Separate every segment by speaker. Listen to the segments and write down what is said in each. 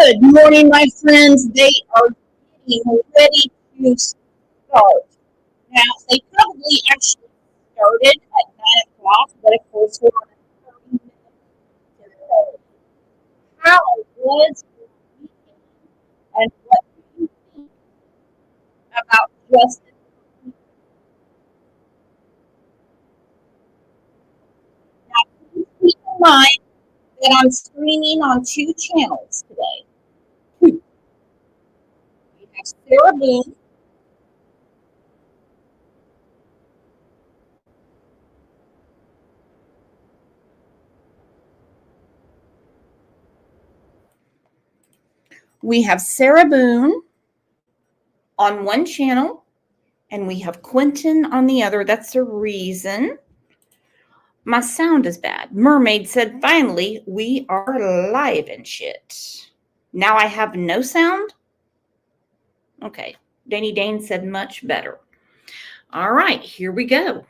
Speaker 1: Good morning, my friends. They are getting ready to start. Now, they probably actually started at 9 o'clock, but of course, we're on a 30-minute delay. How was your weekend, and what do you think about justice? Now, please keep in mind that I'm streaming on two channels today. Two. We have Sarah Boone. We have Sarah Boone on one channel, and we have Quentin on the other. That's the reason my sound is bad. Mermaid said, finally, we are live and shit. Now I have no sound? Okay. Danny Dane said much better. All right, here we go.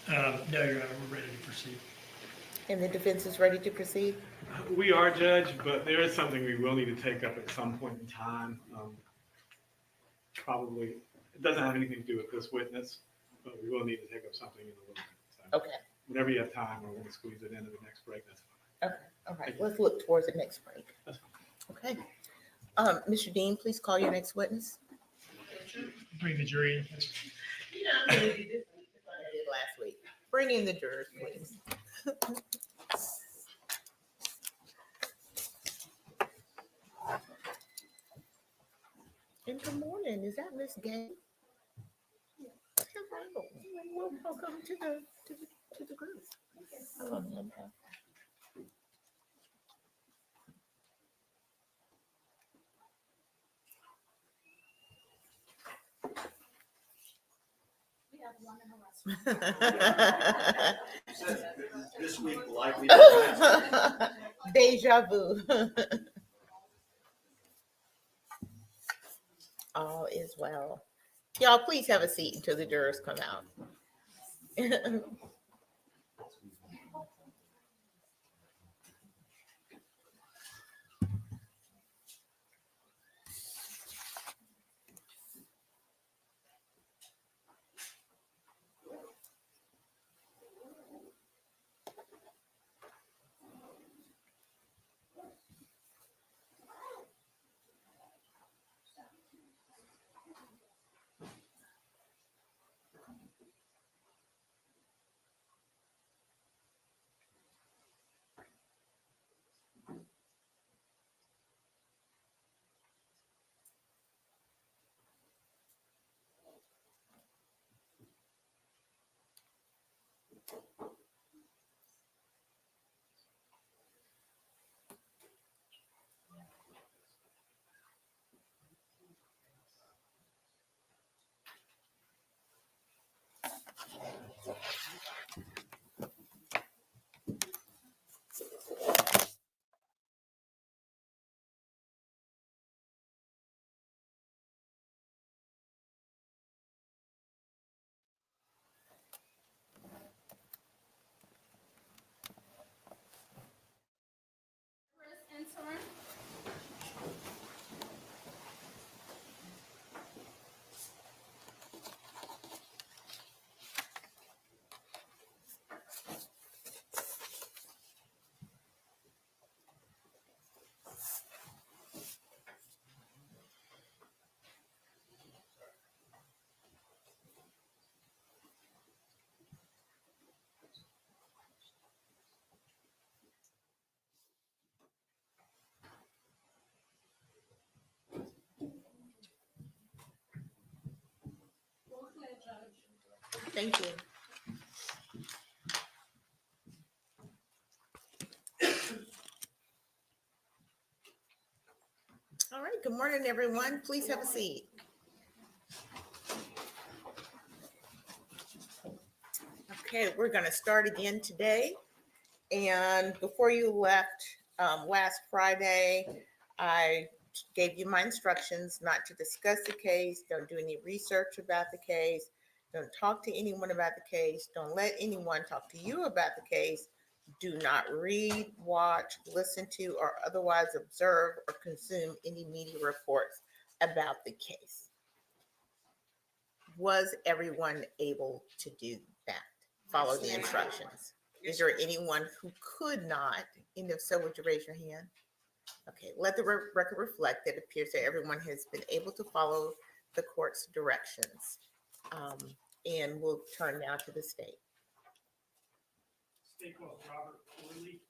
Speaker 2: No, Your Honor, we're ready to proceed.
Speaker 3: And the defense is ready to proceed?
Speaker 4: We are, Judge, but there is something we will need to take up at some point in time. Probably, it doesn't have anything to do with this witness, but we will need to take up something in a little bit. So
Speaker 3: Okay,
Speaker 4: whenever you have time, or we're going to squeeze it into the next break, that's fine.
Speaker 3: okay, all right, let's look towards the next break.
Speaker 4: That's fine.
Speaker 3: Okay. Mr. Dean, please call your next witness.
Speaker 2: Bring the jury in.
Speaker 3: I did last week. Bring in the jurors, please. And good morning, is that Miss Gay? Hello. Well, welcome to the group. Hello, ma'am.
Speaker 5: This week likely.
Speaker 3: Deja vu. All is well. Y'all, please have a seat until the jurors come out. Thank you. All right, good morning, everyone. Please have a seat. Okay, we're going to start again today. And before you left last Friday, I gave you my instructions not to discuss the case, don't do any research about the case, don't talk to anyone about the case, don't let anyone talk to you about the case, do not read, watch, listen to, or otherwise observe or consume any media reports about the case. Was everyone able to do that? Follow the instructions? Is there anyone who could not? And if so, would you raise your hand? Okay, let the record reflect that it appears that everyone has been able to follow the court's directions. And we'll turn now to the state.
Speaker 2: State called Robert Corley.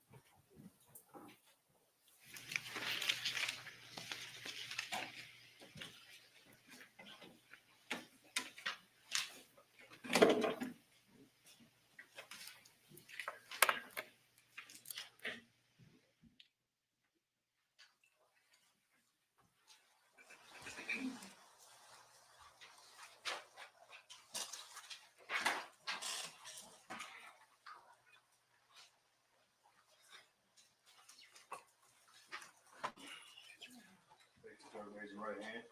Speaker 5: Raise your right hand.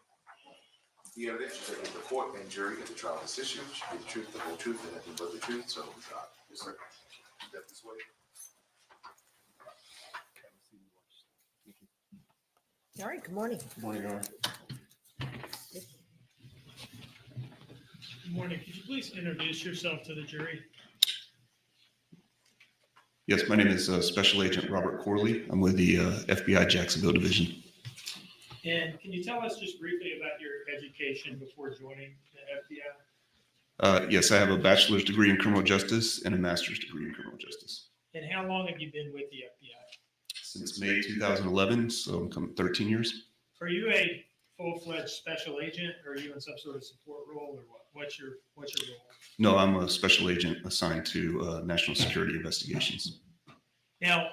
Speaker 5: The evidence you submit to the court and jury at the trial of this issue should be the truth, the whole truth, and nothing but the truth, so help me God. Yes, sir. Step this way.
Speaker 3: All right, good morning.
Speaker 6: Good morning, Your Honor.
Speaker 2: Good morning. Could you please introduce yourself to the jury?
Speaker 6: Yes, my name is Special Agent Robert Corley. I'm with the FBI Jacksonville Division.
Speaker 2: And can you tell us just briefly about your education before joining the FBI?
Speaker 6: Yes, I have a bachelor's degree in criminal justice and a master's degree in criminal justice.
Speaker 2: And how long have you been with the FBI?
Speaker 6: Since May 2011, so I'm coming 13 years.
Speaker 2: Are you a full-fledged special agent, or are you in some sort of support role, or what? What's your role?
Speaker 6: No, I'm a special agent assigned to national security investigations.
Speaker 2: Now,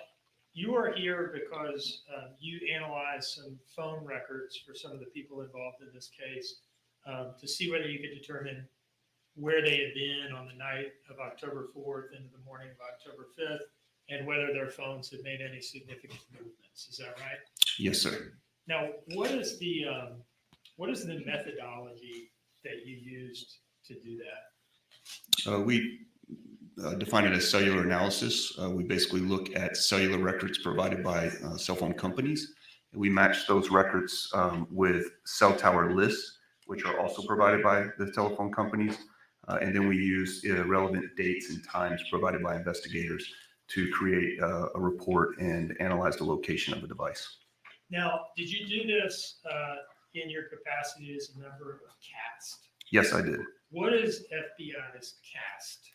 Speaker 2: you are here because you analyzed some phone records for some of the people involved in this case to see whether you could determine where they had been on the night of October 4th into the morning of October 5th, and whether their phones had made any significant movements. Is that right?
Speaker 6: Yes, sir.
Speaker 2: Now, what is the methodology that you used to do that?
Speaker 6: We define it as cellular analysis. We basically look at cellular records provided by cell phone companies. And we match those records with cell tower lists, which are also provided by the telephone companies. And then we use relevant dates and times provided by investigators to create a report and analyze the location of the device.
Speaker 2: Now, did you do this in your capacity as a member of CAST?
Speaker 6: Yes, I did.
Speaker 2: What is FBI's CAST?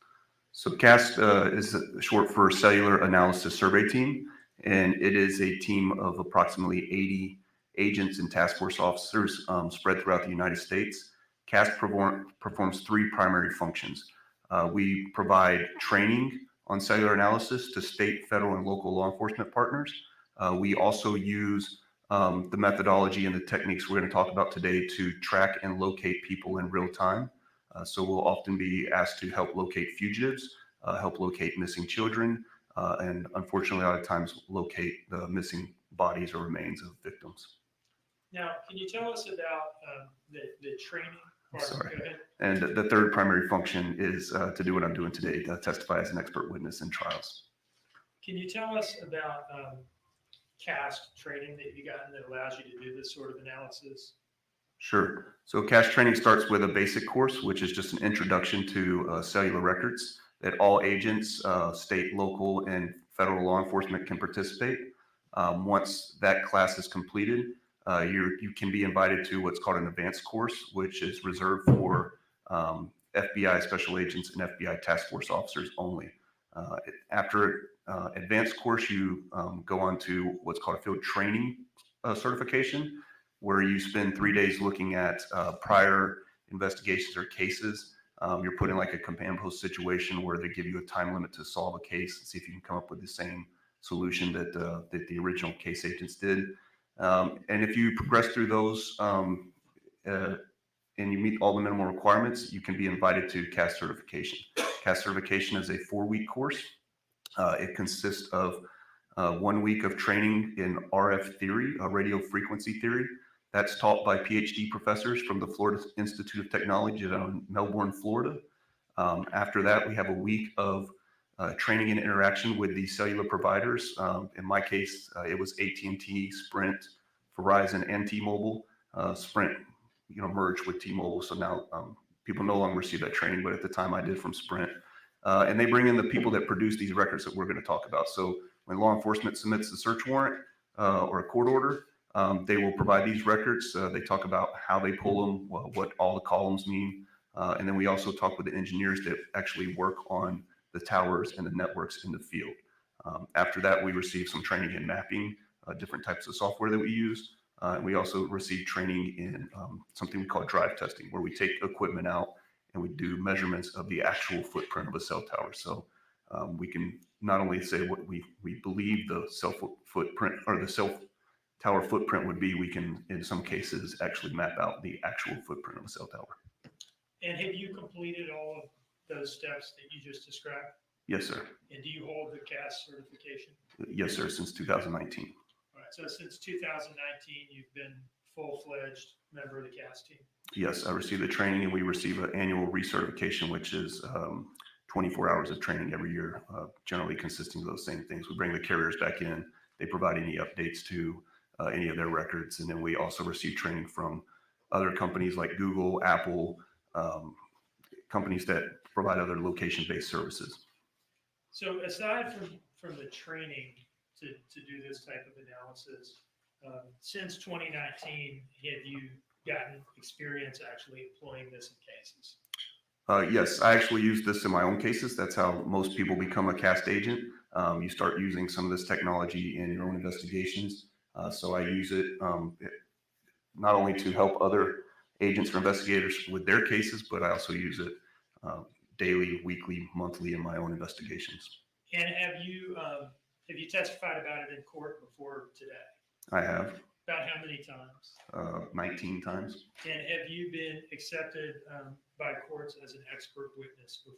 Speaker 6: So CAST is short for Cellular Analysis Survey Team, and it is a team of approximately 80 agents and task force officers spread throughout the United States. CAST performs three primary functions. We provide training on cellular analysis to state, federal, and local law enforcement partners. We also use the methodology and the techniques we're going to talk about today to track and locate people in real time. So we'll often be asked to help locate fugitives, help locate missing children, and unfortunately, a lot of times locate the missing bodies or remains of victims.
Speaker 2: Now, can you tell us about the training part?
Speaker 6: Sorry.
Speaker 2: Go ahead.
Speaker 6: And the third primary function is to do what I'm doing today, to testify as an expert witness in trials.
Speaker 2: Can you tell us about CAST training that you got that allows you to do this sort of analysis?
Speaker 6: Sure. So CAST training starts with a basic course, which is just an introduction to cellular records that all agents, state, local, and federal law enforcement can participate. Once that class is completed, you can be invited to what's called an advanced course, which is reserved for FBI special agents and FBI task force officers only. After advanced course, you go on to what's called a field training certification, where you spend 3 days looking at prior investigations or cases. You're put in like a command post situation where they give you a time limit to solve a case and see if you can come up with the same solution that the original case agents did. And if you progress through those and you meet all the minimal requirements, you can be invited to CAST certification. CAST certification is a 4-week course. It consists of 1 week of training in RF theory, radio frequency theory. That's taught by PhD professors from the Florida Institute of Technology in Melbourne, Florida. After that, we have a week of training and interaction with the cellular providers. In my case, it was AT&T, Sprint, Verizon, and T-Mobile. Sprint, merged with T-Mobile, so now people no longer receive that training, but at the time I did from Sprint. And they bring in the people that produce these records that we're going to talk about. So when law enforcement submits a search warrant or a court order, they will provide these records. They talk about how they pull them, what all the columns mean. And then we also talk with the engineers that actually work on the towers and the networks in the field. After that, we receive some training in mapping, different types of software that we use. And we also receive training in something we call drive testing, where we take equipment out and we do measurements of the actual footprint of a cell tower. So we can not only say what we believe the cell footprint or the cell tower footprint would be, we can, in some cases, actually map out the actual footprint of a cell tower.
Speaker 2: And have you completed all of those steps that you just described?
Speaker 6: Yes, sir.
Speaker 2: And do you hold the CAST certification?
Speaker 6: Yes, sir, since 2019.
Speaker 2: All right, so since 2019, you've been full-fledged member of the CAST team?
Speaker 6: Yes, I received the training, and we receive an annual recertification, which is 24 hours of training every year, generally consisting of those same things. We bring the carriers back in. They provide any updates to any of their records. And then we also receive training from other companies like Google, Apple, companies that provide other location-based services.
Speaker 2: So aside from the training to do this type of analysis, since 2019, have you gotten experience actually employing this in cases?
Speaker 6: Yes, I actually use this in my own cases. That's how most people become a CAST agent. You start using some of this technology in your own investigations. So I use it not only to help other agents or investigators with their cases, but I also use it daily, weekly, monthly in my own investigations.
Speaker 2: And have you testified about it in court before today?
Speaker 6: I have.
Speaker 2: About how many times?
Speaker 6: 19 times.
Speaker 2: And have you been accepted by courts as an expert witness before?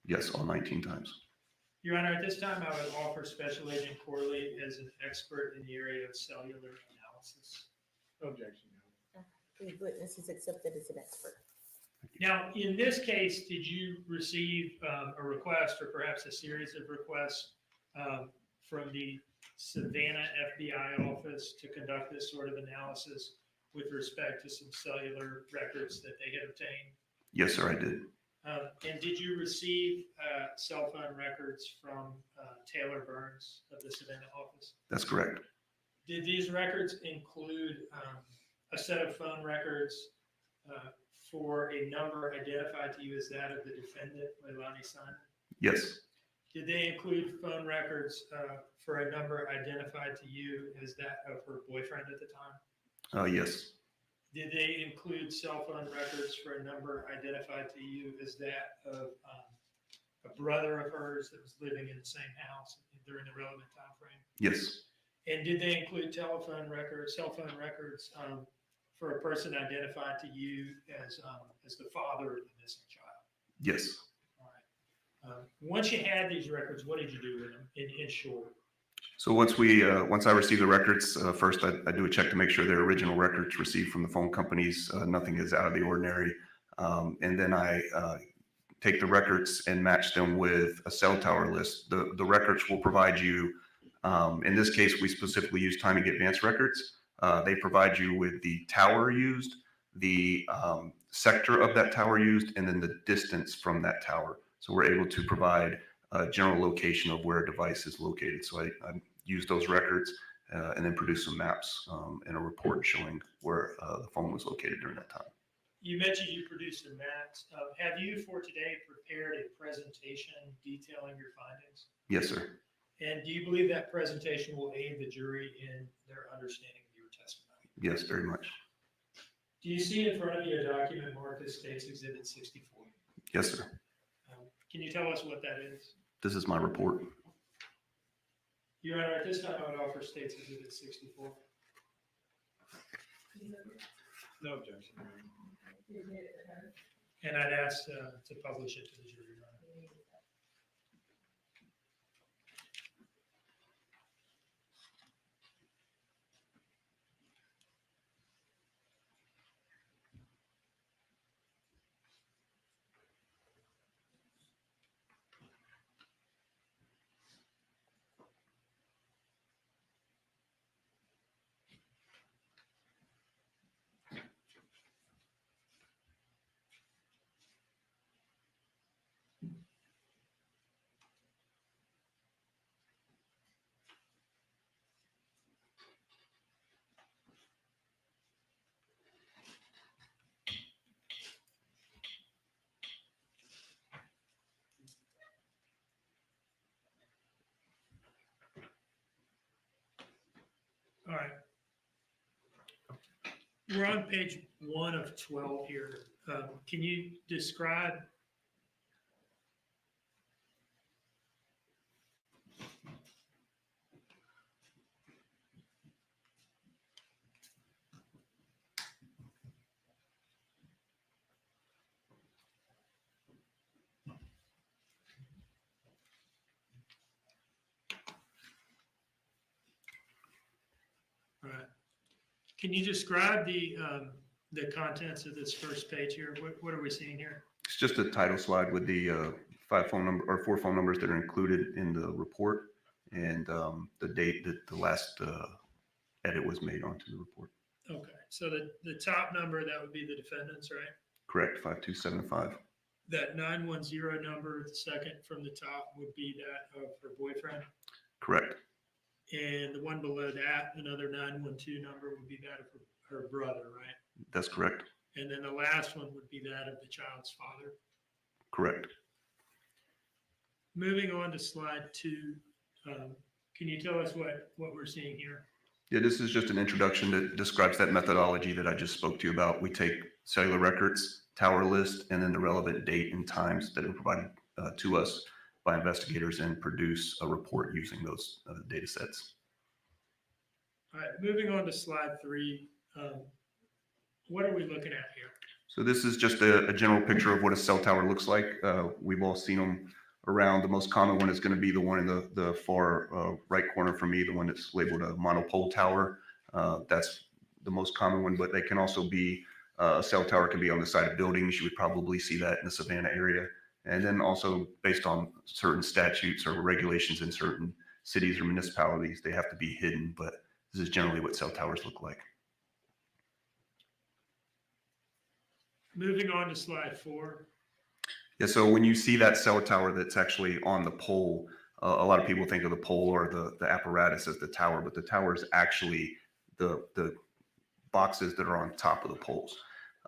Speaker 6: Yes, all 19 times.
Speaker 2: Your Honor, at this time, I would offer Special Agent Corley as an expert in the area of cellular analysis.
Speaker 4: Objection.
Speaker 3: The witness is accepted as an expert.
Speaker 2: Now, in this case, did you receive a request or perhaps a series of requests from the Savannah FBI office to conduct this sort of analysis with respect to some cellular records that they had obtained?
Speaker 6: Yes, sir, I did.
Speaker 2: And did you receive cell phone records from Taylor Burns of the Savannah office?
Speaker 6: That's correct.
Speaker 2: Did these records include a set of phone records for a number identified to you as that of the defendant, Leilani Simon?
Speaker 6: Yes.
Speaker 2: Did they include phone records for a number identified to you as that of her boyfriend at the time?
Speaker 6: Yes.
Speaker 2: Did they include cell phone records for a number identified to you as that of a brother of hers that was living in the same house during the relevant time frame?
Speaker 6: Yes.
Speaker 2: And did they include cell phone records for a person identified to you as the father of the missing child?
Speaker 6: Yes.
Speaker 2: All right. Once you had these records, what did you do with them in short?
Speaker 6: So once I receive the records, first I do a check to make sure they're original records received from the phone companies. Nothing is out of the ordinary. And then I take the records and match them with a cell tower list. The records will provide you, in this case, we specifically use timing advance records. They provide you with the tower used, the sector of that tower used, and then the distance from that tower. So we're able to provide a general location of where a device is located. So I use those records and then produce some maps and a report showing where the phone was located during that time.
Speaker 2: You mentioned you produced the maps. Have you for today prepared a presentation detailing your findings?
Speaker 6: Yes, sir.
Speaker 2: And do you believe that presentation will aid the jury in their understanding of your testimony?
Speaker 6: Yes, very much.
Speaker 2: Do you see in front of you a document marked as State's Exhibit 64?
Speaker 6: Yes, sir.
Speaker 2: Can you tell us what that is?
Speaker 6: This is my report.
Speaker 2: Your Honor, at this time, I would offer State's Exhibit 64.
Speaker 4: No objection.
Speaker 2: And I'd ask to publish it to the jury, Your Honor. All right. We're on page 1 of 12 here. Can you describe All right. Can you describe the the contents of this first page here? What are we seeing here?
Speaker 6: It's just a title slide with the 4 phone numbers that are included in the report and the date that the last edit was made onto the report.
Speaker 2: Okay, so the top number, that would be the defendant's, right?
Speaker 6: Correct, 5275.
Speaker 2: That 910 number, the second from the top, would be that of her boyfriend.
Speaker 6: Correct.
Speaker 2: And the one below that, another 912 number, would be that of her brother, right?
Speaker 6: That's correct.
Speaker 2: And then the last one would be that of the child's father.
Speaker 6: Correct.
Speaker 2: Moving on to slide 2, can you tell us what we're seeing here?
Speaker 6: Yeah, this is just an introduction that describes that methodology that I just spoke to you about. We take cellular records, tower list, and then the relevant date and times that are provided to us by investigators and produce a report using those data sets.
Speaker 2: All right, moving on to slide 3. What are we looking at here?
Speaker 6: So this is just a general picture of what a cell tower looks like. We've all seen them around. The most common one is going to be the one in the far right corner for me, the one that's labeled a monopole tower. That's the most common one, but they can also be, a cell tower can be on the side of buildings. You would probably see that in the Savannah area. And then also based on certain statutes or regulations in certain cities or municipalities, they have to be hidden, but this is generally what cell towers look like.
Speaker 2: Moving on to slide 4.
Speaker 6: Yeah, so when you see that cell tower that's actually on the pole, a lot of people think of the pole or the apparatus as the tower, but the tower is actually the boxes that are on top of the poles.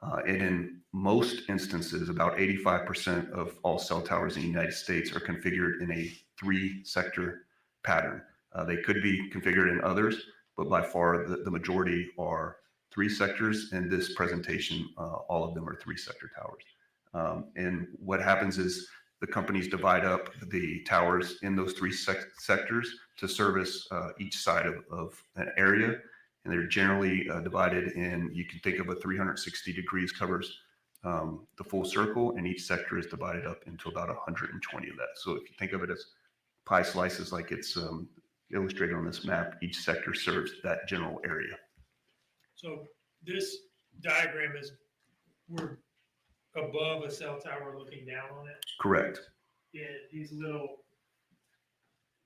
Speaker 6: And in most instances, about 85% of all cell towers in the United States are configured in a 3-sector pattern. They could be configured in others, but by far the majority are 3 sectors. In this presentation, all of them are 3-sector towers. And what happens is the companies divide up the towers in those 3 sectors to service each side of an area. And they're generally divided in, you can think of a 360 degrees covers the full circle, and each sector is divided up into about 120 of that. So if you think of it as pie slices, like it's illustrated on this map, each sector serves that general area.
Speaker 2: So this diagram is, we're above a cell tower looking down on it.
Speaker 6: Correct.
Speaker 2: Yeah, these little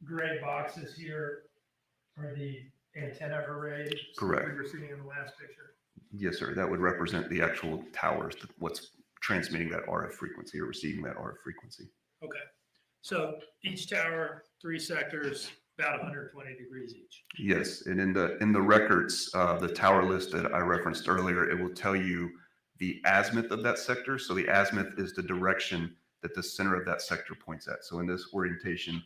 Speaker 2: gray boxes here are the antenna arrays.
Speaker 6: Correct.
Speaker 2: We were seeing in the last picture.
Speaker 6: Yes, sir. That would represent the actual towers, what's transmitting that RF frequency or receiving that RF frequency.
Speaker 2: Okay. So each tower, 3 sectors, about 120 degrees each.
Speaker 6: Yes, and in the records, the tower list that I referenced earlier, it will tell you the azimuth of that sector. So the azimuth is the direction that the center of that sector points at. So in this orientation,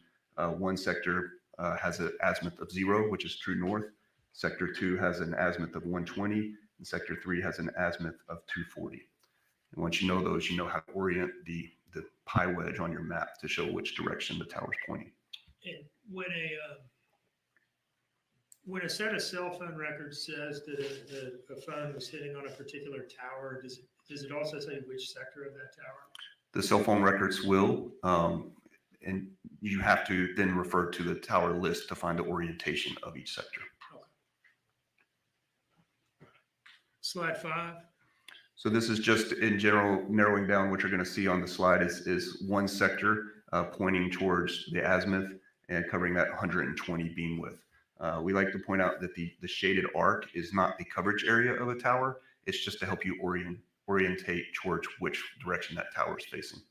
Speaker 6: one sector has an azimuth of 0, which is true north. Sector 2 has an azimuth of 120, and Sector 3 has an azimuth of 240. And once you know those, you know how to orient the pie wedge on your map to show which direction the tower's pointing.
Speaker 2: And when a set of cell phone records says that a phone was hitting on a particular tower, does it also say which sector of that tower?
Speaker 6: The cell phone records will, and you have to then refer to the tower list to find the orientation of each sector.
Speaker 2: Okay. Slide 5.
Speaker 6: So this is just in general narrowing down what you're going to see on the slide is one sector pointing towards the azimuth and covering that 120 beam width. We like to point out that the shaded arc is not the coverage area of a tower. It's just to help you orientate towards which direction that tower is facing.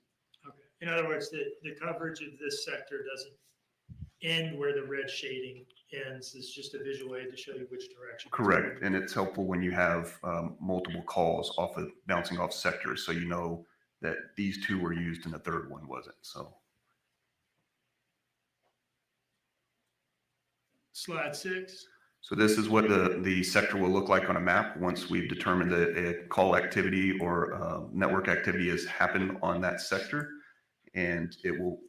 Speaker 2: Okay. In other words, the coverage of this sector doesn't end where the red shading ends. It's just a visual aid to show you which direction.
Speaker 6: Correct. And it's helpful when you have multiple calls bouncing off sectors, so you know that these 2 were used and the third one wasn't. So
Speaker 2: Slide 6.
Speaker 6: So this is what the sector will look like on a map once we've determined that a call activity or network activity has happened on that sector. And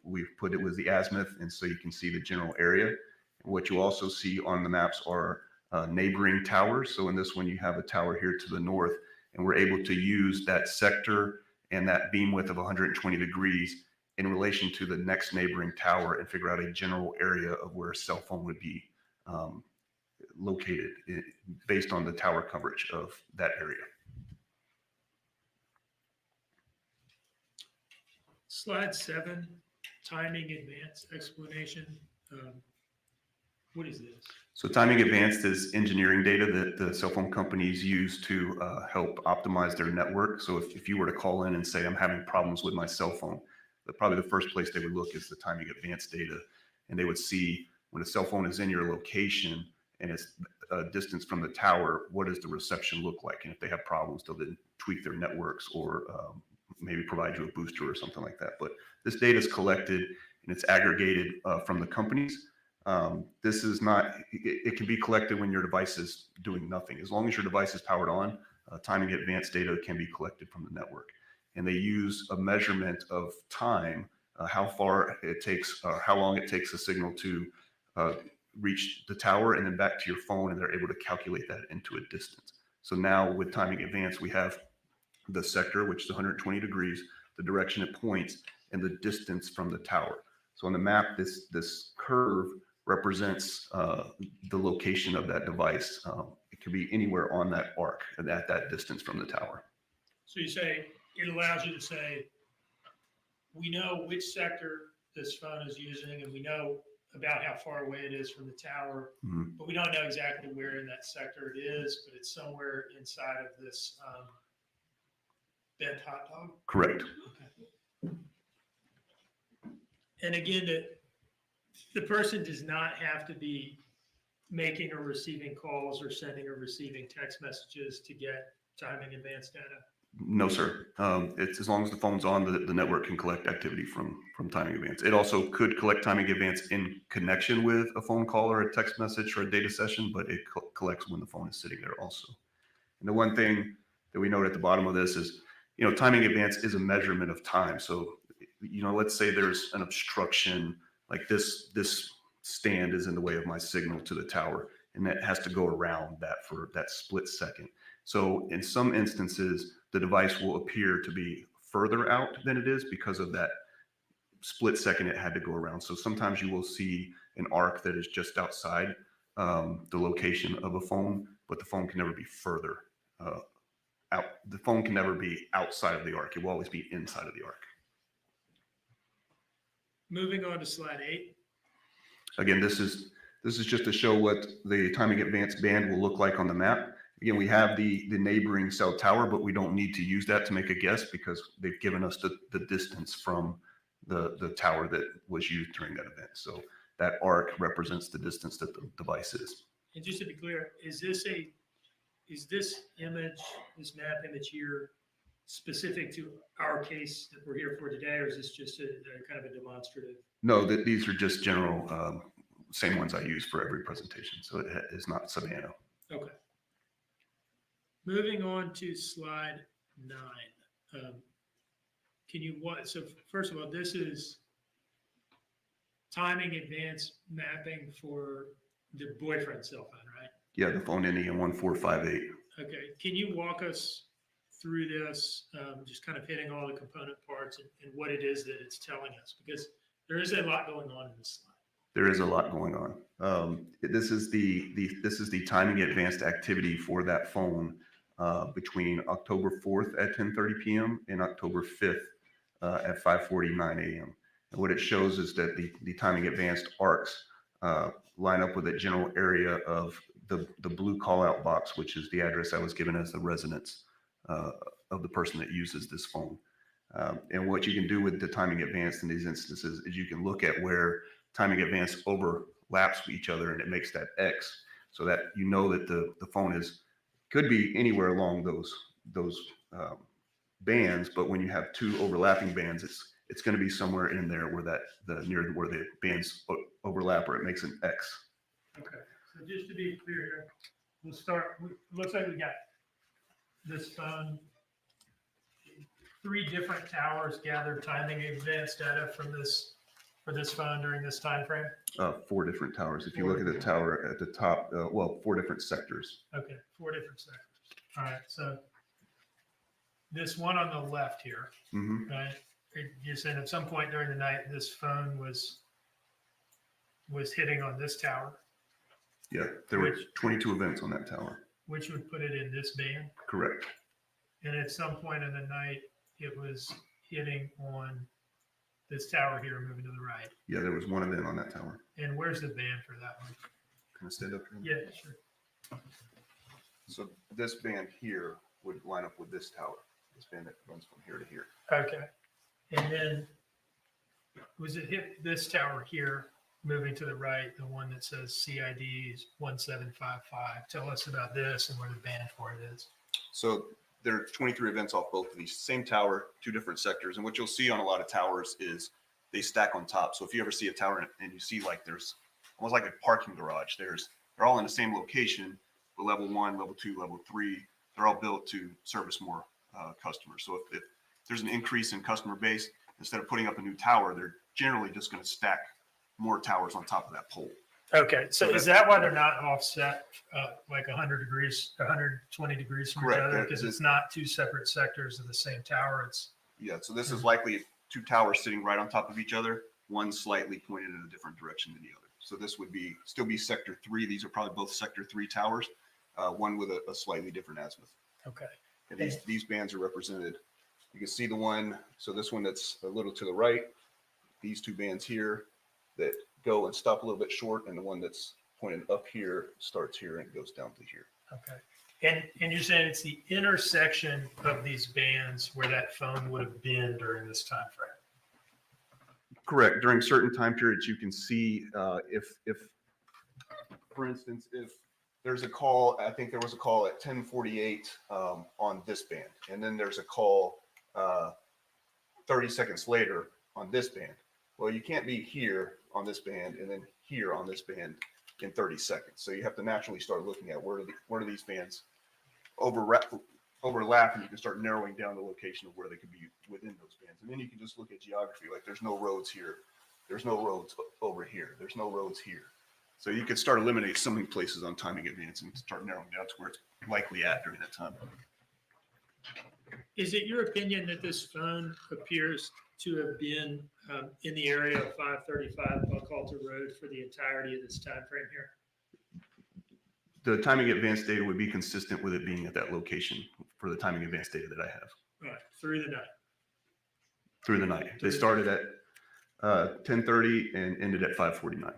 Speaker 6: we've put it with the azimuth, and so you can see the general area. What you also see on the maps are neighboring towers. So in this one, you have a tower here to the north, and we're able to use that sector and that beam width of 120 degrees in relation to the next neighboring tower and figure out a general area of where a cell phone would be located based on the tower coverage of that area.
Speaker 2: Slide 7, timing advance explanation. What is this?
Speaker 6: So timing advanced is engineering data that the cell phone companies use to help optimize their network. So if you were to call in and say, I'm having problems with my cell phone, probably the first place they would look is the timing advanced data. And they would see when a cell phone is in your location and it's a distance from the tower, what does the reception look like? And if they have problems, they'll then tweak their networks or maybe provide you a booster or something like that. But this data is collected and it's aggregated from the companies. This is not, it can be collected when your device is doing nothing. As long as your device is powered on, timing advanced data can be collected from the network. And they use a measurement of time, how far it takes, or how long it takes a signal to reach the tower and then back to your phone, and they're able to calculate that into a distance. So now with timing advanced, we have the sector, which is 120 degrees, the direction it points, and the distance from the tower. So on the map, this curve represents the location of that device. It can be anywhere on that arc and at that distance from the tower.
Speaker 2: So you say, it allows you to say, we know which sector this phone is using, and we know about how far away it is from the tower, but we don't know exactly where in that sector it is, but it's somewhere inside of this bent hot dog?
Speaker 6: Correct.
Speaker 2: Okay. And again, the person does not have to be making or receiving calls or sending or receiving text messages to get timing advanced data?
Speaker 6: No, sir. It's as long as the phone's on, the network can collect activity from timing advance. It also could collect timing advance in connection with a phone call or a text message or a data session, but it collects when the phone is sitting there also. And the one thing that we note at the bottom of this is, timing advance is a measurement of time. So, let's say there's an obstruction, like this stand is in the way of my signal to the tower, and that has to go around that for that split second. So in some instances, the device will appear to be further out than it is because of that split second it had to go around. So sometimes you will see an arc that is just outside the location of a phone, but the phone can never be further out. The phone can never be outside of the arc. It will always be inside of the arc.
Speaker 2: Moving on to slide 8.
Speaker 6: Again, this is just to show what the timing advance band will look like on the map. Again, we have the neighboring cell tower, but we don't need to use that to make a guess because they've given us the distance from the tower that was used during that event. So that arc represents the distance that the device is.
Speaker 2: And just to be clear, is this image, this map image here, specific to our case that we're here for today, or is this just a kind of a demonstrative?
Speaker 6: No, these are just general, same ones I use for every presentation. So it is not Savannah.
Speaker 2: Okay. Moving on to slide 9. So first of all, this is timing advance mapping for the boyfriend cell phone, right?
Speaker 6: Yeah, the phone ending in 1458.
Speaker 2: Okay. Can you walk us through this, just kind of hitting all the component parts and what it is that it's telling us? Because there is a lot going on in this slide.
Speaker 6: There is a lot going on. This is the timing advanced activity for that phone between October 4th at 10:30 p.m. and October 5th at 5:49 a.m. And what it shows is that the timing advanced arcs line up with the general area of the blue call out box, which is the address I was given as the residence of the person that uses this phone. And what you can do with the timing advanced in these instances is you can look at where timing advanced overlaps with each other and it makes that X, so that that the phone could be anywhere along those bands, but when you have two overlapping bands, it's going to be somewhere in there where near where the bands overlap, or it makes an X.
Speaker 2: Okay, so just to be clear here, we'll start. Looks like we got this phone. 3 different towers gathered timing advanced data for this phone during this time frame.
Speaker 6: 4 different towers. If you look at the tower at the top, 4 different sectors.
Speaker 2: Okay, 4 different sectors. All right, so this one on the left here, right? You're saying at some point during the night, this phone was hitting on this tower.
Speaker 6: Yeah, there were 22 events on that tower.
Speaker 2: Which would put it in this band.
Speaker 6: Correct.
Speaker 2: And at some point in the night, it was hitting on this tower here moving to the right.
Speaker 6: Yeah, there was one event on that tower.
Speaker 2: And where's the band for that one?
Speaker 6: Can I stand up here?
Speaker 2: Yeah, sure.
Speaker 6: So this band here would line up with this tower. This band that runs from here to here.
Speaker 2: Okay. And then was it hit this tower here moving to the right, the one that says CID is 1755? Tell us about this and where the band for it is.
Speaker 6: So there are 23 events off both of these. Same tower, two different sectors. And what you'll see on a lot of towers is they stack on top. So if you ever see a tower and you see like there's almost like a parking garage, they're all in the same location, but level 1, level 2, level 3, they're all built to service more customers. So if there's an increase in customer base, instead of putting up a new tower, they're generally just going to stack more towers on top of that pole.
Speaker 2: Okay, so is that why they're not offset like 100 degrees, 120 degrees from each
Speaker 6: Correct.
Speaker 2: other? Because it's not two separate sectors of the same tower. It's
Speaker 6: Yeah, so this is likely two towers sitting right on top of each other, one slightly pointed in a different direction than the other. So this would still be sector 3. These are probably both sector 3 towers, one with a slightly different azimuth.
Speaker 2: okay.
Speaker 6: And these bands are represented. You can see the one, so this one that's a little to the right, these two bands here that go and stop a little bit short, and the one that's pointed up here starts here and goes down to here.
Speaker 2: Okay. And you're saying it's the intersection of these bands where that phone would have been during this time frame?
Speaker 6: Correct. During certain time periods, you can see if, for instance, if there's a call, I think there was a call at 10:48 on this band, and then there's a call 30 seconds later on this band. Well, you can't be here on this band and then here on this band in 30 seconds. So you have to naturally start looking at where do these bands overlap, and you can start narrowing down the location of where they could be within those bands. And then you can just look at geography, like there's no roads here, there's no roads over here, there's no roads here. So you could start eliminating so many places on timing advance and start narrowing down to where it's likely at during that time.
Speaker 2: Is it your opinion that this phone appears to have been in the area of 535 Buckhalter Road for the entirety of this time frame here?
Speaker 6: The timing advance data would be consistent with it being at that location for the timing advance data that I have.
Speaker 2: All right, through the night.
Speaker 6: Through the night. They started at 10:30 and ended at 5:49.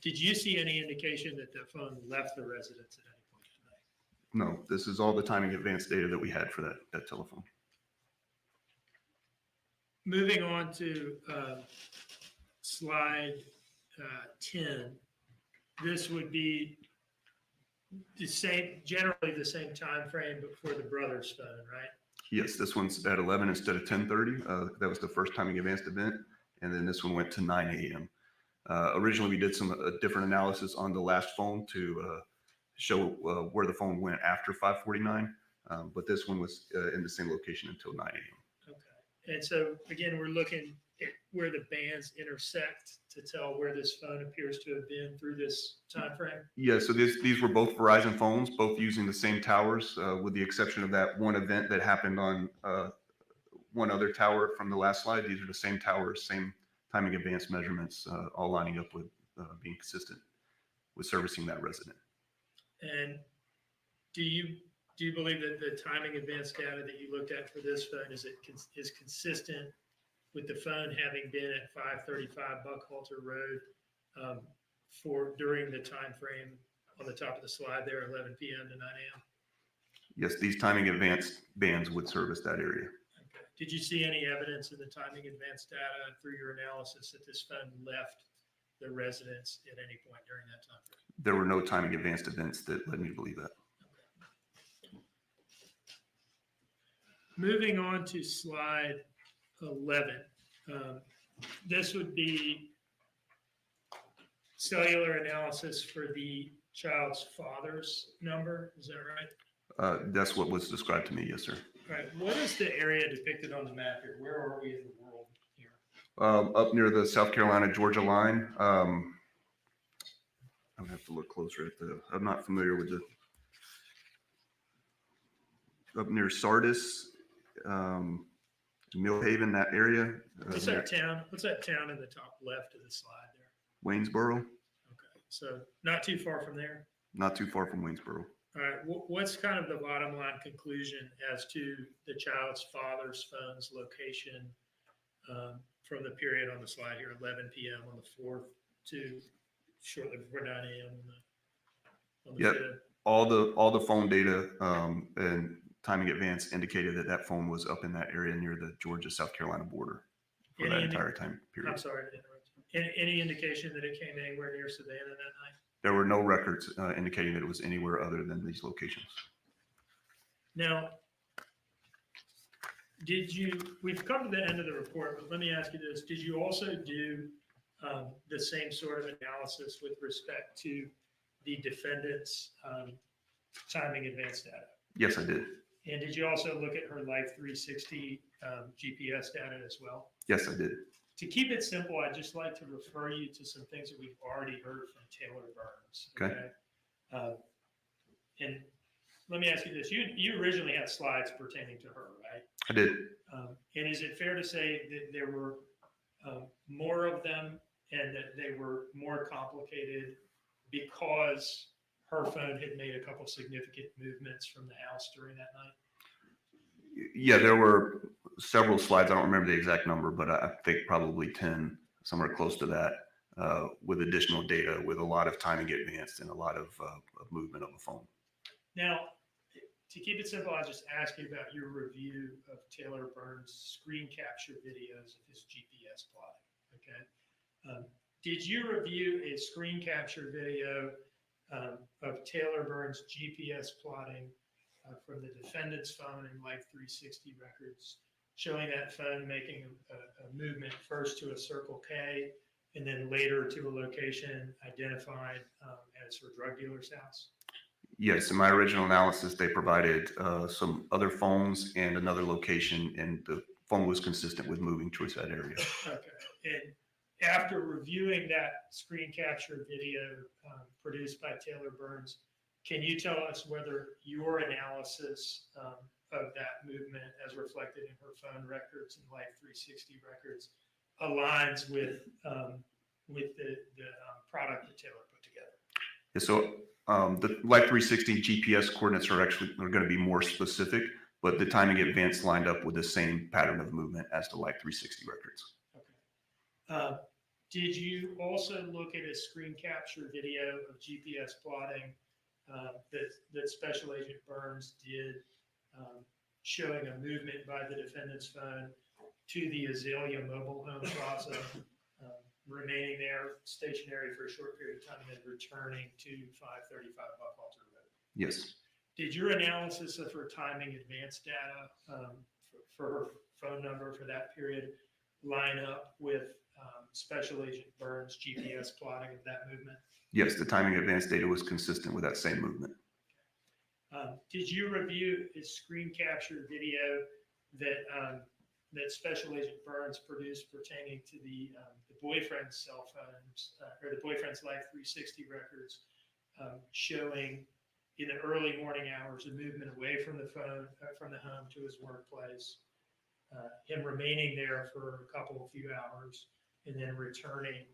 Speaker 2: Did you see any indication that the phone left the residence at any point tonight?
Speaker 6: No, this is all the timing advance data that we had for that telephone.
Speaker 2: Moving on to slide 10, this would be the same, generally the same time frame, but for the brother's phone, right?
Speaker 6: Yes, this one's at 11 instead of 10:30. That was the first timing advanced event. And then this one went to 9 a.m. Originally, we did some different analysis on the last phone to show where the phone went after 5:49. But this one was in the same location until 9 a.m.
Speaker 2: Okay. And so again, we're looking at where the bands intersect to tell where this phone appears to have been through this time frame.
Speaker 6: Yeah, so these were both Verizon phones, both using the same towers, with the exception of that one event that happened on one other tower from the last slide. These are the same towers, same timing advance measurements, all lining up with being consistent with servicing that resident.
Speaker 2: And do you believe that the timing advance data that you looked at for this phone is consistent with the phone having been at 535 Buckhalter Road for during the time frame on the top of the slide there, 11 p.m. to 9 a.m.?
Speaker 6: Yes, these timing advance bands would service that area.
Speaker 2: Okay. Did you see any evidence in the timing advance data through your analysis that this phone left the residence at any point during that time frame?
Speaker 6: There were no timing advanced events that led me to believe that.
Speaker 2: Moving on to slide 11. This would be cellular analysis for the child's father's number. Is that right?
Speaker 6: That's what was described to me. Yes, sir.
Speaker 2: All right. What is the area depicted on the map here? Where are we in the world here?
Speaker 6: Up near the South Carolina-Georgia line. I'm gonna have to look closer at I'm not familiar with up near Sardis, Millhaven, that area.
Speaker 2: What's that town? What's that town in the top left of the slide there?
Speaker 6: Waynesboro,
Speaker 2: Okay. So not too far from there.
Speaker 6: not too far from Waynesboro.
Speaker 2: All right. What's kind of the bottom line conclusion as to the child's father's phone's location from the period on the slide here, 11 p.m. on the 4th to shortly before 9 a.m. on the
Speaker 6: Yep.
Speaker 2: 5th.
Speaker 6: All the phone data and timing advance indicated that that phone was up in that area near the Georgia-South Carolina border for that entire time period.
Speaker 2: I'm sorry to interrupt you. Any indication that it came anywhere near Savannah that night?
Speaker 6: There were no records indicating that it was anywhere other than these locations.
Speaker 2: Now, we've come to the end of the report, but let me ask you this. Did you also do the same sort of analysis with respect to the defendant's timing advance data?
Speaker 6: Yes, I did.
Speaker 2: And did you also look at her Life 360 GPS data as well?
Speaker 6: Yes, I did.
Speaker 2: To keep it simple, I'd just like to refer you to some things that we've already heard from Taylor Burns.
Speaker 6: Okay.
Speaker 2: And let me ask you this. You originally had slides pertaining to her, right?
Speaker 6: I did.
Speaker 2: And is it fair to say that there were more of them and that they were more complicated because her phone had made a couple significant movements from the house during that night?
Speaker 6: Yeah, there were several slides. I don't remember the exact number, but I think probably 10, somewhere close to that, with additional data, with a lot of timing advanced and a lot of movement of the phone.
Speaker 2: Now, to keep it simple, I'll just ask you about your review of Taylor Burns' screen capture videos of his GPS plotting, okay? Did you review a screen capture video of Taylor Burns' GPS plotting from the defendant's phone and Life 360 records, showing that phone making a movement first to a Circle K and then later to a location identified as her drug dealer's house?
Speaker 6: Yes, in my original analysis, they provided some other phones and another location, and the phone was consistent with moving towards that area.
Speaker 2: Okay. And after reviewing that screen capture video produced by Taylor Burns, can you tell us whether your analysis of that movement as reflected in her phone records and Life 360 records aligns with the product that Taylor put together?
Speaker 6: Yeah, so the Life 360 GPS coordinates are going to be more specific, but the timing advance lined up with the same pattern of movement as the Life 360 records.
Speaker 2: Okay. Did you also look at a screen capture video of GPS plotting that Special Agent Burns did, showing a movement by the defendant's phone to the Azalea Mobile Home Plaza, remaining there stationary for a short period of time, and then returning to 535 Buckalter Road?
Speaker 6: Yes.
Speaker 2: Did your analysis of her timing advance data for her phone number for that period line up with Special Agent Burns' GPS plotting of that movement?
Speaker 6: Yes, the timing advance data was consistent with that same movement.
Speaker 2: Did you review a screen capture video that Special Agent Burns produced pertaining to the boyfriend's cell phones or the boyfriend's Life 360 records, showing in the early morning hours a movement away from the phone, from the home to his workplace, him remaining there for a few hours, and then returning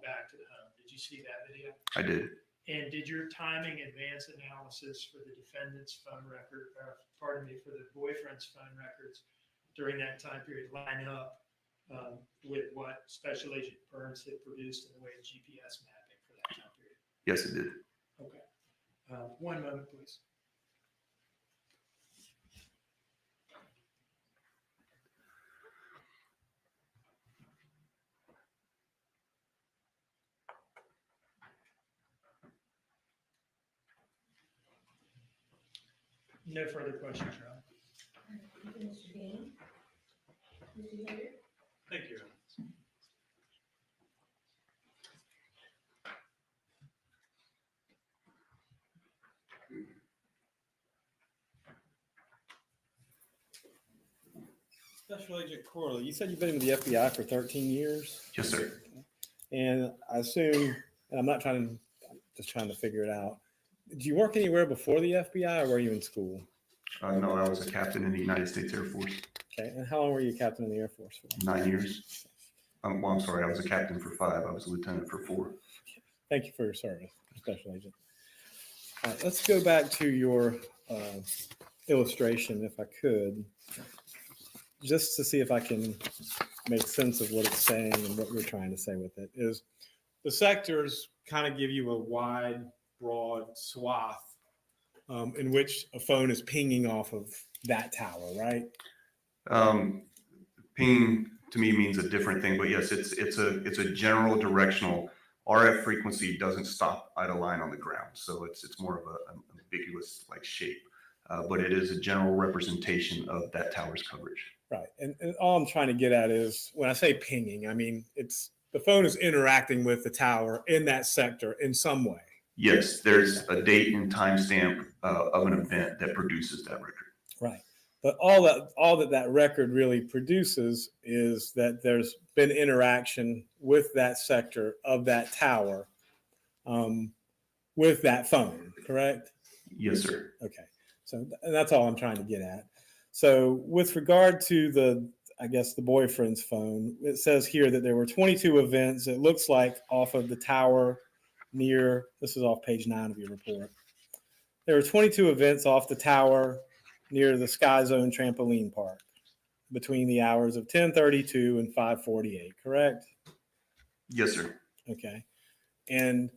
Speaker 2: back to the home? Did you see that video?
Speaker 6: I did.
Speaker 2: And did your timing advance analysis for the defendant's phone record, for the boyfriend's phone records during that time period line up with what Special Agent Burns had produced in the way of GPS mapping for that time period?
Speaker 6: Yes, it did.
Speaker 2: Okay. One moment, please. No further questions, Ron.
Speaker 7: Mr. Dean? Mr. Henry?
Speaker 4: Thank you.
Speaker 8: Special Agent Corley, you said you've been with the FBI for 13 years?
Speaker 6: Yes, sir.
Speaker 8: And I assume, and I'm just trying to figure it out. Did you work anywhere before the FBI or were you in school?
Speaker 6: No, I was a captain in the United States Air Force.
Speaker 8: Okay. And how long were you a captain in the Air Force for?
Speaker 6: 9 years. Well, I'm sorry, I was a captain for 5. I was a lieutenant for 4.
Speaker 8: Thank you for your service, Special Agent. All right, let's go back to your illustration, if I could, just to see if I can make sense of what it's saying and what we're trying to say with it is the sectors kind of give you a wide, broad swath in which a phone is pinging off of that tower, right?
Speaker 6: Ping to me means a different thing, but yes, it's a general directional. RF frequency doesn't stop at a line on the ground, so it's more of an ambiguous like shape, but it is a general representation of that tower's coverage.
Speaker 8: Right, and all I'm trying to get at is when I say pinging, I mean it's the phone is interacting with the tower in that sector in some way.
Speaker 6: Yes, there's a date and timestamp of an event that produces that record.
Speaker 8: Right. But all that record really produces is that there's been interaction with that sector of that tower with that phone, correct?
Speaker 6: Yes, sir.
Speaker 8: Okay. So that's all I'm trying to get at. So with regard to the boyfriend's phone, it says here that there were 22 events, it looks like, off of the tower near, this is off page 9 of your report. There were 22 events off the tower near the Sky Zone trampoline park between the hours of 10:32 and 5:48, correct?
Speaker 6: Yes, sir.
Speaker 8: Okay. And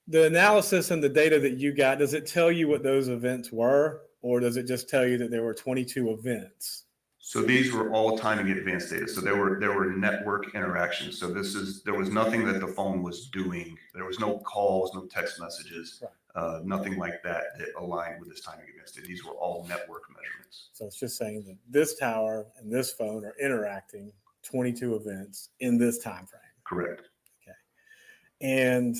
Speaker 8: the analysis and the data that you got, does it tell you what those events were, or does it just tell you that there were 22 events?
Speaker 6: So these were all timing advanced data. So there were network interactions. So there was nothing that the phone was doing. There was no calls, no text messages, nothing like that aligned with this timing advanced data. These were all network measurements.
Speaker 8: So it's just saying that this tower and this phone are interacting 22 events in this time frame.
Speaker 6: Correct.
Speaker 8: Okay. And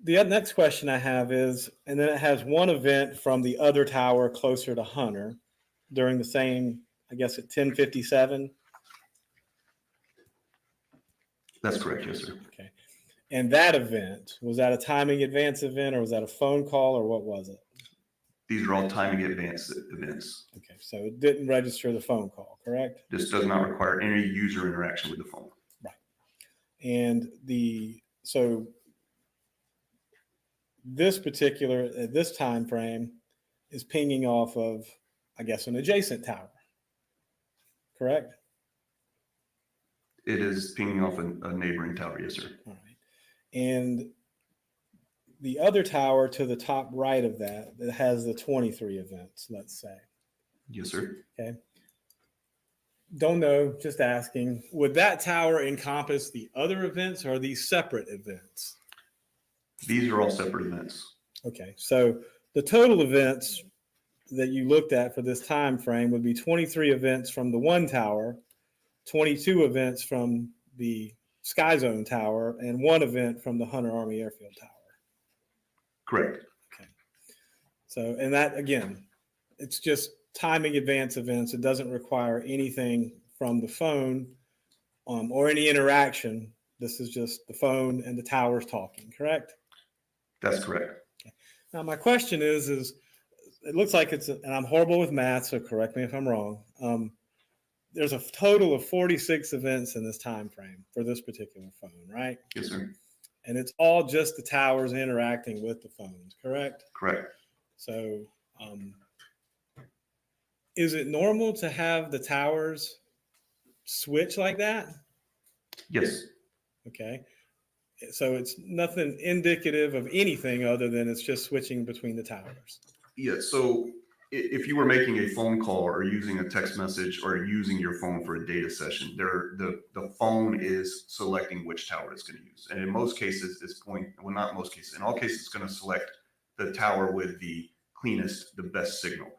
Speaker 8: the next question I have is, and then it has one event from the other tower closer to Hunter during the same, I guess, at 10:57.
Speaker 6: That's correct. Yes, sir.
Speaker 8: Okay. And that event, was that a timing advance event, or was that a phone call, or what was it?
Speaker 6: These are all timing advanced events.
Speaker 8: Okay. So it didn't register the phone call, correct?
Speaker 6: This does not require any user interaction with the phone.
Speaker 8: Right. And so this particular, this time frame is pinging off of, I guess, an adjacent tower, correct?
Speaker 6: It is pinging off a neighboring tower. Yes, sir.
Speaker 8: All right. And the other tower to the top right of that has the 23 events, let's say.
Speaker 6: Yes, sir.
Speaker 8: Okay. Don't know, just asking. Would that tower encompass the other events, or are these separate events?
Speaker 6: These are all separate events.
Speaker 8: Okay. So the total events that you looked at for this time frame would be 23 events from the one tower, 22 events from the Sky Zone tower, and 1 event from the Hunter Army Airfield tower.
Speaker 6: Correct.
Speaker 8: Okay. So, and that, again, it's just timing advance events. It doesn't require anything from the phone or any interaction. This is just the phone and the towers talking, correct?
Speaker 6: That's correct.
Speaker 8: Okay. Now, my question is it looks like and I'm horrible with math, so correct me if I'm wrong. There's a total of 46 events in this time frame for this particular phone, right?
Speaker 6: Yes, sir.
Speaker 8: And it's all just the towers interacting with the phones, correct?
Speaker 6: Correct.
Speaker 8: So is it normal to have the towers switch like that?
Speaker 6: Yes.
Speaker 8: Okay. So it's nothing indicative of anything other than it's just switching between the towers.
Speaker 6: Yeah. So if you were making a phone call or using a text message or using your phone for a data session, the phone is selecting which tower it's going to use. And in most cases, not most cases, in all cases, it's going to select the tower with the cleanest, the best signal.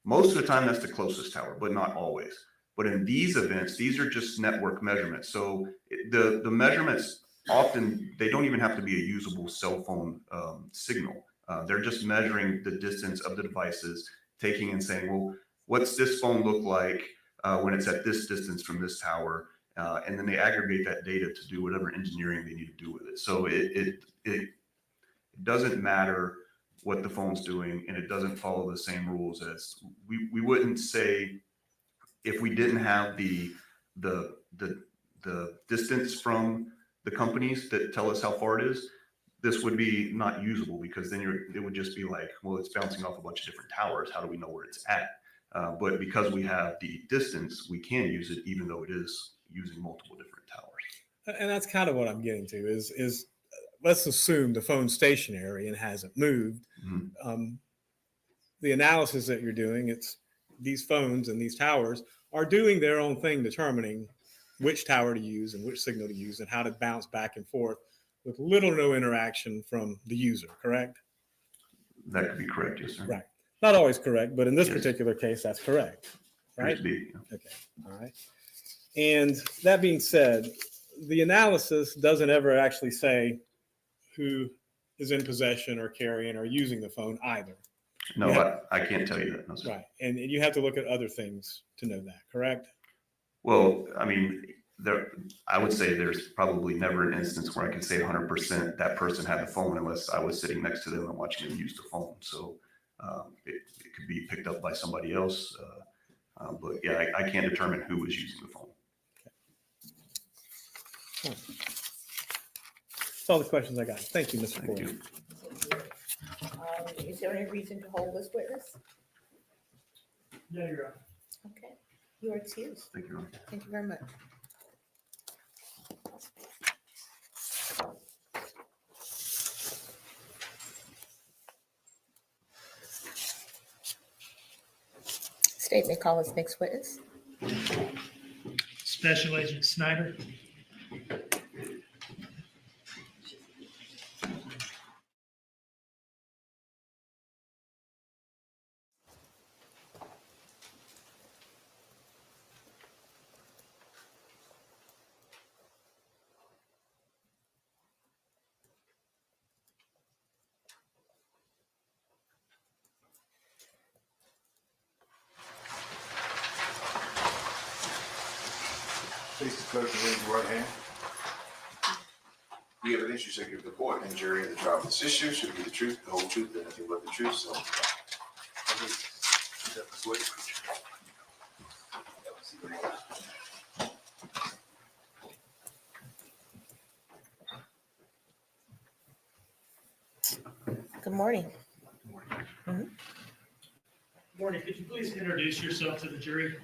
Speaker 6: Most of the time, that's the closest tower, but not always. But in these events, these are just network measurements. So the measurements often, they don't even have to be a usable cell phone signal. They're just measuring the distance of the devices, taking and saying, well, what's this phone look like when it's at this distance from this tower? And then they aggregate that data to do whatever engineering they need to do with it. So it doesn't matter what the phone's doing, and it doesn't follow the same rules as we wouldn't say if we didn't have the distance from the companies that tell us how far it is, this would be not usable, because then it would just be like, well, it's bouncing off a bunch of different towers. How do we know where it's at? But because we have the distance, we can use it even though it is using multiple different towers.
Speaker 8: And that's kind of what I'm getting to is let's assume the phone's stationary and hasn't moved.
Speaker 6: Mhm.
Speaker 8: The analysis that you're doing, it's these phones and these towers are doing their own thing, determining which tower to use and which signal to use and how to bounce back and forth with little or no interaction from the user, correct?
Speaker 6: That could be correct, yes, sir.
Speaker 8: Right. Not always correct, but in this
Speaker 6: Yes.
Speaker 8: particular case, that's correct, right?
Speaker 6: Appears to be, yeah.
Speaker 8: Okay, all right. And that being said, the analysis doesn't ever actually say who is in possession or carrying or using the phone either.
Speaker 6: No,
Speaker 8: Yeah.
Speaker 6: I can't tell you that, no, sir.
Speaker 8: Right. And you have to look at other things to know that, correct?
Speaker 6: Well, I mean, I would say there's probably never an instance where I can say 100% that person had the phone unless I was sitting next to them and watching them use the phone. So it could be picked up by somebody else. But yeah, I can't determine who was using the phone.
Speaker 8: That's all the questions I got. Thank you, Mr.
Speaker 6: Thank
Speaker 8: Ford.
Speaker 6: you.
Speaker 3: Is there any reason to hold this witness?
Speaker 2: No, you're right.
Speaker 3: Okay, you are excused.
Speaker 6: Thank you, Your Honor.
Speaker 3: Thank you very much. State may call us next witness.
Speaker 2: Special Agent Snyder.
Speaker 5: Please disclose and raise your right hand. The evidence you shall give the court and jury in the trial of this issue should be the truth, the whole truth, and nothing but the truth, so. Step this way.
Speaker 3: Good morning.
Speaker 2: Morning, could you please introduce yourself to the jury?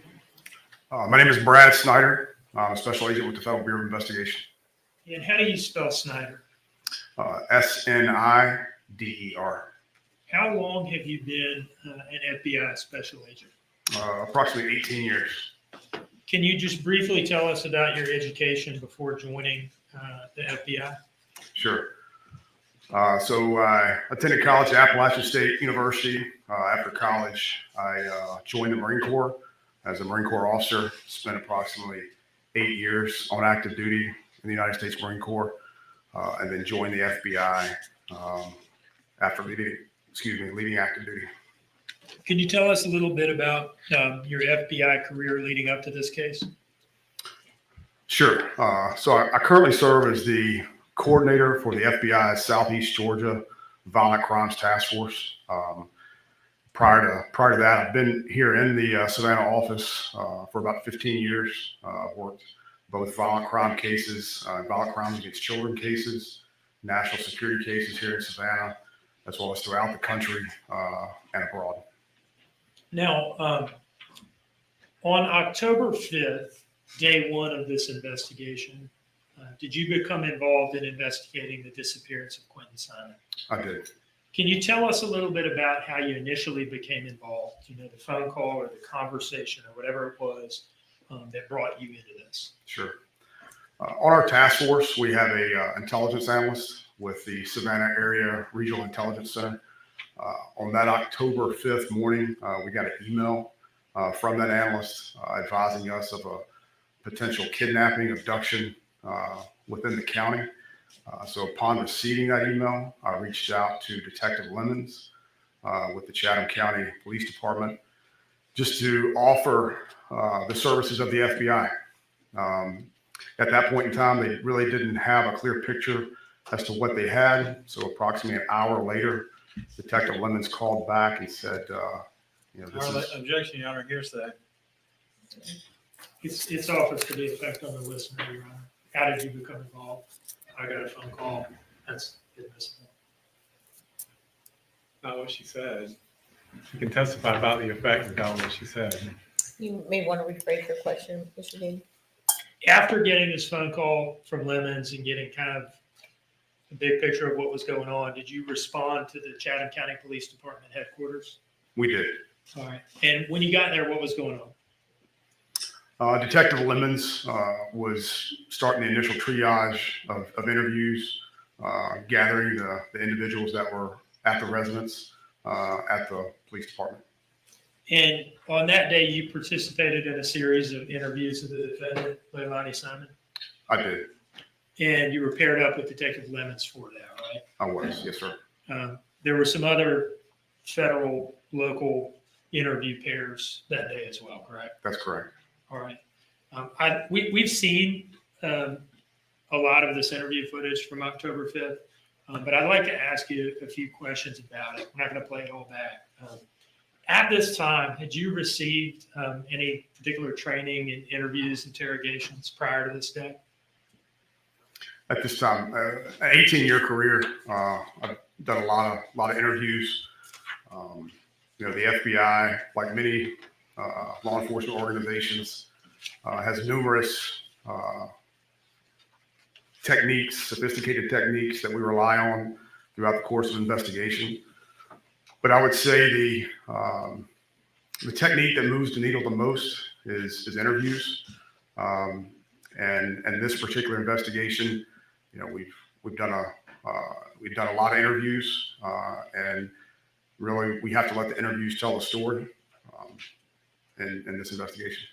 Speaker 9: My name is Brad Snyder. I'm a special agent with the Federal Bureau of Investigation.
Speaker 2: And how do you spell Snyder?
Speaker 9: SNIDER.
Speaker 2: How long have you been an FBI special agent?
Speaker 9: Approximately 18 years.
Speaker 2: Can you just briefly tell us about your education before joining the FBI?
Speaker 9: Sure. So I attended college at Appalachian State University. After college, I joined the Marine Corps as a Marine Corps officer, spent approximately 8 years on active duty in the United States Marine Corps, and then joined the FBI after leaving active duty.
Speaker 2: Can you tell us a little bit about your FBI career leading up to this case?
Speaker 9: Sure. So I currently serve as the coordinator for the FBI's Southeast Georgia Violent Crimes Task Force. Prior to that, I've been here in the Savannah office for about 15 years. I've worked both violent crime cases, violent crimes against children cases, national security cases here in Savannah, as well as throughout the country and abroad.
Speaker 2: Now, on October 5th, day one of this investigation, did you become involved in investigating the disappearance of Quentin Simon?
Speaker 9: I did.
Speaker 2: Can you tell us a little bit about how you initially became involved? You know, the phone call or the conversation or whatever it was that brought you into this?
Speaker 9: Sure. On our task force, we have a intelligence analyst with the Savannah Area Regional Intelligence Center. On that October 5th morning, we got an email from that analyst advising us of a potential kidnapping, abduction within the county. So upon receiving that email, I reached out to Detective Lemons with the Chatham County Police Department just to offer the services of the FBI. At that point in time, they really didn't have a clear picture as to what they had. So approximately an hour later, Detective Lemons called back and said, this is...
Speaker 4: Objection, Your Honor, hearsay.
Speaker 2: It's office to the effect on the listener, Your Honor. How did you become involved? I got a phone call. That's admissible.
Speaker 4: Not what she said. You can testify about the effect without what she said.
Speaker 3: You may want to rephrase your question, Mr. Dean.
Speaker 2: After getting this phone call from Lemons and getting kind of the big picture of what was going on, did you respond to the Chatham County Police Department headquarters?
Speaker 9: We did.
Speaker 2: All right. And when you got there, what was going on?
Speaker 9: Detective Lemons was starting the initial triage of interviews, gathering the individuals that were at the residence at the police department.
Speaker 2: And on that day, you participated in a series of interviews with the defendant, Leilani Simon,
Speaker 9: I did.
Speaker 2: and you were paired up with Detective Lemons for that, right?
Speaker 9: I was. Yes, sir.
Speaker 2: There were some other federal, local interview pairs that day as well, correct?
Speaker 9: That's correct.
Speaker 2: All right. We've seen a lot of this interview footage from October 5th, but I'd like to ask you a few questions about it. We're not going to play it all back. At this time, had you received any particular training in interviews, interrogations prior to this day?
Speaker 9: At this time, an 18-year career, I've done a lot of interviews. The FBI, like many law enforcement organizations, has numerous techniques, sophisticated techniques that we rely on throughout the course of investigation. But I would say the technique that moves the needle the most is interviews. And this particular investigation, we've done a lot of interviews, and really we have to let the interviews tell the story in this investigation.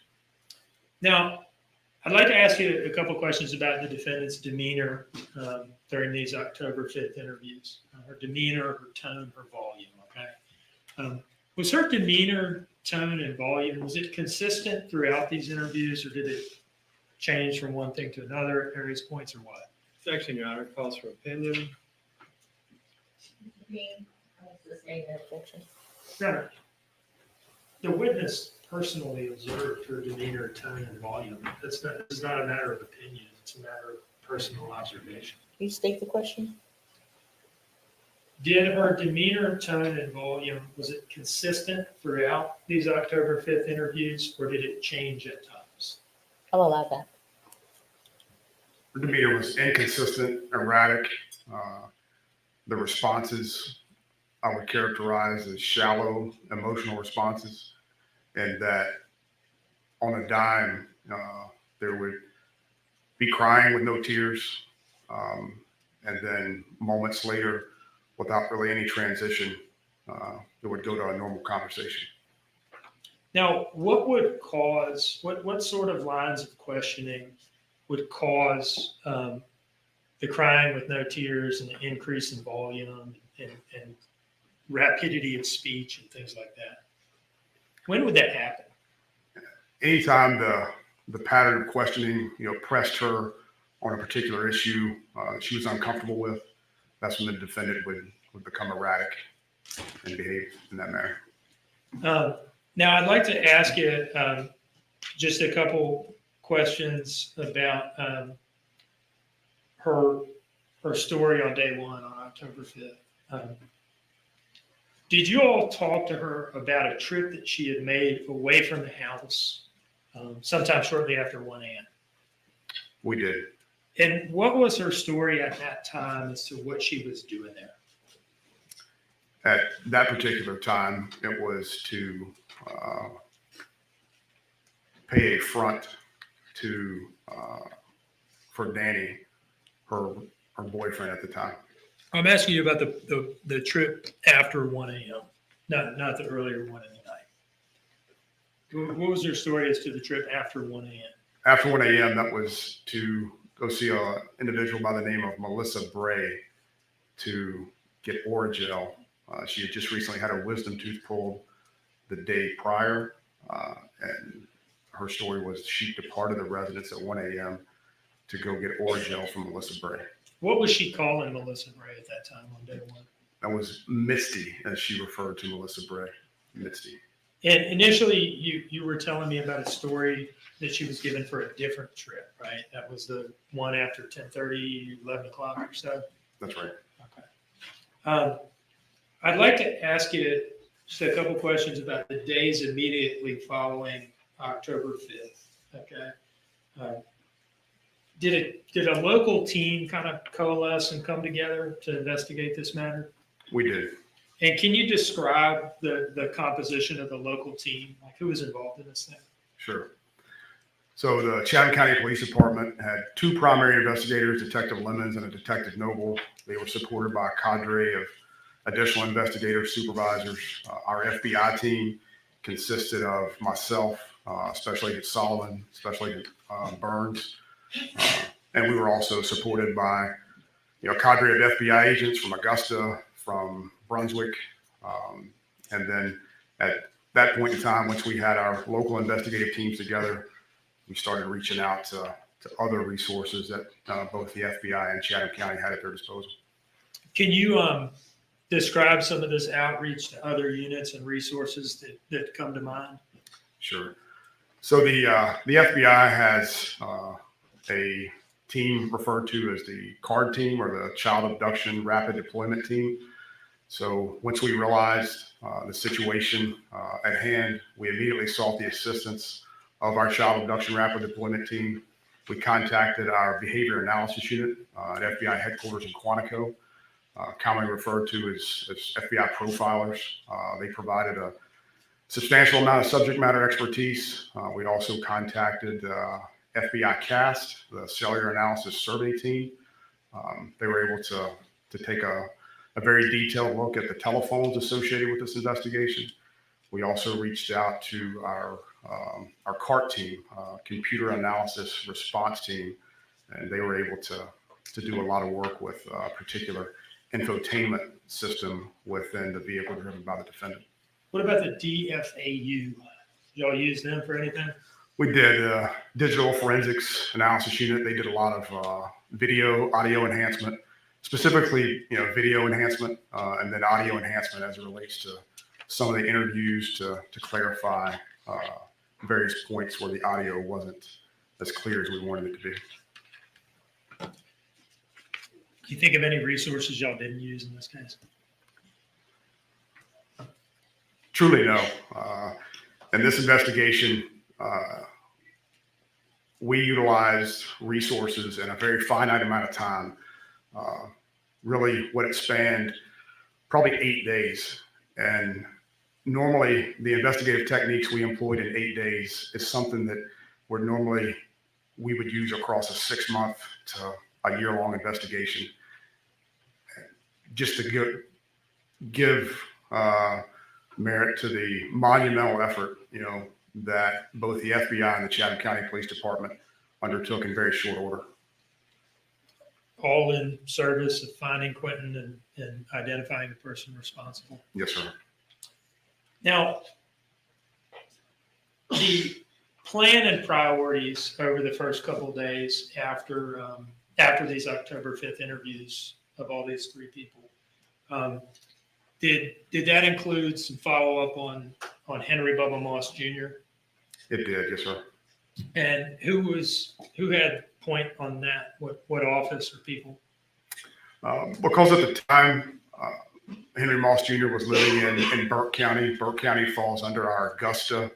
Speaker 2: Now, I'd like to ask you a couple questions about the defendant's demeanor during these October 5th interviews. Her demeanor, her tone, her volume, okay? Was her demeanor, tone, and volume, was it consistent throughout these interviews, or did it change from one thing to another at various points, or what?
Speaker 4: Section, Your Honor, calls for opinion.
Speaker 2: No, the witness personally observed her demeanor, tone, and volume. It's not a matter of opinion. It's a matter of personal observation.
Speaker 3: Can you state the question?
Speaker 2: Did her demeanor, tone, and volume, was it consistent throughout these October 5th interviews, or did it change at times?
Speaker 3: I'll allow that.
Speaker 9: Her demeanor was inconsistent, erratic. The responses I would characterize as shallow, emotional responses, and that on a dime, there would be crying with no tears, and then moments later, without really any transition, it would go to a normal conversation.
Speaker 2: Now, what would cause, what sort of lines of questioning would cause the crying with no tears and the increase in volume and rapidity of speech and things like that? When would that happen?
Speaker 9: Anytime the pattern of questioning, pressed her on a particular issue she was uncomfortable with, that's when the defendant would become erratic and behave in that manner.
Speaker 2: Now, I'd like to ask you just a couple questions about her story on day one on October 5th. Did you all talk to her about a trip that she had made away from the house sometime shortly after 1 a.m.?
Speaker 9: We did.
Speaker 2: And what was her story at that time as to what she was doing there?
Speaker 9: At that particular time, it was to pay a front for Danny, her boyfriend at the time.
Speaker 2: I'm asking you about the trip after 1 a.m., not the earlier one in the night. What was her story as to the trip after 1 a.m.?
Speaker 9: After 1 a.m., that was to go see an individual by the name of Melissa Bray to get Oragel. She had just recently had her wisdom tooth pulled the day prior, and her story was she departed the residence at 1 a.m. to go get Oragel from Melissa Bray.
Speaker 2: What was she calling Melissa Bray at that time on day one?
Speaker 9: That was Misty, as she referred to Melissa Bray, Misty.
Speaker 2: And initially, you were telling me about a story that she was given for a different trip, right? That was the one after 10:30, 11 o'clock or so?
Speaker 9: That's right.
Speaker 2: Okay. I'd like to ask you just a couple questions about the days immediately following October 5th, okay? Did a local team kind of coalesce and come together to investigate this matter?
Speaker 9: We did.
Speaker 2: And can you describe the composition of the local team? Like who was involved in this thing?
Speaker 9: Sure. So the Chatham County Police Department had two primary investigators, Detective Lemons and a Detective Noble. They were supported by a cadre of additional investigators, supervisors. Our FBI team consisted of myself, Special Agent Solomon, Special Agent Burns, and we were also supported by a cadre of FBI agents from Augusta, from Brunswick, and then at that point in time, once we had our local investigative teams together, we started reaching out to other resources that both the FBI and Chatham County had at their disposal.
Speaker 2: Can you describe some of this outreach to other units and resources that come to mind?
Speaker 9: Sure. So the FBI has a team referred to as the CARD team, or the Child Abduction Rapid Deployment Team. So once we realized the situation at hand, we immediately sought the assistance of our Child Abduction Rapid Deployment Team. We contacted our Behavior Analysis Unit at FBI headquarters in Quantico, commonly referred to as FBI profilers. They provided a substantial amount of subject matter expertise. We also contacted FBI CAST, the Cellular Analysis Survey Team. They were able to take a very detailed look at the telephones associated with this investigation. We also reached out to our CART team, Computer Analysis Response Team, and they were able to do a lot of work with a particular infotainment system within the vehicle driven by the defendant.
Speaker 2: What about the DFAU? Y'all use them for anything?
Speaker 9: We did Digital Forensics Analysis Unit. They did a lot of video, audio enhancement, specifically, video enhancement, and then audio enhancement as it relates to some of the interviews to clarify various points where the audio wasn't as clear as we wanted it to be.
Speaker 2: Can you think of any resources y'all didn't use in this case?
Speaker 9: Truly, no. In this investigation, we utilized resources in a very finite amount of time. Really, what it spanned, probably 8 days. And normally, the investigative techniques we employed in 8 days is something that we would use across a 6-month to a year-long investigation. Just to give merit to the monumental effort, that both the FBI and the Chatham County Police Department undertook in very short order.
Speaker 2: All in service of finding Quentin and identifying the person responsible.
Speaker 9: Yes, sir.
Speaker 2: Now, the plan and priorities over the first couple of days after these October 5th interviews of all these 3 people, did that include some follow up on Henry Bubba Moss Jr.?
Speaker 9: It did, yes, sir.
Speaker 2: And who had point on that? What office or people?
Speaker 9: Because at the time, Henry Moss Jr. was living in Burke County. Burke County falls under our Augusta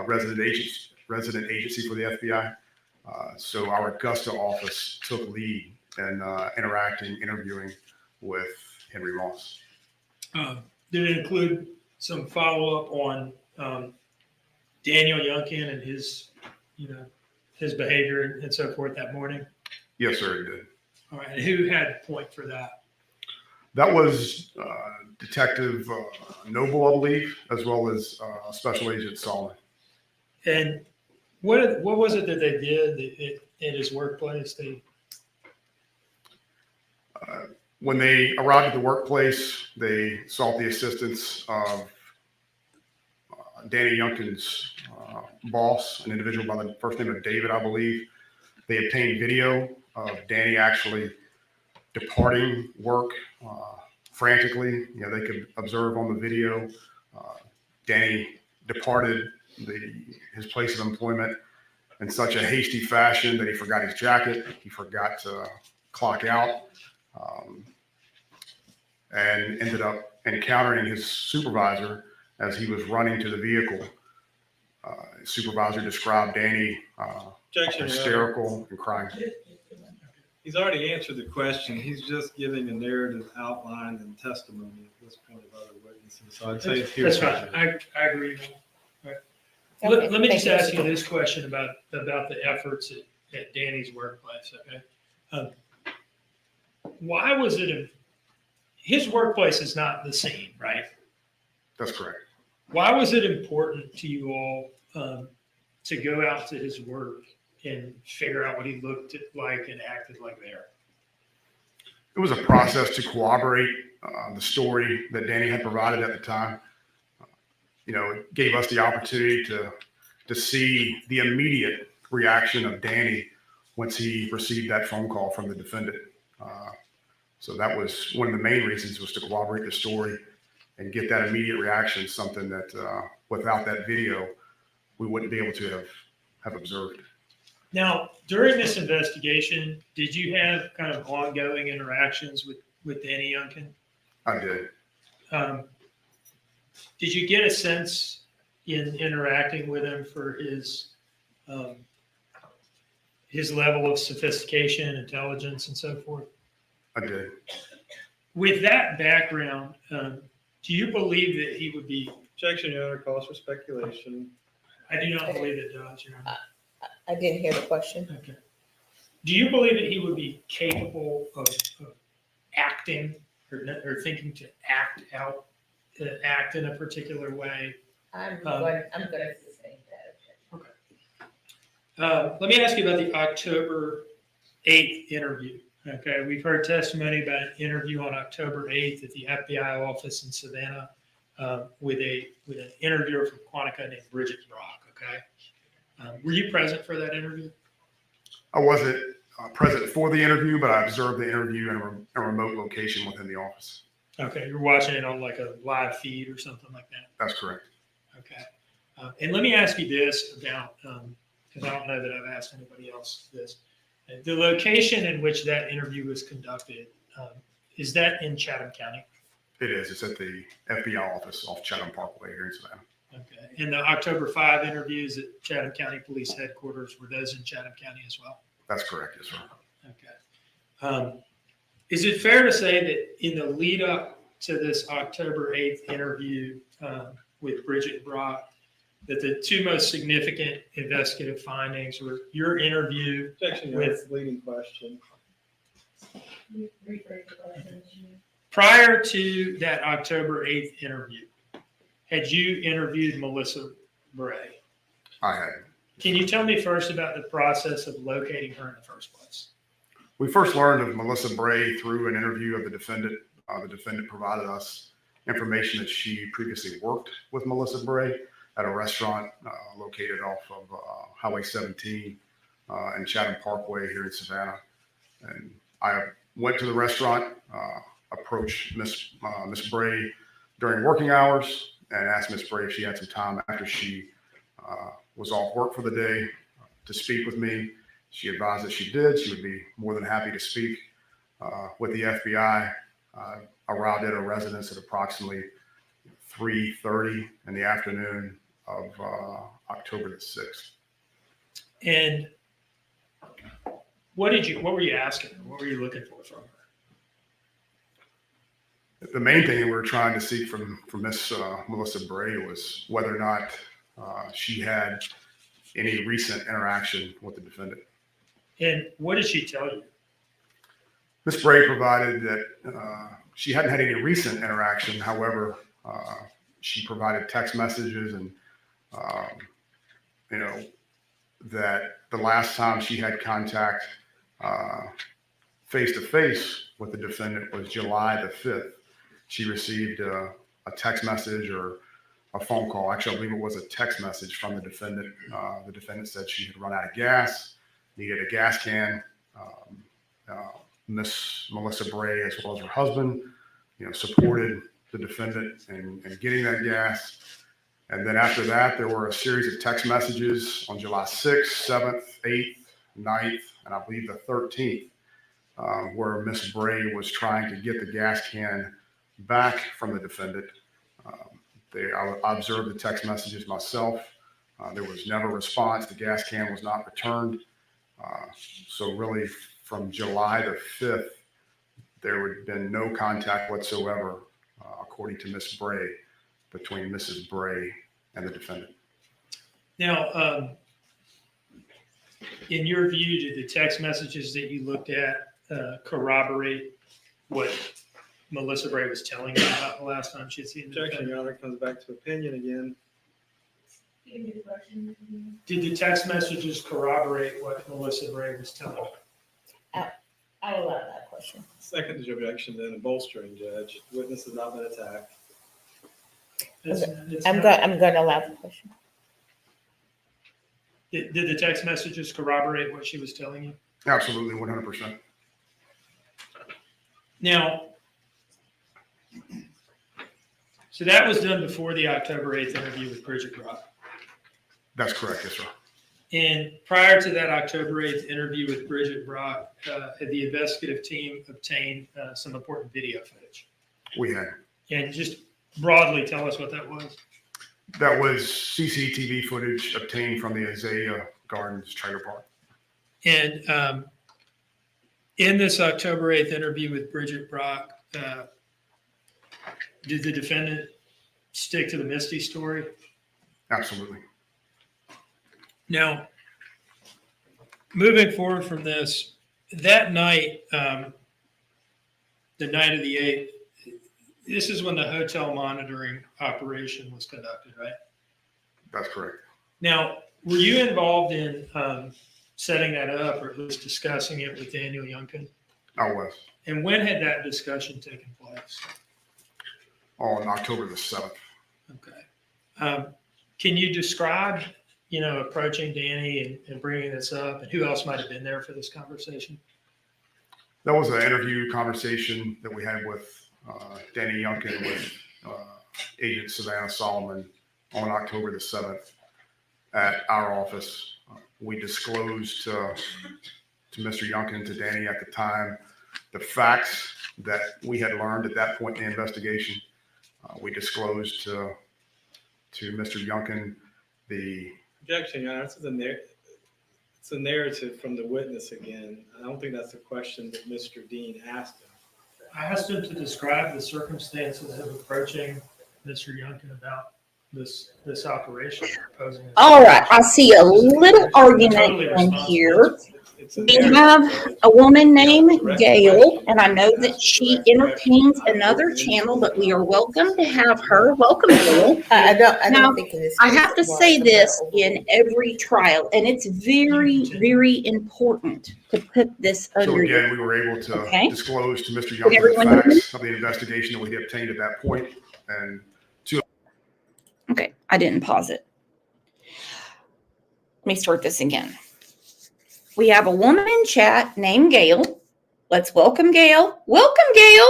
Speaker 9: resident agency for the FBI. So our Augusta office took lead in interviewing with Henry Moss.
Speaker 2: Did it include some follow up on Daniel Youngkin and his behavior and so forth that morning?
Speaker 9: Yes, sir, it did.
Speaker 2: All right. And who had point for that?
Speaker 9: That was Detective Noble, I believe, as well as Special Agent Solomon.
Speaker 2: And what was it that they did in his workplace?
Speaker 9: When they arrived at the workplace, they sought the assistance of Danny Youngkin's boss, an individual by the first name of David, I believe. They obtained video of Danny actually departing work frantically. They could observe on the video Danny departed his place of employment in such a hasty fashion that he forgot his jacket, he forgot to clock out, and ended up encountering his supervisor as he was running to the vehicle. His supervisor described Danny
Speaker 4: Objection, Your Honor.
Speaker 9: hysterical and crying.
Speaker 4: He's already answered the question. He's just giving a narrative outline and testimony at this point of other witnesses. So I'd say it's
Speaker 2: That's
Speaker 4: hearsay.
Speaker 2: fine. I agree. All right.
Speaker 3: Okay,
Speaker 2: Let me
Speaker 3: thank
Speaker 2: just
Speaker 3: you,
Speaker 2: ask
Speaker 3: Mr.
Speaker 2: you this question about the efforts at Danny's workplace, okay? Why was it, his workplace is not the scene, right?
Speaker 9: That's correct.
Speaker 2: Why was it important to you all to go out to his work and figure out what he looked like and acted like there?
Speaker 9: It was a process to corroborate the story that Danny had provided at the time. It gave us the opportunity to see the immediate reaction of Danny once he received that phone call from the defendant. So that was one of the main reasons, was to corroborate the story and get that immediate reaction, something that without that video, we wouldn't be able to have observed.
Speaker 2: Now, during this investigation, did you have kind of ongoing interactions with Danny Youngkin?
Speaker 9: I did.
Speaker 2: Did you get a sense in interacting with him for his level of sophistication, intelligence, and so forth?
Speaker 9: I did.
Speaker 2: With that background, do you believe that he would be?
Speaker 4: Objection, Your Honor. Calls for speculation.
Speaker 2: I do not believe it does, Your Honor.
Speaker 3: I didn't hear the question.
Speaker 2: Okay. Do you believe that he would be capable of acting or thinking to act in a particular way?
Speaker 3: I'm going to sustain that.
Speaker 2: Okay. Let me ask you about the October 8th interview. Okay, we've heard testimony about an interview on October 8th at the FBI office in Savannah with an interviewer from Quantico named Bridget Brock. Okay, were you present for that interview?
Speaker 9: I wasn't present for the interview, but I observed the interview in a remote location within the office.
Speaker 2: Okay, you're watching it on like a live feed or something like that.
Speaker 9: That's correct.
Speaker 2: Okay, and let me ask you this about because I don't know that I've asked anybody else this. The location in which that interview was conducted, is that in Chatham County?
Speaker 9: It is. It's at the FBI office off Chatham Parkway here in Savannah.
Speaker 2: Okay. And the October 5 interviews at Chatham County Police Headquarters, were those in Chatham County as well?
Speaker 9: That's correct, yes, sir.
Speaker 2: Okay. Is it fair to say that in the lead up to this October 8th interview with Bridget Brock, that the two most significant investigative findings were your interview
Speaker 4: Objection, Your Honor. Leading question.
Speaker 7: Rephrase the question.
Speaker 2: prior to that October 8th interview? Had you interviewed Melissa Bray?
Speaker 9: I had.
Speaker 2: Can you tell me first about the process of locating her in the first place?
Speaker 9: We first learned of Melissa Bray through an interview of the defendant. The defendant provided us information that she previously worked with Melissa Bray at a restaurant located off of Highway 17 and Chatham Parkway here in Savannah. And I went to the restaurant, approached Miss Bray during working hours, and asked Miss Bray if she had some time after she was off work for the day to speak with me. She advised that she did. She would be more than happy to speak with the FBI. Arrived at her residence at approximately 3:30 in the afternoon of October the 6th.
Speaker 2: And what were you asking her? What were you looking for from her?
Speaker 9: The main thing we were trying to seek from Miss Melissa Bray was whether or not she had any recent interaction with the defendant.
Speaker 2: And what did she tell you?
Speaker 9: Miss Bray provided that she hadn't had any recent interaction. However, she provided text messages and, that the last time she had contact face-to-face with the defendant was July the 5th. She received a text message or a phone call. Actually, I believe it was a text message from the defendant. The defendant said she had run out of gas, needed a gas can. Miss Melissa Bray, as well as her husband, supported the defendant in getting that gas. And then after that, there were a series of text messages on July 6th, 7th, 8th, 9th, and I believe the 13th, where Miss Bray was trying to get the gas can back from the defendant. I observed the text messages myself. There was never a response. The gas can was not returned. So really from July the 5th, there had been no contact whatsoever, according to Ms. Bray, between Mrs. Bray and the defendant.
Speaker 2: Now, in your view, did the text messages that you looked at corroborate what Melissa Bray was telling you about the last time she had seen the
Speaker 4: Objection,
Speaker 2: defendant?
Speaker 4: Your Honor, comes back to opinion again.
Speaker 7: Give me the question.
Speaker 2: Did the text messages corroborate what Melissa Bray was telling you?
Speaker 3: I'll allow that question.
Speaker 4: Second objection, then a bolstering, Judge. Witness has not been attacked.
Speaker 3: I'm going to allow the question.
Speaker 2: Did the text messages corroborate what she was telling you?
Speaker 9: Absolutely, 100%.
Speaker 2: Now, so that was done before the October 8th interview with Bridget Brock.
Speaker 9: That's correct, yes, sir.
Speaker 2: And prior to that October 8th interview with Bridget Brock, had the investigative team obtained some important video footage?
Speaker 9: We had.
Speaker 2: And just broadly tell us what that was.
Speaker 9: That was CCTV footage obtained from the Azalea Gardens trailer park.
Speaker 2: And in this October 8th interview with Bridget Brock, did the defendant stick to the Misty story?
Speaker 9: Absolutely.
Speaker 2: Now, moving forward from this, that night, the night of the 8th, this is when the hotel monitoring operation was conducted, right?
Speaker 9: That's correct.
Speaker 2: Now, were you involved in setting that up or at least discussing it with Daniel Youngkin?
Speaker 9: I was.
Speaker 2: And when had that discussion taken place?
Speaker 9: On October the 7th.
Speaker 2: Okay. Can you describe, approaching Danny and bringing this up, and who else might have been there for this conversation?
Speaker 9: That was an interview conversation that we had with Danny Youngkin with Agent Savannah Solomon on October the 7th at our office. We disclosed to Mr. Youngkin, to Danny at the time, the facts that we had learned at that point in the investigation. We disclosed to Mr. Youngkin the
Speaker 4: Objection, Your Honor. It's a narrative from the witness again. I don't think that's the question that Mr. Dean asked him.
Speaker 2: I asked him to describe the circumstances of approaching Mr. Youngkin about this operation. Proposing this.
Speaker 1: All right, I see a little argument
Speaker 2: Totally
Speaker 1: in
Speaker 2: responsible.
Speaker 1: here.
Speaker 4: It's a
Speaker 1: We
Speaker 4: narrative.
Speaker 1: have a woman named Gail, and I know that she entertains another channel, but we are welcome to have her. Welcome, Gail.
Speaker 3: I
Speaker 1: Now,
Speaker 3: don't think in this.
Speaker 1: I
Speaker 3: case
Speaker 1: have to
Speaker 3: it was
Speaker 1: say
Speaker 3: a
Speaker 1: this
Speaker 3: better
Speaker 1: in every trial, and it's very, very important to put this
Speaker 9: So
Speaker 1: under.
Speaker 9: again, we were able to
Speaker 1: Okay.
Speaker 9: disclose to Mr.
Speaker 1: Did
Speaker 9: Youngkin the
Speaker 1: everyone hear me?
Speaker 9: facts of the investigation that we had obtained at that point. And
Speaker 1: Okay, I didn't pause it. Let me start this again. We have a woman in chat named Gail. Let's welcome Gail. Welcome, Gail.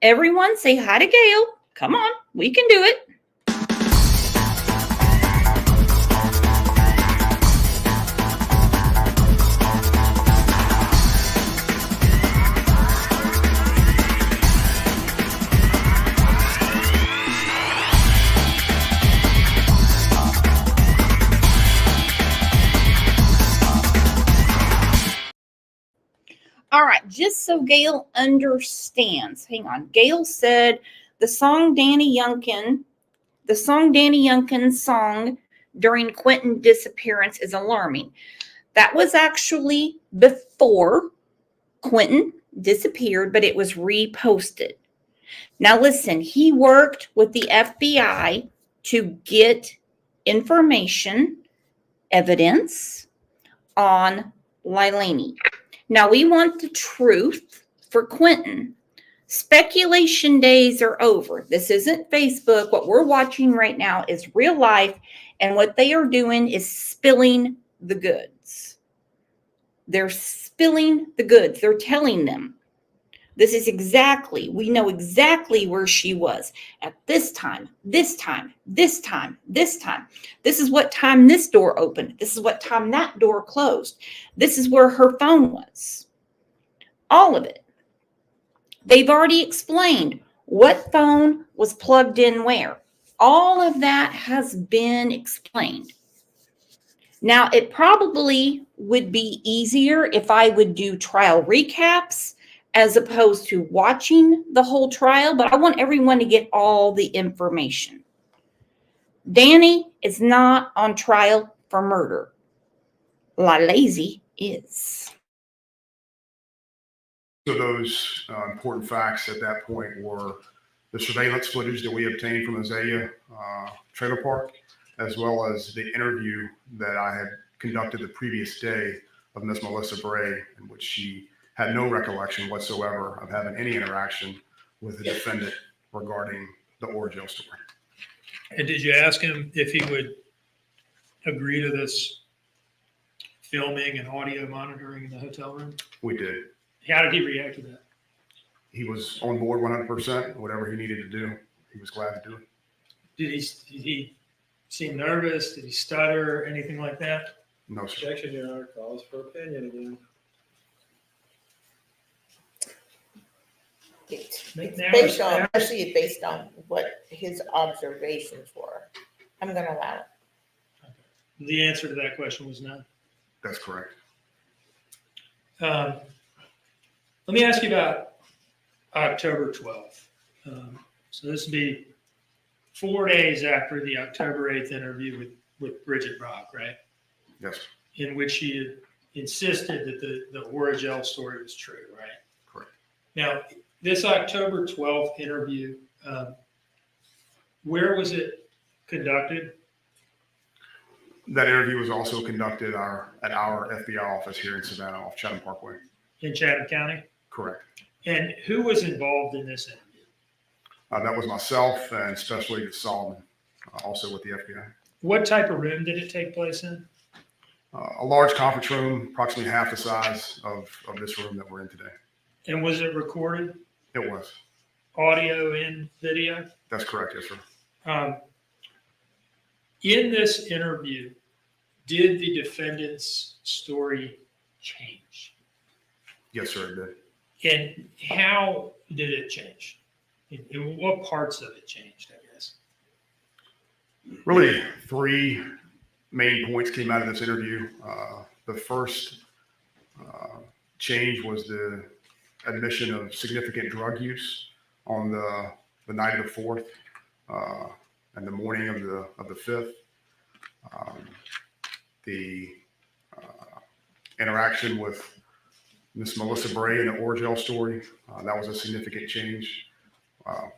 Speaker 1: Everyone say hi to Gail. Come on, we can do it. All right, just so Gail understands. Hang on. Gail said the song Danny Youngkin song during Quentin's disappearance is alarming. That was actually before Quentin disappeared, but it was reposted. Now listen, he worked with the FBI to get information, evidence on Leilani. Now we want the truth for Quentin. Speculation days are over. This isn't Facebook. What we're watching right now is real life, and what they are doing is spilling the goods. They're spilling the goods. They're telling them, this is exactly, we know exactly where she was at this time, this time, this time, this time. This is what time this door opened. This is what time that door closed. This is where her phone was. All of it. They've already explained what phone was plugged in where. All of that has been explained. Now, it probably would be easier if I would do trial recaps as opposed to watching the whole trial, but I want everyone to get all the information. Danny is not on trial for murder. La Lazy is.
Speaker 9: So those important facts at that point were the surveillance footage that we obtained from Azalea Trailer Park, as well as the interview that I had conducted the previous day of Miss Melissa Bray, in which she had no recollection whatsoever of having any interaction with the defendant regarding the Orgeil story.
Speaker 2: And did you ask him if he would agree to this filming and audio monitoring in the hotel room?
Speaker 9: We did.
Speaker 2: How did he react to that?
Speaker 9: He was on board 100%. Whatever he needed to do, he was glad to do it.
Speaker 2: Did he seem nervous? Did he stutter? Anything like that?
Speaker 9: No, sir.
Speaker 4: Objection, Your Honor, calls for opinion again.
Speaker 3: It's
Speaker 2: Now
Speaker 3: based
Speaker 2: it's-
Speaker 3: on, I see it based on what his observations were. I'm gonna allow it.
Speaker 2: The answer to that question was no.
Speaker 9: That's correct.
Speaker 2: Let me ask you about October 12th. So this would be 4 days after the October 8th interview with Bridget Brock, right?
Speaker 9: Yes,
Speaker 2: In which she had insisted that the Orgeil story was true, right?
Speaker 9: correct.
Speaker 2: Now, this October 12th interview, where was it conducted?
Speaker 9: That interview was also conducted at our FBI office here in Savannah off Chatham Parkway.
Speaker 2: In Chatham County?
Speaker 9: Correct.
Speaker 2: And who was involved in this interview?
Speaker 9: That was myself and Special Agent Solomon, also with the FBI.
Speaker 2: What type of room did it take place in?
Speaker 9: A large conference room, approximately half the size of this room that we're in today.
Speaker 2: And was it recorded?
Speaker 9: It was.
Speaker 2: Audio and video?
Speaker 9: That's correct, yes, sir.
Speaker 2: In this interview, did the defendant's story change?
Speaker 9: Yes, sir, it did.
Speaker 2: And how did it change? In what parts of it changed, I guess?
Speaker 9: Really, three main points came out of this interview. The first change was the admission of significant drug use on the night of the 4th and the morning of the 5th. The interaction with Miss Melissa Bray and the Orgeil story, that was a significant change.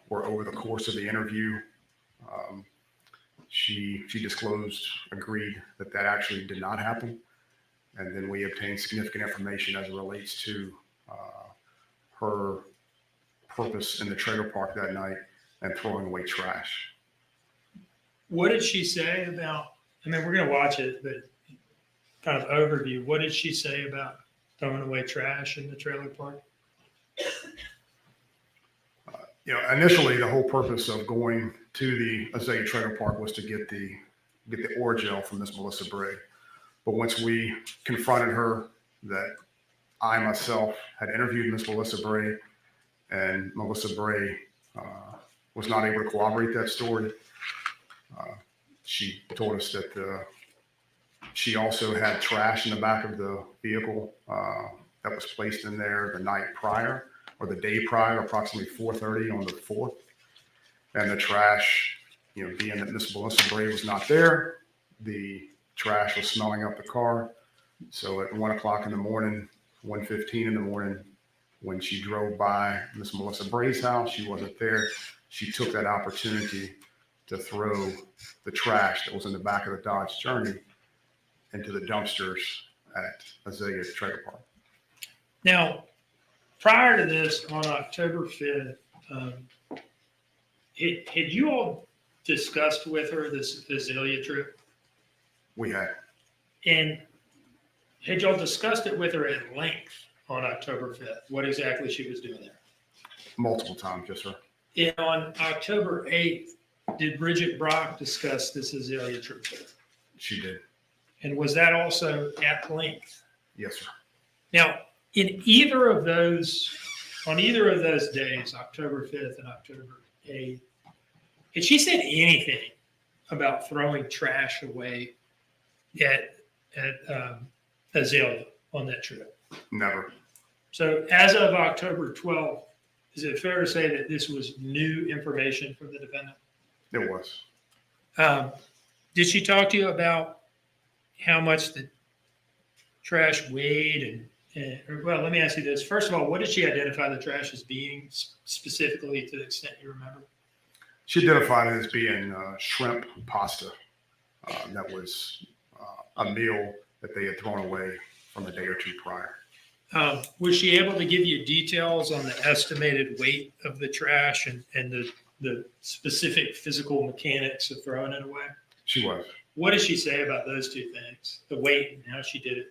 Speaker 9: Where over the course of the interview, she disclosed, agreed that actually did not happen. And then we obtained significant information as it relates to her purpose in the trailer park that night and throwing away trash.
Speaker 2: What did she say about, I mean, we're going to watch it, but kind of overview, what did she say about throwing away trash in the trailer park?
Speaker 9: Initially, the whole purpose of going to the Azalea Trailer Park was to get the Orgeil from Miss Melissa Bray. But once we confronted her that I myself had interviewed Miss Melissa Bray, and Melissa Bray was not able to corroborate that story, she told us that she also had trash in the back of the vehicle that was placed in there the night prior, or the day prior, approximately 4:30 on the 4th. And the trash, being that Miss Melissa Bray was not there, the trash was smelling up the car. So at 1 o'clock in the morning, 1:15 in the morning, when she drove by Miss Melissa Bray's house, she wasn't there. She took that opportunity to throw the trash that was in the back of the Dodge Journey into the dumpsters at Azalea Trailer Park.
Speaker 2: Now, prior to this, on October 5th, had you all discussed with her this Azalea trip?
Speaker 9: We had. And
Speaker 2: had y'all discussed it with her at length on October 5th, what exactly she was doing there?
Speaker 9: multiple times, yes, sir.
Speaker 2: And on October 8th, did Bridget Brock discuss this Azalea trip?
Speaker 9: She did.
Speaker 2: And was that also at length?
Speaker 9: Yes, sir.
Speaker 2: Now, in either of those, on either of those days, October 5th and October 8th, had she said anything about throwing trash away at at Azalea on that trip.
Speaker 9: Never.
Speaker 2: So as of October 12th, is it fair to say that this was new information from the defendant?
Speaker 9: It was.
Speaker 2: Did she talk to you about how much the trash weighed? Well, let me ask you this. First of all, what did she identify the trash as being specifically, to the extent you remember?
Speaker 9: She identified it as being shrimp pasta. That was a meal that they had thrown away from a day or two prior.
Speaker 2: Was she able to give you details on the estimated weight of the trash and the specific physical mechanics of throwing it away?
Speaker 9: She was.
Speaker 2: What did she say about those two things, the weight and how she did it?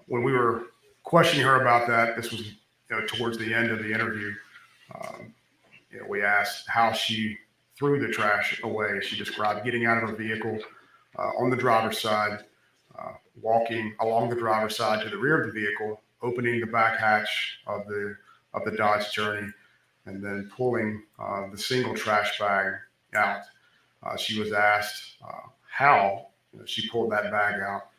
Speaker 9: When we were questioning her about that, this was towards the end of the interview. We asked how she threw the trash away. She described getting out of her vehicle on the driver's side, walking along the driver's side to the rear of the vehicle, opening the back hatch of the Dodge Journey, and then pulling the single trash bag out. She was asked how she pulled that bag out.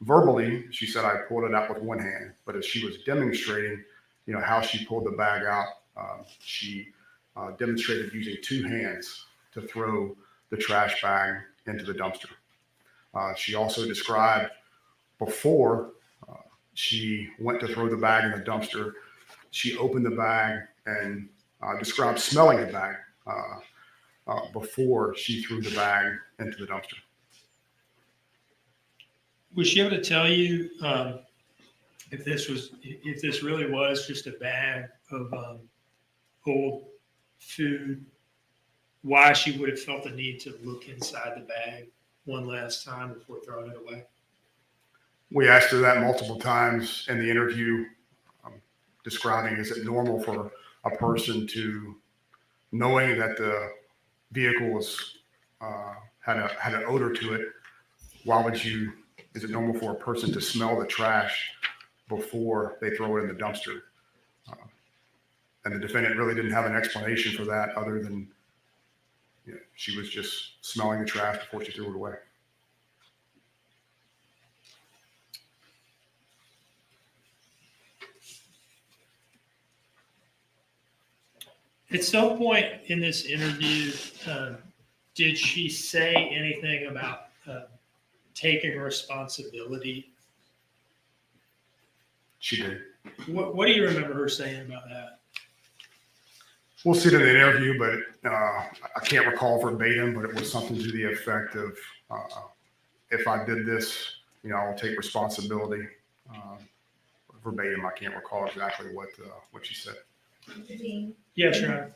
Speaker 9: Verbally, she said, "I pulled it out with one hand," but as she was demonstrating, how she pulled the bag out, she demonstrated using two hands to throw the trash bag into the dumpster. She also described before she went to throw the bag in the dumpster, she opened the bag and described smelling the bag before she threw the bag into the dumpster.
Speaker 2: Was she able to tell you if this really was just a bag of old food, why she would have felt the need to look inside the bag one last time before throwing it away?
Speaker 9: We asked her that multiple times in the interview, describing, is it normal for a person to, knowing that the vehicle was had an odor to it, is it normal for a person to smell the trash before they throw it in the dumpster? And the defendant really didn't have an explanation for that other than she was just smelling the trash before she threw it away.
Speaker 2: At some point in this interview, did she say anything about taking responsibility?
Speaker 9: She did.
Speaker 2: What do you remember her saying about that?
Speaker 9: We'll see it in the interview, but I can't recall verbatim, but it was something to the effect of, if I did this, I'll take responsibility. Verbatim, I can't recall exactly what she said.
Speaker 2: Yes, Your Honor.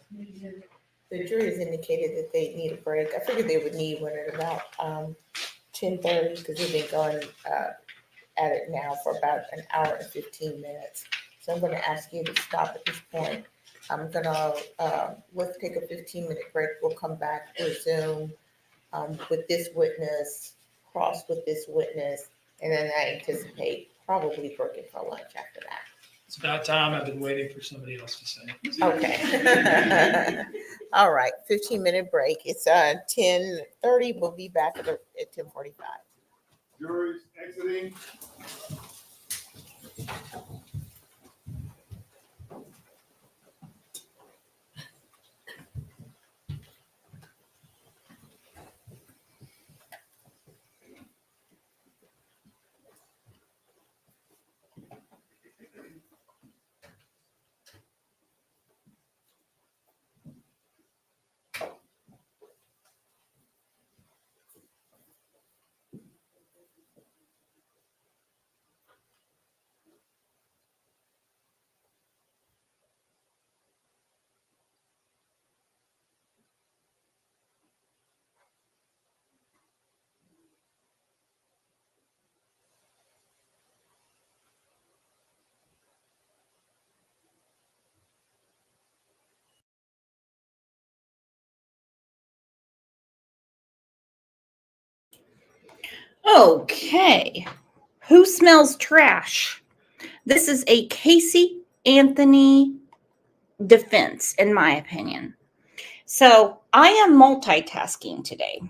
Speaker 3: The jury has indicated that they need a break. I figured they would need one at about 10:30 because they've been going at it now for about an hour and 15 minutes. So I'm going to ask you to stop at this point. I'm going to let's take a 15-minute break. We'll come back, resume with this witness, cross with this witness, and then I anticipate probably breaking for lunch after that.
Speaker 2: It's about time. I've been waiting for somebody else to say.
Speaker 3: Okay. All right, 15-minute break. It's 10:30. We'll be back at 10:45.
Speaker 9: Jury's exiting.
Speaker 1: Okay. Who smells trash? This is a Casey Anthony defense, in my opinion. So I am multitasking today.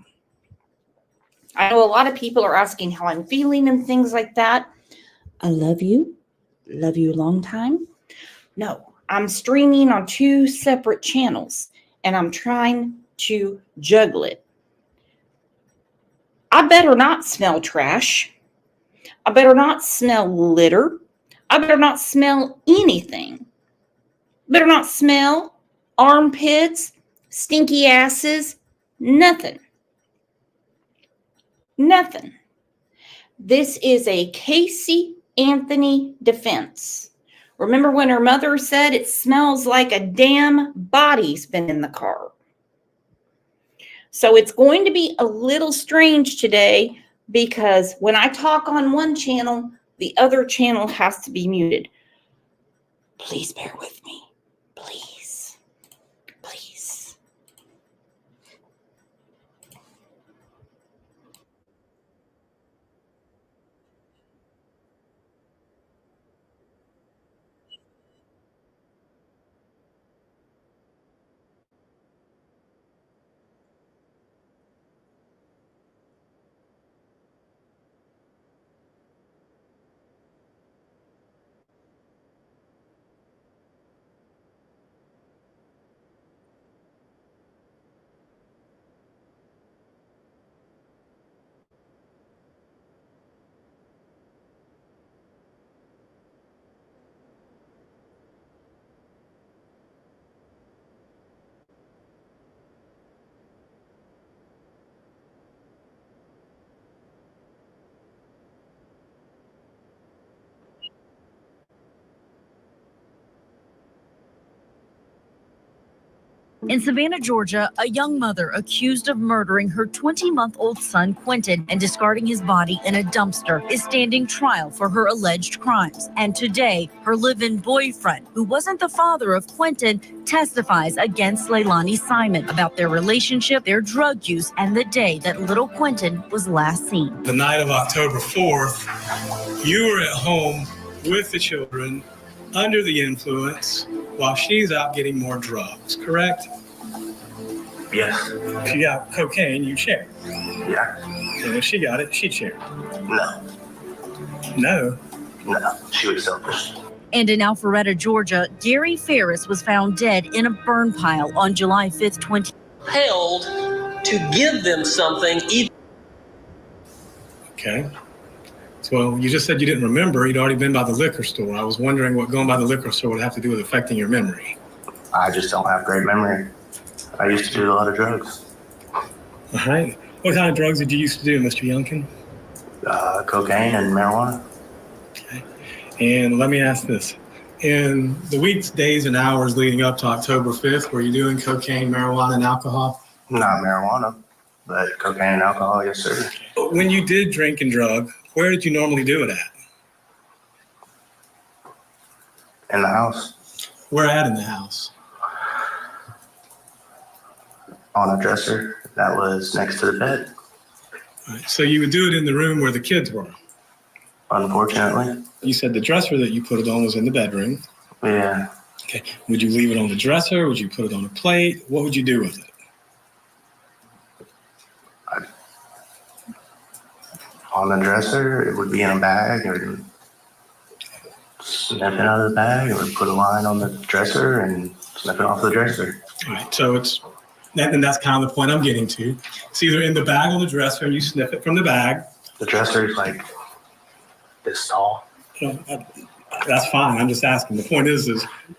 Speaker 1: I know a lot of people are asking how I'm feeling and things like that. I love you. Love you a long time. No, I'm streaming on 2 separate channels and I'm trying to juggle it. I better not smell trash. I better not smell litter. I better not smell anything. Better not smell armpits, stinky asses, nothing. Nothing. This is a Casey Anthony defense. Remember when her mother said it smells like a damn body's been in the car? So it's going to be a little strange today because when I talk on one channel, the other channel has to be muted. Please bear with me. Please. Please.
Speaker 10: In Savannah, Georgia, a young mother accused of murdering her 20-month-old son, Quentin, and discarding his body in a dumpster is standing trial for her alleged crimes. And today, her live-in boyfriend, who wasn't the father of Quentin, testifies against Leilani Simon about their relationship, their drug use, and the day that little Quentin was last seen.
Speaker 8: The night of October 4th, you were at home with the children under the influence while she's out getting more drugs, correct?
Speaker 11: Yes.
Speaker 8: If you got cocaine, you share.
Speaker 11: Yeah.
Speaker 8: And if she got it, she'd share.
Speaker 11: No.
Speaker 8: No.
Speaker 11: No. She was selfish.
Speaker 10: And in Alpharetta, Georgia, Gary Ferris was found dead in a burn pile on July 5th, 20.
Speaker 12: Held to give them something.
Speaker 8: Okay. So you just said you didn't remember. You'd already been by the liquor store. I was wondering what going by the liquor store would have to do with affecting your memory.
Speaker 11: I just don't have great memory. I used to do a lot of drugs.
Speaker 8: All right. What kind of drugs did you used to do, Mr. Youngkin?
Speaker 11: Cocaine and marijuana.
Speaker 8: Okay. And let me ask this. In the weeks, days, and hours leading up to October 5th, were you doing cocaine, marijuana, and alcohol?
Speaker 11: Not marijuana, but cocaine and alcohol, yes, sir.
Speaker 8: When you did drink and drug, where did you normally do it at?
Speaker 11: In the house.
Speaker 8: Where at in the house?
Speaker 11: On a dresser that was next to the bed.
Speaker 8: All right. So you would do it in the room where the kids were?
Speaker 11: Unfortunately.
Speaker 8: You said the dresser that you put it on was in the bedroom.
Speaker 11: Yeah.
Speaker 8: Okay. Would you leave it on the dresser? Would you put it on a plate? What would you do with it?
Speaker 11: On the dresser, it would be in a bag, or snip it out of the bag, or put a line on the dresser and snip it off the dresser.
Speaker 8: All right. So and that's kind of the point I'm getting to. It's either in the bag or the dresser, and you snip it from the bag.
Speaker 11: The dresser is like this tall.
Speaker 8: That's fine. I'm just asking. The point is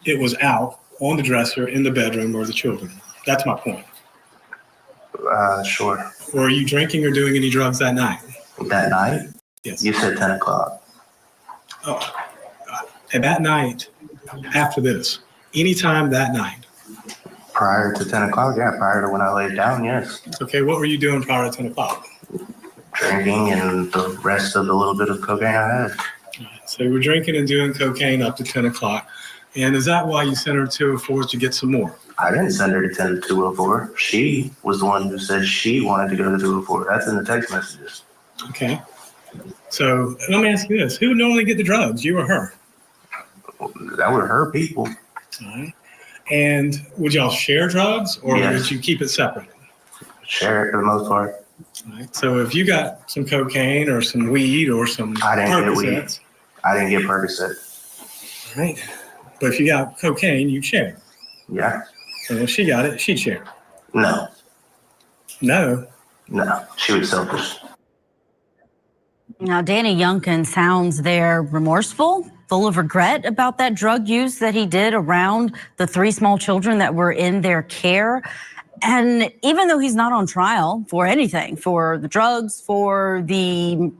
Speaker 8: it was out on the dresser in the bedroom or the children. That's my point.
Speaker 11: Sure.
Speaker 8: Were you drinking or doing any drugs that night?
Speaker 11: That night?
Speaker 8: Yes.
Speaker 11: You said 10 o'clock.
Speaker 8: Oh, and that night, after this, anytime that night?
Speaker 11: Prior to 10 o'clock, yeah. Prior to when I laid down, yes.
Speaker 8: Okay, what were you doing prior to 10 o'clock?
Speaker 11: Drinking and the rest of the little bit of cocaine I had.
Speaker 8: So you were drinking and doing cocaine up to 10 o'clock. And is that why you sent her to 204 to get some more?
Speaker 11: I didn't send her to 204. She was the one who said she wanted to go to 204. That's in the text messages.
Speaker 8: Okay. So let me ask you this. Who would normally get the drugs, you or her?
Speaker 11: That were her people.
Speaker 8: All right. And would y'all share drugs or
Speaker 11: Yes.
Speaker 8: would you keep it separate?
Speaker 11: Share it for the most part.
Speaker 8: Right. So if you got some cocaine or some weed or some
Speaker 11: I didn't get weed.
Speaker 8: Percocets,
Speaker 11: I didn't get Percocet.
Speaker 8: right? But if you got cocaine, you share.
Speaker 11: Yeah.
Speaker 8: And if she got it, she'd share.
Speaker 11: No.
Speaker 8: No.
Speaker 11: No. She was selfish.
Speaker 10: Now, Danny Youngkin sounds there remorseful, full of regret about that drug use that he did around the 3 small children that were in their care. And even though he's not on trial for anything, for the drugs, for the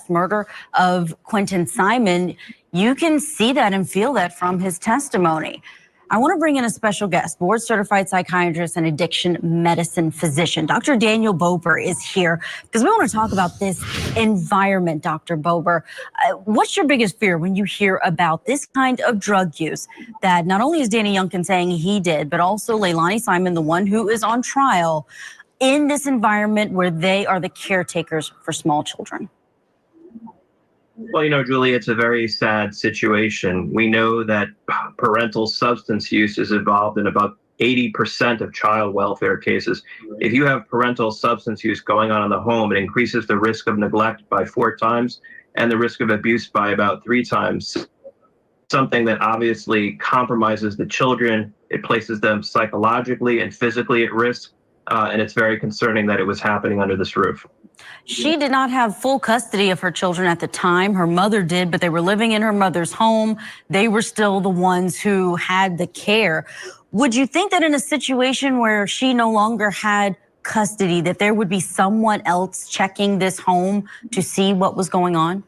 Speaker 10: murder of Quentin Simon, you can see that and feel that from his testimony. I want to bring in a special guest, board certified psychiatrist and addiction medicine physician. Dr. Daniel Bober is here because we want to talk about this environment, Dr. Bober. What's your biggest fear when you hear about this kind of drug use that not only is Danny Youngkin saying he did, but also Leilani Simon, the one who is on trial, in this environment where they are the caretakers for small children?
Speaker 13: Well, Julie, it's a very sad situation. We know that parental substance use is involved in about 80% of child welfare cases. If you have parental substance use going on in the home, it increases the risk of neglect by 4 times and the risk of abuse by about 3 times. Something that obviously compromises the children. It places them psychologically and physically at risk. And it's very concerning that it was happening under this roof.
Speaker 10: She did not have full custody of her children at the time. Her mother did, but they were living in her mother's home. They were still the ones who had the care. Would you think that in a situation where she no longer had custody, that there would be someone else checking this home to see what was going on?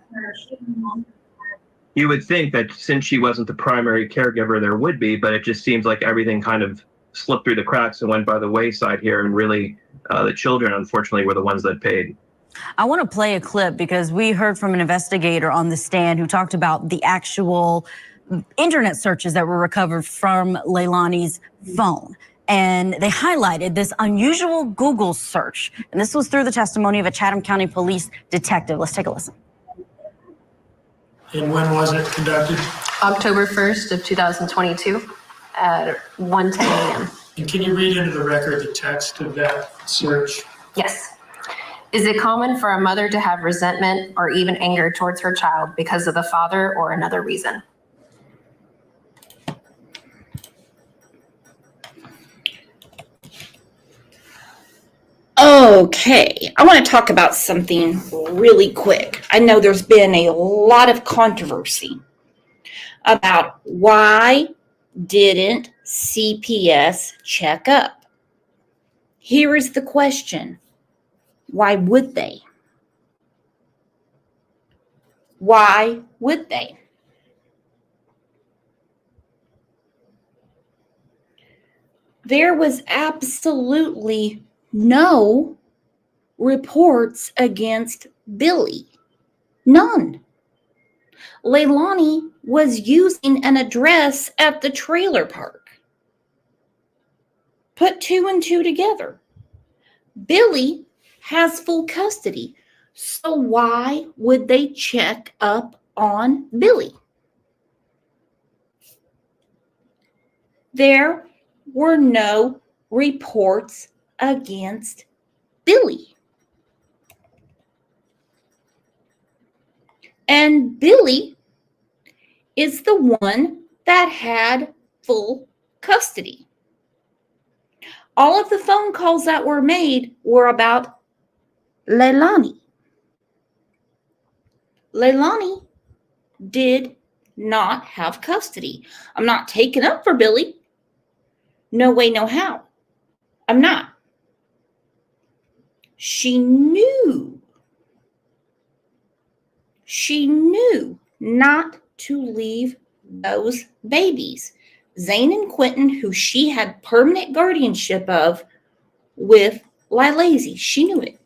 Speaker 13: You would think that since she wasn't the primary caregiver, there would be, but it just seems like everything kind of slipped through the cracks and went by the wayside here. And really, the children, unfortunately, were the ones that paid.
Speaker 10: I want to play a clip because we heard from an investigator on the stand who talked about the actual internet searches that were recovered from Leilani's phone. And they highlighted this unusual Google search. And this was through the testimony of a Chatham County police detective. Let's take a listen.
Speaker 2: And when was it conducted?
Speaker 7: October 1st of 2022 at 1:10 a.m.
Speaker 2: And can you read into the record the text of that search?
Speaker 7: Yes. Is it common for a mother to have resentment or even anger towards her child because of the father or another reason?
Speaker 1: Okay, I want to talk about something really quick. I know there's been a lot of controversy about why didn't CPS check up? Here is the question. Why would they? Why would they? There was absolutely no reports against Billy. None. Leilani was using an address at the trailer park. Put 2 and 2 together. Billy has full custody. So why would they check up on Billy? There were no reports against Billy. And Billy is the one that had full custody. All of the phone calls that were made were about Leilani. Leilani did not have custody. I'm not taking up for Billy. No way, no how. I'm not. She knew not to leave those babies, Zane and Quentin, who she had permanent guardianship of, with Lilazy. She knew it.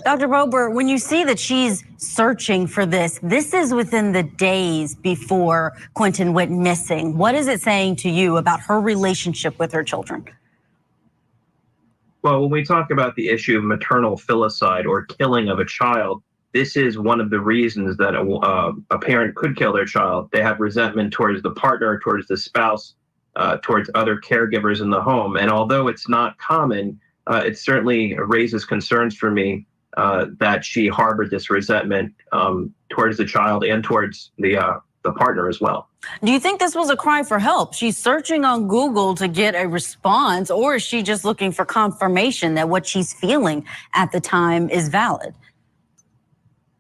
Speaker 10: Dr. Bober, when you see that she's searching for this is within the days before Quentin went missing. What is it saying to you about her relationship with her children?
Speaker 13: Well, when we talk about the issue of maternal filicide or killing of a child, this is one of the reasons that a parent could kill their child. They have resentment towards the partner, towards the spouse, towards other caregivers in the home. And although it's not common, it certainly raises concerns for me that she harbored this resentment towards the child and towards the partner as well.
Speaker 10: Do you think this was a cry for help? She's searching on Google to get a response, or is she just looking for confirmation that what she's feeling at the time is valid?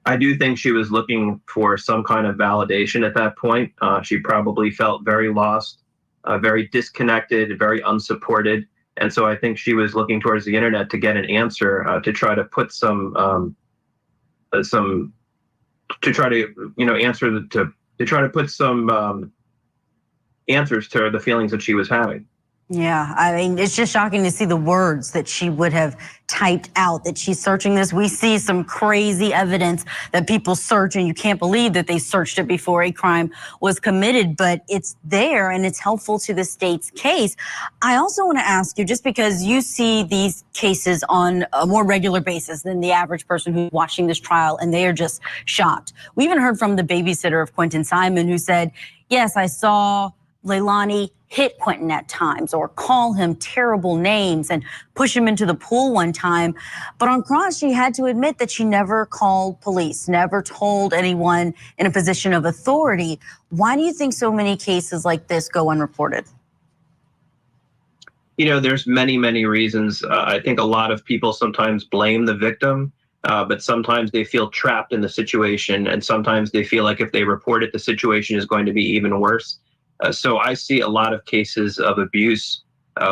Speaker 13: I do think she was looking for some kind of validation at that point. She probably felt very lost, very disconnected, very unsupported. And so I think she was looking towards the internet to get an answer, to try to put to try to, answer to try to put some answers to the feelings that she was having.
Speaker 10: Yeah, I mean, it's just shocking to see the words that she would have typed out, that she's searching this. We see some crazy evidence that people search, and you can't believe that they searched it before a crime was committed, but it's there and it's helpful to the state's case. I also want to ask you, just because you see these cases on a more regular basis than the average person who's watching this trial, and they are just shocked. We even heard from the babysitter of Quentin Simon, who said, yes, I saw Leilani hit Quentin at times or call him terrible names and push him into the pool one time. But on cross, she had to admit that she never called police, never told anyone in a position of authority. Why do you think so many cases like this go unreported?
Speaker 13: There's many, many reasons. I think a lot of people sometimes blame the victim, but sometimes they feel trapped in the situation. And sometimes they feel like if they report it, the situation is going to be even worse. So I see a lot of cases of abuse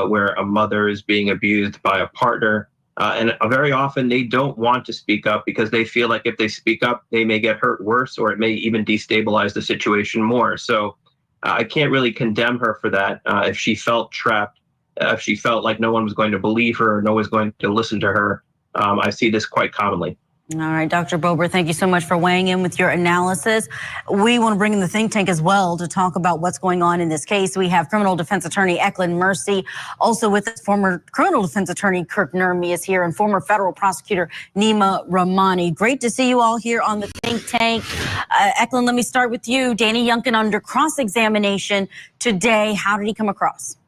Speaker 13: where a mother is being abused by a partner. And very often they don't want to speak up because they feel like if they speak up, they may get hurt worse, or it may even destabilize the situation more. So I can't really condemn her for that. If she felt trapped, if she felt like no one was going to believe her or no one was going to listen to her, I see this quite commonly.
Speaker 10: All right, Dr. Bober, thank you so much for weighing in with your analysis. We want to bring in the think tank as well to talk about what's going on in this case. We have criminal defense attorney Eklund Mercy. Also with us, former criminal defense attorney Kirk Nurmi is here, and former federal prosecutor Nima Rahmani. Great to see you all here on the think tank. Eklund, let me start with you. Danny Youngkin under cross-examination today. How did he come across?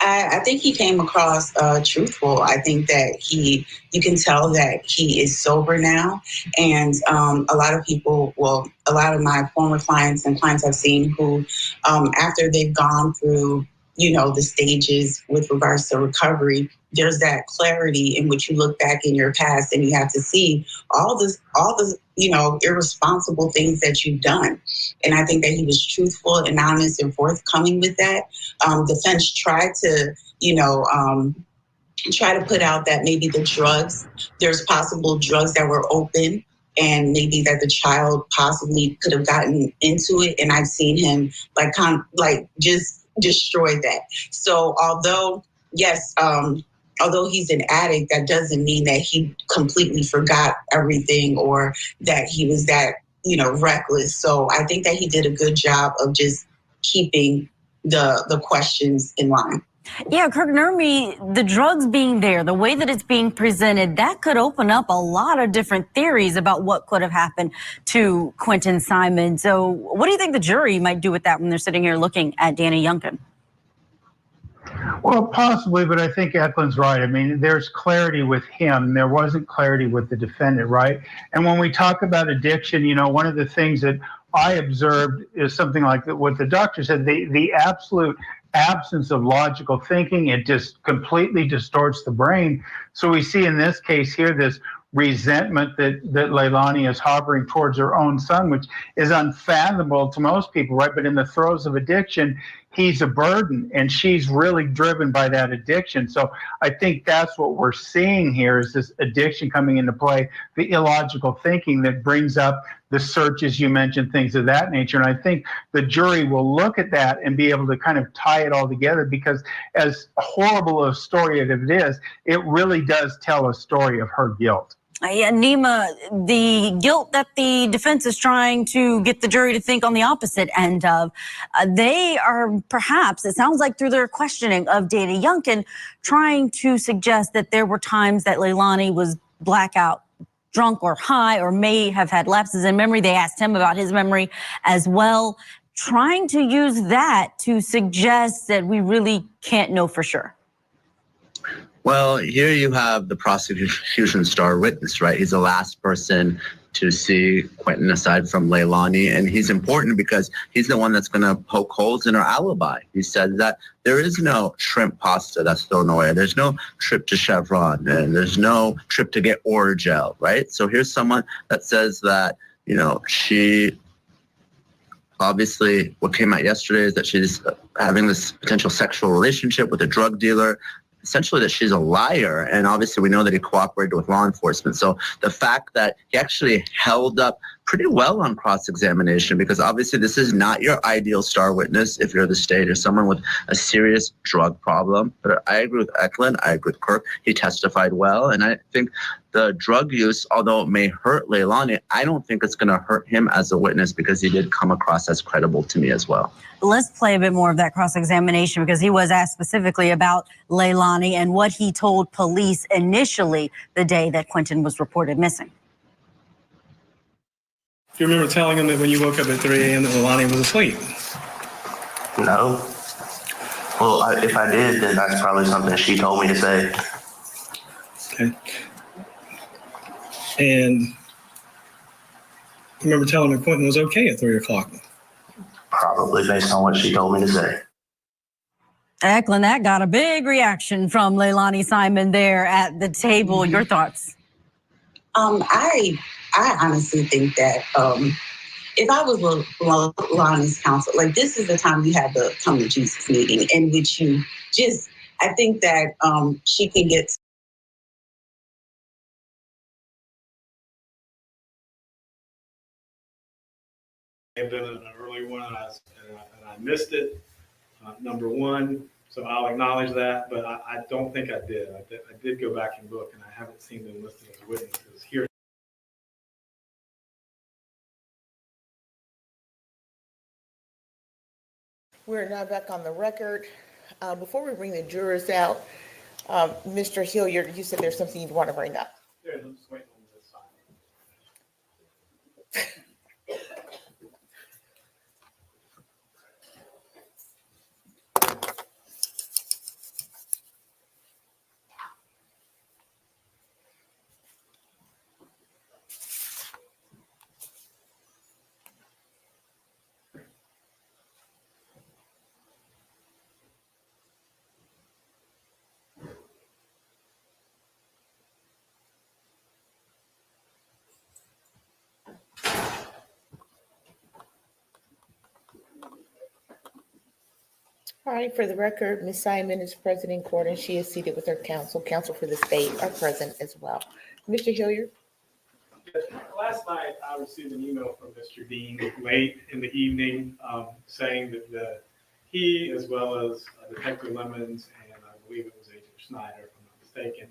Speaker 14: I think he came across truthful. I think that you can tell that he is sober now. And a lot of people, a lot of my former clients and clients I've seen who, after they've gone through, the stages with regards to recovery, there's that clarity in which you look back in your past and you have to see all the irresponsible things that you've done. And I think that he was truthful and honest and forthcoming with that. Defense tried to, try to put out that maybe the drugs, there's possible drugs that were open and maybe that the child possibly could have gotten into it. And I've seen him just destroy that. So although he's an addict, that doesn't mean that he completely forgot everything or that he was that, reckless. So I think that he did a good job of just keeping the questions in line.
Speaker 10: Yeah, Kirk Nurmi, the drugs being there, the way that it's being presented, that could open up a lot of different theories about what could have happened to Quentin Simon. So what do you think the jury might do with that when they're sitting here looking at Danny Youngkin?
Speaker 15: Well, possibly, but I think Eklund's right. I mean, there's clarity with him. There wasn't clarity with the defendant, right? And when we talk about addiction, one of the things that I observed is something like what the doctor said, the absolute absence of logical thinking. It just completely distorts the brain. So we see in this case here this resentment that Leilani is harboring towards her own son, which is unfathomable to most people, right? But in the throes of addiction, he's a burden, and she's really driven by that addiction. So I think that's what we're seeing here is this addiction coming into play, the illogical thinking that brings up the searches you mentioned, things of that nature. And I think the jury will look at that and be able to kind of tie it all together, because as horrible a story as it is, it really does tell a story of her guilt.
Speaker 10: Yeah, Nima, the guilt that the defense is trying to get the jury to think on the opposite end of, they are perhaps, it sounds like through their questioning of Danny Youngkin, trying to suggest that there were times that Leilani was blackout drunk or high or may have had lapses in memory. They asked him about his memory as well, trying to use that to suggest that we really can't know for sure.
Speaker 11: Well, here you have the prosecution star witness, right? He's the last person to see Quentin aside from Leilani. And he's important because he's the one that's going to poke holes in her alibi. He said that there is no shrimp pasta that's thrown away. There's no trip to Chevron and there's no trip to get Oragel, right? So here's someone that says that, you know, she obviously what came out yesterday is that she's having this potential sexual relationship with a drug dealer. Essentially that she's a liar. And obviously we know that he cooperated with law enforcement. So the fact that he actually held up pretty well on cross-examination, because obviously this is not your ideal star witness if you're the state or someone with a serious drug problem. But I agree with Eklund, I agree with Kirk. He testified well. And I think the drug use, although it may hurt Leilani, I don't think it's going to hurt him as a witness because he did come across as credible to me as well.
Speaker 10: Let's play a bit more of that cross-examination because he was asked specifically about Leilani and what he told police initially the day that Quentin was reported missing.
Speaker 8: Do you remember telling him that when you woke up at 3 a.m. that Leilani was asleep?
Speaker 11: No. Well, if I did, then that's probably something she told me to say.
Speaker 8: Okay. And you remember telling him Quentin was okay at 3 o'clock?
Speaker 11: Probably based on what she told me to say.
Speaker 10: Eklund, that got a big reaction from Leilani Simon there at the table. Your thoughts?
Speaker 14: I honestly think that if I was Leilani's counsel, like this is the time you have the come to Jesus meeting in which you just, I think that she can get.
Speaker 4: I've been an early one and I missed it, number one. So I'll acknowledge that, but I don't think I did. I did go back and look and I haven't seen them listed as witnesses here.
Speaker 3: We're now back on the record. Before we bring the jurors out, Mr. Hilliard, you said there's something you'd want to bring up.
Speaker 4: Yeah, I'm just waiting on this side.
Speaker 3: All right, for the record, Ms. Simon is present in court and she is seated with her counsel. Counsel for the state are present as well. Mr. Hilliard?
Speaker 4: Last night, I received an email from Mr. Dean late in the evening saying that he, as well as Detective Lemons, and I believe it was Agent Schneider, if I'm not mistaken,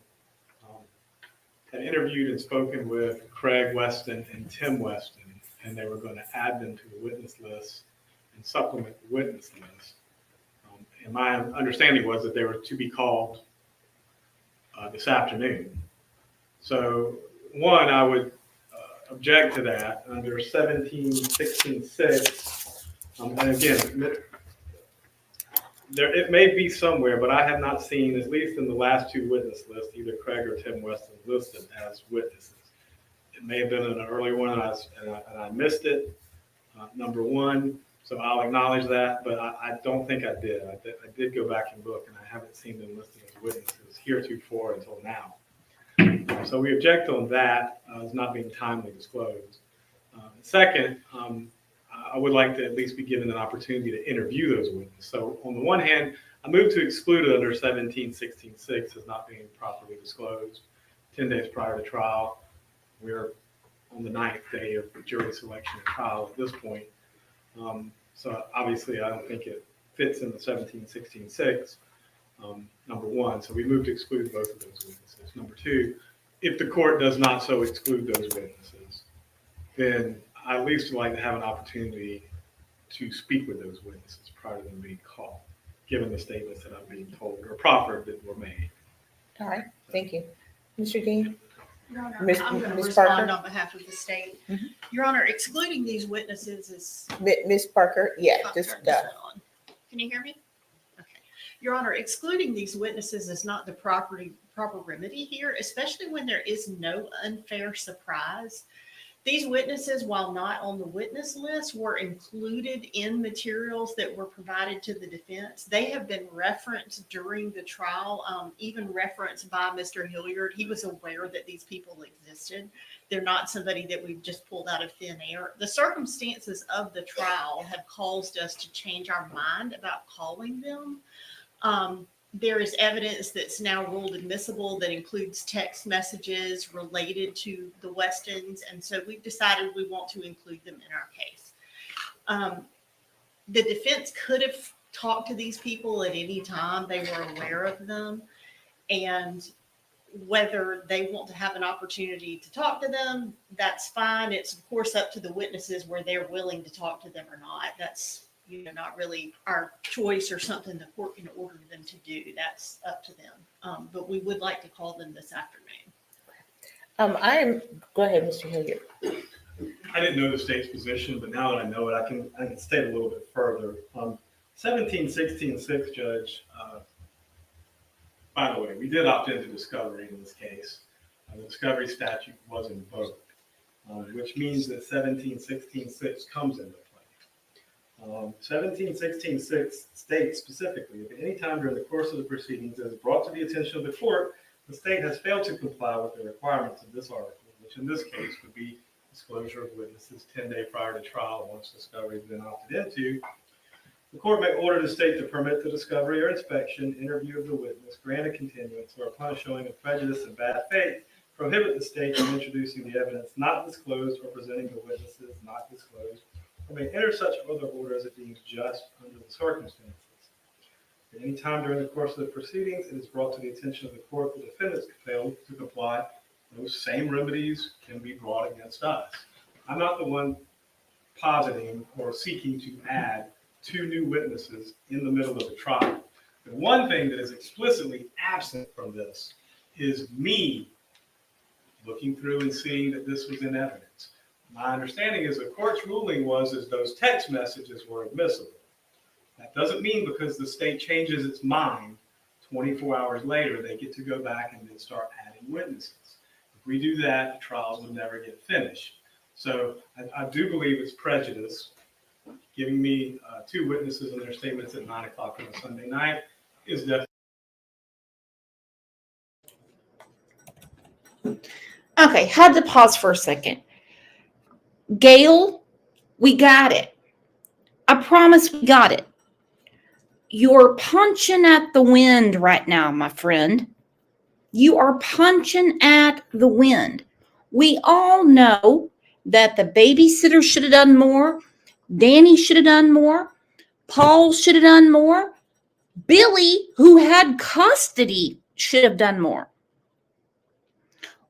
Speaker 4: had interviewed and spoken with Craig Weston and Tim Weston, and they were going to add them to the witness list and supplement the witness list. And my understanding was that they were to be called this afternoon. So, one, I would object to that under 1716.6. And again, it may be somewhere, but I have not seen, at least in the last two witness lists, either Craig or Tim Weston listed as witnesses. It may have been in an early one and I missed it, number one. So I'll acknowledge that, but I don't think I did. I did go back and look, and I haven't seen them listed as witnesses heretofore until now. So we object on that as not being timely disclosed. Second, I would like to at least be given an opportunity to interview those witnesses. So on the one hand, I moved to exclude it under 1716.6 as not being properly disclosed 10 days prior to trial. We're on the 9th day of jury selection and trial at this point. So obviously, I don't think it fits in the 1716.6, number one. So we moved to exclude both of those witnesses. Number two, if the court does not so exclude those witnesses, then I at least would like to have an opportunity to speak with those witnesses prior to them being called, given the statements that I'm being told or proffered that were made.
Speaker 3: All right, thank you. Mr. Dean?
Speaker 16: Your Honor,
Speaker 3: Ms.
Speaker 16: I'm going to
Speaker 3: Ms.
Speaker 16: respond
Speaker 3: Parker?
Speaker 16: on behalf of the state.
Speaker 3: Mhm.
Speaker 16: Your Honor, excluding these witnesses is.
Speaker 3: Ms. Parker, yeah,
Speaker 16: I'll
Speaker 3: just,
Speaker 16: turn this on. Can you hear me? Okay. Your Honor, excluding these witnesses is not the proper remedy here, especially when there is no unfair surprise. These witnesses, while not on the witness list, were included in materials that were provided to the defense. They have been referenced during the trial, even referenced by Mr. Hilliard. He was aware that these people existed. They're not somebody that we've just pulled out of thin air. The circumstances of the trial have caused us to change our mind about calling them. There is evidence that's now ruled admissible that includes text messages related to the Westons, and so we've decided we want to include them in our case. The defense could have talked to these people at any time. They were aware of them, and whether they want to have an opportunity to talk to them, that's fine. It's of course up to the witnesses where they're willing to talk to them or not. That's not really our choice or something the court can order them to do. That's up to them. But we would like to call them this afternoon.
Speaker 3: Go ahead, Mr. Hilliard.
Speaker 4: I didn't know the state's position, but now that I know it, I can state a little bit further. 1716-6, Judge, by the way, we did opt into discovery in this case. The discovery statute was invoked, which means that 1716-6 comes into play. 1716-6 states specifically, if at any time during the course of the proceedings it is brought to the attention of the court, the state has failed to comply with the requirements of this article, which in this case would be disclosure of witnesses 10 days prior to trial once discovery has been opted into, the court may order the state to permit the discovery or inspection, interview of the witness, grant a continuance, or upon showing of prejudice and bad faith, prohibit the state from introducing the evidence not disclosed or presenting the witnesses not disclosed, or may enter such other order as it deems just under the circumstances. At any time during the course of the proceedings, it is brought to the attention of the court the defendants failed to comply. Those same remedies can be brought against us. I'm not the one positing or seeking to add 2 new witnesses in the middle of the trial. The one thing that is explicitly absent from this is me looking through and seeing that this was in evidence. My understanding is the court's ruling was those text messages were admissible. That doesn't mean because the state changes its mind 24 hours later, they get to go back and then start adding witnesses. If we do that, the trials would never get finished. So I do believe it's prejudice. Giving me 2 witnesses and their statements at 9 o'clock on a Sunday night is definitely.
Speaker 1: Okay, had to pause for a second. Gail, we got it. I promise we got it. You're punching at the wind right now, my friend. You are punching at the wind. We all know that the babysitter should have done more. Danny should have done more. Paul should have done more. Billy, who had custody, should have done more.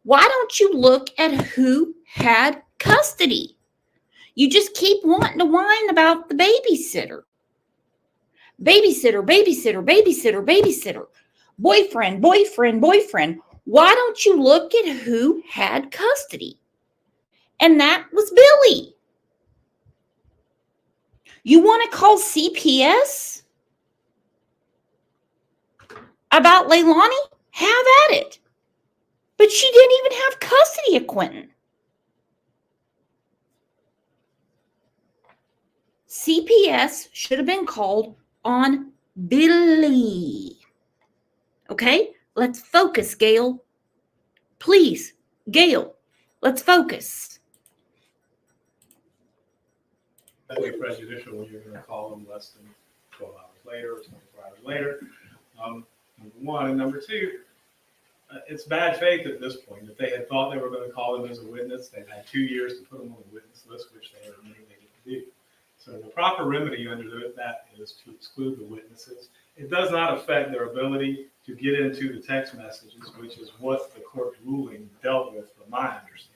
Speaker 1: Why don't you look at who had custody? You just keep wanting to whine about the babysitter. Babysitter, babysitter, babysitter, babysitter. Boyfriend, boyfriend, boyfriend. Why don't you look at who had custody? And that was Billy. You want to call CPS about Leilani? Have at it. But she didn't even have custody of Quentin. CPS should have been called on Billy. Okay? Let's focus, Gail. Please, Gail, let's focus.
Speaker 4: Definitely prejudicial when you're going to call them less than 12 hours later or 24 hours later. Number one. And number two, it's bad faith at this point. If they had thought they were going to call them as a witness, they've had 2 years to put them on the witness list, which they are admitting they didn't do. So the proper remedy under that is to exclude the witnesses. It does not affect their ability to get into the text messages, which is what the court's ruling dealt with, from my understanding.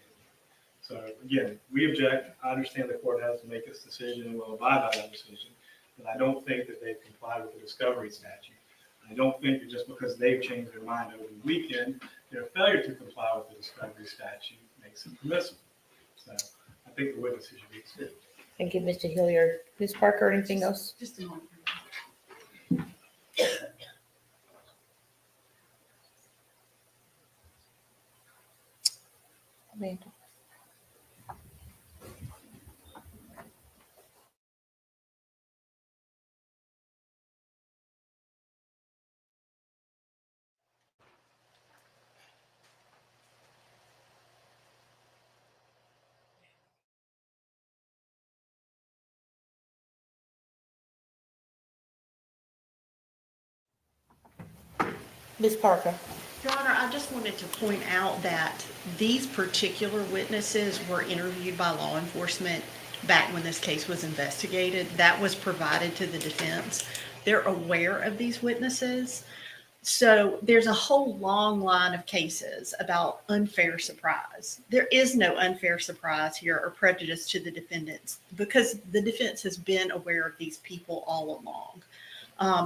Speaker 4: So again, we object. I understand the court has to make its decision and will abide by that decision, but I don't think that they've complied with the discovery statute. I don't think that just because they've changed their mind over the weekend, their failure to comply with the discovery statute makes it permissible. So I think the witnesses should be excluded.
Speaker 3: Thank you, Mr. Hilliard. Ms. Parker, anything else?
Speaker 16: Just a moment.
Speaker 3: Amanda. Ms. Parker.
Speaker 16: Your Honor, I just wanted to point out that these particular witnesses were interviewed by law enforcement back when this case was investigated. That was provided to the defense. They're aware of these witnesses. So there's a whole long line of cases about unfair surprise. There is no unfair surprise here or prejudice to the defendants because the defense has been aware of these people all along.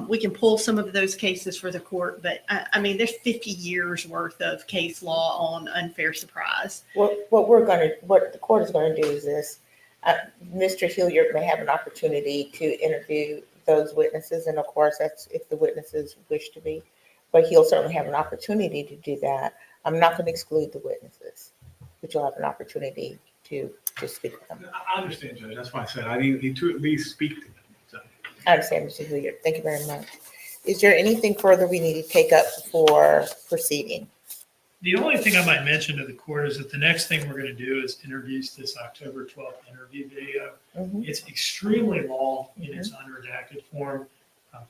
Speaker 16: We can pull some of those cases for the court, but I mean, there's 50 years worth of case law on unfair surprise.
Speaker 3: What the court is going to do is this. Mr. Hilliard may have an opportunity to interview those witnesses, and of course, that's if the witnesses wish to be. But he'll certainly have an opportunity to do that. I'm not going to exclude the witnesses, but you'll have an opportunity to speak with them.
Speaker 4: I understand, Judge. That's why I said I need to at least speak to them. So.
Speaker 3: I understand, Mr. Hilliard. Thank you very much. Is there anything further we need to take up for proceeding?
Speaker 2: The only thing I might mention to the court is that the next thing we're going to do is introduce this October 12th interview video.
Speaker 3: Mm-hmm.
Speaker 2: It's extremely long in its unredacted form.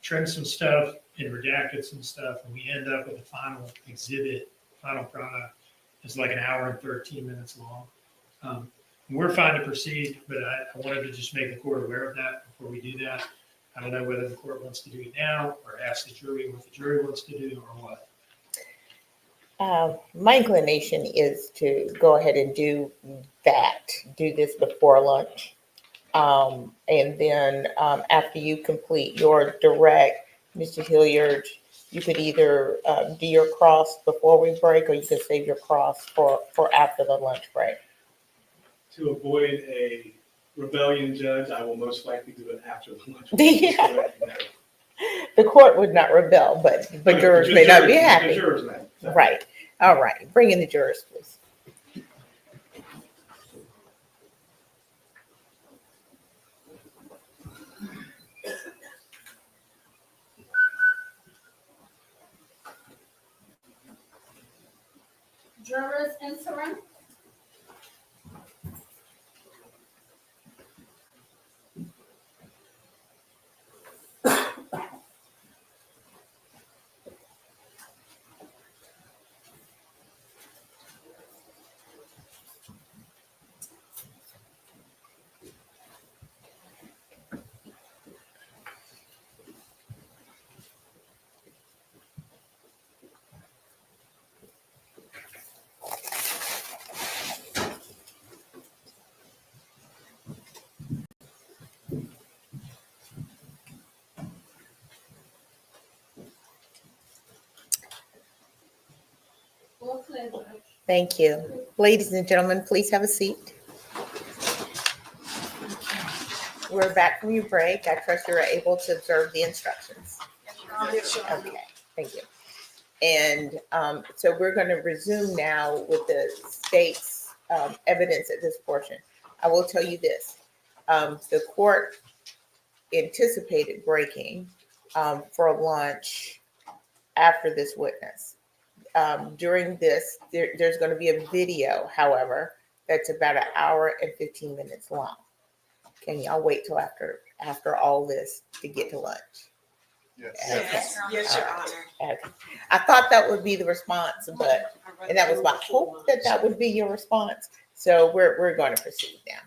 Speaker 2: Trimmed some stuff and redacted some stuff, and we end up with the final exhibit, final product. It's like an hour and 13 minutes long. We're fine to proceed, but I wanted to just make the court aware of that before we do that. I don't know whether the court wants to do it now or ask the jury what the jury wants to do or what.
Speaker 3: My inclination is to go ahead and do this before lunch. And then after you complete your direct, Mr. Hilliard, you could either do your cross before we break, or you could save your cross for after the lunch break.
Speaker 4: To avoid a rebellion, Judge, I will most likely do it after the lunch.
Speaker 3: Yeah. The court would not rebel, but jurors may not be happy.
Speaker 4: The jurors may.
Speaker 3: Right. All right. Bring in the jurors, please.
Speaker 1: Jurors interim.
Speaker 3: Thank you. Ladies and gentlemen, please have a seat. We're back from your break. I trust you're able to observe the instructions. Okay, thank you. And so we're going to resume now with the state's evidence at this portion. I will tell you this. The court anticipated breaking for lunch after this witness. During this, there's going to be a video, however, that's about an hour and 15 minutes long. Can y'all wait till after all this to get to lunch?
Speaker 5: Yes.
Speaker 3: Okay.
Speaker 14: Yes, Your Honor.
Speaker 3: Okay. I thought that would be the response, and that was my hope that would be your response. So we're going to proceed now.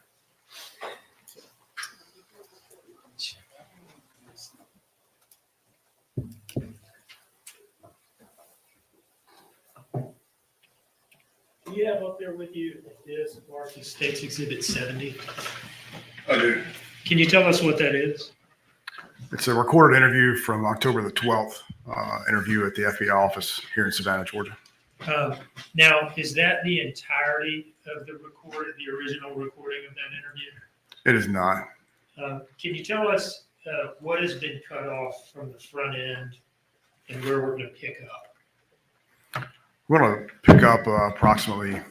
Speaker 2: Do you have up there with you this marked as State's Exhibit 70?
Speaker 9: I do.
Speaker 2: Can you tell us what that is?
Speaker 9: It's a recorded interview from October the 12th, interview at the FBI office here in Savannah, Georgia.
Speaker 2: Now, is that the entirety of the original recording of that interview?
Speaker 9: It is not.
Speaker 2: Can you tell us what has been cut off from the front end and where we're going to pick up?
Speaker 9: We're going to pick up approximately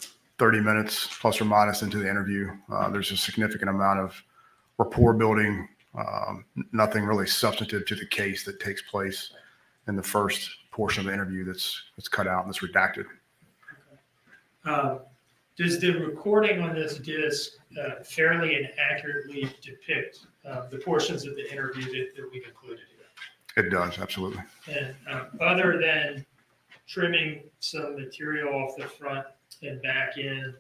Speaker 9: 30 minutes plus or minus into the interview. There's a significant amount of rapport building, nothing really substantive to the case that takes place in the first portion of the interview that's cut out and that's redacted.
Speaker 2: Does the recording on this disc fairly and accurately depict the portions of the interview that we've included here?
Speaker 9: It does, absolutely.
Speaker 2: And other than trimming some material off the front and back end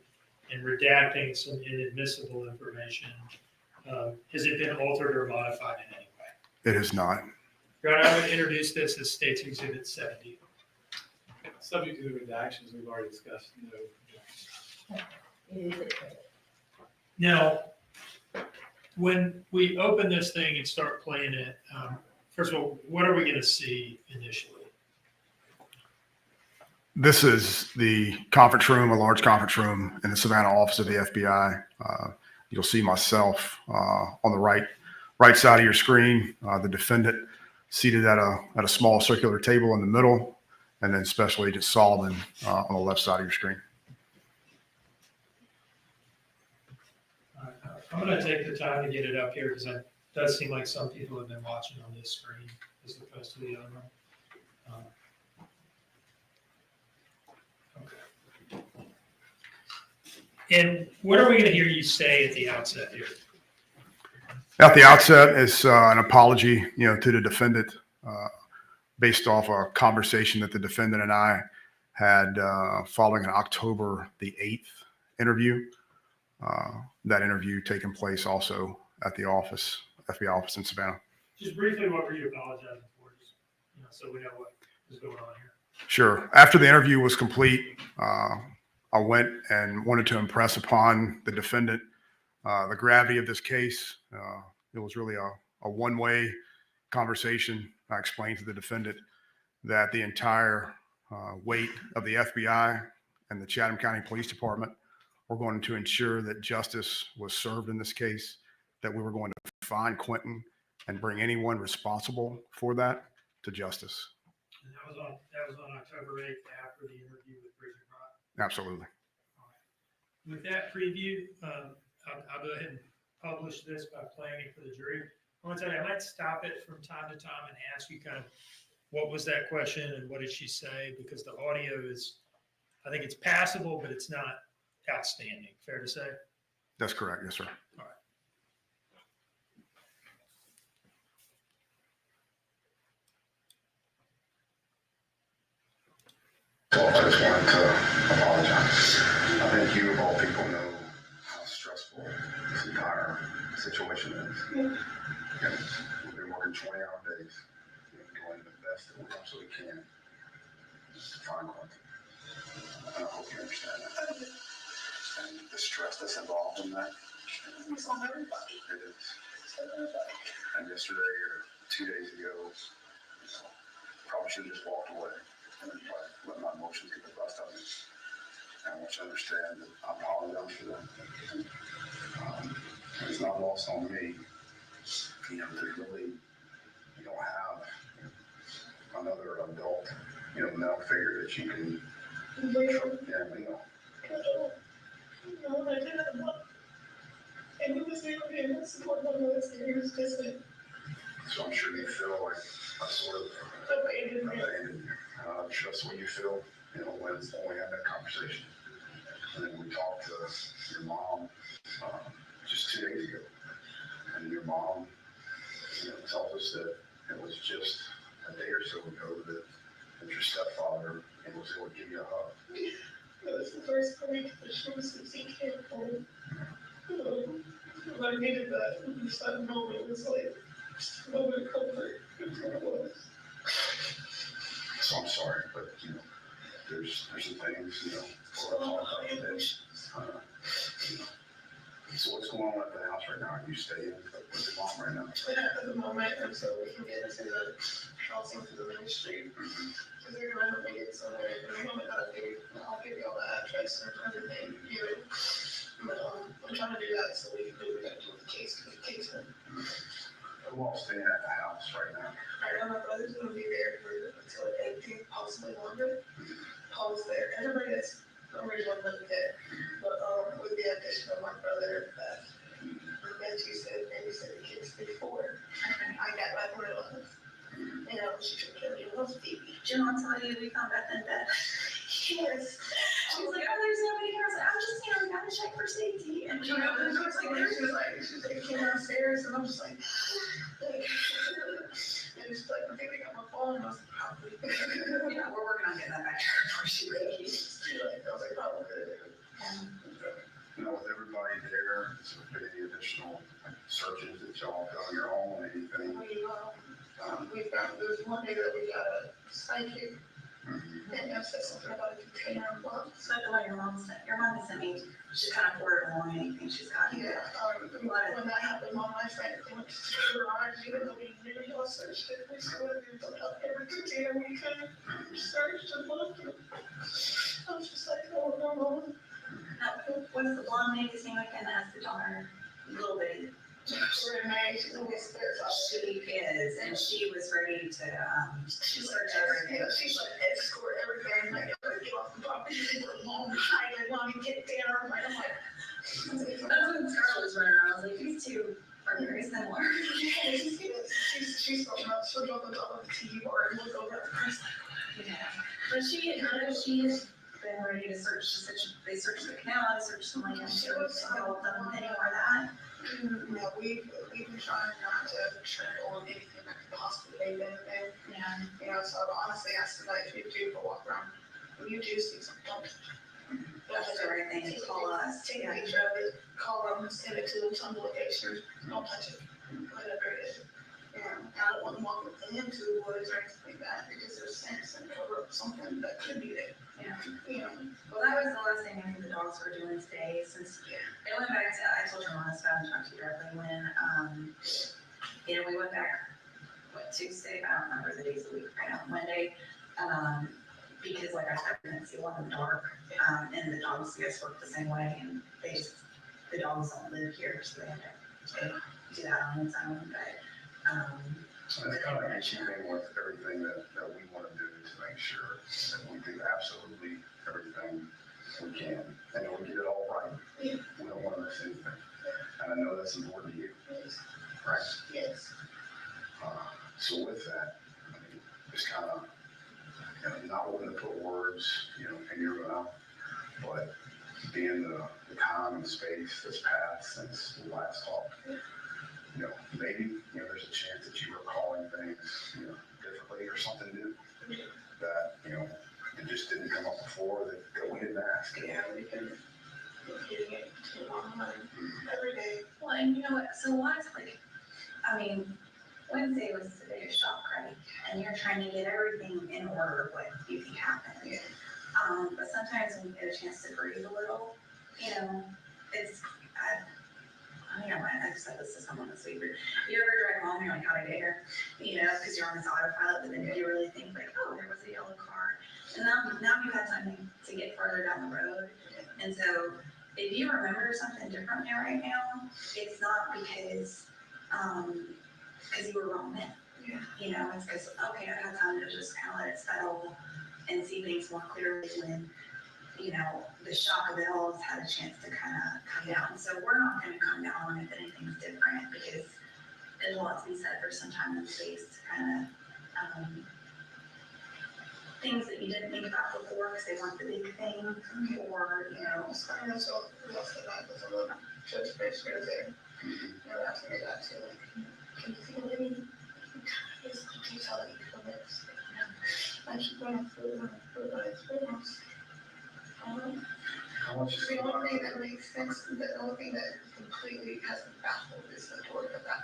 Speaker 2: and redacting some inadmissible information, has it been altered or modified in any way?
Speaker 9: It is not.
Speaker 2: Your Honor, I would introduce this as State's Exhibit 70.
Speaker 4: Subject to the redactions we've already discussed.
Speaker 2: Now, when we open this thing and start playing it, first of all, what are we going to see initially?
Speaker 9: This is the conference room, a large conference room in the Savannah office of the FBI. You'll see myself on the right side of your screen, the defendant seated at a small circular table in the middle, and then Special Agent Solomon on the left side of your screen.
Speaker 2: I'm going to take the time to get it up here because it does seem like some people have been watching on this screen as opposed to the other one. Okay. And what are we going to hear you say at the outset here?
Speaker 9: At the outset is an apology, to the defendant based off a conversation that the defendant and I had following an October the 8th interview. That interview taking place also at the office, FBI office in Savannah.
Speaker 2: Just briefly, what were you apologizing for? Just, so we know what is going on here.
Speaker 9: Sure. After the interview was complete, I went and wanted to impress upon the defendant the gravity of this case. It was really a one-way conversation. I explained to the defendant that the entire weight of the FBI and the Chatham County Police Department were going to ensure that justice was served in this case, that we were going to find Quentin and bring anyone responsible for that to justice.
Speaker 2: And that was on October 8th after the interview with Bridget Rock.
Speaker 9: Absolutely.
Speaker 2: With that preview, I'll go ahead and publish this by playing it for the jury. I want to tell you, I might stop it from time to time and ask you kind of what was that question and what did she say, because the audio is, I think it's passable, but it's not outstanding. Fair to say?
Speaker 9: That's correct. Yes, sir.
Speaker 2: All right.
Speaker 5: Well, I just wanted to apologize. I think you, of all people, know how stressful this entire situation is. And we've been working 20-hour days, doing the best that we absolutely can just to find Quentin. And I hope you understand that. And the stress that's involved in that. It's on everybody. It is. And yesterday or 2 days ago, probably should have just walked away and let my emotions get the best of me. And I want you to understand that I apologize for that. It's not lost on me. There's really, you don't have another adult, male figure that you can,
Speaker 17: No, I didn't know. And he was there with him. This is what one was there. He was just like.
Speaker 5: So I'm sure you feel like I sort of abandoned you. Just what you feel, when we had that conversation. And then we talked to your mom just 2 days ago. And your mom, tells us that it was just a day or so ago that your stepfather was able to give you a hug.
Speaker 17: That was the first point that she was seeking home. I needed that. That moment was like just a moment of comfort. It was.
Speaker 5: So I'm sorry, but there's some things, we're talking about this. So what's going on at the house right now? Are you staying with your mom right now?
Speaker 17: At the moment, and so we can get into the housing to the ministry. Because they're going to help me get somewhere. And the moment that I'll give you all the address and everything. But I'm trying to do that so we can do what we got to do with the case.
Speaker 5: Who all staying at the house right now?
Speaker 17: Right now, my brother's going to be there until the 18th, possibly longer. Paul's there. Everybody that's already one living there. But with the addition of my brother, Reggie said babysit the kids before. I got back when it was. You know, she took care of me with Phoebe. Jim, I'll tell you, we found out in bed. Yes. She was like, oh, there's nobody here. I was like, I'm just, you know, we gotta check for safety. And you know, she was like, came downstairs, and I'm just like, and she's like, I think they got my phone. I was like, probably. Yeah, we're working on getting that back to her before she leaves. I was like, probably.
Speaker 5: You know, with everybody there, is there any additional searches that y'all done on your own, anything?
Speaker 17: We found, there's one day that we got a psychic, and that said something about a container of books. So like your mom sent me, she kind of poured along anything she's got. Yeah, when that happened, Mom and I said, they went to the garage, even though we knew y'all searched it, we still looked up every container we could, searched and looked. I was just like, oh, no. What's the blonde lady name again? That's the daughter. A little bit. Renee, she's a whisper. She is, and she was ready to search everything. She's like escort everything. Like, get off the property. Mom, hide it, Mommy, get down. I'm like, that's when Scarlett's running around. I was like, these two are very similar. She's talking about, she'll jump on top of the TV or look over at the press. Yeah. But she's been ready to search. She said they searched the canal, they searched the land. She was all done any more of that. Yeah, we've been trying not to tread on anything that could possibly be anything. Yeah. You know, so honestly, I said, like, if you do go walk around, when you do see something, don't touch it. That's the right thing. Call us. Take a picture of it, call them, send it to them, some location. Don't touch it. Whatever it is. Yeah, I don't want them walking into the woods or anything like that because there's sense and cover up something that could be there. Yeah. You know. Well, that was the last thing I think the dogs were doing today since it went back to, I told your mom this, but I haven't talked to you directly when, you know, we went back, Tuesday? I don't remember the days of the week right now, Monday. Because like I said, I didn't see one in the dark. And the dogs, I guess, work the same way and the dogs don't live here, so they have to do that on its own, but
Speaker 5: That's kind of in keeping with everything that we want to do to make sure that we do absolutely everything we can, and that we get it all right. We don't want to miss anything. And I know that's important to you, right?
Speaker 17: Yes.
Speaker 5: So with that, I mean, just kind of, you know, not wanting to put words, you know, in your mouth, but being the time and space that's passed since the last talk. You know, maybe, you know, there's a chance that you were calling things, you know, differently or something new that, you know, it just didn't come up before that we didn't ask.
Speaker 17: Yeah, we can getting it to online every day.
Speaker 18: Well, and you know what, so what's like, I mean, Wednesday was the biggest shock, right? And you're trying to get everything in order of what you think happened. Yeah. But sometimes when you get a chance to breathe a little, you know, it's, I mean, I've said this to someone this week. You ever drive home and you're like, how'd I get here? You know, because you're on this autopilot, but then you really think like, oh, there was a yellow car. And now you've had time to get further down the road. And so if you remember something differently right now, it's not because you were wrong then. Yeah. You know, it's because, okay, I've had time to just kind of let it settle and see things more clearly when, you know, the shock of it all has had a chance to kind of come down. So we're not going to come down on if anything's different because there's a lot to be said for some time and space to kind of things that you didn't think about before because they weren't the big thing, or, you know.
Speaker 17: So we also got this little church picture there. They're asking me that too, like, can you feel any brutality from this? I keep going through my experience.
Speaker 5: How much is
Speaker 17: The only thing that makes sense, the only thing that completely hasn't baffled is the door of that.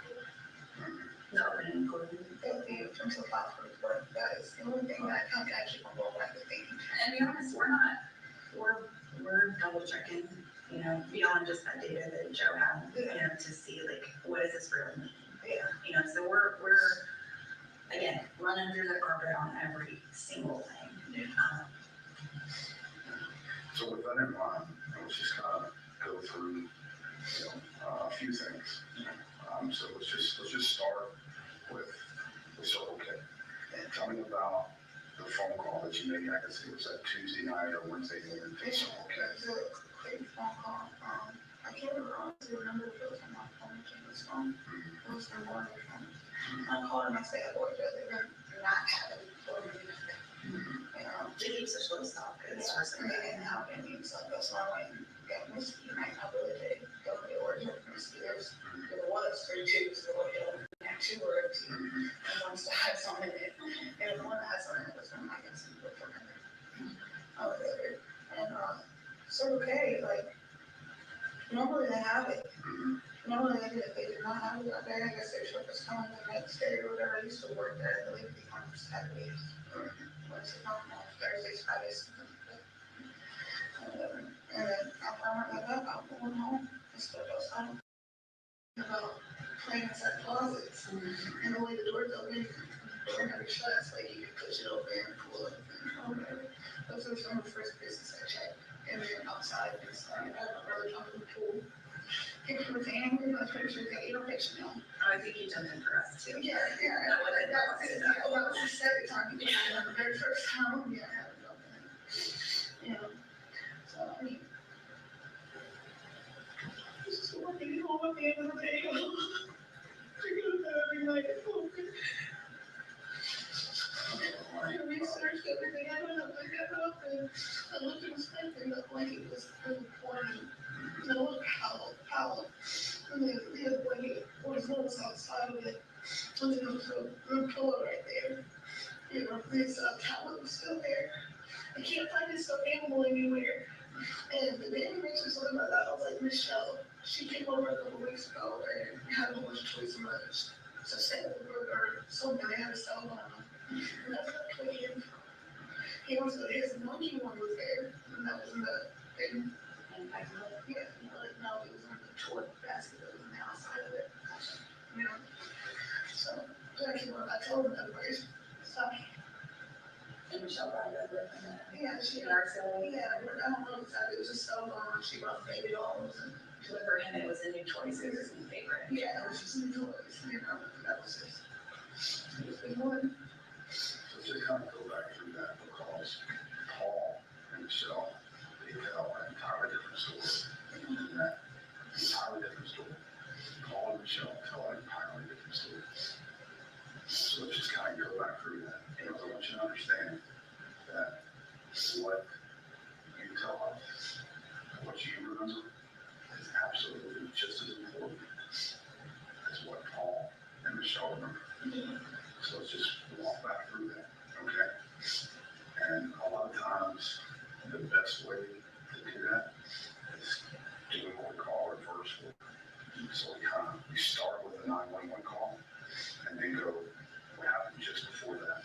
Speaker 18: No, it included.
Speaker 17: In terms of baffled, but that is the only thing that I keep on going back to thinking.
Speaker 18: And to be honest, we're double checking, you know, beyond just that data that Joe had, you know, to see like, what does this really mean? Yeah. You know, so we're again, running through the carpet on every single thing.
Speaker 5: So with that in mind, let's just kind of go through, you know, a few things. So let's just start with Circle K. And tell me about the phone call that you made. I can see it was that Tuesday night or Wednesday morning.
Speaker 17: Circle K. fake phone call. I can't honestly remember if it was on my phone or Jamie's phone. It was from one of their phones. I called and I said, boy, they're not having it for me. They keep such low stock. It's just they didn't have any, so that's why I went and got whiskey, and I really did go to the origin of whiskey. There was 3 tubes, so we had 2 or empty, and one still had some in it, and the one that had some in it was from, I guess, over there. And so okay, like, normally they have it. Normally they do. If they did not have it that day, I guess their truck was coming the next day or whatever. I used to work there, I believe, on Saturdays. Wednesday, Thursdays, Fridays. And then after I went like that, I was going home and stuff else. I don't know about playing inside closets and the way the doors open, the door never shuts, like you can push it open and pull it or whatever. Those were some of the first business I checked. And then outside, it's like, I have a brother jumping in the pool. Picture with angry, but picture with you don't picture them. I think you've done that for us too. Yeah. That was the second time you did it. The very first time, yeah, I haven't done that. You know, so I mean, this is what we home at the end of the day. I go to every night at home. I researched everything. I got up and I looked at his face and looked like it was really pointing. And I looked Powell. And then the other blanket was almost outside of it. And then there was a pillow right there. You know, this towel was still there. I can't find this stuffed animal anywhere. And the baby mentioned something about that. I was like, Michelle, she came over a couple weeks ago and had a whole bunch of toys and much. So I said, or something, they had a cell phone. And that's not playing. He was, his monkey one was there. And that was in the thing. Yeah, like, no, it was on the toy basket that was on the outside of it. You know? So, I told him that way. So, and Michelle brought it over. Yeah, she got yeah, I don't know exactly. It was just so long. She brought baby dolls and for him it was a new toys. It was his favorite. Yeah, it was just new toys. You know, that was it was good one.
Speaker 5: So to kind of go back through that, because Paul and Michelle, they tell an entirely different story. And that entirely different story. Paul and Michelle tell an entirely different story. So let's just kind of go back through that. And I want you to understand that what you tell us, what you remember, is absolutely just as important as what Paul and Michelle remember. So let's just walk back through that, okay? And a lot of times, the best way to do that is doing what we call reverse work. So we start with a 911 call, and then go, what happened just before that?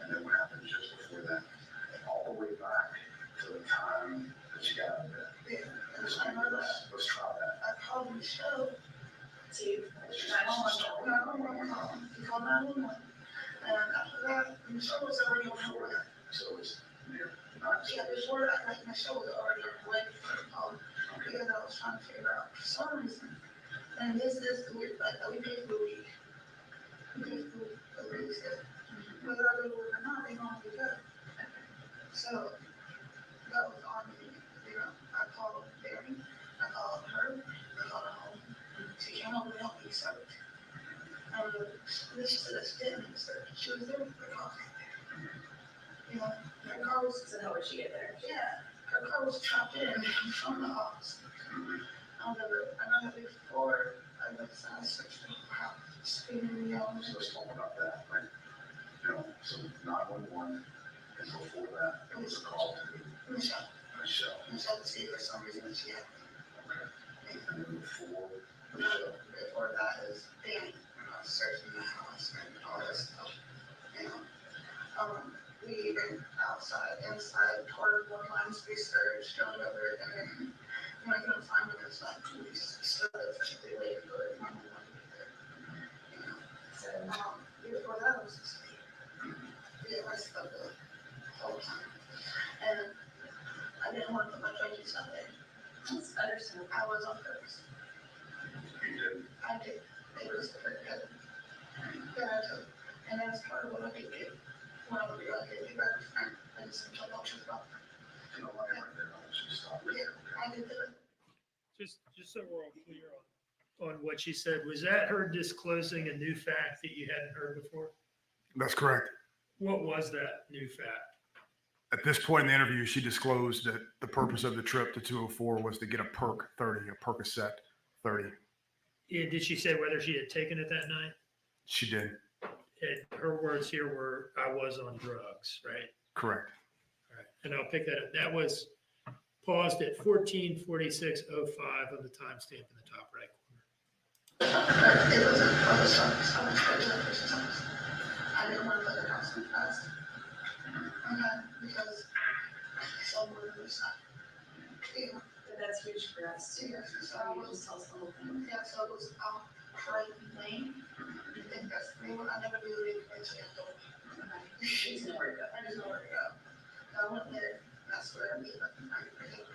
Speaker 5: And then what happened just before that? And all the way back to the time that you got out of bed.
Speaker 17: Yeah,
Speaker 5: Let's try that.
Speaker 17: I called Michelle to 911. He called 911. And after that, Michelle was already on her way.
Speaker 5: So it's near.
Speaker 17: Yeah, before that, like Michelle was already on her way before the call. Because I was trying to figure out for some reason. And this the week, like we paid for the week. We paid for the week. Whether I go to work or not, they don't be good. So that was on me. You know, I called Barry, I called her, I called her home. She came over to help me search. This is a standing search. She was there for the coffee. You know, her car was. So how would she get there? Yeah, her car was trapped in from the house. I know that before I searched the house, screaming, yelling.
Speaker 5: So let's talk about that, right? You know, so 911, and before that, it was a call to
Speaker 17: Michelle.
Speaker 5: Michelle
Speaker 17: to see for some reason she had.
Speaker 5: Okay. And then
Speaker 17: Before that is Danny. I was searching the house and all this stuff. You know, we even outside, inside, part of one lines research, going over it, and then when I couldn't find it, it's like police stuff that they waited for it. You know, so before that was just yeah, I stuck the whole time, and I didn't want to put my judges out there. That's understandable. I was on purpose. I did. It was for good. That I took, and that's part of what I did get. When I would be like, hey, back to friend, I just told my truth about.
Speaker 5: You know, like right there. she stopped. Yeah, I did that.
Speaker 2: Just so we're all clear on what she said, was that her disclosing a new fact that you hadn't heard before?
Speaker 9: That's correct.
Speaker 2: What was that new fact?
Speaker 9: At this point in the interview, she disclosed that the purpose of the trip to 204 was to get a perk 30, a Percocet 30.
Speaker 2: Yeah, did she say whether she had taken it that night?
Speaker 9: She did.
Speaker 2: And her words here were, "I was on drugs," right?
Speaker 9: Correct.
Speaker 2: All right, and I'll pick that up. That was paused at 14:46:05 on the timestamp in the top right corner.
Speaker 17: It wasn't other times. I was trying to push times. I didn't want to put the house in class. Okay, because someone was yeah. But that's huge for us too. Yeah, so I was tell us the whole thing. Yeah, so it was out Craig Lane. I think that's the name. I never knew it until I told her. She's nowhere to go. I just know where to go. I went there. That's where I meet up. I think it was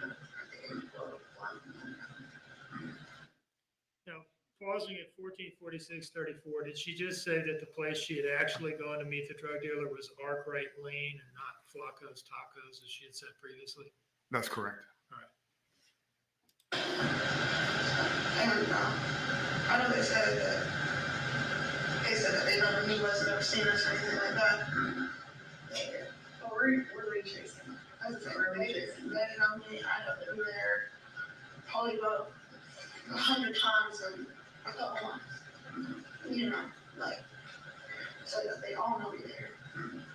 Speaker 2: Now, pausing at 14:46:34, did she just say that the place she had actually gone to meet the drug dealer was Arkwright Lane and not Flacco's Tacos, as she had said previously?
Speaker 9: That's correct.
Speaker 2: All right.
Speaker 17: And I know they said that they never knew us, never seen us or anything like that. Yeah. But we're retracing. I was saying, we're retracing. They didn't know me. I know them there probably about 100 times in a couple months. You know, like, so that they all know me there.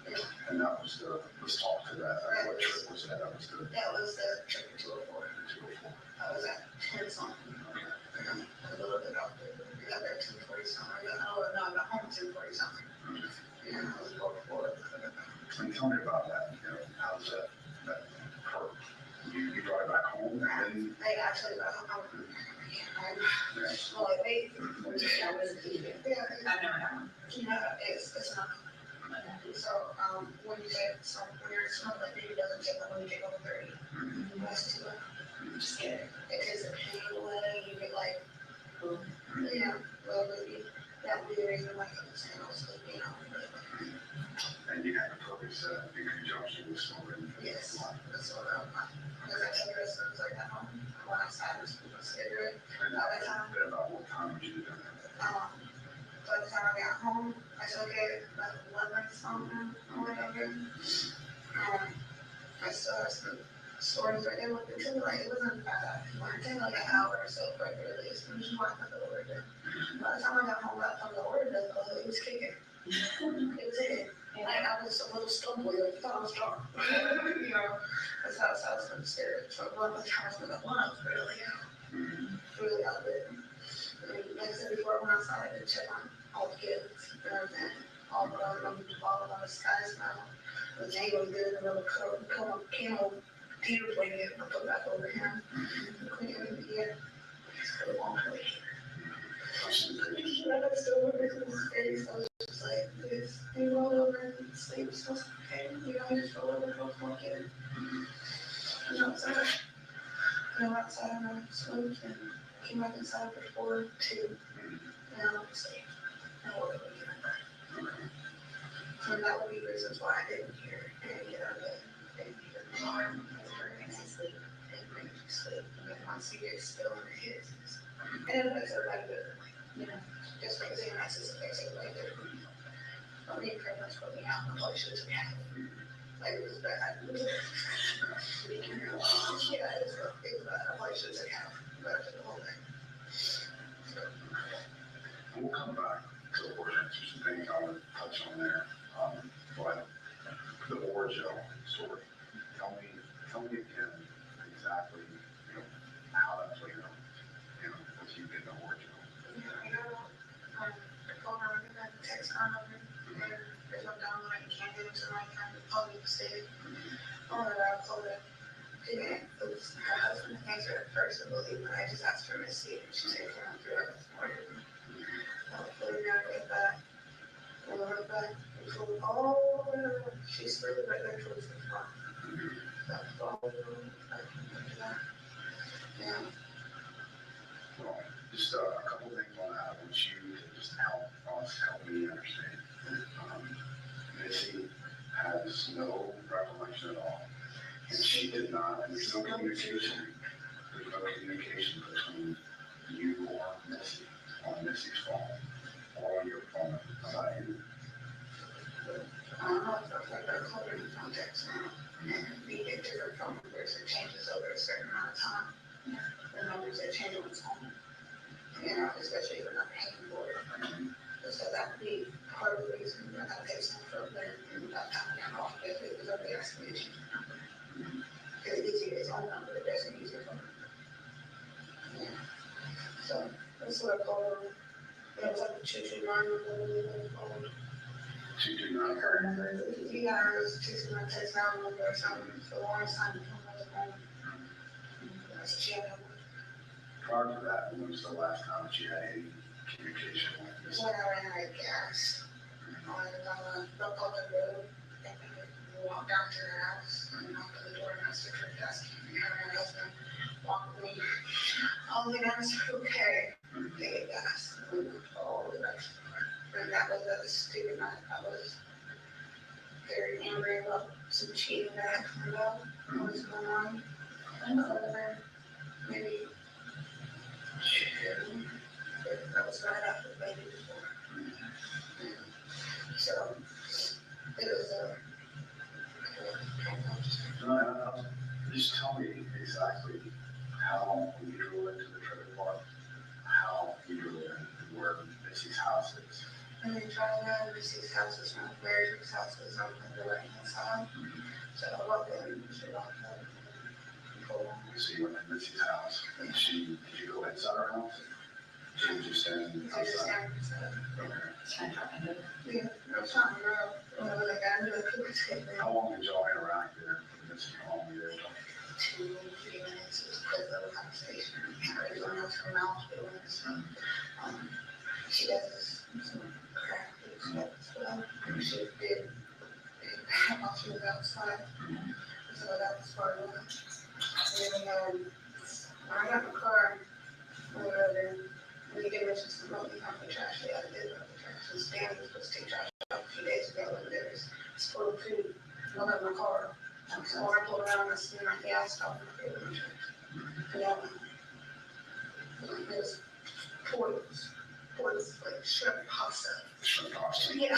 Speaker 17: Yeah.
Speaker 5: And that was let's talk to that. What trip was that? That was the.
Speaker 17: That was the trip to 204. I was at 10 something. A little bit out there. We got there 2:40 something. I got home 2:40 something. Yeah, I was going for it.
Speaker 5: And tell me about that. You know, how's that perk? You drive back home and then.
Speaker 17: They actually got home. Well, like they. I wasn't eating. Yeah, I know. You know, it's not. So, when you get when you're smoking, like maybe doesn't take when you get over 30. That's too just get it. It takes the pain away. You get like, yeah, well, maybe that would be the reason why I was saying also, you know.
Speaker 5: And you had a purpose in conjunction with smoking.
Speaker 17: Yes, that's what because I took residents like that home. When I started smoking a cigarette,
Speaker 5: about what time would you do that?
Speaker 17: By the time I got home, I took it like 11 something or whatever. I still have some stories right there. It took like, it wasn't bad. It took like an hour or so for it to release. It was walking the order. By the time I got home from the order, it was kicking. It was hitting. I was a little stumbly, like, I thought I was drunk. You know, that's how I was from the spirit. So one of the times when I was really out of it. Like I said before, I went outside to check on all the kids and everything. All on the skies now. The Jay was good, and then camo Peter played it, and I put back over him. Yeah. It's for a long time. I still look at his face. I was just like, this, you roll over and sleep. It's supposed to be okay. You know, I just roll over and go for a kid. And outside. Go outside and I smoked and came back inside before 2. And I'm asleep. And I woke up again. And that would be reasons why I didn't hear it. I didn't get out of bed. I didn't hear the alarm. I was very nice to sleep. I didn't bring me to sleep. And then once you get still in the hits. And it makes everybody differently. You know, just because they're nice, it makes everybody different. I mean, pretty much put me out. I probably should have taken it. Like, it was bad. Yeah, it was bad. I probably should have taken it. But I took the whole thing. So.
Speaker 5: We'll come back to the ordinance. There's some things I want to touch on there. But the origin story. Tell me again exactly, you know, how that played out. You know, with you in the original.
Speaker 17: Text on over, and there's no download, you can't get into my kind of public state. Oh, and I told her, it was her husband who answered at first, I believe, but I just asked her to see if she said, come through it this morning. Hopefully, never get back. And we went back, we flew all the way around. She's really right there towards the front. That's all the way around. Yeah.
Speaker 5: Well, just a couple things on that. I want you to just help me understand. Missy has no recollection at all. And she did not, and there's no communication between you or Missy on Missy's phone or on your phone about you. I don't know if I got clear in context now. And we get different phone numbers that changes over a certain amount of time. The numbers that change on its own. You know, especially if we're not paying for it. So that would be part of the reason that I take some for there and not having it off if it was over the explanation. Because it gives you its own number, it doesn't use your phone number. Yeah. So that's what I call it. It was like a 229 number. 229 her number. Yeah, it was 229 text now number or something. For the longest time, you don't know the phone. That's what she had. Prior to that, when was the last time she had any communication like this? When I ran out of gas. On the public road. And we walked down to the house and knocked on the door and asked her for gas. And her husband walked with me. All the guys were okay. They get gas. And we went all the way back to the car. And that was a stupid night. I was very angry about some cheating that I found out what was going on. And maybe that was right after the baby was born. So it was just tell me exactly how you drew into the trailer park, how you drew in, where Missy's house is. And then trying to know Missy's house is from Mary's house is on the right hand side. So I walked in and she walked up. So you went to Missy's house and did you go inside her house? She was just standing outside. Okay. Yeah, I was trying to know. How long did y'all interact there? Missy, how long were you there? 2-3 minutes. It was a quick little conversation. Everyone else from mouth feelings. She does some crack stuff as well. She did while she was outside. So that was part of it. And then when I got in the car, when you get mentioned some money on the trash, I did the trash. And Stan was supposed to take trash out a few days ago, and there was spoiled food all in my car. So when I pulled around, I seen my gas stop in the trash. And it was ports like shrimp pasta. Shrimp pasta? Yeah.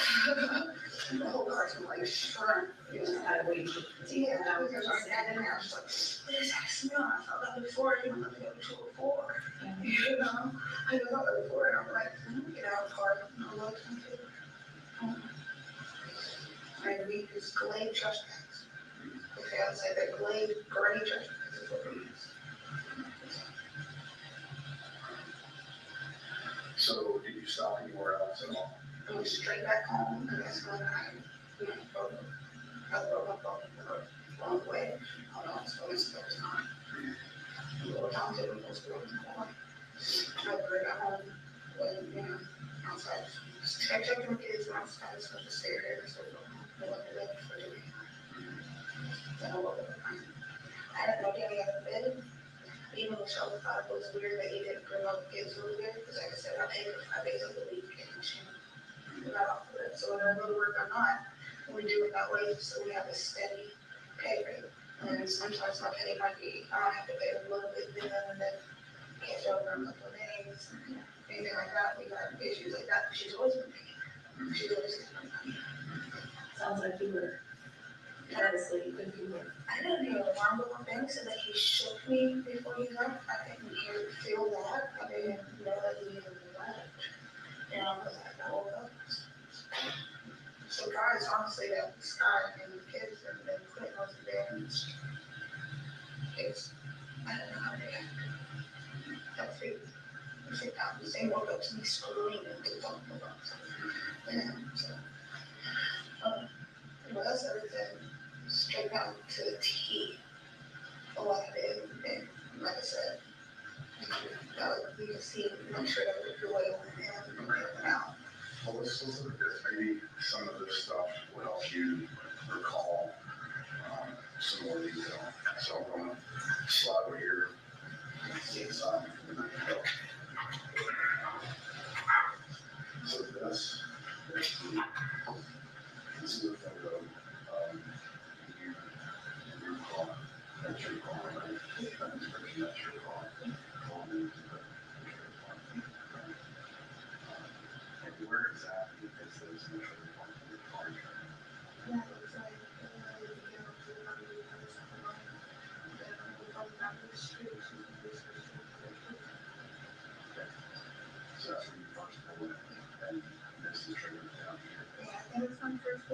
Speaker 5: The whole carton like shrimp. Yeah, I was like, I didn't have like, this smell. I felt that before, I didn't know it was before. You know, I didn't know that before, and I'm like, get out of the car. I'm like, and we use Glade trash bags. Okay, I would say that Glade gray trash bags is what we use. So did you stop anywhere else at all? I went straight back home, and that's when I broke up the wrong way. I don't know, it's going to spend time. A little time to do it, I bring it home when, outside. I checked my kids when I was kind of supposed to stay here, so I went to bed for the week. Then I woke up. I didn't know Danny had a bed. Even Michelle thought it was weird that he didn't bring all the kids over there, because like I said, I pay for 5 days of the week in the machine. So whether I go to work or not, we do it that way, so we have a steady pay rate. And sometimes my pay might be, I don't have to pay a little bit then, and then catch over in a couple of days, anything like that. We got issues like that, but she's always been paying. She's always been paying. Sounds like you were honestly, I didn't hear the alarm go off. Danny said that he shook me before he left. I didn't feel that. I didn't know that he even left. And I was like, I woke up. Surprised, honestly, that Scott and the kids and Clinton wasn't there. It's, I don't know how they acted. That freaked out. They woke up to me screaming and talking about something. Yeah, so, well, that's everything. Straight down to the T. A lot of it, and like I said, you can see, make sure that the oil went in and went out. Well, let's look at this. Maybe some of this stuff will help you recall some more detail. So I'm going to slide over here and see inside. So this is the photo of your car.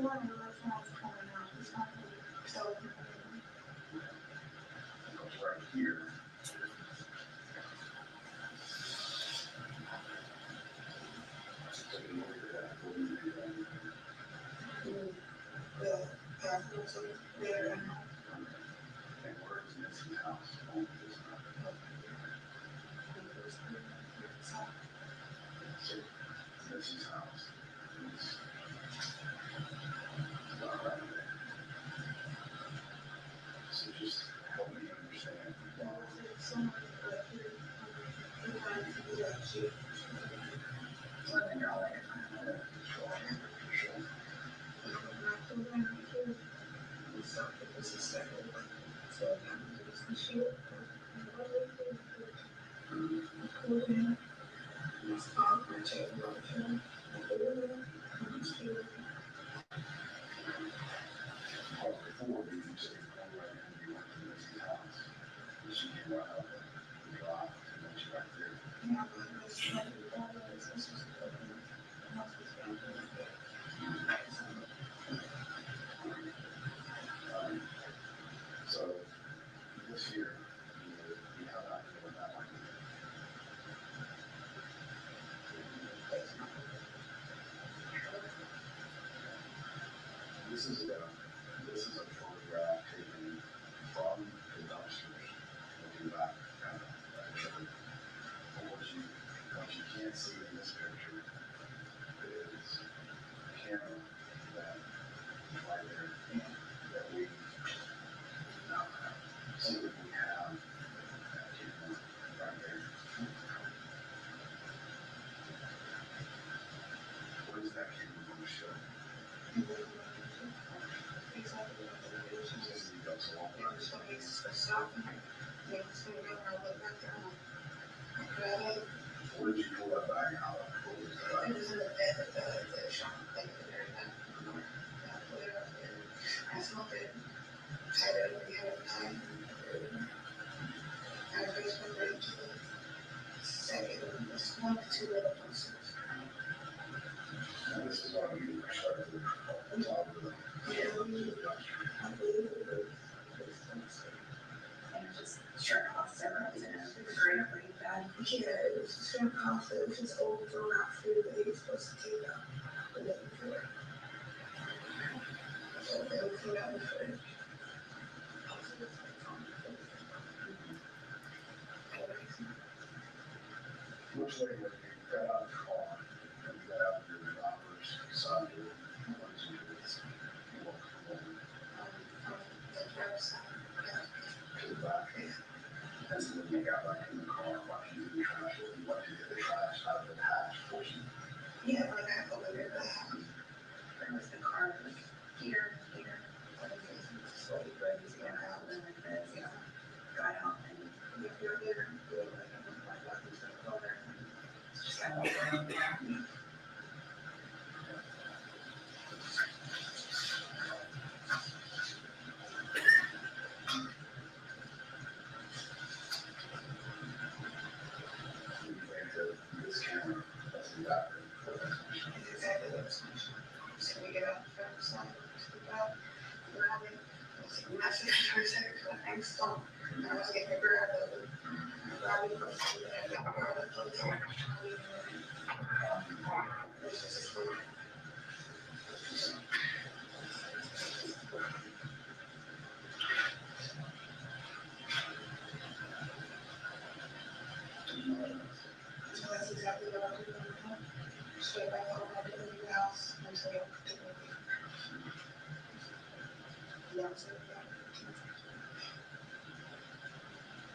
Speaker 17: one of my phones coming out. It's not so. Goes right here. There and where is Nancy's house? Nancy's house. So just help me understand. So this year, we have not given that one. This is a photograph taken from the dumpsters looking back at actually. What you can't see in this picture is the camera that is right there that we now have. So that we have that camera right there. What is that camera going to show? Exactly what the vision is. It goes along with it. So it's a stop and it's going to go around the back down. What did you pull that bag out of? What was that? It was in the bed of the shop, like the very back. I put it up there. I smoked it. Tied it over the other time. I just went right to the second one. It was 1 to 2 little pieces. And this is on you. I started to top of the I believe it was. And it just shrimp pasta, isn't it? Great, pretty bad. Yeah, it was shrimp pasta. It was just old thrown out food that he was supposed to take out the day before. So they would clean out the fridge. Which way would you got out of the car and you got out of your driver's side door? What did you do? You walked along. The driver's side. To the back. And so when you got back in the car, what you do the trash, what you get the trash out of the hatch portion. Yeah, like I opened it back. There was the car like here. So you ready to get out and then this, got out and if you're here, you were like, I'm like, welcome to the corner. Just got walk around there. This camera, that's exactly what it's exactly what it's so we get out the other side, to the back, grab it. I said, I'm stuck. And I was getting a grab of it. Grab it, but I got grab it, but it's like, it's just a food. So that's exactly what I'm doing. Straight back home, I didn't leave the house until I took my leave. Yeah, so yeah.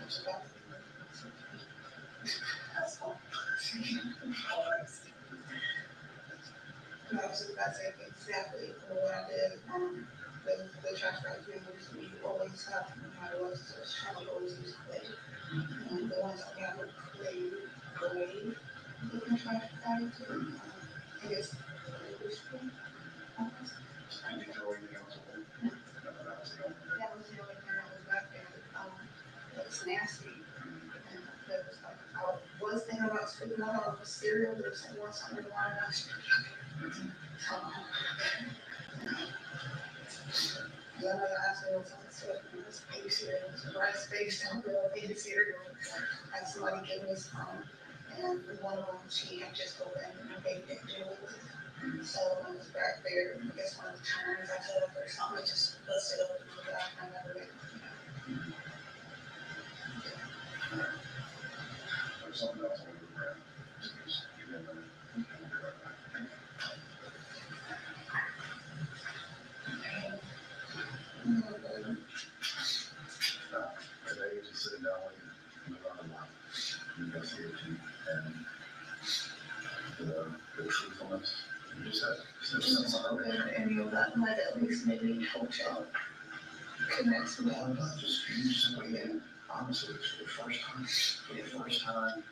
Speaker 17: That's about it. That's all. No, so that's exactly what I did. The trash bag used, we always have, no matter what, so Charlie always used clay. And the ones I got were clay, looking trash bags. I guess, I didn't throw anything else away. That was the only thing that was back there. It's nasty. And that was like, I was thinking about spitting out all the cereal, but I said, well, something to line up. Yeah, I asked her something, so it was babysitter, it was right space down the babysitter. I had somebody give me his phone, and one of them, she had just opened, and her baby didn't do it with it. So I was back there, I guess one of the turns I set up or something, it just busted open the back, and I never made it.
Speaker 5: There's something else on the ground. Today, just sitting down with the investigation and the truthfulness. You just had something.
Speaker 17: And you got might at least maybe help y'all connect me out.
Speaker 5: Just you simply, honestly, for the first time,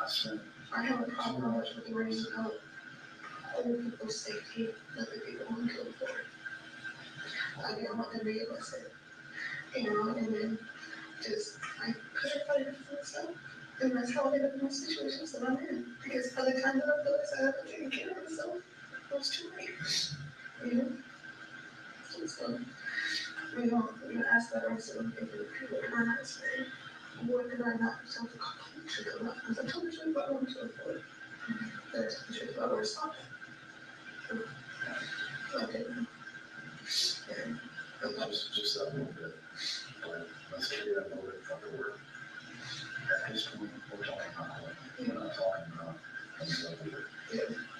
Speaker 5: I spent.
Speaker 17: I have a problem with worrying about other people's safety, other people who go for it. I don't want them to be arrested, and then just like put everybody for myself. And that's how I end up in those situations that I'm in. Because by the time that I realized I haven't taken care of myself, it was too late. So, we asked that also if the people were not saying, what did I not tell the truth about? Because I told the truth about what I'm trying to avoid. That's the truth about where to stop it. Okay.
Speaker 5: Just that little bit. But let's carry that little bit further. At this point, we're talking about what we're not talking about things over here.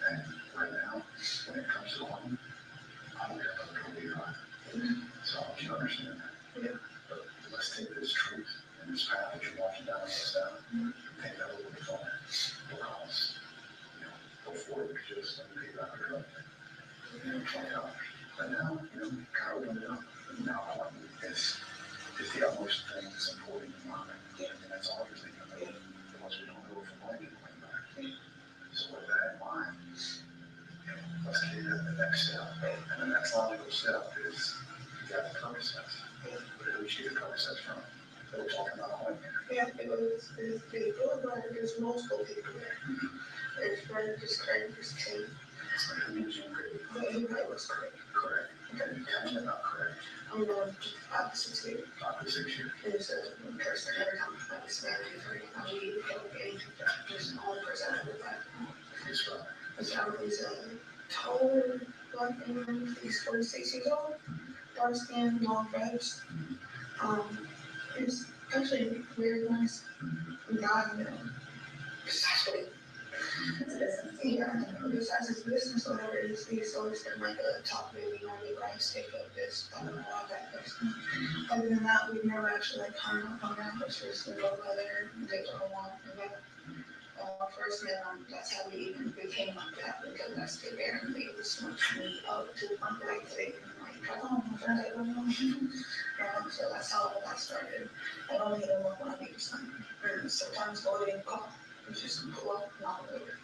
Speaker 5: And right now, when it comes to home, I don't care about the company either. So I want you to understand that. But let's take this truth and this path that you're walking down this down, and take that over the phone. Because, before it was just let me pay back the drug thing. $20. But now, kind of went up. And now it's the utmost thing that's important in my mind. And that's all you're thinking about. Because we don't know if we're going to get money back. So with that in mind, let's get to the next step. And the next logical step is you got the cover sets. But who should the cover sets from? They were talking about home here.
Speaker 17: Yeah, it was people, but there's multiple people there. There's Brent, there's Craig, there's Tim. But everybody was Craig.
Speaker 5: Correct. Okay, you tell me about Craig.
Speaker 17: I'm going opposite here.
Speaker 5: Opposite here.
Speaker 17: There's a person every time I was married, I need help getting there's the only person I ever got.
Speaker 5: He's right.
Speaker 17: He's a taller, black man, he's 46 years old, dark skin, long dreads. He's actually very nice guy, especially. Yeah, besides his business or whatever, he's always been like a top baby, right, stake of this, all that person. Other than that, we've never actually like hung up on that, but seriously go by there and take what I want. And then first met that's how we even became like that, because that's the bear and they would switch me up to the point that they like, come on, my friend, I don't know. So that's how all that started. I only hit him up when I needed something. And sometimes go ahead and call. It's just pull up, not over.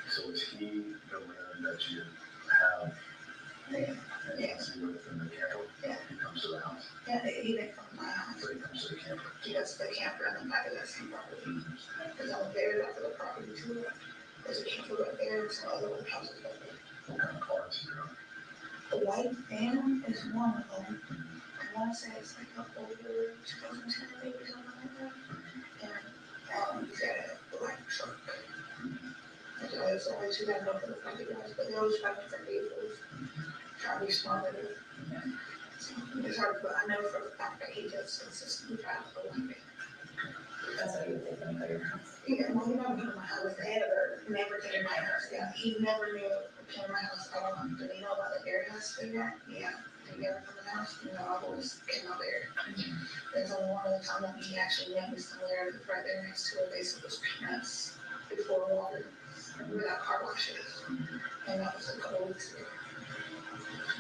Speaker 5: So is he the man that you have?
Speaker 17: Yeah.
Speaker 5: Is he within the camper?
Speaker 17: Yeah.
Speaker 5: He comes to the house?
Speaker 17: Yeah, he didn't come to my house.
Speaker 5: So he comes to the camper?
Speaker 17: He goes to the camper and then back to that same property. Because I'm buried after the property too. There's a camper right there and some other old houses right there.
Speaker 5: What kind of car is he driving?
Speaker 17: The white van is one of them. I want to say it's like up over 2010 maybe or something like that. And he's got a black truck. It's always who got enough of the funny guys, but they always find different vehicles. Try to be smart with it. So it's hard, but I know for the fact that he does consistently drive the one van. That's how you think about your house. Yeah, well, he never came to my house. They never came to my house. Yeah, he never knew came to my house. I don't know. Did he know about the air house figure? Yeah. Did he ever come to the house? I've always came out there. There's only one other time that he actually met me somewhere right there next to a base of those peanuts before water. Where that car wash is. And that was a couple weeks ago.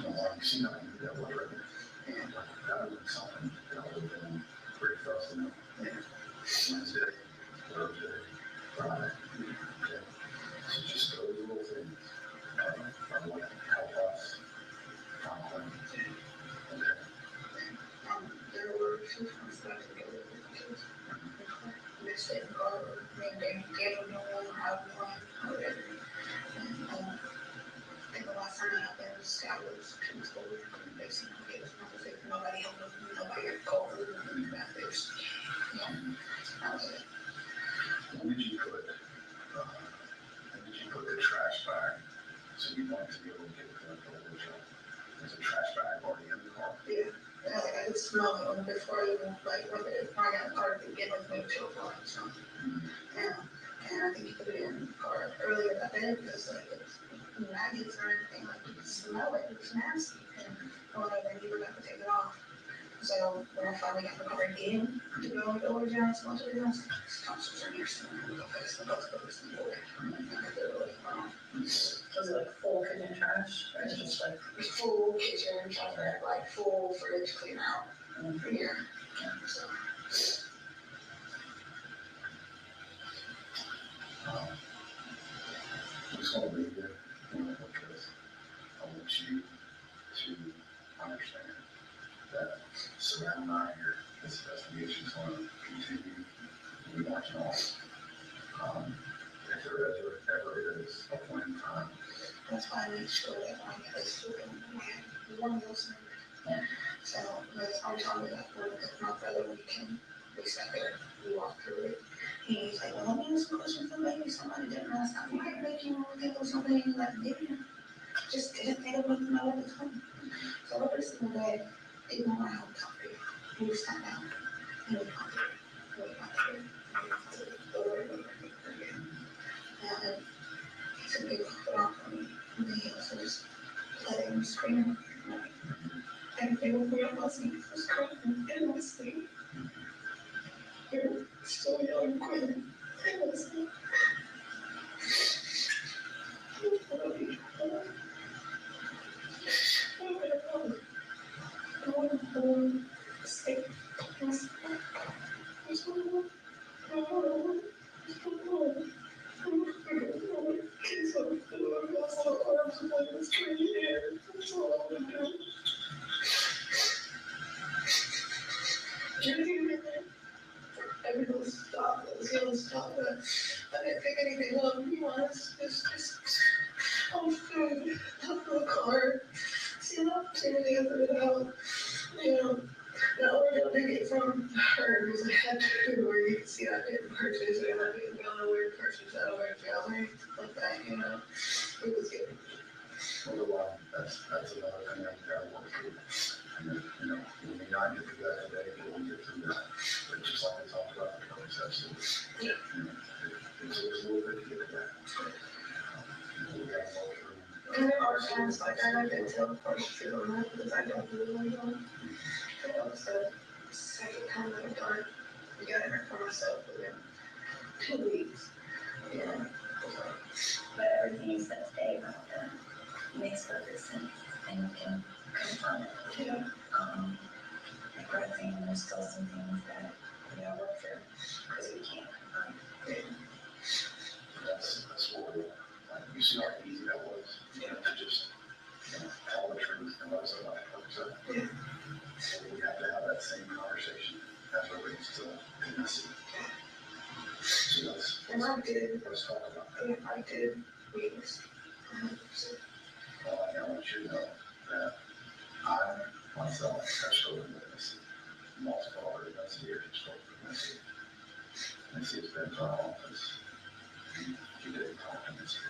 Speaker 5: Well, you see nothing to do with it. Yeah. That would be something that would have been great for us to know. Yeah. Wednesday, Thursday, Friday. Okay. So just those little things are what help us find things. Okay.
Speaker 17: There were a few times that I could get with the kids. They stayed in the car, they gave them no one, have one, whatever. And I think the last time it happened was she was over and they seen her kids. Nobody had called her. There's, that was it.
Speaker 5: When did you put the trash bag? So you wanted to be able to get to the door. There's a trash bag already in the car.
Speaker 17: Yeah. I could smell it when before I even like when I got car to get with me to apply or something. Yeah. And I think he put it in the car earlier that day because like it's maggots or anything, like you could smell it. It was nasty. And when I then you were to take it off. So when I finally got the car again to go on the door down, so much of it was tonsils are here, so I'm gonna go fix the bus goes in the way. Was it like full kitchen trash? Or just like full kitchen trash, like full fridge clean out for here. So.
Speaker 5: I'm just going to leave it because I want you to understand that Savannah and I here, this investigation is going to continue. We want you all. If there ever is a point in time.
Speaker 17: That's why I made sure that I had a student who had one of those. So I'm telling you that my brother, we sat there, we walked through it. He's like, well, let me ask some questions that maybe somebody didn't ask. I might make you think of something that maybe just didn't think of it know at the time. So every single day, even when I held coffee, we sat down and we talked through it. We talked through it. Over and over again. And it's a big confidant for me. And he also just letting me scream. And they were real blessings. It was crying endlessly. You're still young, Quinn. Endlessly. I love you. I want to stay. Everything stopped. It was going to stop, but I didn't think anything of me. Just I'm food. Up to the car. See an opportunity to put it out. Now we're going to get from her because I had to where you can see I didn't purchase it and I didn't go nowhere to purchase out of our gallery like that, It was good.
Speaker 5: Well, that's another thing that we got to work through. And we may not get through that today, but we'll get through that. But just like we talked about, the process, it's a little bit to get to that. We got to work through.
Speaker 17: And there are times like I didn't tell the prosecutor on that because I don't really know. That was the second time that I got together for myself within 2 weeks. Yeah.
Speaker 18: But everything you said today about that makes perfect sense, and you can confirm it.
Speaker 17: Yeah.
Speaker 18: Like we're saying, there's still some things that we gotta work through because we can't confirm.
Speaker 17: Yeah.
Speaker 5: That's what we're like. You see how easy that was, to just tell the truth and let us know about it.
Speaker 17: Yeah.
Speaker 5: So we have to have that same conversation as it relates to Tennessee. So
Speaker 17: and I did.
Speaker 5: Let's talk about that.
Speaker 17: Yeah, I did witness.
Speaker 5: Well, I want you to know that I myself have spoken with Tennessee. Multiple other investigators have spoken with Tennessee. Tennessee has been to our office. He didn't talk to Tennessee.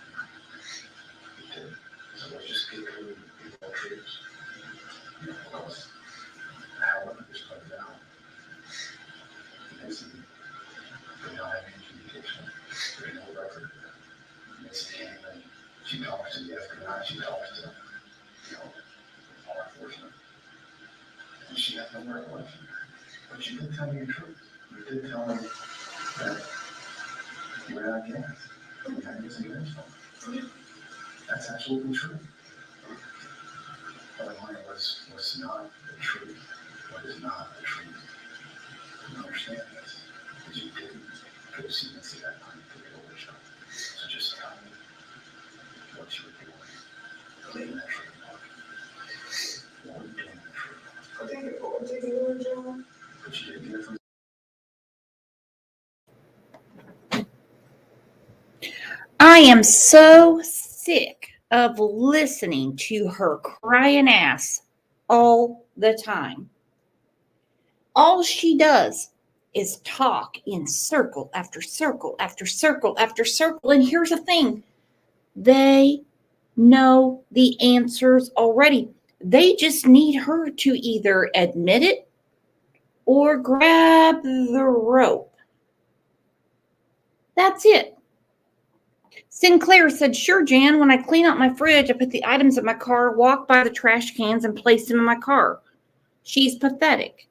Speaker 5: He didn't. So let's just get through the truths. Because how it just comes out. Tennessee did not have any communication. There's no record of that. Missy came in. She talks to the FBI. She talks to law enforcement. And she has no recollection. But you did tell me the truth. You did tell me that you were out of gas. You had missing gas phone. That's absolutely true. But what's not the truth? What is not the truth? You understand this? Because you didn't go see Missy that night to get over shot. So just tell me what you were doing in that tree park. What were you doing in that tree park?
Speaker 17: I think it was taking over, John.
Speaker 5: But you didn't get it from.
Speaker 1: I am so sick of listening to her crying ass all the time. All she does is talk in circle after circle after circle after circle. And here's the thing, they know the answers already. They just need her to either admit it or grab the rope. That's it. Sinclair said, sure, Jan, when I clean out my fridge, I put the items in my car, walk by the trash cans, and place them in my car. She's pathetic.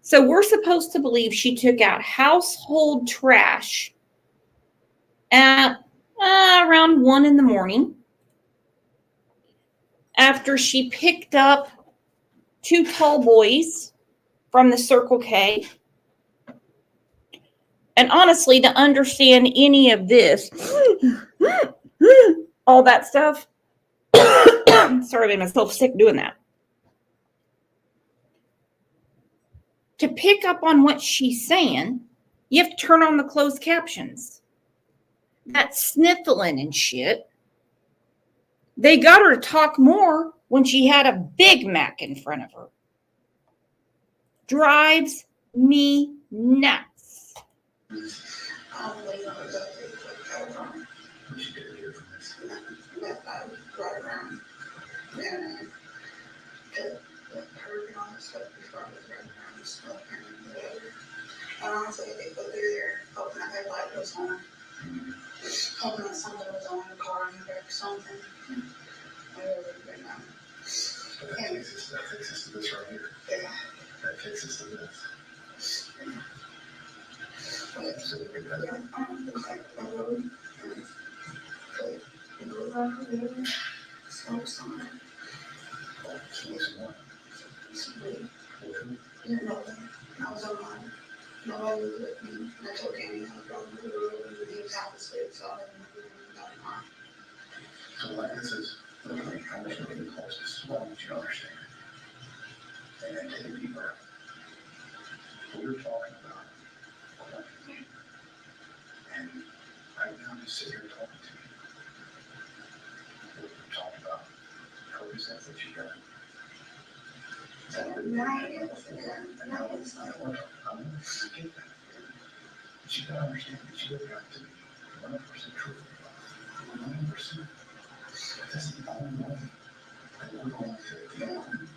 Speaker 1: So we're supposed to believe she took out household trash at around 1 a.m. after she picked up 2 tall boys from the Circle K. And honestly, to understand any of this, all that stuff, sorry, I made myself sick doing that. To pick up on what she's saying, you have to turn on the closed captions. That sniffling and shit. They got her to talk more when she had a Big Mac in front of her. Drives me nuts.
Speaker 18: And honestly, they put through there, hoping that their light was on, hoping that something was on in the car and or something. I really didn't know.
Speaker 5: That fixes to this right here.
Speaker 18: Yeah.
Speaker 5: That fixes to this.
Speaker 18: But,
Speaker 5: So we got
Speaker 18: yeah, okay, I really, but, you know, around there, so something. Yeah, nothing. I was on mine. Nobody was with me. And I told Annie I was going to the room and he was half asleep, so I didn't know what was going on.
Speaker 5: So like this is, literally, how much money it costs is small, but you understand. And then take a deep breath. What we're talking about, and right now, just sit here talking to you. We're talking about purpose that you got.
Speaker 18: And I was like,
Speaker 5: I want to get that. But you gotta understand that you have got to be 100% truthful. 100%. That's the only way that we're going to get on.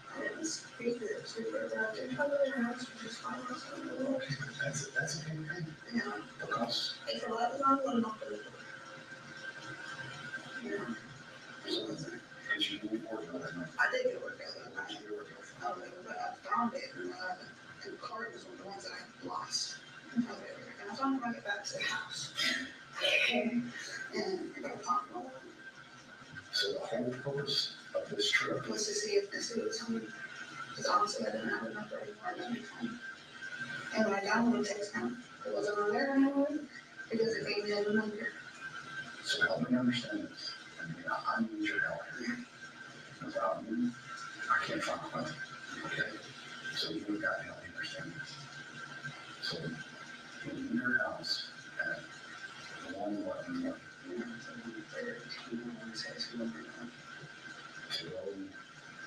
Speaker 18: that's a big
Speaker 5: thing.
Speaker 18: Yeah.
Speaker 5: Because
Speaker 18: It's a lot of fun, not good. Yeah.
Speaker 5: because you move forward with it.
Speaker 18: I did get work out that night. But I found it and the card was one of the ones that I lost. And I was on my way back to the house. And I got a pop on.
Speaker 5: So the whole purpose of this trip
Speaker 18: Was to see if it was home. Because honestly, I didn't have a number anymore at any time. And when I got home, text him. It wasn't on there anymore because it gave me a number.
Speaker 5: So help me understand this. I mean, I need your help here. Without you, I can't find Quentin. Okay? So you've got to help me understand this. So in your house at 1:11 to go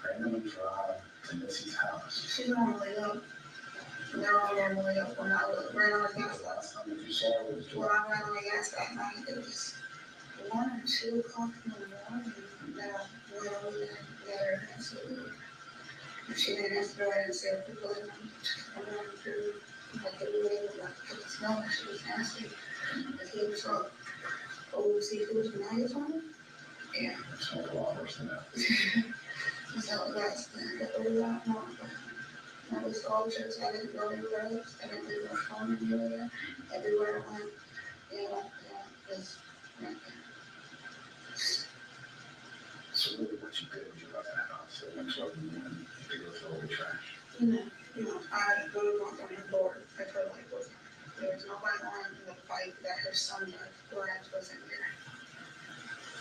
Speaker 5: randomly drive to Missy's house.
Speaker 18: She's normally up. They're all normally up when I ran on the gas.
Speaker 5: Last time that you saw her was
Speaker 18: When I ran on the gas that night, it was 1 or 2 o'clock in the morning. That I went over there and got her absolutely. And she didn't answer the door and say, if people in I'm going through, like, the way, like, the smell, and she was nasty. And he was like, oh, seafood and nuggets on it? Yeah.
Speaker 5: It's a lot worse than that.
Speaker 18: So that's the get rid of that one. That was all just, I didn't go anywhere else. I didn't leave my phone anywhere. Everywhere I went, just right there.
Speaker 5: So really what you did was you left that house. So when you went to go throw away trash.
Speaker 18: I had to go to knock on her door. I told her, like, there was nobody on in the fight that her son wasn't there.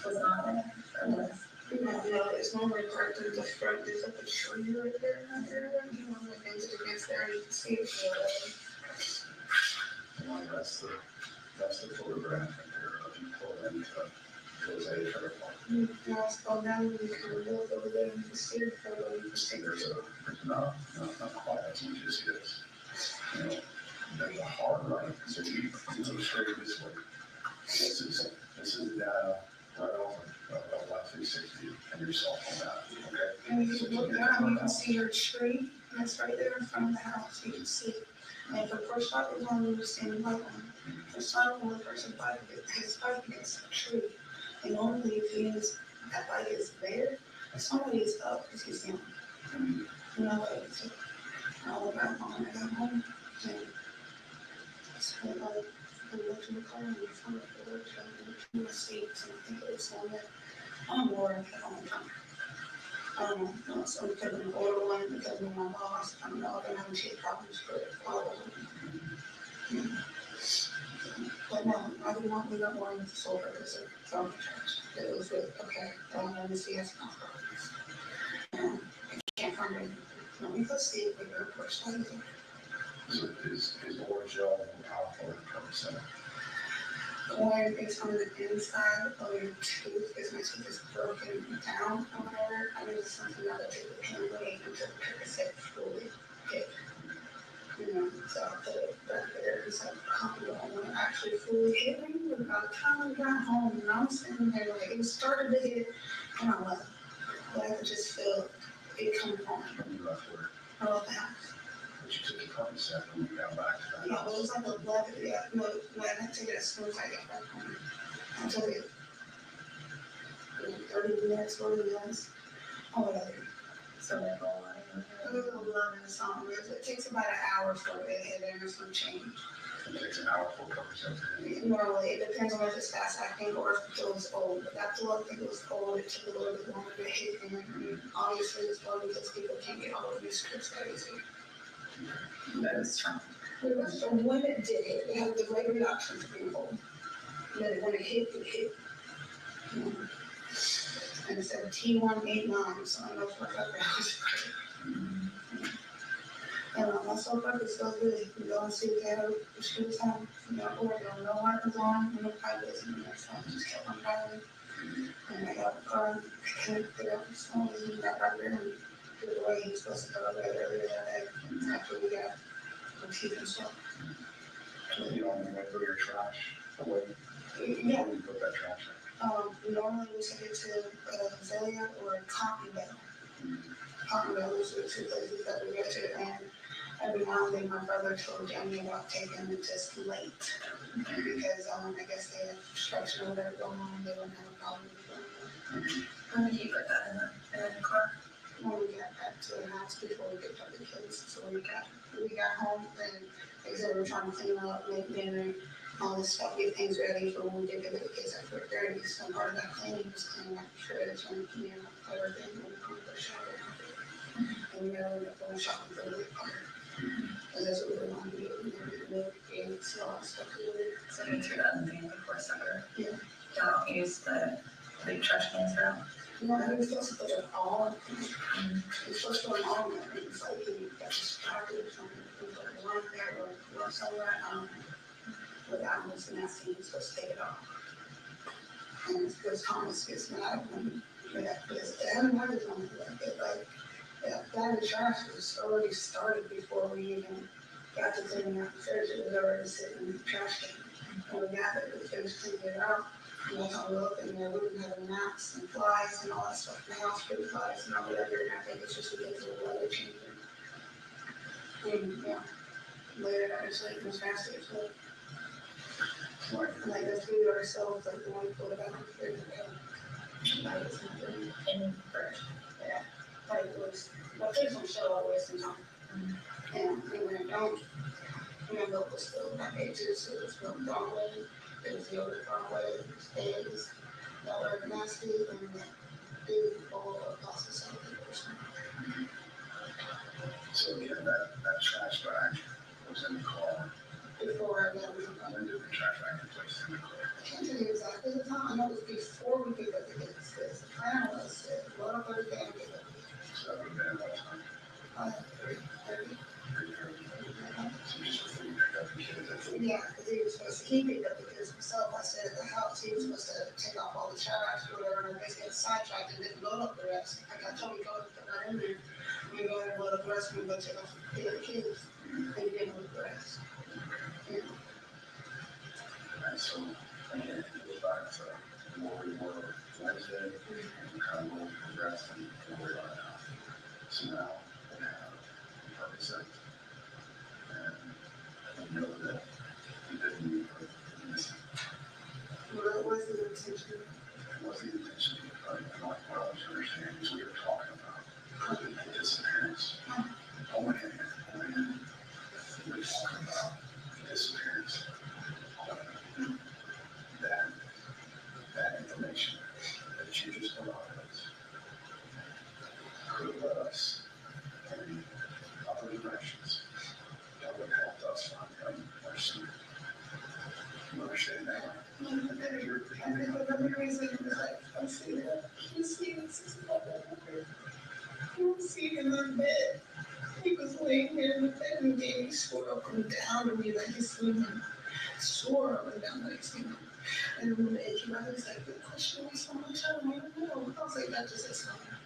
Speaker 18: Was not there? No, it's normally parked in the front. There's like a tree right there. Like against there, you can see it.
Speaker 5: Well, that's the photograph there of you pull into So is that your trailer park?
Speaker 18: No, it's gone down, we kind of built over there and just steered for a little
Speaker 5: There's not quite as easy as it is. You know, there's a hard right, so you go straight this way. This is data right off of 360 and your cell phone app, okay?
Speaker 18: And if you look down, you can see your tree, and it's right there in front of the house, you can see it. And if a first shot is on, you're standing by one. The shot on the person bike, his bike against a tree. And normally if he is, that bike is there, if somebody is up, because he's down. You know, so I went back home, I got home, and I looked in the car and I found the door, and I looked in the seats, and I think it was on there. I'm bored all the time. So because I'm older one, because of my boss, I'm not gonna have shit problems for all of them. But no, I did not leave that morning with the sole purpose of throwing the trash. It was with, okay, I'm gonna see us not problems. And I can't find it. Let me go see if we go first.
Speaker 5: Is orange gel alcohol in the cover center?
Speaker 18: When it's on the inside of your tooth, because my tooth is broken down or whatever, I mean, it's something that I take the pain away until the parasite fully hit. You know, so I put it back there, it's like comfortable. When it actually fully hit me, but by the time I got home, and I'm sitting there, like, it started to hit, and I left. But I could just feel it coming home.
Speaker 5: When you left work,
Speaker 18: I left the house.
Speaker 5: but you took the percocet when you got back to the
Speaker 18: Yeah,
Speaker 5: house.
Speaker 18: well, it was like 11, yeah, no, I had to take it as soon as I got back home. I took it 30 minutes, 40 minutes, or whatever.
Speaker 17: So like a line.
Speaker 18: It was 11 or something. It takes about an hour for it to hit and there's some change.
Speaker 5: It takes an hour for percocet to hit.
Speaker 18: Normally, it depends on if it's fast acting or if the pill is old. But that pill, I think it was old, it took a little bit longer to hit. And obviously, it's well because people can't get all of these scripts that easy.
Speaker 17: That is true.
Speaker 18: So when it did hit, it had the great reduction to being old. But when it hit, it hit. And it said T189, so I know for a fact that was and my soul purpose goes really, you go and see if they have the shoes on, you know, or they don't know what was on, no pilots, and that's how I just kept on driving. And I got the car, and I couldn't get up, so I was got right there and did the way he was supposed to go right earlier that day, after we got the teeth and stuff.
Speaker 5: So you don't want to throw your trash away?
Speaker 18: Yeah.
Speaker 5: Where do you put that trash in?
Speaker 18: Normally we send it to Azalea or Cottonville. Cottonville is the two places that we go to, and every now and then my brother told Jamie about taking it just late. Because I guess they have construction or whatever going on, and they don't have a problem with it.
Speaker 17: When did you put that in the car?
Speaker 18: When we got back to the house before we picked up the kids, so we got home, and they said we're trying to clean up, make dinner, all this stuff, get things ready for when we get to the kids at 4:30. So part of that cleaning was cleaning up the fridge and, you know, everything when we come to the shower. And we ended up going shopping for the week part. And that's what we were going to do. We were going to milk and all that stuff.
Speaker 17: So you threw that in the van before supper?
Speaker 18: Yeah.
Speaker 17: Don't use the big trash cans for that?
Speaker 18: No, he was supposed to put it all. He was supposed to put it all in there. It was like he got distracted or something. He was like one there or somewhere. But that was nasty. He was supposed to take it off. And it's because Thomas gets mad when because I haven't had it on like it. Like that bag of trash was already started before we even got to cleaning out the fridge. It was already sitting in the trash can. And we got it, we finished cleaning it out. And that's how we looked in there. We didn't have gnats and flies and all that stuff in the house, fruit flies and all whatever. And I think it's just because of the weather changing. And yeah, later I was like, it was nasty as well. Like the food ourselves, like the one we put it out in the fridge. Like it's not good.
Speaker 17: In the fridge?
Speaker 18: Yeah. Like it was, but things don't show all the way sometimes. And when it don't, my milk was still my ages, it was milk the wrong way, it was yogurt the wrong way, it was eggs that were nasty, and that big bowl of pasta salad or something.
Speaker 5: So again, that trash bag was in the car.
Speaker 18: Before I got
Speaker 5: When did the trash bag get placed in the car?
Speaker 18: I can't tell you exactly the time. I know it was before we picked up the kids, because the plan was to go up Thursday and pick up the kids.
Speaker 5: So that would have been what time?
Speaker 18: 3:30.
Speaker 5: 3:30. So just before you picked up the kids.
Speaker 18: Yeah, because he was supposed to, he picked up the kids himself. I stayed at the house. He was supposed to take off all the trash
Speaker 17: the rest of the kids, they didn't regress.
Speaker 5: And so, again, it goes back to where we were Wednesday, and kind of where we progressed and where we are now. So now we have Percocet, and we know that we didn't need her missing.
Speaker 17: What was the intention?
Speaker 5: What's the intention? And what I want you to understand is we were talking about the disappearance. Oh my God. We were talking about the disappearance. That information that you just provided us could have led us in other directions that would have helped us find him more sooner. You understand that?
Speaker 17: I think another reason is I see that he see this he was sitting in the bed. He was laying there in the bed and he swore up and down to me like he's sleeping. Swore up and down like he's sleeping. And when it came out, he was like, "Good question, what's so much? I don't even know." I was like, "That just says something."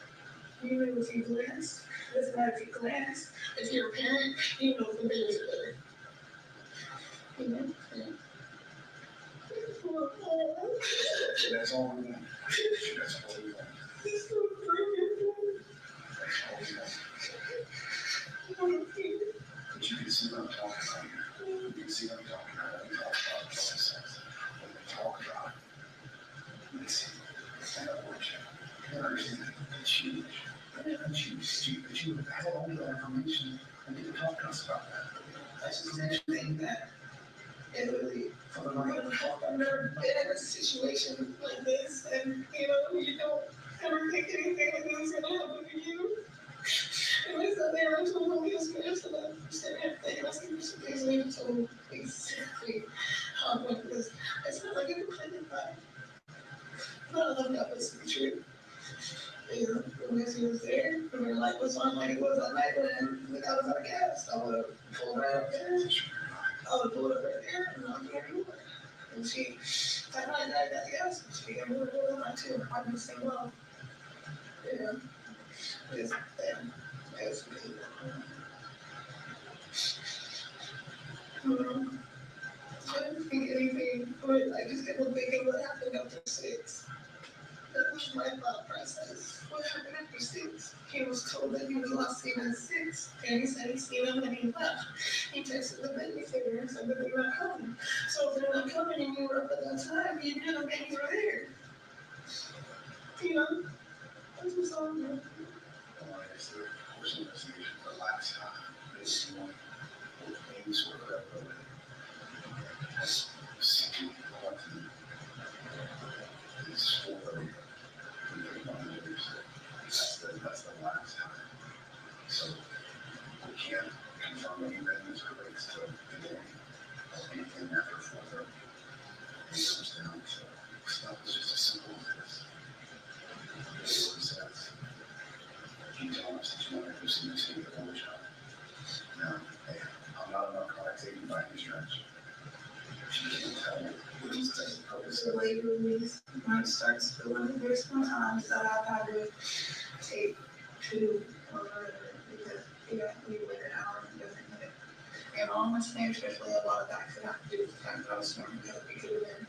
Speaker 17: You know, if you glance, doesn't matter if you glance. If you're a parent, you know the baby's better. You know? Yeah.
Speaker 5: That's all we want. That's all we want.
Speaker 17: He's so brilliant.
Speaker 5: That's all we want. But you can see what I'm talking about here. You can see what I'm talking about. When we talk about sex, when we talk about missing and abortion, you understand that it's huge. But you have all the information and you talk to us about that.
Speaker 17: That's just anything that it really, I've never been in a situation like this, and you know, you don't ever think anything like this is gonna happen to you. And I sat there and I told my experience and I understand everything. I said, "There's some things I need to tell them exactly how it went because it's not like it was planned by. None of them got this to be true. You know, when he was there, when the light was on like it was that night when I was out of gas, I would have pulled right up there. I would have pulled up right there and knocked on her door. And she, that night I got gas, she got moved over on too. I didn't say, well, you know, it's them. It's me. I didn't think anything, but I just kept on thinking what happened after 6. That was my thought process. What happened after 6? He was told that he was last seen at 6. And he said he seen him and he left. He texted the babysitter and said that they're not coming. So if they're not coming and you were up at that time, you knew the babies were there. You know? That's what's on there.
Speaker 5: The last time this one, things were that way. Seeking quantum is for that's the last time. So we can't confirm anything as it relates to the game or anything after 4:30. It comes down to stuff that's just as simple as this. The Lord says, "You tell us that you want to go see the Holy Child." Now, hey, I'm not a narcotic by any stretch. She can't tell me which is the purpose of it.
Speaker 17: Late release, when it starts feeling, there's sometimes that I've had to take 2 or whatever because we wait an hour and doesn't hit. And all my snaps, especially a lot of that could have to do with the fact that I was snorting because we could have been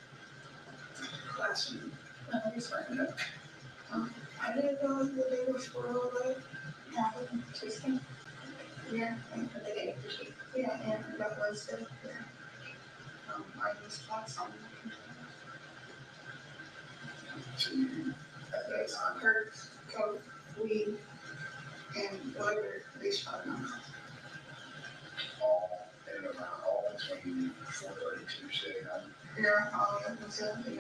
Speaker 17: clashing. I just find out. I didn't know that they were for all that happened, twisting. Yeah, and the day after she, yeah, and that was it. Yeah. I was taught something.
Speaker 5: So you, at that time,
Speaker 17: Hurt, coke, weed, and whatever they shot in my mouth.
Speaker 5: all in and around, all between 4:30 Tuesday night.
Speaker 17: Yeah, all of them said, and then,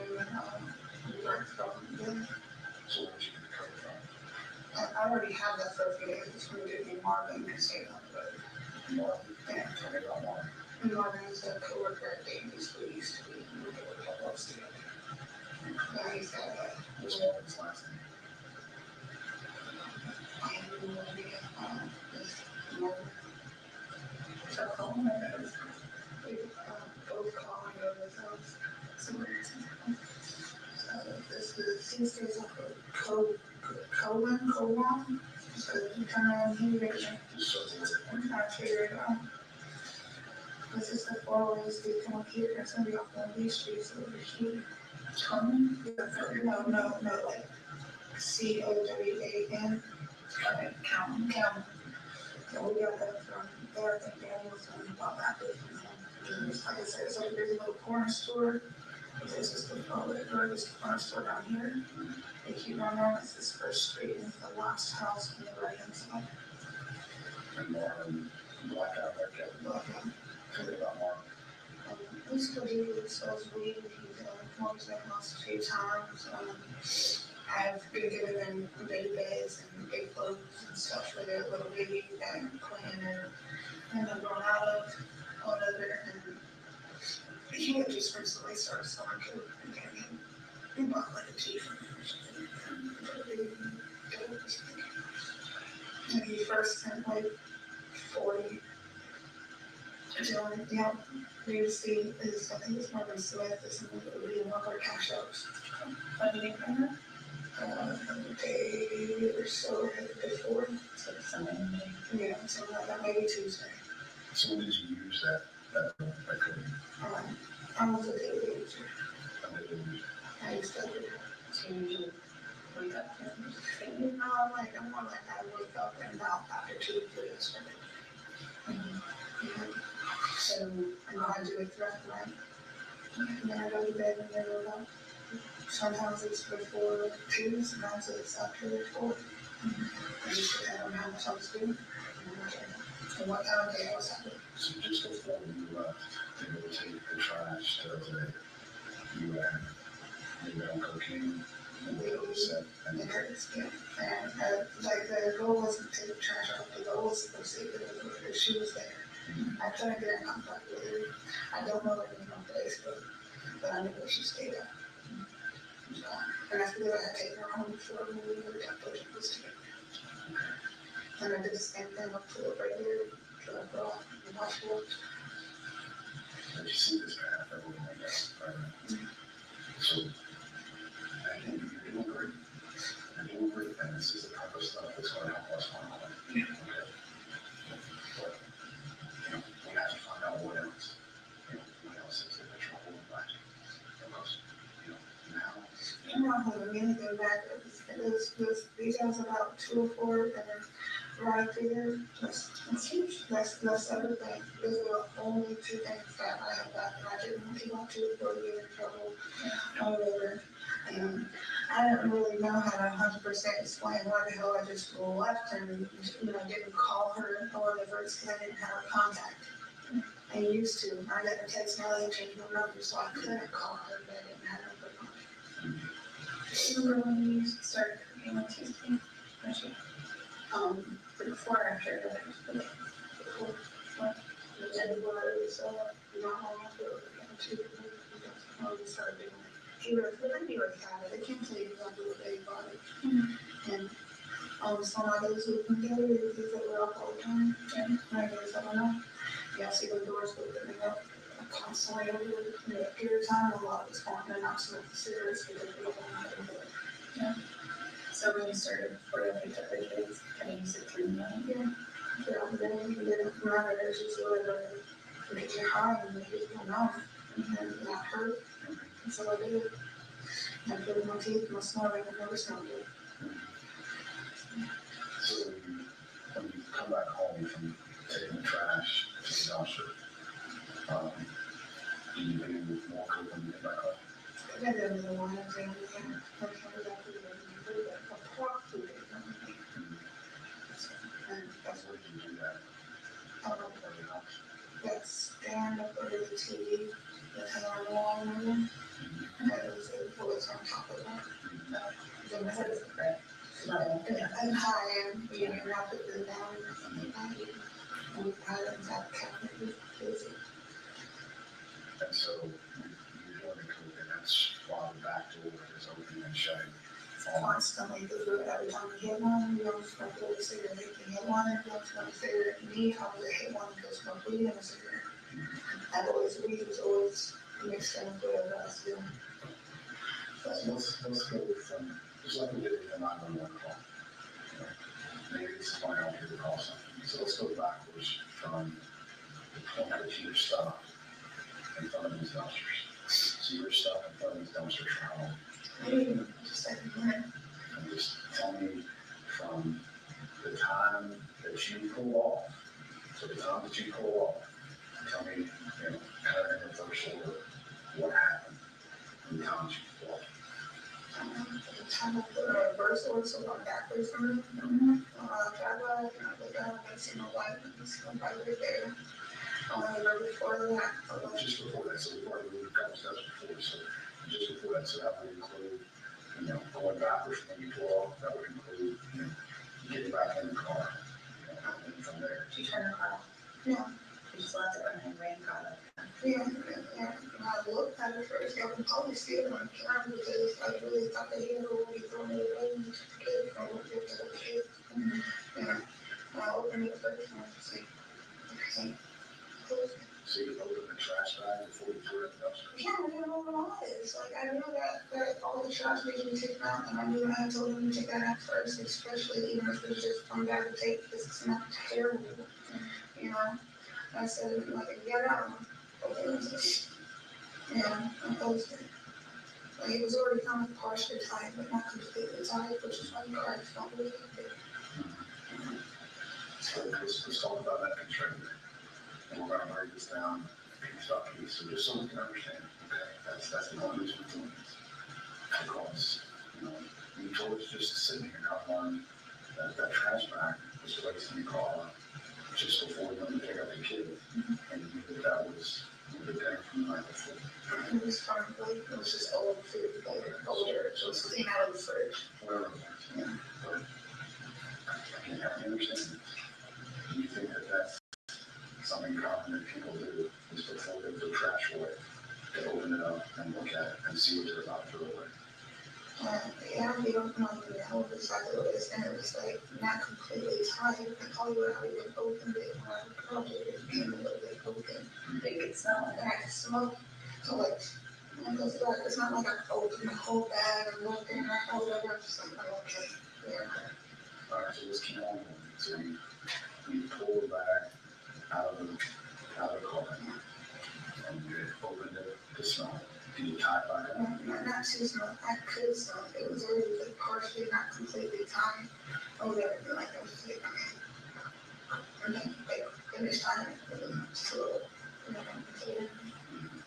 Speaker 17: we worked from them.
Speaker 5: So where did you get the cover from?
Speaker 17: I already have that for a few days, it's really good in Marvin, and say that, but.
Speaker 5: Marvin?
Speaker 17: Yeah.
Speaker 5: Tell me about Marvin.
Speaker 17: Marvin is a coworker at Davies, who used to be, we were a couple of together. And he's got a.
Speaker 5: What's Marvin's last name?
Speaker 17: So call him, we both call him over his house. So this is, he stays up at Cowan, so
Speaker 18: come in, he ready. I'm trying to figure it out. This is the 4 ways to come up here, and somebody off one of these streets over here. No, like COWAN. Count. So we got that from there, I think Danny was talking about that. Like I said, so there's a little corner store. This is the corner store down here. They keep on going, it's this first street, and it's the last house on the right hand side.
Speaker 5: And blackout, blackout. Tell me about Mark.
Speaker 18: He's good, he sells weed, he's come to my house a few times. I've been giving them baby beds and big clothes and stuff for their little baby and cleaning and I'm going out of whatever. And he had just recently started selling coke again. He bought like a tea from him or something. And he first sent like 40. Yeah, previously, I think it's Marvin Smith, is someone that would be in one of our cash outs. What do you think of her? A day or so before. So Sunday? Yeah, something like that, maybe Tuesday.
Speaker 5: So when did you use that code?
Speaker 18: I was a daily user. I used to
Speaker 16: So you usually wake up and
Speaker 18: I'm more like I wake up and out after 2 or 3 yesterday. So, I do it throughout the night. And then I go to bed and then I go up. Sometimes it's before 2, sometimes it's after 4. I just depend on how much I was doing and what time of day I was having.
Speaker 5: So just before you left, they would take the trash to the day. You were on cocaine, and they would set, and
Speaker 18: it hurts, yeah. And like the goal wasn't to take the trash out, the goal was to see if she was there. I tried to get in contact with her. I don't know her name on Facebook, but I knew where she stayed at. And I figured I had taken her home before we got those people's together. And I did the same thing up to the right here, to the girl in the hospital.
Speaker 5: you see this path everyone does, right? So, and you're doing great. You're doing great, and this is the type of stuff that's going to help us find out. Okay. But, we have to find out what else. What else is in the trouble with black because, now.
Speaker 18: I'm not holding anything back. There's details about 2 or 4 that are right there. That's huge. That's everything. Those are the only 2 things that I have back, and I didn't want to want to before we get in trouble or whatever. And I didn't really know how to 100% explain why the hell I just left and didn't call her or whatever. It's because I didn't have her contact. I used to. I got a text now they changed my number, so I couldn't call her, but I didn't have her contact.
Speaker 16: remember when you started cooking on Tuesday?
Speaker 18: Before or after that? Before. What? It was not long after we started doing it. He was kind of, they can't tell you exactly what they bought. And some of those who can tell you things that were up all the time. And I guess I don't know. Yeah, see the doors opening up constantly over a period of time. A lot of it's going in and out of the cigarettes because they don't have to do it.
Speaker 16: Yeah. So when you started before you picked up the kids, can you use it through the night?
Speaker 18: Yeah. Yeah, then you didn't remember there's just whatever to get you high and make you feel numb and not hurt. And so I did. I put in my teeth, my snorting, and never smelled good.
Speaker 5: So when you come back home from taking the trash to the dumpster, do you do more coke when you get back home?
Speaker 18: I got another one, and then I come back to the pork food. And
Speaker 5: That's where you do that.
Speaker 18: That stand up over the TV that had our wall moving. And that was the bullets on top of that. Then I had it. And high end, you know, not put them down or something like that. And I had it inside the cabinet with kids.
Speaker 5: And so you're doing the coke, and that's while the back door is open and shutting.
Speaker 18: Constantly, because every time we hit one, we always smoke a cigarette. If we hit one, we always smoke a cigarette. Me, I was hit one and go smoke weed and a cigarette. I've always, weed was always mixed in with whatever I was doing.
Speaker 5: Let's go from, just like we did with the 911 call. maybe this is why I don't hear the call something. So let's go backwards from the point that you were stopped in front of these dumpsters. So you were stopped in front of these dumpsters for how long?
Speaker 18: Just like a minute.
Speaker 5: And just tell me from the time that you pull off, so the time that you pull off, tell me, kind of in the first order, what happened from the time that you pull off.
Speaker 18: The time I put on reverse order, so I'm backwards from him. Drive by, and I look down, I see my wife, and he's right there. Right before that.
Speaker 5: Just before that, so we've already moved a couple steps before, so just before that, so that would include, going backwards when you pull off, that would include, getting back in the car, and then from there.
Speaker 18: She turned around. Yeah. She just left it running and ran car. Yeah. And I looked at her first, I can probably see it on camera because I really thought that he had already thrown it away and took the kid from the kid. And I opened it first and I was like, okay.
Speaker 5: So you opened the trash bag before you threw it in the dumpster?
Speaker 18: Yeah, I didn't know what it was. Like, I knew that all the trash needed to be taken out, and I knew I had told them to take that out first, especially even if it's just one bag of tape, because it's not terrible, I said, like, get out. Yeah, I closed it. Like, it was already kind of partially tied, but not completely tied, which is why the cards don't really fit.
Speaker 5: So let's talk about that contributor. And we're going to break this down piece by piece, so just so we can understand. Okay, that's the only reason we're doing this. Because, you told us just sitting here, not one, that trash bag was placed in the car just before we went to pick up the kid, and you knew that was there from the night before.
Speaker 18: It was probably, it was just old food, like older, so it's clean out of the fridge.
Speaker 5: Whatever. Yeah. But I can't understand this. Do you think that that's something common that people do is before they put trash away, to open it up and look at it and see what they're about to throw away?
Speaker 18: Yeah, we don't know exactly what it is, and it was like not completely tied. I call you out, even opened it when I curled it, it became a little bit open. They could smell it, and I could smell it. So like, and it's like, it's not like I opened the whole bag and looked in or whatever. I'm just like, okay, yeah.
Speaker 5: All right, so let's keep on going. So you pull the bag out of the car, and you opened it to smell it. Do you tie it back up?
Speaker 18: Not too small. I could smell it. It was already like partially, not completely tied. Or whatever, like I was like, and then like finished tying it. So,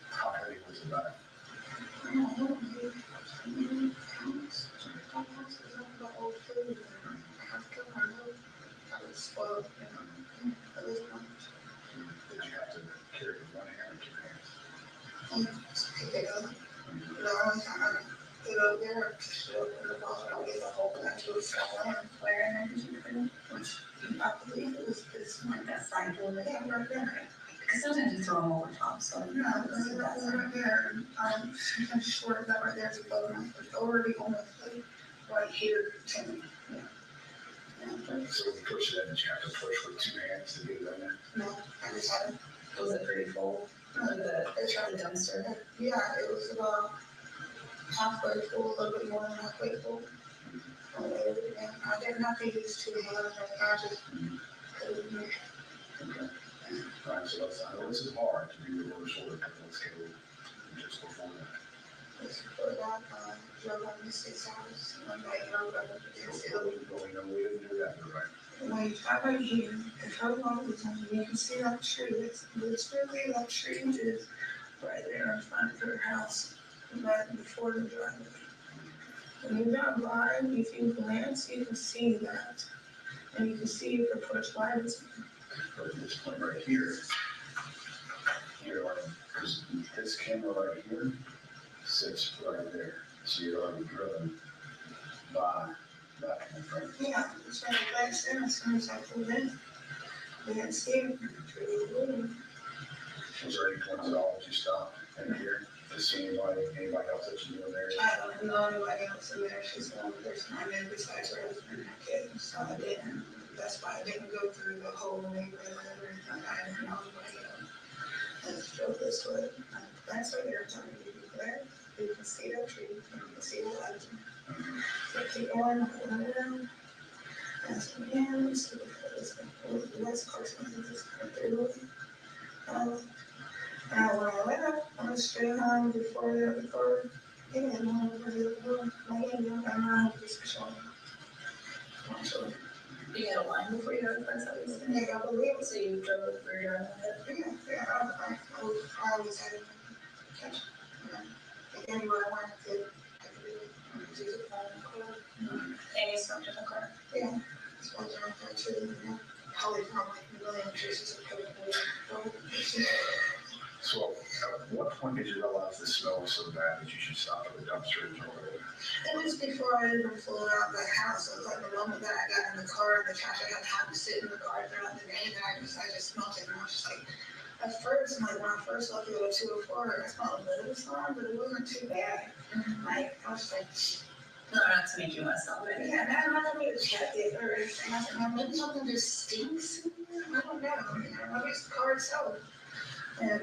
Speaker 5: how heavy was the bag?
Speaker 18: I don't know, maybe about old food. I have to my nose. I was spoiled, at least one.
Speaker 5: Did you have to carry it with one hand or two hands?
Speaker 18: Just pick it up. The only time I get up there, just open the bottle, I'll get the whole bunch of stuff on fire and everything, which I believe it was this one, that side door that I right there. Because sometimes you throw them over top, so. No, it's right there, I'm sure that right there is a bone, it's already on the plate, right here, to me, yeah.
Speaker 5: So you push it in, did you have to push with two hands to get it in there?
Speaker 18: No, I just had it. Was it pretty full? It's from the dumpster. Yeah, it was about halfway full, a little bit more than halfway full. And I didn't have to use two hands, I just couldn't.
Speaker 5: Okay. All right, so I know this is hard to do the reverse order, but let's go just before that.
Speaker 18: Just before that, drove on Mystic's house, and I drove up against it.
Speaker 5: Well, we know we didn't do that, right?
Speaker 18: When you drive right here, and drove all the time, you can see that tree, it's really that tree is right there in front of her house, right before the driveway. When you drive by, if you glance, you can see that, and you can see the porch lights.
Speaker 5: But this point right here, because this camera right here sits right there, so you're already driven by that kind of thing.
Speaker 18: Yeah, it's right back there, as soon as I pulled in. They didn't see it.
Speaker 5: Was there any points at all that you stopped in here to see anybody else that you knew there?
Speaker 18: I don't know anybody else in there. She's the only person I knew besides her husband and her kids. So I didn't. That's why I didn't go through the whole neighborhood and everything. I didn't know anybody else. I just drove this way. That's what they're telling me to be there. You can see that tree. You can see the lights. So keep going, going around.
Speaker 17: And so, yeah, let me see what the next person is just going through. And when I left, I went straight home before yeah, and I went to the room, and I just showing my children. You had a line before you got the first house? Yeah, I believe it. So you drove through your own head? Yeah, I always had it. Catch. Like anywhere I went, I could do it. I could use it for the car. And you smoked in the car? Yeah. Smoked in the car too. Probably from like a million traces of coke.
Speaker 5: So at what point did you realize the smell was so bad that you should stop at the dumpster and throw it away?
Speaker 17: It was before I even flew out of the house. It was like the moment that I got in the car, the trash, I got time to sit in the car throughout the day, and I just smelled it, and I was just like, at first, like when I first left to go to 204, I smelled a little strong, but it wasn't too bad. Like, I was like, no, not to make you want to stop it. Yeah, I'm not going to check it or anything. I was like, maybe something just stinks. I don't know. Maybe it's the car itself. And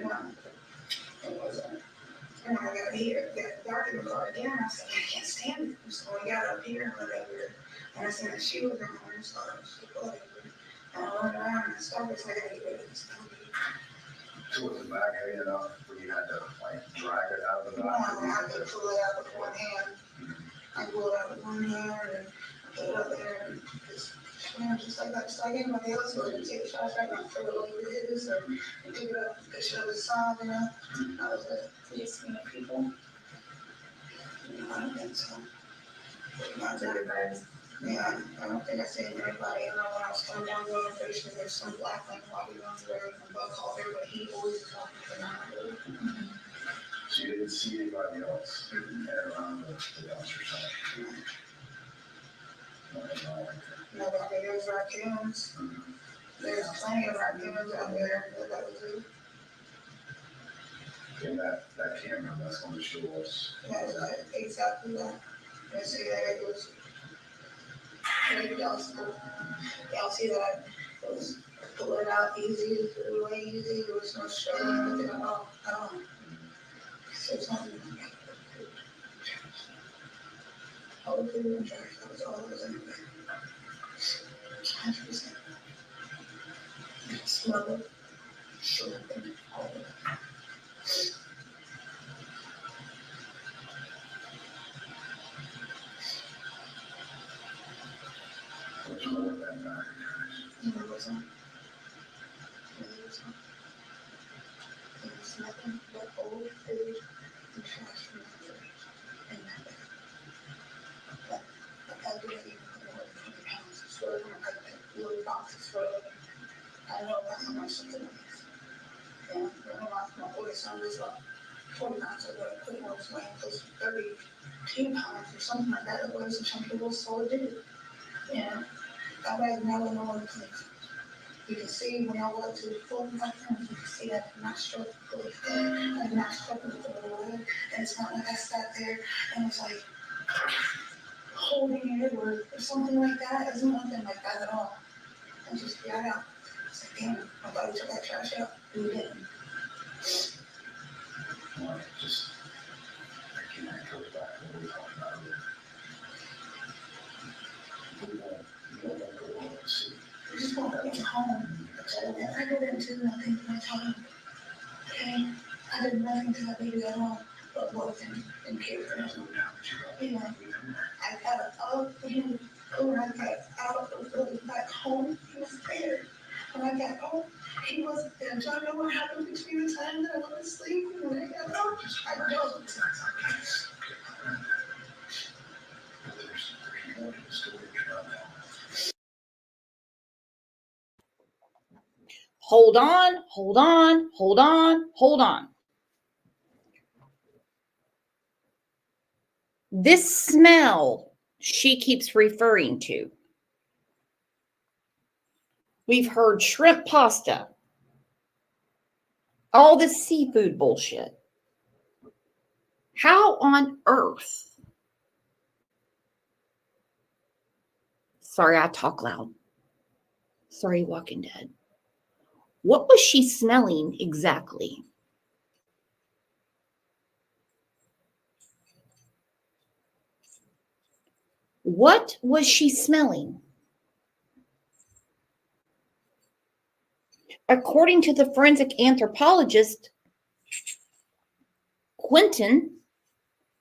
Speaker 17: it wasn't. And I got here, got dark in the car again. I was like, I can't stand it. So I got up here and whatever. And I seen that she was in there, so I was like, whatever. And I went around and I started, so I got to get rid of this.
Speaker 5: So was the bag heavy enough where you had to like drag it out of the
Speaker 17: No,
Speaker 5: bag?
Speaker 17: I had to pull it out with one hand. I pulled it out with one hand and put it up there and just like that. Just like anybody else would take a shot right now, throw it over the hills and pick it up and show the sign, you know. I was like, please, people. I don't think so. Not everybody. Yeah, I don't think I seen anybody. You know, when I was coming down the road, I'm pretty sure there's some black thing walking down the road from Buck Hall there, but he always is walking from that road.
Speaker 5: So you didn't see anybody else around the dumpster site?
Speaker 17: Nobody, there's raccoons. There's plenty of raccoons out there, but that was it.
Speaker 5: And that camera, that's going to show us.
Speaker 17: That's right, exactly that. You see that it was, y'all see that it was pull it out easy, put it away easy, there was no struggling with it at all. So it's not even like all the food and trash, that was all that was in there. 100%. Smell it, sure, all of it.
Speaker 5: There's more than that bag.
Speaker 17: There wasn't. There was nothing but old food and trash from the fridge and nothing. But I didn't even put more than 20 pounds of soda in my little boxes for it. I don't know how much something is. And when my oldest son was like 40 pounds, I would have put him on his weight close to 32 pounds or something like that. It was, and some people saw it did. Yeah. I read now and all the things. You can see when I walk to the floor, you can see that I'm not struck really thin. I'm not struck with the little leg. And it's not like I sat there and was like holding it or something like that. It's nothing like that at all. I just got out. It's like, damn, I thought we took that trash out. We didn't.
Speaker 5: Well, just, I can't go back to what we talked about earlier. We don't go home and see.
Speaker 17: We just want to get home. And I didn't do nothing to my time. Okay? I did nothing to that baby at all, but work and care for him. Yeah. I got up for him, or I got out of the back home. He was there. When I got home, he wasn't there. Do I know what happened between the time that I went to sleep and when I got home? I don't.
Speaker 1: Hold on, hold on, hold on, hold on. This smell she keeps referring to. We've heard shrimp pasta, all this seafood bullshit. How on earth? Sorry, I talk loud. Sorry, Walking Dead. What was she smelling exactly? What was she smelling? According to the forensic anthropologist, Quentin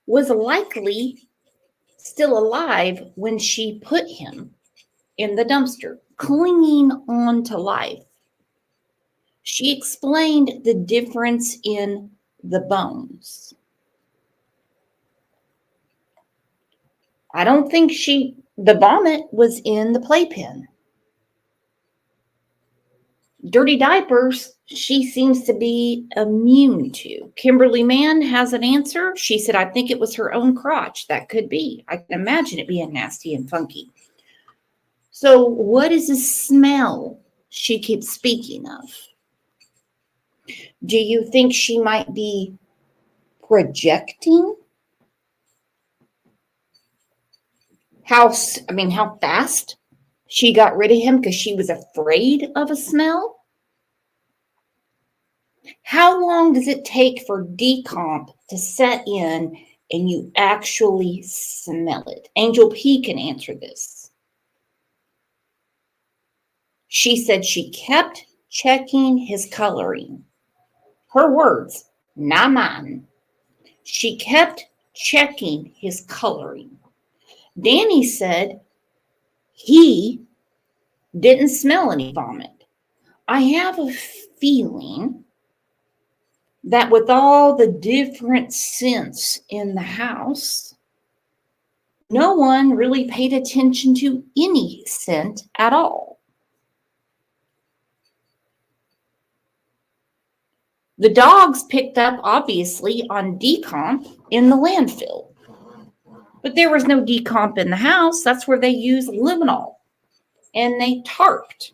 Speaker 1: was likely still alive when she put him in the dumpster, clinging on to life. She explained the difference in the bones. I don't think the vomit was in the playpen. Dirty diapers, she seems to be immune to. Kimberly Mann has an answer. She said, I think it was her own crotch. That could be. I can imagine it being nasty and funky. So what is the smell she keeps speaking of? Do you think she might be projecting? How fast she got rid of him because she was afraid of a smell? How long does it take for decomp to set in and you actually smell it? Angel P can answer this. She said she kept checking his coloring. Her words, not mine. She kept checking his coloring. Danny said he didn't smell any vomit. I have a feeling that with all the different scents in the house, no one really paid attention to any scent at all. The dogs picked up, obviously, on decomp in the landfill. But there was no decomp in the house. That's where they used limonol. And they tarped.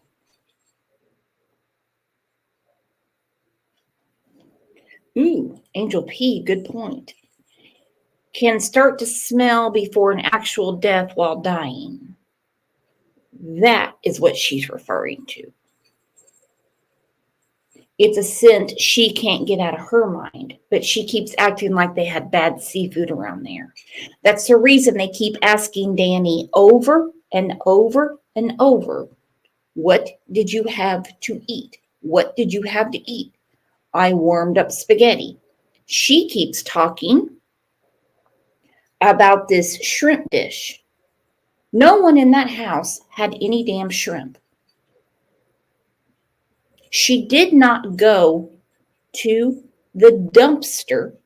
Speaker 1: Ooh, Angel P, good point. Can start to smell before an actual death while dying. That is what she's referring to. It's a scent she can't get out of her mind, but she keeps acting like they had bad seafood around there. That's the reason they keep asking Danny over and over and over, what did you have to eat? What did you have to eat? I warmed up spaghetti. She keeps talking about this shrimp dish. No one in that house had any damn shrimp. She did not go to the dumpster.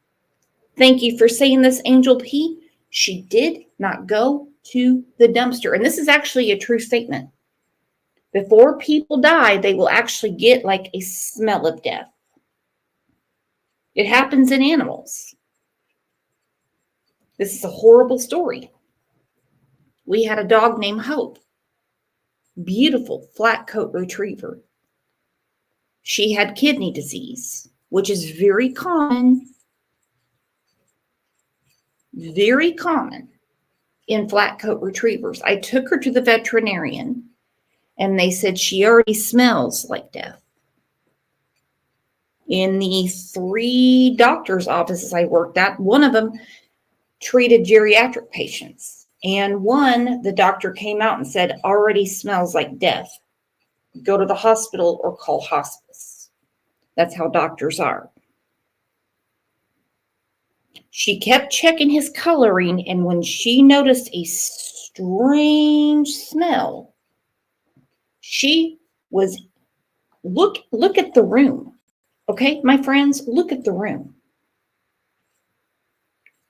Speaker 1: Thank you for saying this, Angel P. She did not go to the dumpster. And this is actually a true statement. Before people die, they will actually get like a smell of death. It happens in animals. This is a horrible story. We had a dog named Hope. Beautiful flat coat retriever. She had kidney disease, which is very common in flat coat retrievers. I took her to the veterinarian and they said she already smells like death. In the 3 doctor's offices I worked at, one of them treated geriatric patients. And one, the doctor came out and said, already smells like death. Go to the hospital or call hospice. That's how doctors are. She kept checking his coloring, and when she noticed a strange smell, she was, look at the room. Okay, my friends, look at the room.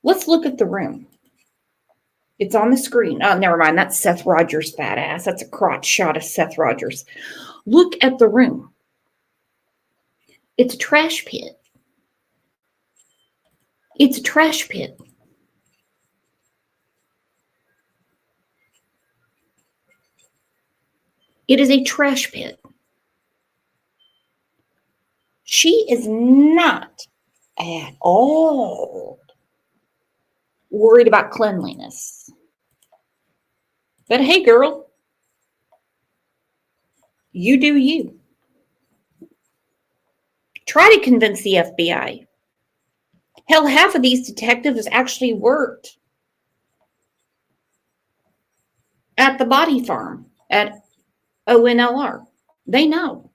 Speaker 1: Let's look at the room. It's on the screen. Oh, never mind. That's Seth Rogers' fat ass. That's a crotch shot of Seth Rogers. Look at the room. It's a trash pit. It's a trash pit. It is a trash pit. She is not at all worried about cleanliness. But hey, girl, you do you. Try to convince the FBI. Hell, half of these detectives actually worked at the body farm at ONLR. They know.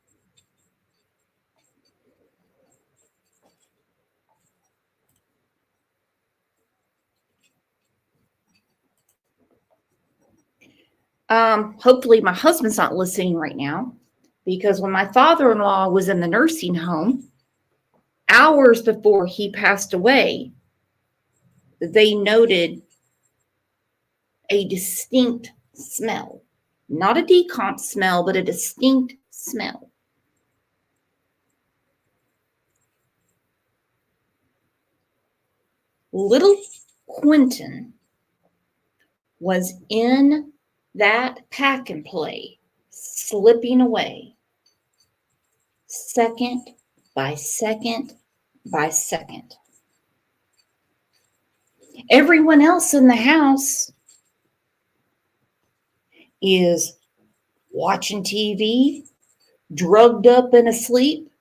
Speaker 1: Hopefully my husband's not listening right now, because when my father-in-law was in the nursing home, hours before he passed away, they noted a distinct smell. Not a decomp smell, but a distinct smell. Little Quentin was in that pack and play, slipping away, second by second by second. Everyone else in the house is watching TV, drugged up and asleep,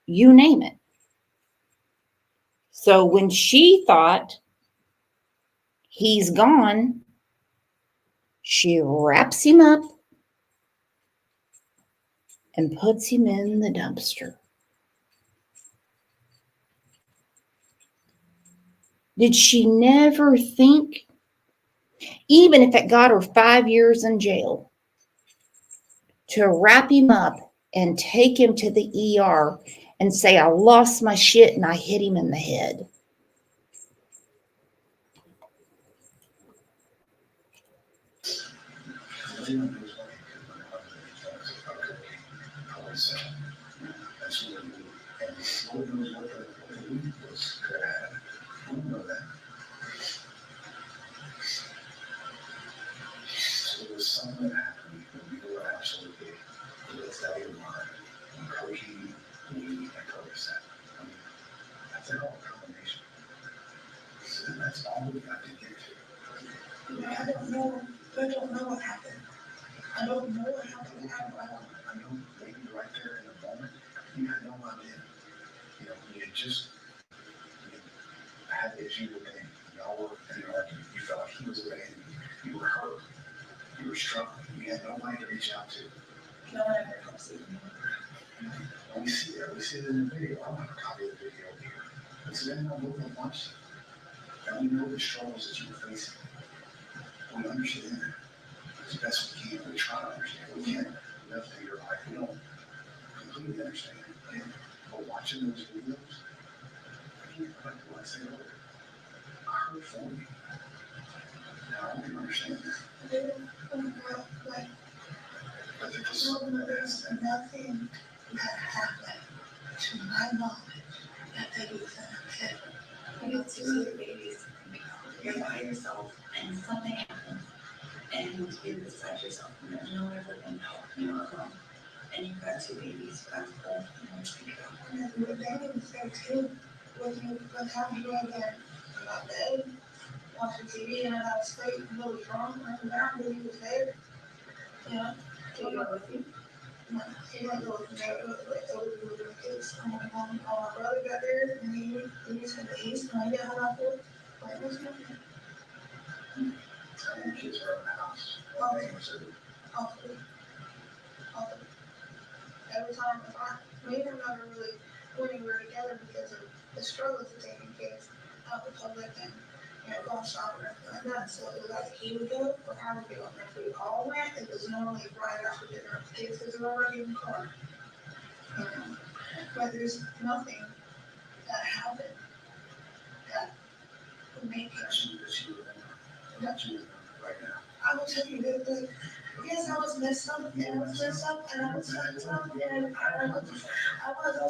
Speaker 1: you name it. So when she thought he's gone, she wraps him up and puts him in the dumpster. Did she never think, even if it got her 5 years in jail, to wrap him up and take him to the ER and say, I lost my shit and I hit him in the head?
Speaker 5: It was something that happened when we were actually with that in mind, cocaine, weed, and Prozac. I mean, that's an all combination. So that's all we got to get to. I don't know. I don't know what happened. I don't know what happened. I know maybe right there in the moment, you had no idea. You know, you had just had the issue with him. Y'all were in an argument. You felt like he was abandoning you. You were hurt. You were struggling. You had nobody to reach out to. No one ever comes to you. We see that. We see it in the video. I don't have a copy of the video here. It's in my book and watch it. And we know the struggles that you were facing. We understand that. As best we can, we try to understand. We can't live through your life. We don't completely understand. But watching those videos, I say, look, I heard for you. Now I can understand that. But there's nothing that happened to my knowledge that they was in a You get to see the babies, you're by yourself, and something happens, and you're beside yourself, and there's no one ever going to help you alone. And you've got two babies, you got both, and you go. And what Danny said too, was how you were there, about bed, watching TV, and I got straight and really strong, and down, when he was there. Yeah. He went with you? No, he went with me. My brother got there, and he was in the east, and I got hung up with. Like, what's happening? And kids were in the house. Awfully. Every time, me and him never really went anywhere together because of the struggles of taking kids out in public and, going shopping and everything like that. So it was like he would go or I would go. And if we all went, it was normally right after dinner with the kids because they were already in the car. But there's nothing that happened that would make it. Right now. I will tell you that yes, I was messed up, and I was messed up, and I was messed up, and I was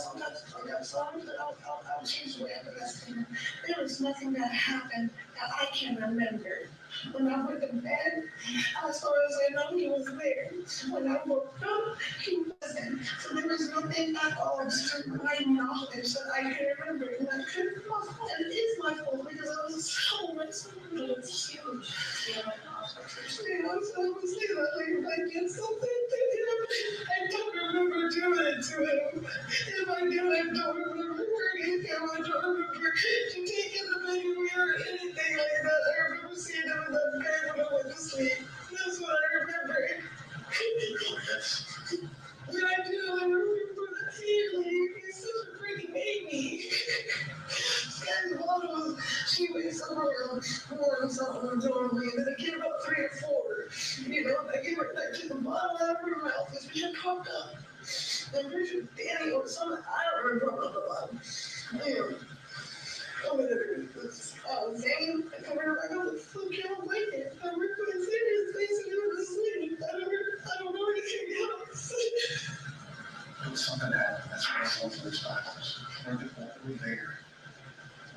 Speaker 5: sometimes I'm sorry, but I'll change the way I dress. There was nothing that happened that I can remember. When I went to bed, as far as I know, he was there. When I woke up, he wasn't. So there was nothing at all to my knowledge that I can remember. And I couldn't, and it is my fault because I was so messed up. It was huge. I did something to him. I don't remember doing it to him. If I do, I don't remember hurting him. I don't remember taking the baby or anything like that. I remember seeing him in that bed when I went to sleep. That's what I remember. When I do, I remember the feeling. He's such a pretty baby. And one of them, she weighs somewhere around 4 or something, and then I get about 3 or 4. I get
Speaker 17: remember my office, we had talked up. And Richard, Danny, or something, I don't remember, blah, blah, blah. And, Zane, I come here, I go, fuck y'all, wait it. I remember his face, and he was asleep. I don't know anything else.
Speaker 5: It was something that, that's why I went to this Bibles. We're there.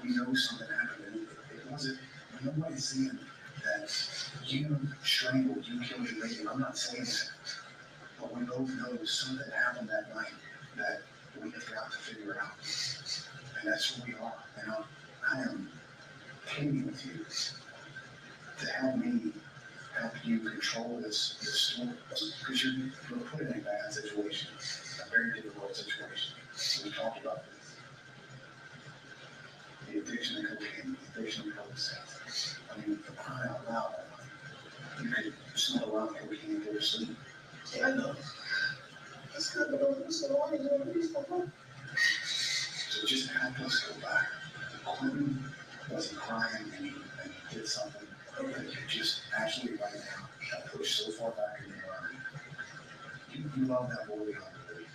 Speaker 5: We know something happened. And it wasn't, nobody's saying that you strangled, you killed your lady. I'm not saying that. But we both know something happened that night that we have got to figure out. And that's who we are. And I am pleading with you to help me help you control this story. Because you're put in a bad situation, a very difficult situation. So we talked about this. The addiction to cocaine, the addiction to sex. I mean, for crying out loud, you could smell around cocaine and go to sleep.
Speaker 17: Yeah, I know. That's not what I'm saying.
Speaker 5: So just help us go back. Quentin wasn't crying and he did something that you just absolutely right now got pushed so far back in your mind. You love that boy beyond belief.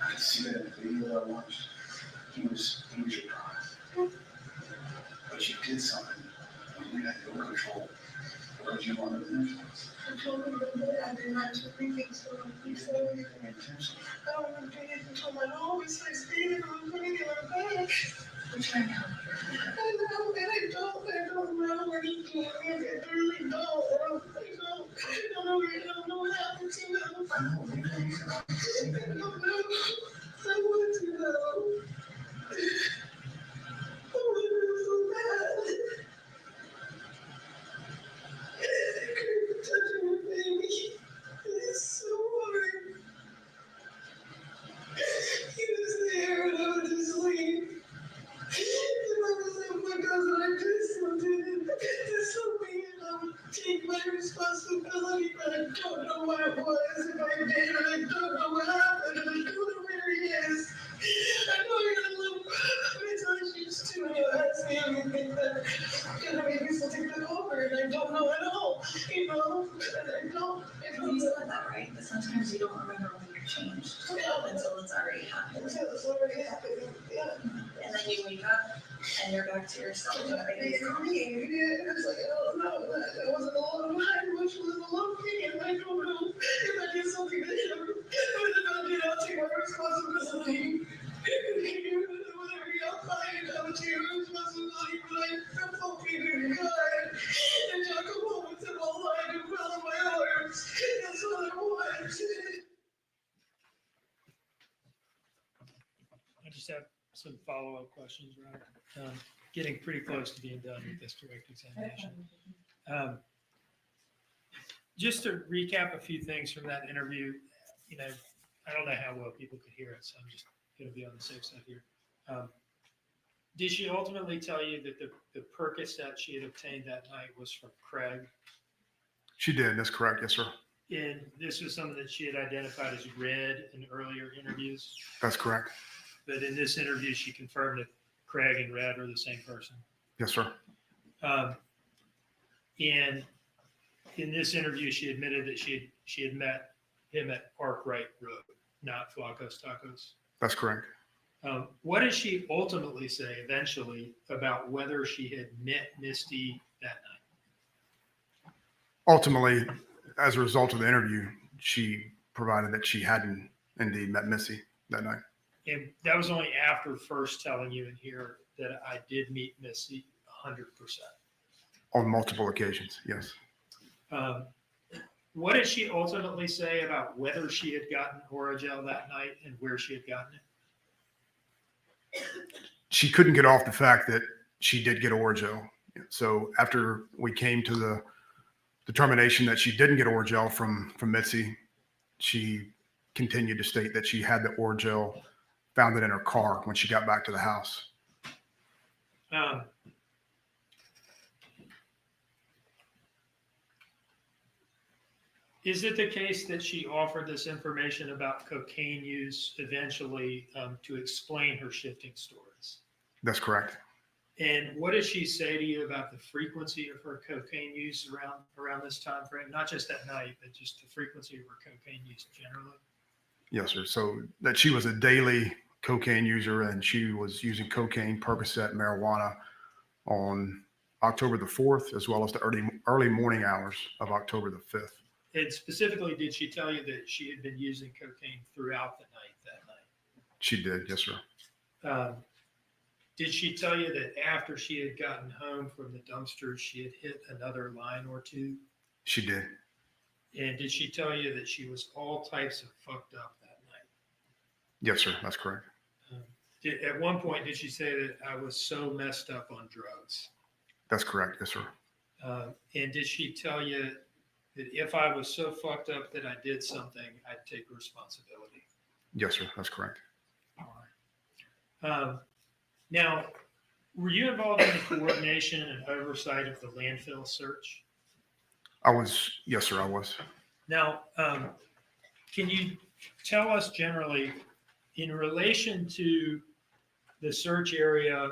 Speaker 5: I could see that in the video that I watched. He was your prize. But you did something when you had no control because you wanted the influence.
Speaker 17: I told him that I did not do anything, so he said everything.
Speaker 5: Intentionally.
Speaker 17: I don't want to do anything to him. I always say, Steve, I'm putting it in my bag.
Speaker 5: Which I know.
Speaker 17: I know, and I don't know what he's doing. I really don't. I don't know what happened to him.
Speaker 5: I know, you don't even know.
Speaker 17: I don't know. I want to know. I want to know so bad. I couldn't touch my baby. It's so hard. He was there and I was asleep. And I was like, my cousin, I just something. It's so mean. I would take my responsibility, but I don't know what it was. If I did, and I don't know what happened, and I don't know where he is. I know you're gonna live. Every time she's too, you ask me anything that gonna make me still take it over, and I don't know at all. You know, and I don't.
Speaker 18: You said that, right? But sometimes you don't remember when you're changed until it's already happened.
Speaker 17: Until it's already happened, yeah.
Speaker 18: And then you wake up and you're back to yourself. And everything's gone.
Speaker 17: It's like, I don't know. That wasn't a lot of mine, which was a lot of me, and I don't know if I did something to him. But if I did, I'll take my responsibility. Whatever y'all find, I'll take my responsibility. But I'm fucking good. And y'all come home and say, all I do follow my orders. That's what I want.
Speaker 2: I just have some follow-up questions, Robert. Getting pretty close to being done with this direct examination. Just to recap a few things from that interview, I don't know how well people could hear it, so I'm just going to be on the safe side here. Did she ultimately tell you that the Percocet she had obtained that night was from Craig?
Speaker 9: She did. That's correct. Yes, sir.
Speaker 2: And this was something that she had identified as red in earlier interviews?
Speaker 9: That's correct.
Speaker 2: But in this interview, she confirmed that Craig and Red are the same person.
Speaker 9: Yes, sir.
Speaker 2: And in this interview, she admitted that she had met him at Park Wright Road, not Flacco's Tacos.
Speaker 9: That's correct.
Speaker 2: What did she ultimately say eventually about whether she had met Misty that night?
Speaker 9: Ultimately, as a result of the interview, she provided that she hadn't indeed met Missy that night.
Speaker 2: And that was only after first telling you in here that I did meet Missy 100%.
Speaker 9: On multiple occasions, yes.
Speaker 2: What did she ultimately say about whether she had gotten Oragel that night and where she had gotten it?
Speaker 9: She couldn't get off the fact that she did get Oragel. So after we came to the determination that she didn't get Oragel from Mitzi, she continued to state that she had the Oragel, found it in her car when she got back to the house.
Speaker 2: Is it the case that she offered this information about cocaine use eventually to explain her shifting stories?
Speaker 9: That's correct.
Speaker 2: And what does she say to you about the frequency of her cocaine use around this time frame? Not just at night, but just the frequency of her cocaine use generally?
Speaker 9: Yes, sir. So that she was a daily cocaine user and she was using cocaine, Percocet, marijuana on October the 4th, as well as the early morning hours of October the 5th.
Speaker 2: And specifically, did she tell you that she had been using cocaine throughout the night that night?
Speaker 9: She did, yes, sir.
Speaker 2: Did she tell you that after she had gotten home from the dumpster, she had hit another line or two?
Speaker 9: She did.
Speaker 2: And did she tell you that she was all types of fucked up that night?
Speaker 9: Yes, sir. That's correct.
Speaker 2: At one point, did she say that I was so messed up on drugs?
Speaker 9: That's correct. Yes, sir.
Speaker 2: And did she tell you that if I was so fucked up that I did something, I'd take responsibility?
Speaker 9: Yes, sir. That's correct.
Speaker 2: All right. Now, were you involved in the coordination and oversight of the landfill search?
Speaker 9: I was. Yes, sir. I was.
Speaker 2: Now, can you tell us generally, in relation to the search area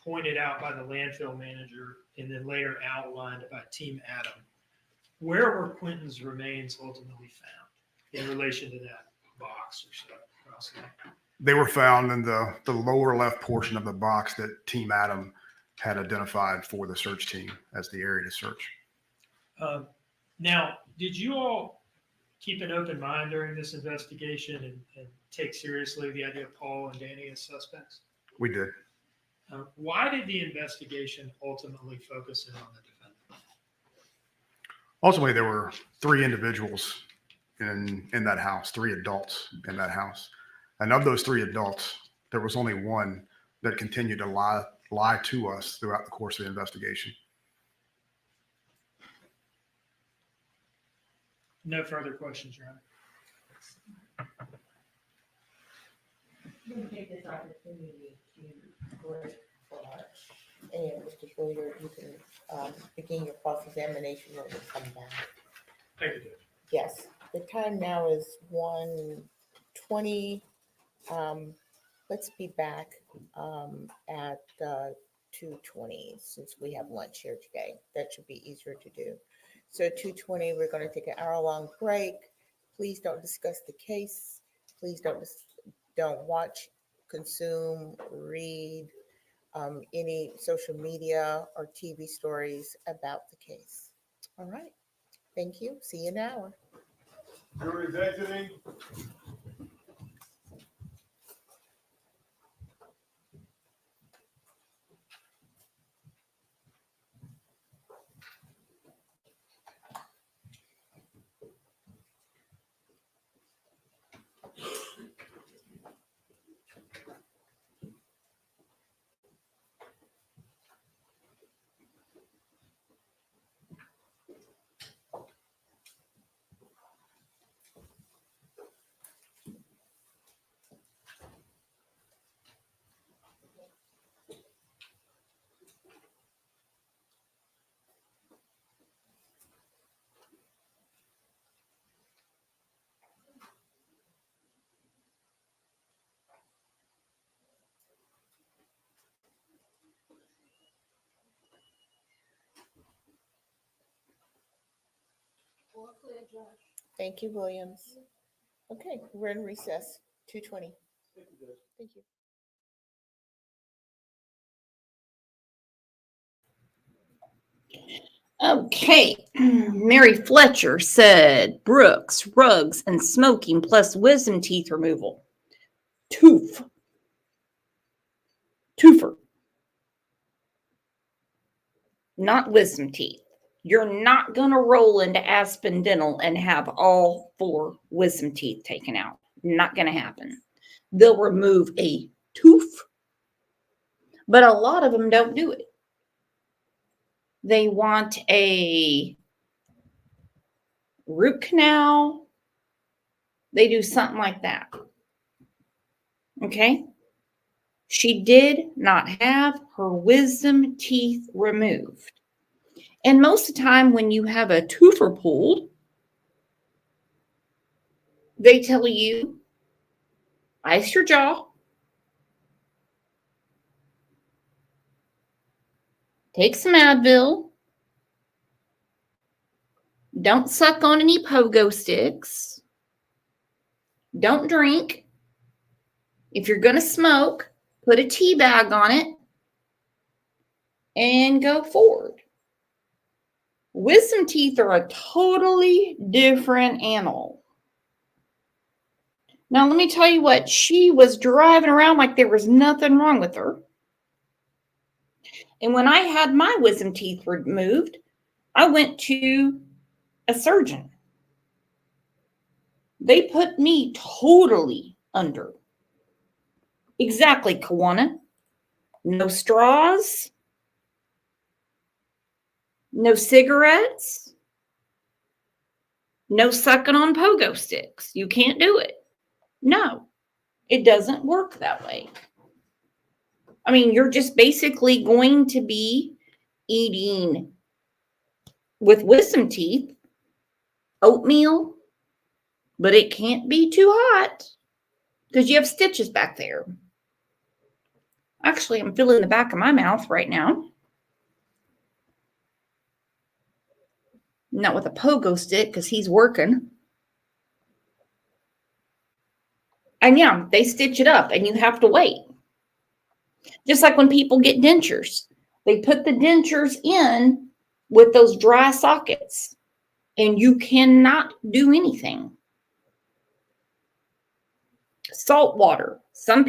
Speaker 2: pointed out by the landfill manager and then later outlined by Team Adam, where were Quentin's remains ultimately found in relation to that box or so?
Speaker 9: They were found in the lower left portion of the box that Team Adam had identified for the search team as the area to search.
Speaker 2: Now, did you all keep an open mind during this investigation and take seriously the idea of Paul and Danny as suspects?
Speaker 9: We did.
Speaker 2: Why did the investigation ultimately focus in on the defendant?
Speaker 9: Ultimately, there were 3 individuals in that house, 3 adults in that house. And of those 3 adults, there was only one that continued to lie to us throughout the course of the investigation.
Speaker 2: No further questions, Your Honor.
Speaker 3: I'm going to take this opportunity to break for us. And Mr. Schroeder, you can begin your cross-examination when we come back.
Speaker 2: Thank you, Judge.
Speaker 3: Yes, the time now is 1:20. Let's be back at 2:20 since we have lunch here today. That should be easier to do. So 2:20, we're going to take an hour-long break. Please don't discuss the case. Please don't watch, consume, read any social media or TV stories about the case. All right. Thank you. See you in an hour.
Speaker 19: Jury's exiting.
Speaker 3: Thank you, Williams. Okay, we're in recess, 2:20. Thank you.
Speaker 1: Okay. Mary Fletcher said Brooks, Ruggs, and smoking plus wisdom teeth removal. Toofer. Not wisdom teeth. You're not going to roll into Aspen Dental and have all 4 wisdom teeth taken out. Not going to happen. They'll remove a tooth, but a lot of them don't do it. They want a root canal. They do something like that. Okay? She did not have her wisdom teeth removed. And most of the time when you have a toofer pulled, they tell you, ice your jaw, Take some Advil. Don't suck on any pogo sticks. Don't drink. If you're going to smoke, put a tea bag on it and go forward. Wisdom teeth are a totally different animal. Now, let me tell you what, she was driving around like there was nothing wrong with her. And when I had my wisdom teeth removed, I went to a surgeon. They put me totally under. Exactly, Kawana. No straws. No cigarettes. No sucking on pogo sticks. You can't do it. No, it doesn't work that way. I mean, you're just basically going to be eating with wisdom teeth oatmeal, but it can't be too hot because you have stitches back there. Actually, I'm feeling the back of my mouth right now. Not with a pogo stick because he's working. And yeah, they stitch it up and you have to wait. Just like when people get dentures. They put the dentures in with those dry sockets and you cannot do anything. Salt water. Some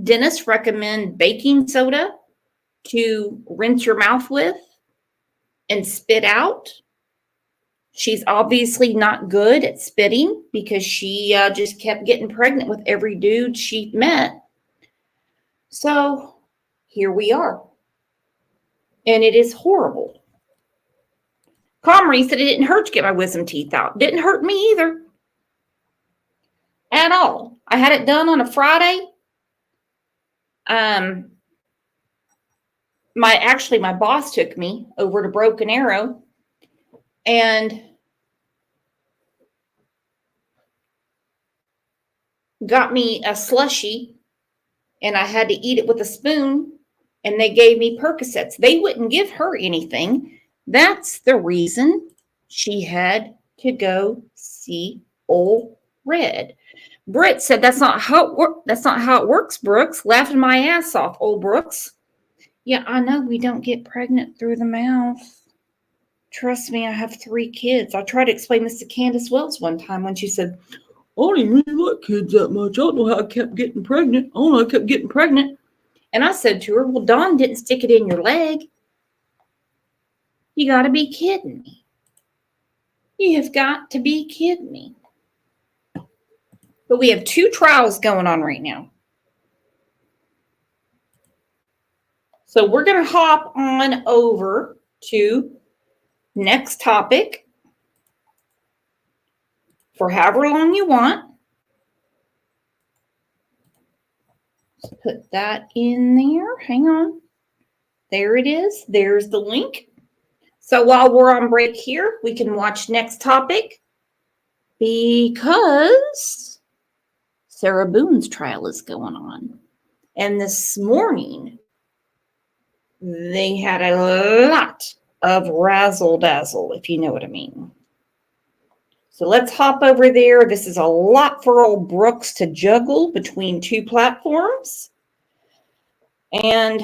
Speaker 1: dentists recommend baking soda to rinse your mouth with and spit out. She's obviously not good at spitting because she just kept getting pregnant with every dude she met. So here we are. And it is horrible. Comrie said it didn't hurt to get my wisdom teeth out. Didn't hurt me either. At all. I had it done on a Friday. My boss took me over to Broken Arrow and got me a slushie, and I had to eat it with a spoon, and they gave me Percocets. They wouldn't give her anything. That's the reason she had to go see old Red. Britt said, that's not how it works, Brooks. Laughing my ass off, old Brooks. Yeah, I know we don't get pregnant through the mouth. Trust me, I have 3 kids. I tried to explain this to Candace Wells one time when she said, I don't even really like kids that much. I don't know how I kept getting pregnant. I kept getting pregnant. And I said to her, well, Dawn didn't stick it in your leg. You got to be kidding me. You have got to be kidding me. But we have 2 trials going on right now. So we're going to hop on over to next topic for however long you want. Let's put that in there. Hang on. There it is. There's the link. So while we're on break here, we can watch next topic because Sarah Boone's trial is going on. And this morning, they had a lot of razzle-dazzle, if you know what I mean. So let's hop over there. This is a lot for old Brooks to juggle between 2 platforms. And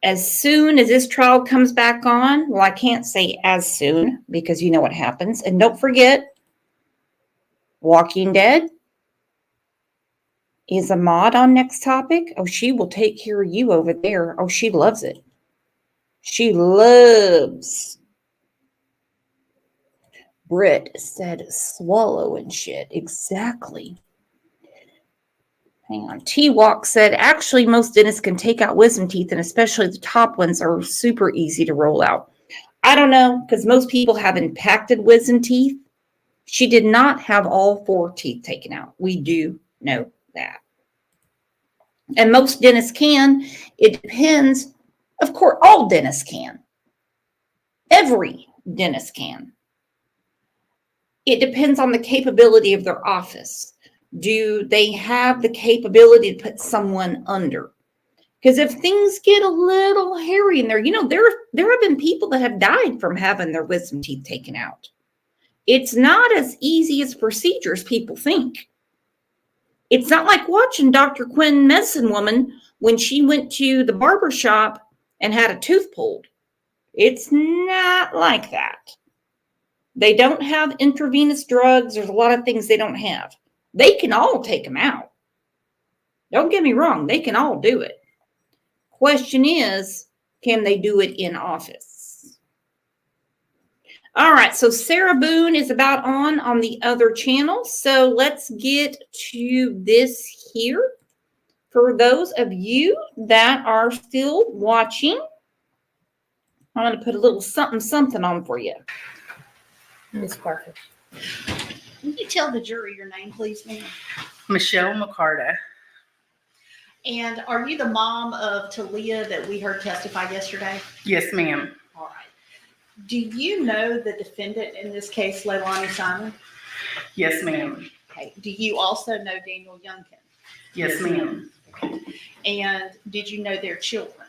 Speaker 1: as soon as this trial comes back on, well, I can't say as soon because you know what happens. And don't forget, Walking Dead is a mod on next topic. Oh, she will take care of you over there. Oh, she loves it. She loves. Britt said swallow and shit. Exactly. Hang on. T-Walk said, actually, most dentists can take out wisdom teeth, and especially the top ones are super easy to roll out. I don't know, because most people have impacted wisdom teeth. She did not have all 4 teeth taken out. We do know that. And most dentists can. It depends. Of course, all dentists can. Every dentist can. It depends on the capability of their office. Do they have the capability to put someone under? Because if things get a little hairy in there, there have been people that have died from having their wisdom teeth taken out. It's not as easy as procedures people think. It's not like watching Dr. Quinn, medicine woman, when she went to the barber shop and had a tooth pulled. It's not like that. They don't have intravenous drugs. There's a lot of things they don't have. They can all take them out. Don't get me wrong. They can all do it. Question is, can they do it in office? All right, so Sarah Boone is about on the other channel. So let's get to this here. For those of you that are still watching, I'm going to put a little something on for you.
Speaker 3: Miss Parker.
Speaker 16: Can you tell the jury your name, please, ma'am?
Speaker 20: Michelle McCarta.
Speaker 16: And are you the mom of Talia that we heard testify yesterday?
Speaker 20: Yes, ma'am.
Speaker 16: All right. Do you know the defendant in this case, Leilani Simon?
Speaker 20: Yes, ma'am.
Speaker 16: Okay. Do you also know Daniel Youngkin?
Speaker 20: Yes, ma'am.
Speaker 16: And did you know their children?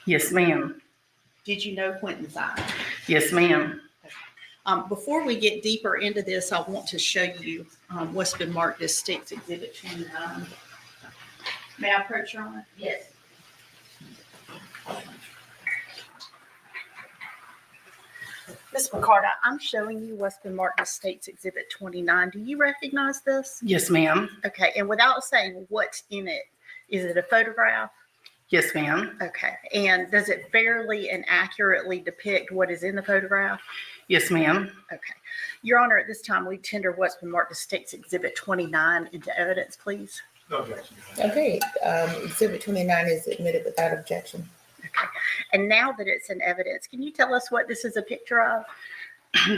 Speaker 20: Yes, ma'am.
Speaker 16: Did you know Quentin Simon?
Speaker 20: Yes, ma'am.
Speaker 16: Before we get deeper into this, I want to show you what's been marked as State's Exhibit 29. May I approach your Honor?
Speaker 20: Yes.
Speaker 16: Ms. McCarta, I'm showing you what's been marked as State's Exhibit 29. Do you recognize this?
Speaker 20: Yes, ma'am.
Speaker 16: Okay, and without saying what's in it, is it a photograph?
Speaker 20: Yes, ma'am.
Speaker 16: Okay, and does it fairly and accurately depict what is in the photograph?
Speaker 20: Yes, ma'am.
Speaker 16: Okay. Your Honor, at this time, we tender what's been marked as State's Exhibit 29 into evidence, please.
Speaker 4: No objection.
Speaker 3: Okay, Exhibit 29 is admitted without objection.
Speaker 16: Okay. And now that it's in evidence, can you tell us what this is a picture of?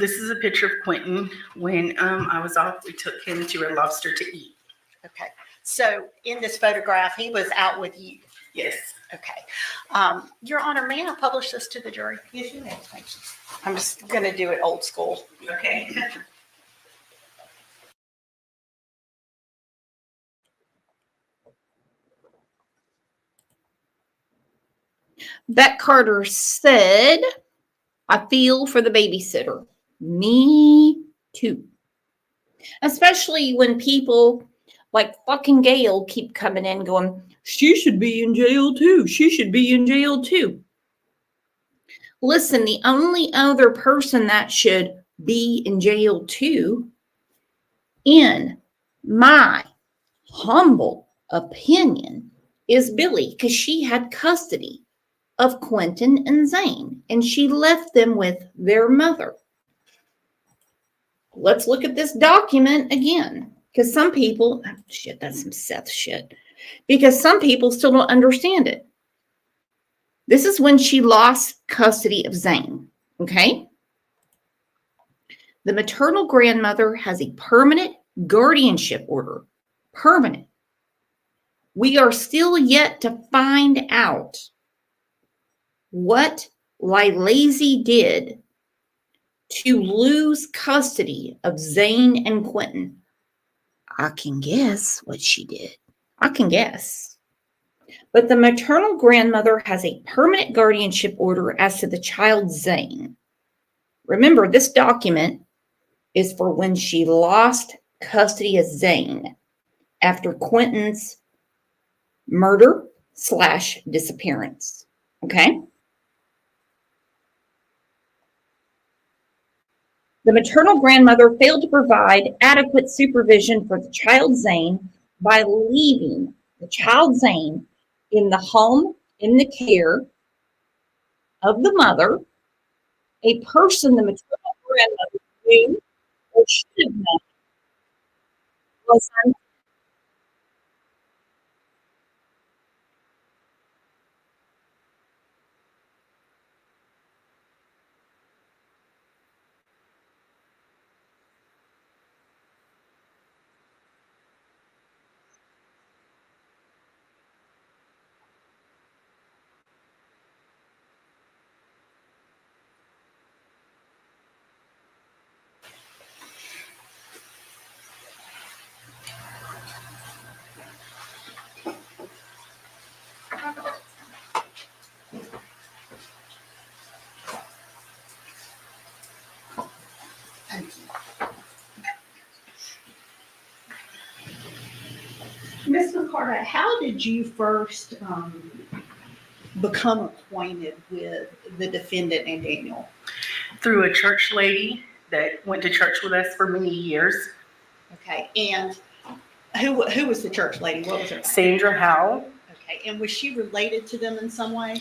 Speaker 20: This is a picture of Quentin. When I was off, we took him to a lobster to eat.
Speaker 16: Okay. So in this photograph, he was out with you.
Speaker 20: Yes.
Speaker 16: Okay. Your Honor, may I publish this to the jury?
Speaker 20: Yes, you may. Thank you.
Speaker 16: I'm just going to do it old school.
Speaker 20: Okay.
Speaker 1: Beck Carter said, I feel for the babysitter. Me too. Especially when people like fucking Gail keep coming in going, she should be in jail too. She should be in jail too. Listen, the only other person that should be in jail too, in my humble opinion, is Billy, because she had custody of Quentin and Zane, and she left them with their mother. Let's look at this document again, because some people, shit, that's some Seth shit, because some people still don't understand it. This is when she lost custody of Zane, okay? The maternal grandmother has a permanent guardianship order, permanent. We are still yet to find out what Leilani did to lose custody of Zane and Quentin. I can guess what she did. I can guess. But the maternal grandmother has a permanent guardianship order as to the child Zane. Remember, this document is for when she lost custody of Zane after Quentin's murder/disappearance. Okay? The maternal grandmother failed to provide adequate supervision for the child Zane by leaving the child Zane in the home in the care of the mother, a person the maternal grandmother knew or should have known was
Speaker 16: McCarter, how did you first become acquainted with the defendant and Daniel?
Speaker 20: Through a church lady that went to church with us for many years.
Speaker 16: Okay, and who was the church lady? What was her name?
Speaker 20: Sandra Howell.
Speaker 16: Okay, and was she related to them in some way?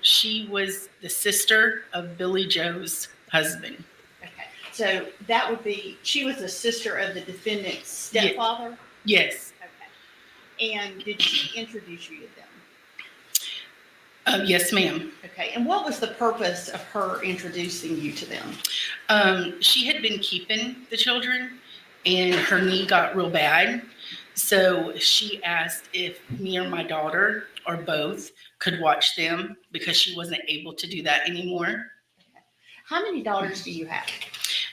Speaker 20: She was the sister of Billy Joe's husband.
Speaker 16: Okay, so that would be, she was the sister of the defendant's stepfather?
Speaker 20: Yes.
Speaker 16: Okay, and did she introduce you to them?
Speaker 20: Yes, ma'am.
Speaker 16: Okay, and what was the purpose of her introducing you to them?
Speaker 20: She had been keeping the children and her knee got real bad. So she asked if me or my daughter or both could watch them because she wasn't able to do that anymore.
Speaker 16: Okay. How many daughters do you have?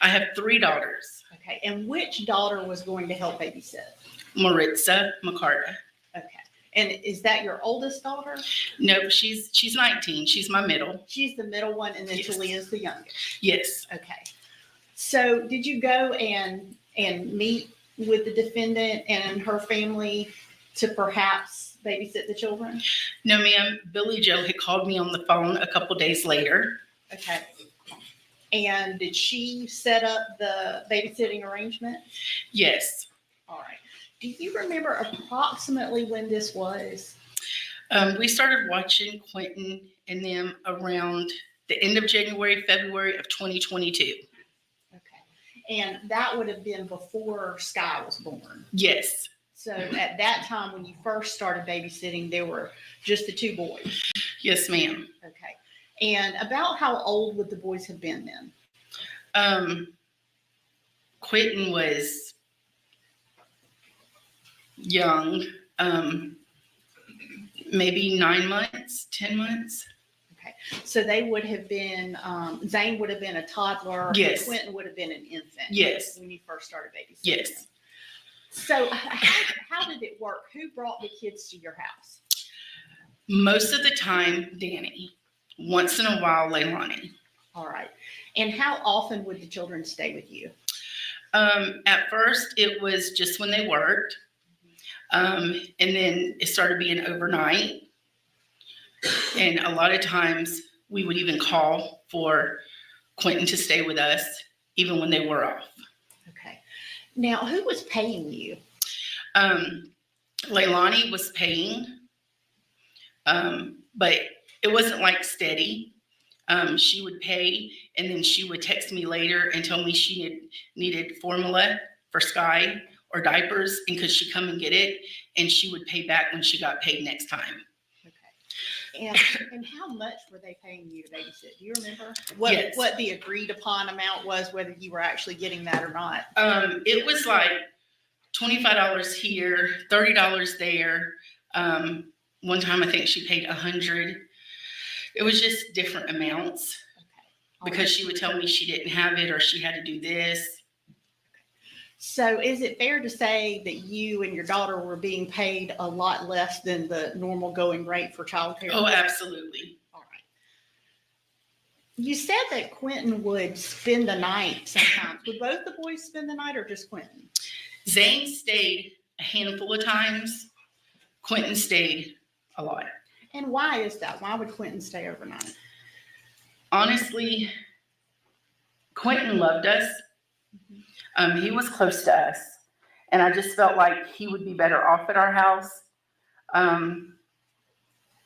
Speaker 20: I have 3 daughters.
Speaker 16: Okay, and which daughter was going to help babysit?
Speaker 20: Maritza McCarter.
Speaker 16: Okay, and is that your oldest daughter?
Speaker 20: No, she's 19. She's my middle.
Speaker 16: She's the middle one, and then
Speaker 20: Yes.
Speaker 16: Talia is the youngest.
Speaker 20: Yes.
Speaker 16: Okay, so did you go and meet with the defendant and her family to perhaps babysit the children?
Speaker 20: No, ma'am. Billy Joe had called me on the phone a couple days later.
Speaker 16: Okay. And did she set up the babysitting arrangement?
Speaker 20: Yes.
Speaker 16: All right. Do you remember approximately when this was?
Speaker 20: We started watching Quentin and them around the end of January, February of 2022.
Speaker 16: Okay. And that would have been before Sky was born.
Speaker 20: Yes.
Speaker 16: So at that time, when you first started babysitting, there were just the 2 boys.
Speaker 20: Yes, ma'am.
Speaker 16: Okay. And about how old would the boys have been then?
Speaker 20: Quentin was young, maybe 9 months, 10 months.
Speaker 16: Okay. So they would have been, Zane would have been a toddler.
Speaker 20: Yes.
Speaker 16: Quentin would have been an infant.
Speaker 20: Yes.
Speaker 16: When you first started babysitting.
Speaker 20: Yes.
Speaker 16: So how did it work? Who brought the kids to your house?
Speaker 20: Most of the time, Danny. Once in a while, Leilani.
Speaker 16: All right. And how often would the children stay with you?
Speaker 20: At first, it was just when they worked. And then it started being overnight. And a lot of times we would even call for Quentin to stay with us, even when they were off.
Speaker 16: Okay. Now, who was paying you?
Speaker 20: Leilani was paying, but it wasn't like steady. She would pay and then she would text me later and tell me she needed formula for Sky or diapers and could she come and get it, and she would pay back when she got paid next time.
Speaker 16: And how much were they paying you to babysit? Do you remember
Speaker 20: Yes.
Speaker 16: what the agreed upon amount was, whether you were actually getting that or not?
Speaker 20: It was like $25 here, $30 there. One time I think she paid $100. It was just different amounts because she would tell me she didn't have it or she had to do this.
Speaker 16: So is it fair to say that you and your daughter were being paid a lot less than the normal going rate for childcare?
Speaker 20: Oh, absolutely.
Speaker 16: All right. You said that Quentin would spend the night sometimes. Would both the boys spend the night or just Quentin?
Speaker 20: Zane stayed a handful of times. Quentin stayed a lot.
Speaker 16: And why is that? Why would Quentin stay overnight?
Speaker 20: Honestly, Quentin loved us. He was close to us. And I just felt like he would be better off at our house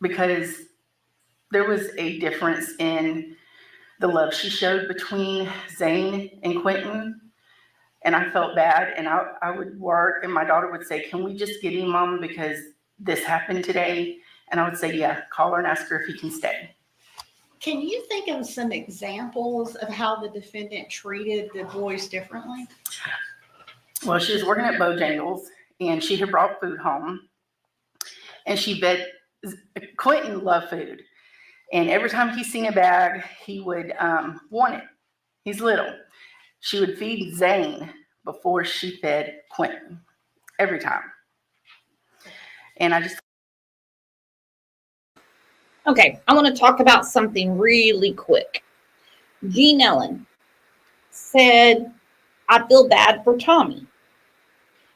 Speaker 20: because there was a difference in the love she showed between Zane and Quentin. And I felt bad. And I would work and my daughter would say, "Can we just get him, Mom, because this happened today?" And I would say, "Yeah, call her and ask her if he can stay."
Speaker 16: Can you think of some examples of how the defendant treated the boys differently?
Speaker 20: Well, she was working at Bojangles and she had brought food home and she fed Quentin loved food. And every time he seen a bag, he would want it. He's little. She would feed Zane before she fed Quentin every time. And I just
Speaker 1: Okay, I want to talk about something really quick. Jean Ellen said, "I feel bad for Tommy."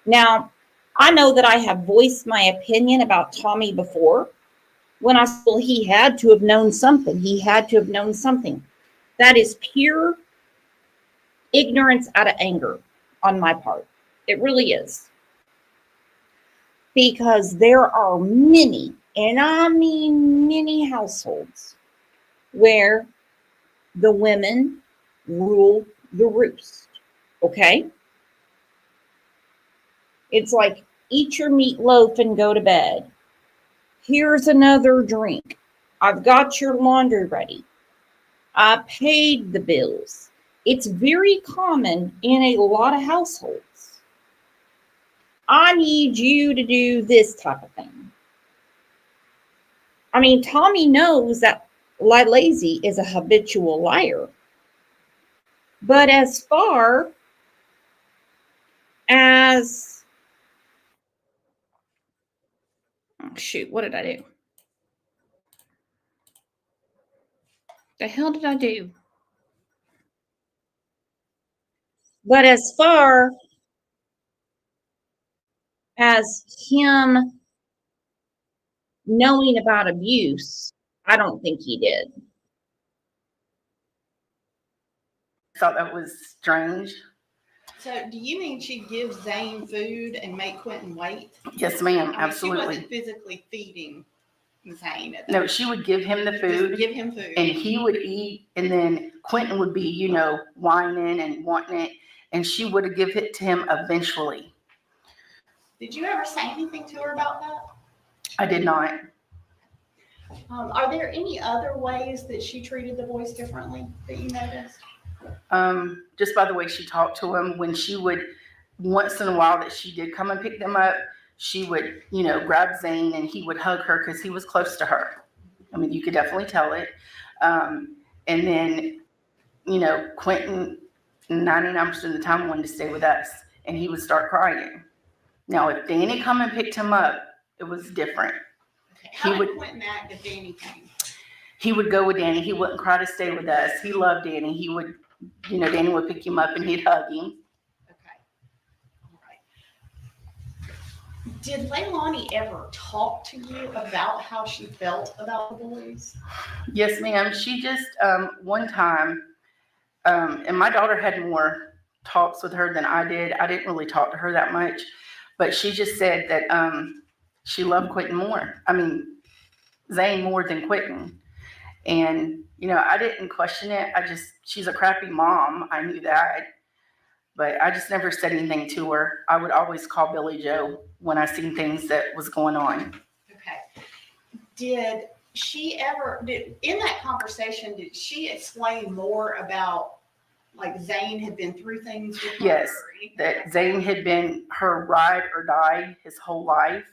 Speaker 1: Now, I know that I have voiced my opinion about Tommy before. When I said, well, he had to have known something. He had to have known something. That is pure ignorance out of anger on my part. It really is. Because there are many, and I mean many households where the women rule the roost. Okay? It's like, eat your meatloaf and go to bed. Here's another drink. I've got your laundry ready. I paid the bills. It's very common in a lot of households. I need you to do this type of thing. I mean, Tommy knows that Leilani is a habitual liar. But as far as, oh shoot, what did I do? The hell did I do? But as far as him knowing about abuse, I don't think he did.
Speaker 20: I thought that was strange.
Speaker 16: So do you mean she gives Zane food and make Quentin wait?
Speaker 20: Yes, ma'am,
Speaker 16: I mean,
Speaker 20: absolutely.
Speaker 16: She wasn't physically feeding Zane at that
Speaker 20: No,
Speaker 16: point.
Speaker 20: she would give him the food.
Speaker 16: Just give him food.
Speaker 20: And he would eat, and then Quentin would be, you know, whining and wanting it, and she would give it to him eventually.
Speaker 16: Did you ever say anything to her about that?
Speaker 20: I did not.
Speaker 16: Are there any other ways that she treated the boys differently that you noticed?
Speaker 20: Just by the way she talked to him, when she would, once in a while that she did come and pick them up, she would, you know, grab Zane and he would hug her because he was close to her. I mean, you could definitely tell it. And then, you know, Quentin 99% of the time wanted to stay with us, and he would start crying. Now, if Danny come and picked him up, it was different.
Speaker 16: Okay. How did Quentin act if Danny came?
Speaker 20: He would go with Danny. He wouldn't cry to stay with us. He loved Danny. He would, you know, Danny would pick him up and he'd hug him.
Speaker 16: Okay. All right. Did Leilani ever talk to you about how she felt about the boys?
Speaker 20: Yes, ma'am. She just, one time, and my daughter had more talks with her than I did. I didn't really talk to her that much, but she just said that she loved Quentin more. I mean, Zane more than Quentin. And, you know, I didn't question it. She's a crappy mom. I knew that. But I just never said anything to her. I would always call Billy Joe when I seen things that was going on.
Speaker 16: Okay. Did she ever, in that conversation, did she explain more about, like, Zane had been through things with her?
Speaker 20: Yes, that Zane had been her ride or die his whole life.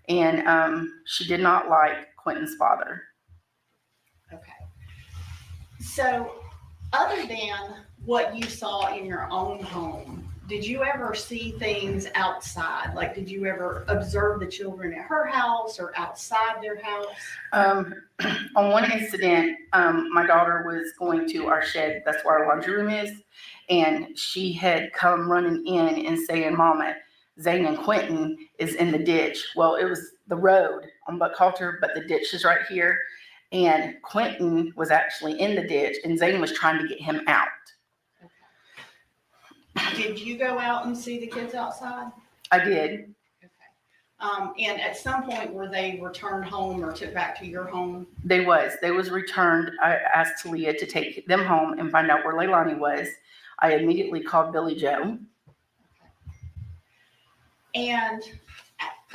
Speaker 20: And she did not like Quentin's father.
Speaker 16: Okay. So, other than what you saw in your own home, did you ever see things outside? Like, did you ever observe the children at her house or outside their house?
Speaker 20: On one incident, my daughter was going to our shed. That's where our laundry room is. And she had come running in and saying, Mama, Zane and Quentin is in the ditch. Well, it was the road on Buckhalter, but the ditch is right here. And Quentin was actually in the ditch, and Zane was trying to get him out.
Speaker 16: Okay. Did you go out and see the kids outside?
Speaker 20: I did.
Speaker 16: Okay. And at some point, were they returned home or took back to your home?
Speaker 20: They was returned. I asked Talia to take them home and find out where Leilani was. I immediately called Billy Joe.
Speaker 16: And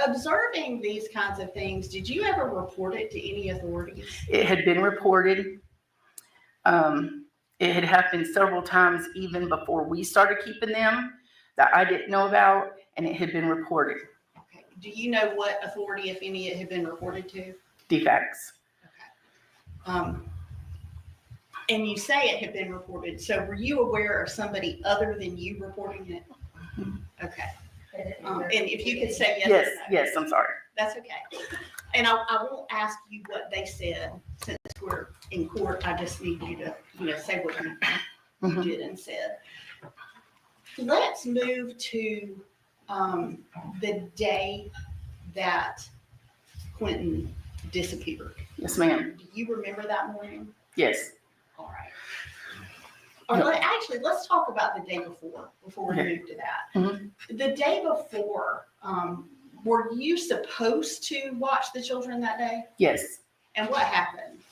Speaker 16: observing these kinds of things, did you ever report it to any authorities?
Speaker 20: It had been reported. It had happened several times even before we started keeping them that I didn't know about, and it had been reported.
Speaker 16: Okay. Do you know what authority, if any, it had been reported to?
Speaker 20: Defects.
Speaker 16: Okay. And you say it had been reported. So were you aware of somebody other than you reporting it? Okay. And if you could say yes.
Speaker 20: Yes,
Speaker 16: or no.
Speaker 20: yes, I'm sorry.
Speaker 16: That's okay. And I won't ask you what they said since we're in court. I just need you to, say what you did and said. Let's move to the day that Quentin disappeared?
Speaker 20: Yes, ma'am.
Speaker 16: Do you remember that morning?
Speaker 20: Yes.
Speaker 16: All right. Actually, let's talk about the day before we
Speaker 20: Okay.
Speaker 16: move to that.
Speaker 20: Mhm.
Speaker 16: The day before, were you supposed to watch the children that day?
Speaker 20: Yes.
Speaker 16: And what happened?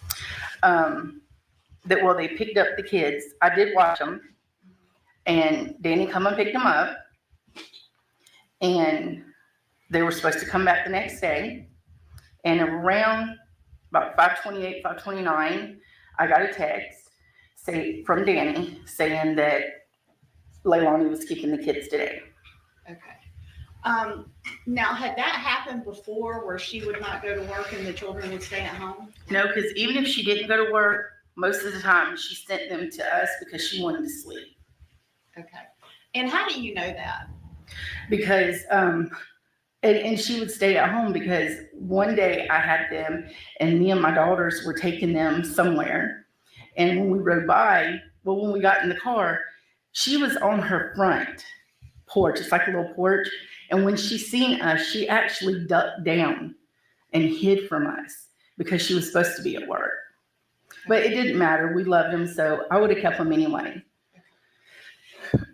Speaker 20: Well, they picked up the kids. I did watch them, and Danny come and picked them up, and they were supposed to come back the next day. And around about 5:28, 5:29, I got a text from Danny saying that Leilani was keeping the kids today.
Speaker 16: Okay. Now, had that happened before where she would not go to work and the children would stay at home?
Speaker 20: No, because even if she didn't go to work, most of the time she sent them to us because she wanted to sleep.
Speaker 16: Okay. And how do you know that?
Speaker 20: Because and she would stay at home because one day I had them and me and my daughters were taking them somewhere. And when we rode by, when we got in the car, she was on her front porch. It's like a little porch. And when she seen us, she actually ducked down and hid from us because she was supposed to be at work. But it didn't matter. We loved them, so I would have kept them anyway.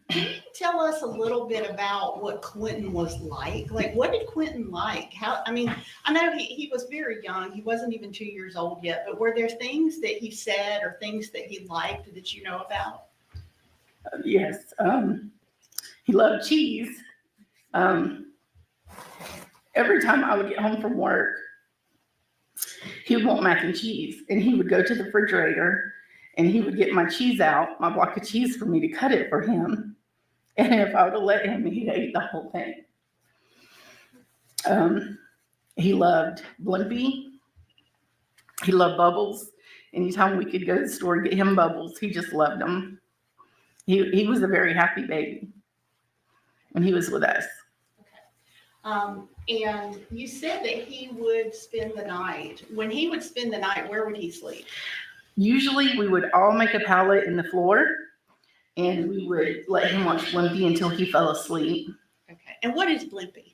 Speaker 16: Can you tell us a little bit about what Quentin was like? Like, what did Quentin like? I know he was very young. He wasn't even 2 years old yet, but were there things that he said or things that he liked that you know about?
Speaker 20: Yes. He loved cheese. Every time I would get home from work, he would want mac and cheese, and he would go to the refrigerator and he would get my cheese out, my block of cheese for me to cut it for him. And if I would have let him, he'd ate the whole thing. He loved Blimpie. He loved Bubbles. Anytime we could go to the store and get him Bubbles, he just loved them. He was a very happy baby when he was with us.
Speaker 16: And you said that he would spend the night. When he would spend the night, where would he sleep?
Speaker 20: Usually we would all make a pallet in the floor and we would let him watch Blimpie until he fell asleep.
Speaker 16: Okay. And what is Blimpie?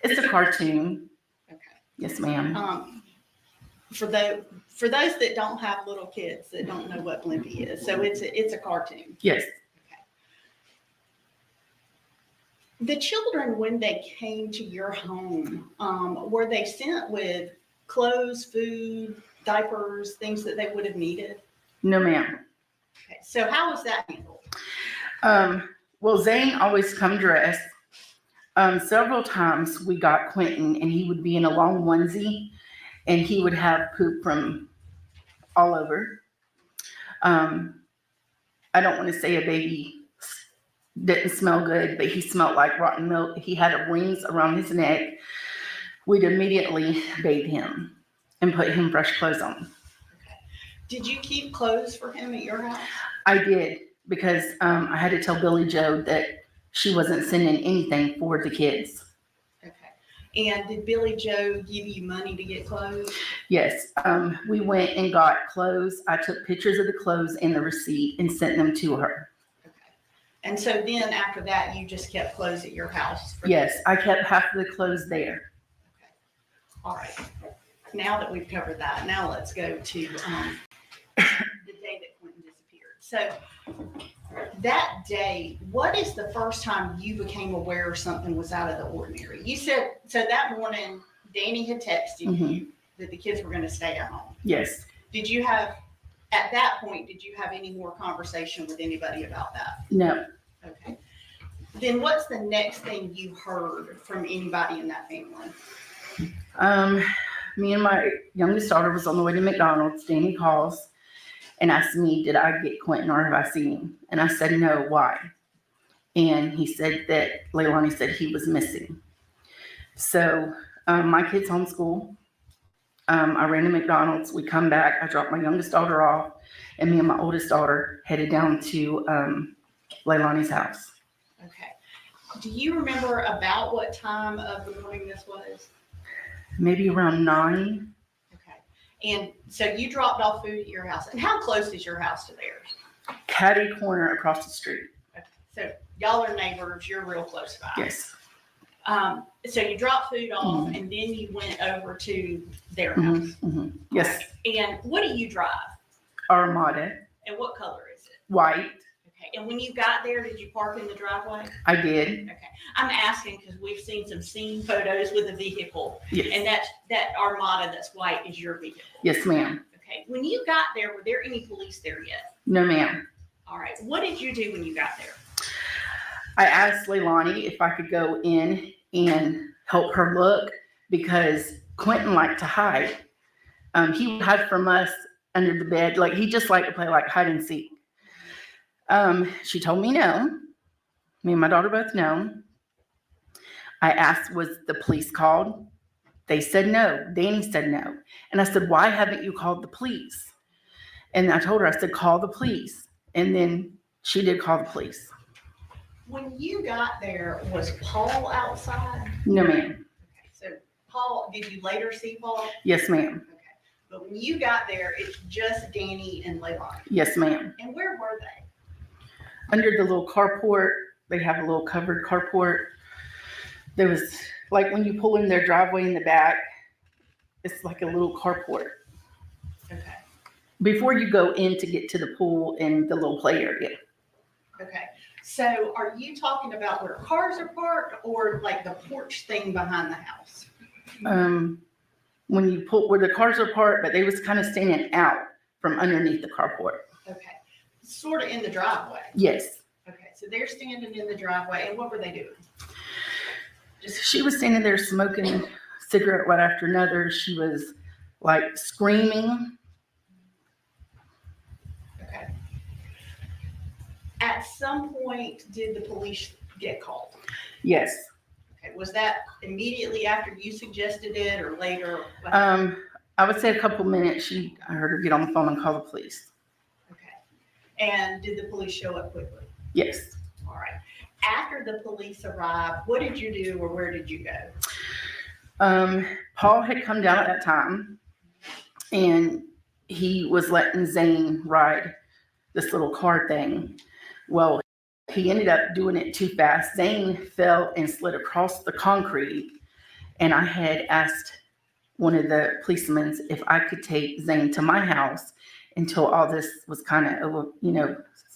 Speaker 20: It's a cartoon.
Speaker 16: Okay.
Speaker 20: Yes, ma'am.
Speaker 16: For those that don't have little kids that don't know what Blimpie is, so it's a cartoon.
Speaker 20: Yes.
Speaker 16: The children, when they came to your home, were they sent with clothes, food, diapers, things that they would have needed?
Speaker 20: No, ma'am.
Speaker 16: Okay. So how was that handled?
Speaker 20: Well, Zane always come dressed. Several times we got Quentin and he would be in a long onesie and he would have poop from all over. I don't want to say a baby didn't smell good, but he smelled like rotten milk. He had rings around his neck. We'd immediately bathe him and put him fresh clothes on.
Speaker 16: Okay. Did you keep clothes for him at your house?
Speaker 20: I did because I had to tell Billy Joe that she wasn't sending anything for the kids.
Speaker 16: Okay. And did Billy Joe give you money to get clothes?
Speaker 20: Yes. We went and got clothes. I took pictures of the clothes and the receipt and sent them to her.
Speaker 16: And so then after that, you just kept clothes at your house?
Speaker 20: Yes, I kept half of the clothes there.
Speaker 16: Okay. All right. Now that we've covered that, now let's go to the day that Quentin disappeared. So that day, what is the first time you became aware something was out of the ordinary? You said, so that morning, Danny had texted you that the kids were going to stay at home.
Speaker 20: Yes.
Speaker 16: Did you have, at that point, did you have any more conversation with anybody about that?
Speaker 20: No.
Speaker 16: Okay. Then what's the next thing you heard from anybody in that family?
Speaker 20: Me and my youngest daughter was on the way to McDonald's. Danny calls and asked me, did I get Quentin or have I seen him? And I said, no, why? And he said that Leilani said he was missing. So my kids homeschool. I ran to McDonald's. We come back. I dropped my youngest daughter off and me and my oldest daughter headed down to Leilani's house.
Speaker 16: Okay. Do you remember about what time of the morning this was?
Speaker 20: Maybe around 9.
Speaker 16: Okay. And so you dropped off food at your house. And how close is your house to theirs?
Speaker 20: Caddy corner across the street.
Speaker 16: Okay. So y'all are neighbors. You're real close by.
Speaker 20: Yes.
Speaker 16: So you dropped food off and then you went over to their house.
Speaker 20: Yes,
Speaker 16: And what do you drive?
Speaker 20: Armada,
Speaker 16: And what color is it?
Speaker 20: white.
Speaker 16: Okay. And when you got there, did you park in the driveway?
Speaker 20: I did.
Speaker 16: Okay. I'm asking because we've seen some scene photos with a vehicle.
Speaker 20: Yes.
Speaker 16: And that Armada that's white is your vehicle.
Speaker 20: Yes, ma'am.
Speaker 16: Okay. When you got there, were there any police there yet?
Speaker 20: No, ma'am.
Speaker 16: All right. What did you do when you got there?
Speaker 20: I asked Leilani if I could go in and help her look because Quentin liked to hide. He would hide from us under the bed. Like he just liked to play like hide and seek. She told me no. Me and my daughter both no. I asked, was the police called? They said no. Danny said no. And I said, why haven't you called the police? And I told her, I said, call the police. And then she did call the police.
Speaker 16: When you got there, was Paul outside?
Speaker 20: No, ma'am.
Speaker 16: Okay. So Paul, did you later see Paul?
Speaker 20: Yes, ma'am.
Speaker 16: Okay. But when you got there, it's just Danny and Leilani.
Speaker 20: Yes, ma'am.
Speaker 16: And where were they?
Speaker 20: Under the little carport, they have a little covered carport. There was, like when you pull in their driveway in the back, it's like a little carport.
Speaker 16: Okay.
Speaker 20: Before you go in to get to the pool and the little play area.
Speaker 16: Okay. So are you talking about where cars are parked or like the porch thing behind the house?
Speaker 20: When you pull where the cars are parked, but they was kind of standing out from underneath the carport.
Speaker 16: Okay. Sort of in the driveway.
Speaker 20: Yes.
Speaker 16: Okay. So they're standing in the driveway and what were they doing?
Speaker 20: She was standing there smoking a cigarette one after another. She was like screaming.
Speaker 16: Okay. At some point, did the police get called?
Speaker 20: Yes.
Speaker 16: Okay. Was that immediately after you suggested it or later?
Speaker 20: I would say a couple minutes. I heard her get on the phone and call the police.
Speaker 16: Okay. And did the police show up quickly?
Speaker 20: Yes.
Speaker 16: All right. After the police arrived, what did you do or where did you go?
Speaker 20: Paul had come down at that time and he was letting Zane ride this little car thing. Well, he ended up doing it too fast. Zane fell and slid across the concrete. And I had asked one of the policemen if I could take Zane to my house until all this was kind of,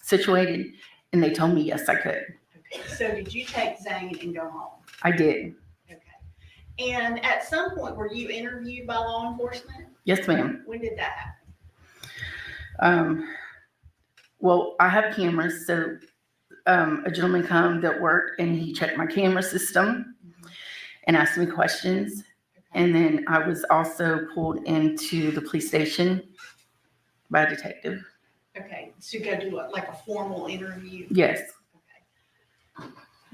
Speaker 20: situated. And they told me, yes, I could.
Speaker 16: Okay. So did you take Zane and go home?
Speaker 20: I did.
Speaker 16: Okay. And at some point, were you interviewed by law enforcement?
Speaker 20: Yes, ma'am.
Speaker 16: When did that
Speaker 20: happen? Well, I have cameras. So a gentleman come that worked and he checked my camera system and asked me questions. And then I was also pulled into the police station by a detective.
Speaker 16: Okay. So go do like a formal interview?
Speaker 20: Yes.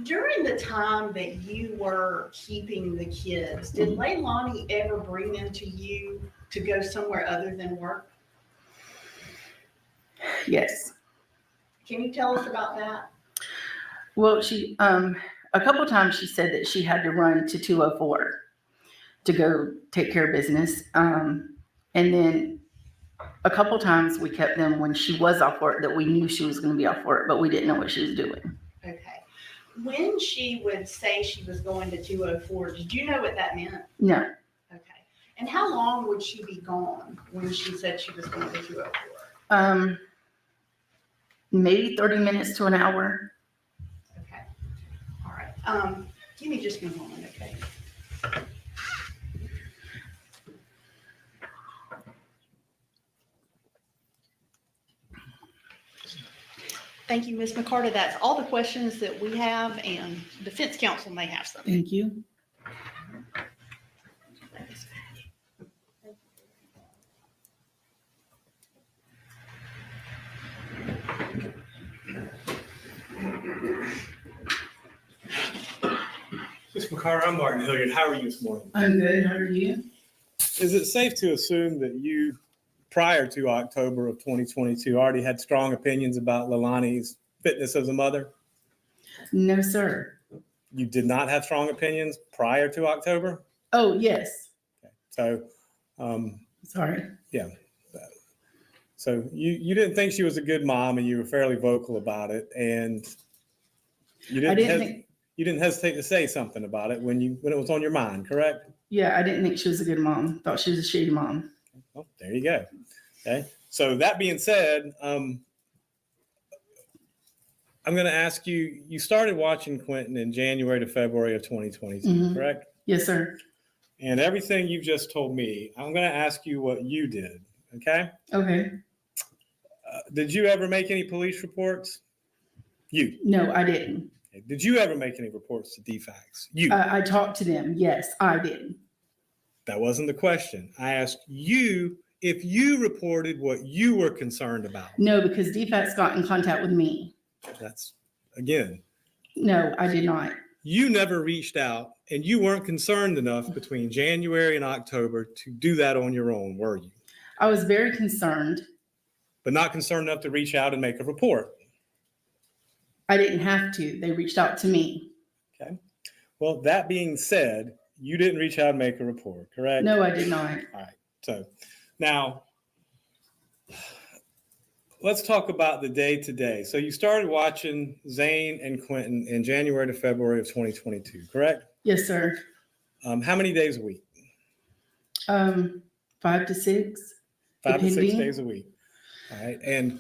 Speaker 16: During the time that you were keeping the kids, did Leilani ever bring them to you to go somewhere other than work?
Speaker 20: Yes.
Speaker 16: Can you tell us about that?
Speaker 20: Well, she, a couple of times she said that she had to run to 204 to go take care of business. And then a couple of times we kept them when she was off work that we knew she was going to be off work, but we didn't know what she was doing.
Speaker 16: Okay. When she would say she was going to 204, did you know what that meant?
Speaker 20: No.
Speaker 16: Okay. And how long would she be gone when she said she was going to 204?
Speaker 20: Maybe 30 minutes to an hour.
Speaker 16: Okay. All right. Give me just a moment, okay? Thank you, Ms. McCarter. That's all the questions that we have, and defense counsel may have some.
Speaker 20: Thank you.
Speaker 8: Ms. McCarter, I'm Martin Hilliard. How are you this morning?
Speaker 20: I'm good. How are you?
Speaker 8: Is it safe to assume that you, prior to October of 2022, already had strong opinions about Leilani's fitness as a mother?
Speaker 20: No, sir.
Speaker 8: You did not have strong opinions prior to October?
Speaker 20: Oh, yes.
Speaker 8: Okay. So,
Speaker 20: sorry.
Speaker 8: Yeah. So you didn't think she was a good mom, and you were fairly vocal about it, and you didn't. you didn't hesitate to say something about it when it was on your mind, correct?
Speaker 20: Yeah, I didn't think she was a good mom. Thought she was a shitty mom.
Speaker 8: Well, there you go. Okay. So that being said, I'm going to ask you, you started watching Quentin in January to February of 2022,
Speaker 20: Mhm.
Speaker 8: correct?
Speaker 20: Yes, sir.
Speaker 8: And everything you've just told me, I'm going to ask you what you did, okay?
Speaker 20: Okay.
Speaker 8: Did you ever make any police reports? You.
Speaker 20: No, I didn't.
Speaker 8: Okay. Did you ever make any reports to DFACS? You.
Speaker 20: I talked to them. Yes, I did.
Speaker 8: That wasn't the question. I asked you if you reported what you were concerned about.
Speaker 20: No, because DFACS got in contact with me.
Speaker 8: That's, again,
Speaker 20: No, I did not.
Speaker 8: you never reached out and you weren't concerned enough between January and October to do that on your own, were you?
Speaker 20: I was very concerned.
Speaker 8: But not concerned enough to reach out and make a report.
Speaker 20: I didn't have to. They reached out to me.
Speaker 8: Okay. Well, that being said, you didn't reach out and make a report, correct?
Speaker 20: No, I did not.
Speaker 8: All right. So now let's talk about the day to day. So you started watching Zane and Quentin in January to February of 2022, correct?
Speaker 20: Yes, sir.
Speaker 8: How many days a week?
Speaker 20: 5 to 6.
Speaker 8: 5 to 6
Speaker 20: depending.
Speaker 8: days a week. All right. And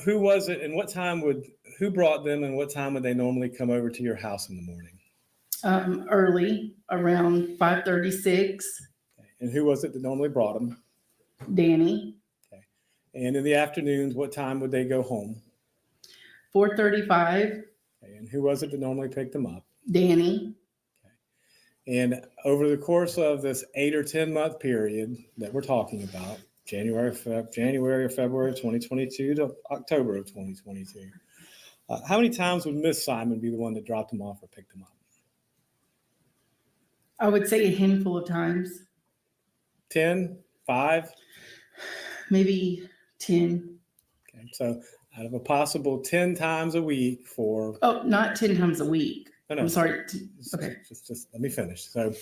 Speaker 8: who was it and who brought them and what time would they normally come over to your house in the morning?
Speaker 20: Early, around 5:36.
Speaker 8: Okay. And who was it that normally brought them?
Speaker 20: Danny.
Speaker 8: Okay. And in the afternoons, what time would they go home?
Speaker 20: 4:35.
Speaker 8: Okay. And who was it that normally picked them up?
Speaker 20: Danny.
Speaker 8: And over the course of this 8 or 10 month period that we're talking about, January or February of 2022 to October of 2022, how many times would Miss Simon be the one that dropped them off or picked them up?
Speaker 20: I would say a handful of times.
Speaker 8: 10, 5?
Speaker 20: Maybe 10.
Speaker 8: Okay. So out of a possible 10 times a week for...
Speaker 20: Oh, not 10 times a week.
Speaker 8: No.
Speaker 20: I'm sorry. Okay.
Speaker 8: Just let me finish. So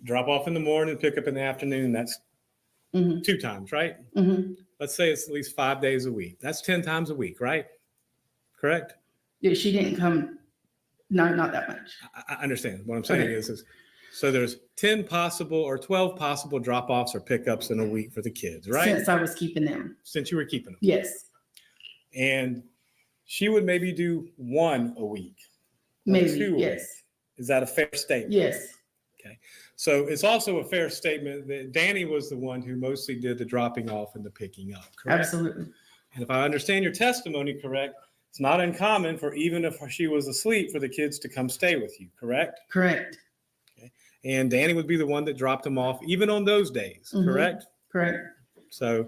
Speaker 8: drop off in the morning, pick up in the afternoon. That's 2 times, right?
Speaker 20: Mm-hmm.
Speaker 8: Let's say it's at least 5 days a week. That's 10 times a week, right? Correct?
Speaker 20: Yeah, she didn't come. No, not that much.
Speaker 8: I understand. What I'm saying is so there's 10 possible or 12 possible drop-offs or pickups in a week for the kids, right?
Speaker 20: Since I was keeping them.
Speaker 8: Since you were keeping them.
Speaker 20: Yes.
Speaker 8: And she would maybe do 1 a week.
Speaker 20: Maybe,
Speaker 8: 2 a
Speaker 20: yes.
Speaker 8: week. Is that a fair statement?
Speaker 20: Yes.
Speaker 8: Okay. So it's also a fair statement that Danny was the one who mostly did the dropping off and the picking up, correct?
Speaker 20: Absolutely.
Speaker 8: And if I understand your testimony correct, it's not uncommon for even if she was asleep for the kids to come stay with you, correct?
Speaker 20: Correct.
Speaker 8: Okay. And Danny would be the one that dropped them off even on those days, correct?
Speaker 20: Correct.
Speaker 8: So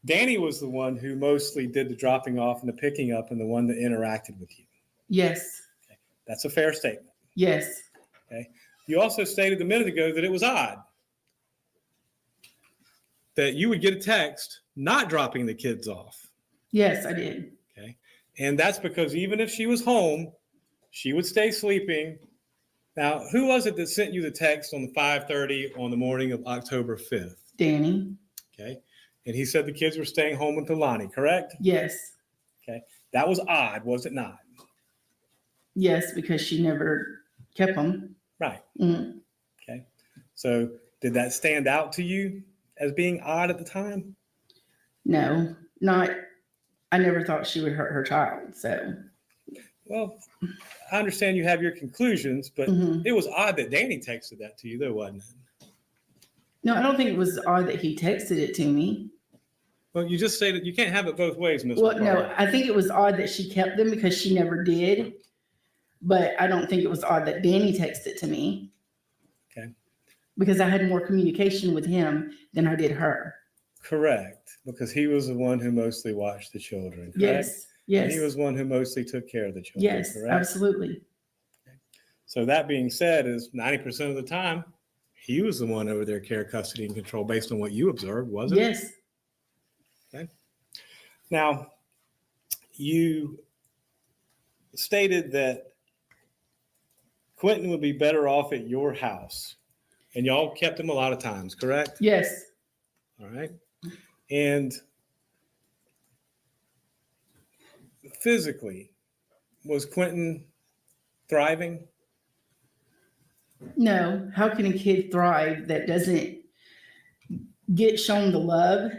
Speaker 8: Danny was the one who mostly did the dropping off and the picking up and the one that interacted with you.
Speaker 20: Yes.
Speaker 8: Okay. That's a fair statement.
Speaker 20: Yes.
Speaker 8: Okay. You also stated a minute ago that it was odd that you would get a text not dropping the kids off.
Speaker 20: Yes, I did.
Speaker 8: Okay. And that's because even if she was home, she would stay sleeping. Now, who was it that sent you the text on the 5:30 on the morning of October 5th?
Speaker 20: Danny.
Speaker 8: Okay. And he said the kids were staying home with Leilani, correct?
Speaker 20: Yes.
Speaker 8: Okay. That was odd, was it not?
Speaker 20: Yes, because she never kept them.
Speaker 8: Right.
Speaker 20: Mm-hmm.
Speaker 8: Okay. So did that stand out to you as being odd at the time?
Speaker 20: No, not. I never thought she would hurt her child. So.
Speaker 8: Well, I understand you have your conclusions, but it was odd that Danny texted that to you, though, wasn't it?
Speaker 20: No, I don't think it was odd that he texted it to me.
Speaker 8: Well, you just say that you can't have it both ways, Ms.
Speaker 20: Well, no,
Speaker 8: McCarthy.
Speaker 20: I think it was odd that she kept them because she never did. But I don't think it was odd that Danny texted to me.
Speaker 8: Okay.
Speaker 20: Because I had more communication with him than I did her.
Speaker 8: Correct, because he was the one who mostly watched the children, correct?
Speaker 20: Yes, yes.
Speaker 8: And he was one who mostly took care of the children,
Speaker 20: Yes,
Speaker 8: correct?
Speaker 20: absolutely.
Speaker 8: Okay. So that being said, is 90% of the time, he was the one over there care, custody, and control based on what you observed, wasn't it?
Speaker 20: Yes.
Speaker 8: Okay. Now, you stated that Quentin would be better off at your house, and y'all kept him a lot of times, correct?
Speaker 20: Yes.
Speaker 8: All right. And physically, was Quentin thriving?
Speaker 20: No, how can a kid thrive that doesn't get shown the love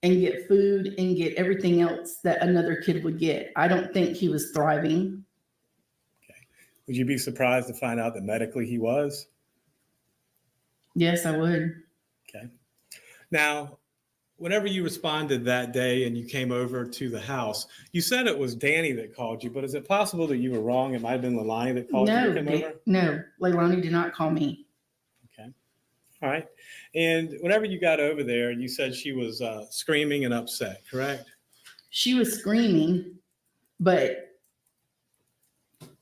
Speaker 20: and get food and get everything else that another kid would get? I don't think he was thriving.
Speaker 8: Would you be surprised to find out that medically he was?
Speaker 20: Yes, I would.
Speaker 8: Okay. Now, whenever you responded that day and you came over to the house, you said it was Danny that called you, but is it possible that you were wrong? It might have been Leilani that called you to come over?
Speaker 20: No, Leilani did not call me.
Speaker 8: Okay. All right. And whenever you got over there, you said she was screaming and upset, correct?
Speaker 20: She was screaming, but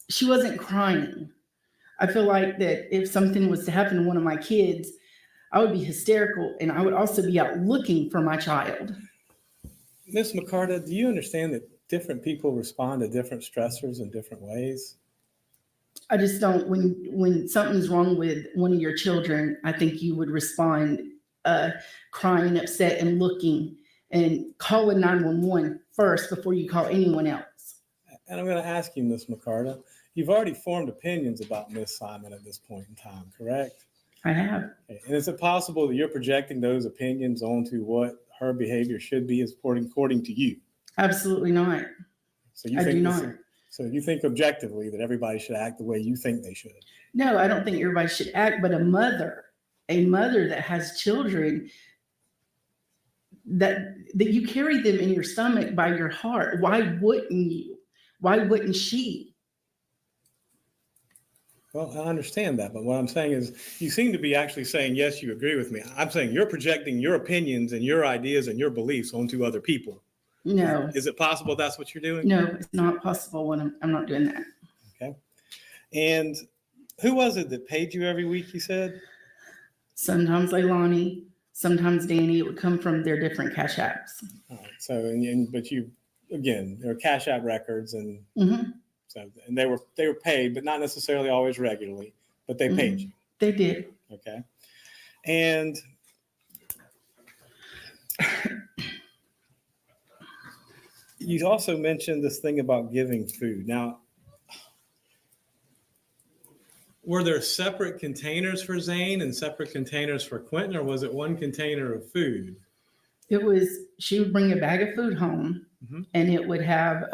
Speaker 20: she wasn't crying. I feel like that if something was to happen to one of my kids, I would be hysterical, and I would also be out looking for my child.
Speaker 8: Ms. McCarta, do you understand that different people respond to different stressors in different ways?
Speaker 20: I just don't, when something's wrong with one of your children, I think you would respond crying, upset, and looking, and calling 911 first before you call anyone else.
Speaker 8: And I'm going to ask you, Ms. McCarta, you've already formed opinions about Ms. Simon at this point in time, correct?
Speaker 20: I have.
Speaker 8: Okay. And is it possible that you're projecting those opinions onto what her behavior should be according to you?
Speaker 20: Absolutely not.
Speaker 8: So you
Speaker 20: I
Speaker 8: think
Speaker 20: do not.
Speaker 8: So you think objectively that everybody should act the way you think they should?
Speaker 20: No, I don't think everybody should act, but a mother that has children, that you carry them in your stomach by your heart. Why wouldn't you? Why wouldn't she?
Speaker 8: Well, I understand that, but what I'm saying is you seem to be actually saying, yes, you agree with me. I'm saying you're projecting your opinions and your ideas and your beliefs onto other people.
Speaker 20: No.
Speaker 8: Is it possible that's what you're doing?
Speaker 20: No, it's not possible when I'm not doing that.
Speaker 8: Okay. And who was it that paid you every week, you said?
Speaker 20: Sometimes Leilani, sometimes Danny. It would come from their different cash apps.
Speaker 8: All right. So, but you, again, there are cash app records and so, and they were paid, but not necessarily always regularly, but they paid you.
Speaker 20: They did.
Speaker 8: Okay. And you also mentioned this thing about giving food. Now, were there separate containers for Zane and separate containers for Quentin, or was it one container of food?
Speaker 20: It was, she would bring a bag of food home and it would have,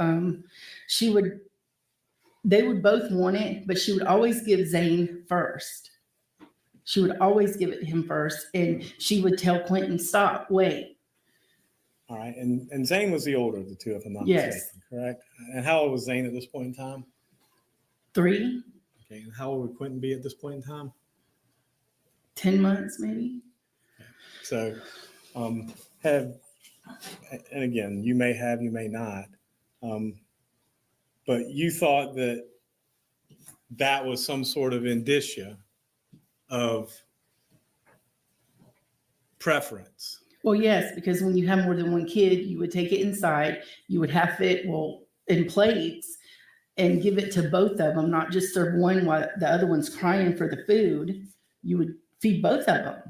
Speaker 20: they would both want it, but she would always give Zane first. She would always give it to him first. And she would tell Quentin, stop, wait.
Speaker 8: All right. And Zane was the older of the two, if I'm not mistaken, correct? And how old was Zane at this point in time?
Speaker 20: 3.
Speaker 8: Okay. And how old would Quentin be at this point in time?
Speaker 20: 10 months, maybe.
Speaker 8: Okay. So, and again, you may have, you may not, but you thought that was some sort of indicia of preference.
Speaker 20: Well, yes, because when you have more than one kid, you would take it inside, you would have it, in plates and give it to both of them, not just serve one while the other one's crying for the food. You would feed both of them.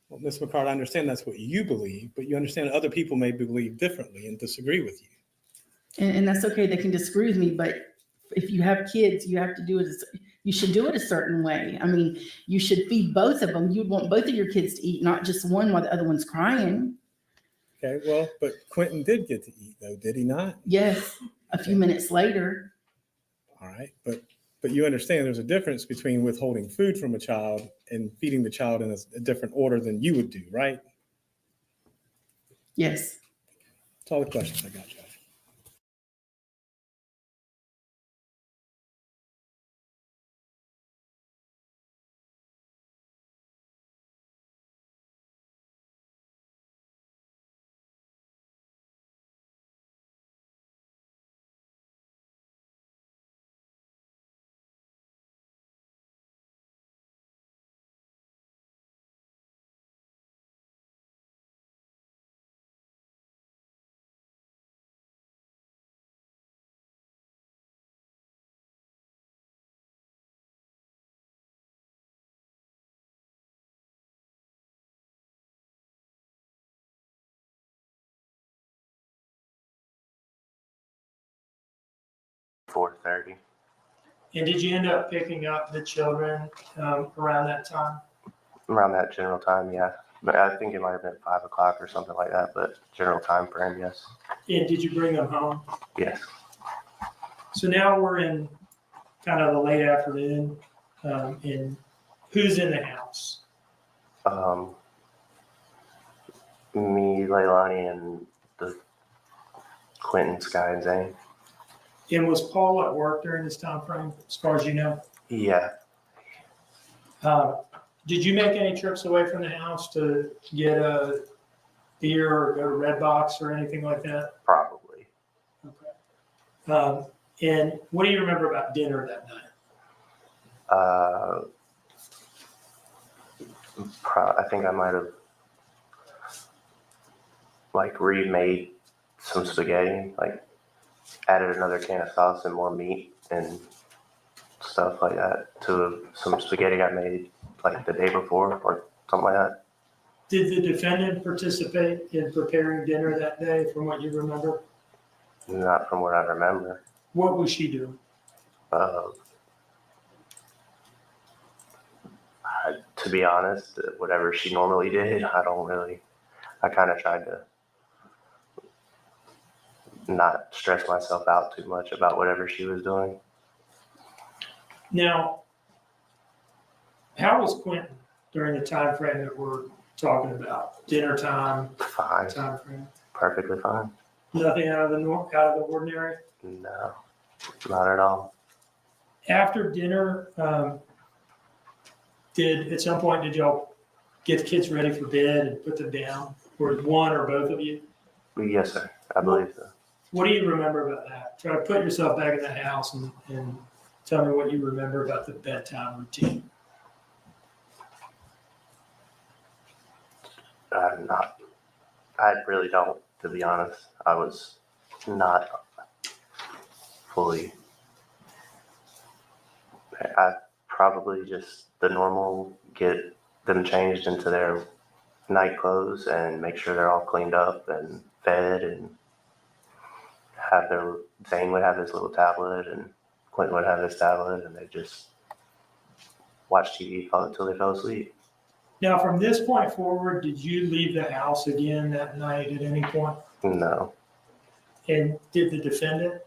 Speaker 8: Well, Ms. McCart, I understand that's what you believe, but you understand other people may believe differently and disagree with you.
Speaker 20: And that's okay. They can disagree with me, but if you have kids, you have to do it. You should do it a certain way. I mean, you should feed both of them. You'd want both of your kids to eat, not just one while the other one's crying.
Speaker 8: Okay, well, but Quentin did get to eat, though, did he not?
Speaker 20: Yes, a few minutes later.
Speaker 8: All right, but you understand there's a difference between withholding food from a child and feeding the child in a different order than you would do, right?
Speaker 20: Yes.
Speaker 8: That's all the questions I got, Judge.
Speaker 21: $4.30.
Speaker 2: And did you end up picking up the children around that time?
Speaker 21: Around that general time, yeah. But I think it might have been 5 o'clock or something like that, but general time frame, yes.
Speaker 2: And did you bring them home?
Speaker 21: Yes.
Speaker 2: So now we're in kind of the late afternoon, and who's in the house?
Speaker 21: Me, Leilani, and the Quentin, Sky, and Zane.
Speaker 2: And was Paul at work during this time frame, as far as you know?
Speaker 21: Yeah.
Speaker 2: Did you make any trips away from the house to get a beer or go to Redbox or anything like that?
Speaker 21: Probably.
Speaker 2: Okay. And what do you remember about dinner that night?
Speaker 21: I think I might have like remade some spaghetti, like added another can of sauce and more meat and stuff like that to some spaghetti I made like the day before or something like that.
Speaker 2: Did the defendant participate in preparing dinner that day from what you remember?
Speaker 21: Not from what I remember.
Speaker 2: What was she doing?
Speaker 21: To be honest, whatever she normally did, I kind of tried to not stress myself out too much about whatever she was doing.
Speaker 2: Now, how was Quentin during the time frame that we're talking about? Dinner time?
Speaker 21: Fine.
Speaker 2: Time frame?
Speaker 21: Perfectly fine.
Speaker 2: Nothing out of the ordinary?
Speaker 21: No, not at all.
Speaker 2: After dinner, at some point, did y'all get the kids ready for bed and put them down? Or one or both of you?
Speaker 21: Yes, sir. I believe so.
Speaker 2: What do you remember about that? Try to put yourself back in that house and tell me what you remember about the bedtime routine.
Speaker 21: I really don't, to be honest. I was not fully. I probably just the normal, get them changed into their night clothes and make sure they're all cleaned up and fed and Zane would have his little tablet and Quentin would have his tablet and they just watch TV until they fell asleep.
Speaker 2: Now, from this point forward, did you leave the house again that night at any point?
Speaker 21: No.
Speaker 2: And did the defendant?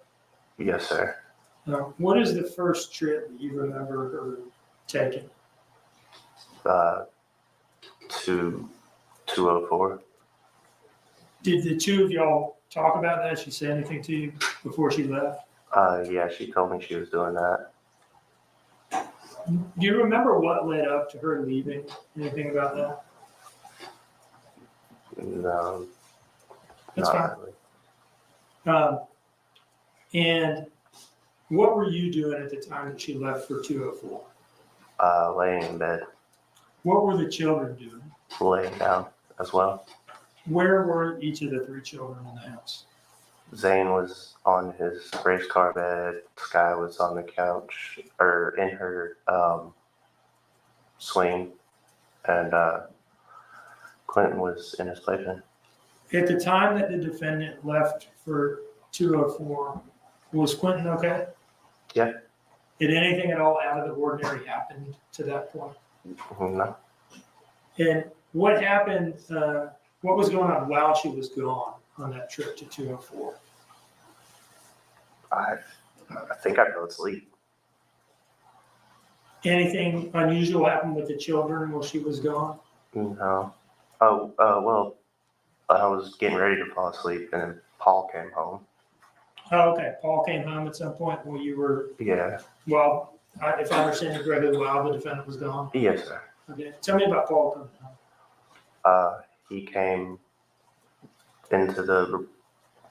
Speaker 21: Yes, sir.
Speaker 2: What is the first trip that you remember her taking?
Speaker 21: To 204.
Speaker 2: Did the two of y'all talk about that? She say anything to you before she left?
Speaker 21: Yeah, she told me she was doing that.
Speaker 2: Do you remember what led up to her leaving? Anything about that?
Speaker 21: No.
Speaker 2: That's fine.
Speaker 21: Really.
Speaker 2: And what were you doing at the time that she left for 204?
Speaker 21: Laying in bed.
Speaker 2: What were the children doing?
Speaker 21: Laying down as well.
Speaker 2: Where were each of the three children in the house?
Speaker 21: Zane was on his race car bed. Sky was on the couch or in her swing, and Quentin was in his playpen.
Speaker 2: At the time that the defendant left for 204, was Quentin okay?
Speaker 21: Yeah.
Speaker 2: Did anything at all out of the ordinary happen to that point?
Speaker 21: No.
Speaker 2: And what happened? What was going on while she was gone on that trip to 204?
Speaker 21: I think I fell asleep.
Speaker 2: Anything unusual happened with the children while she was gone?
Speaker 21: No. Well, I was getting ready to fall asleep, and then Paul came home.
Speaker 2: Oh, okay. Paul came home at some point while you were.
Speaker 21: Yeah.
Speaker 2: Well, if I understand you correctly, while the defendant was gone.
Speaker 21: Yes, sir.
Speaker 2: Okay. Tell me about Paul coming home.
Speaker 21: He came into the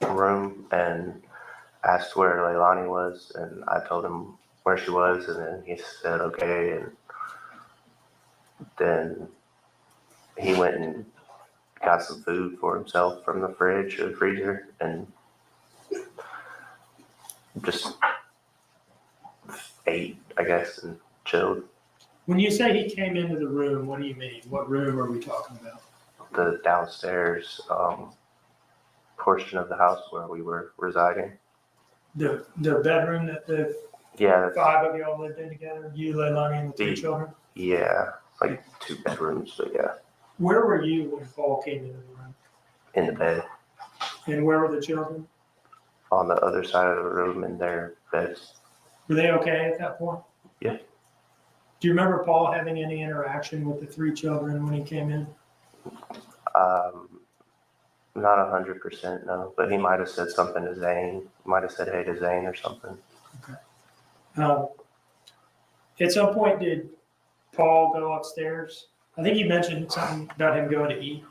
Speaker 21: room and asked where Leilani was, and I told him where she was, and then he said okay, and then he went and got some food for himself from the fridge or the freezer, and just ate, I guess, and chilled.
Speaker 2: When you say he came into the room, what do you mean? What room are we talking about?
Speaker 21: The downstairs portion of the house where we were residing.
Speaker 2: The bedroom that the
Speaker 21: Yeah,
Speaker 2: 5 of y'all lived in together? You, Leilani, and the 3 children?
Speaker 21: yeah, like 2 bedrooms, but yeah,
Speaker 2: Where were you when Paul came into the room?
Speaker 21: in the bed
Speaker 2: And where were the children?
Speaker 21: on the other side of the room in their beds.
Speaker 2: Were they okay at that point?
Speaker 21: Yeah.
Speaker 2: Do you remember Paul having any interaction with the 3 children when he came in?
Speaker 21: Not 100%, no, but he might have said something to Zane. Might have said hey to Zane or something.
Speaker 2: At some point, did Paul go upstairs? I think you mentioned something about him going to eat.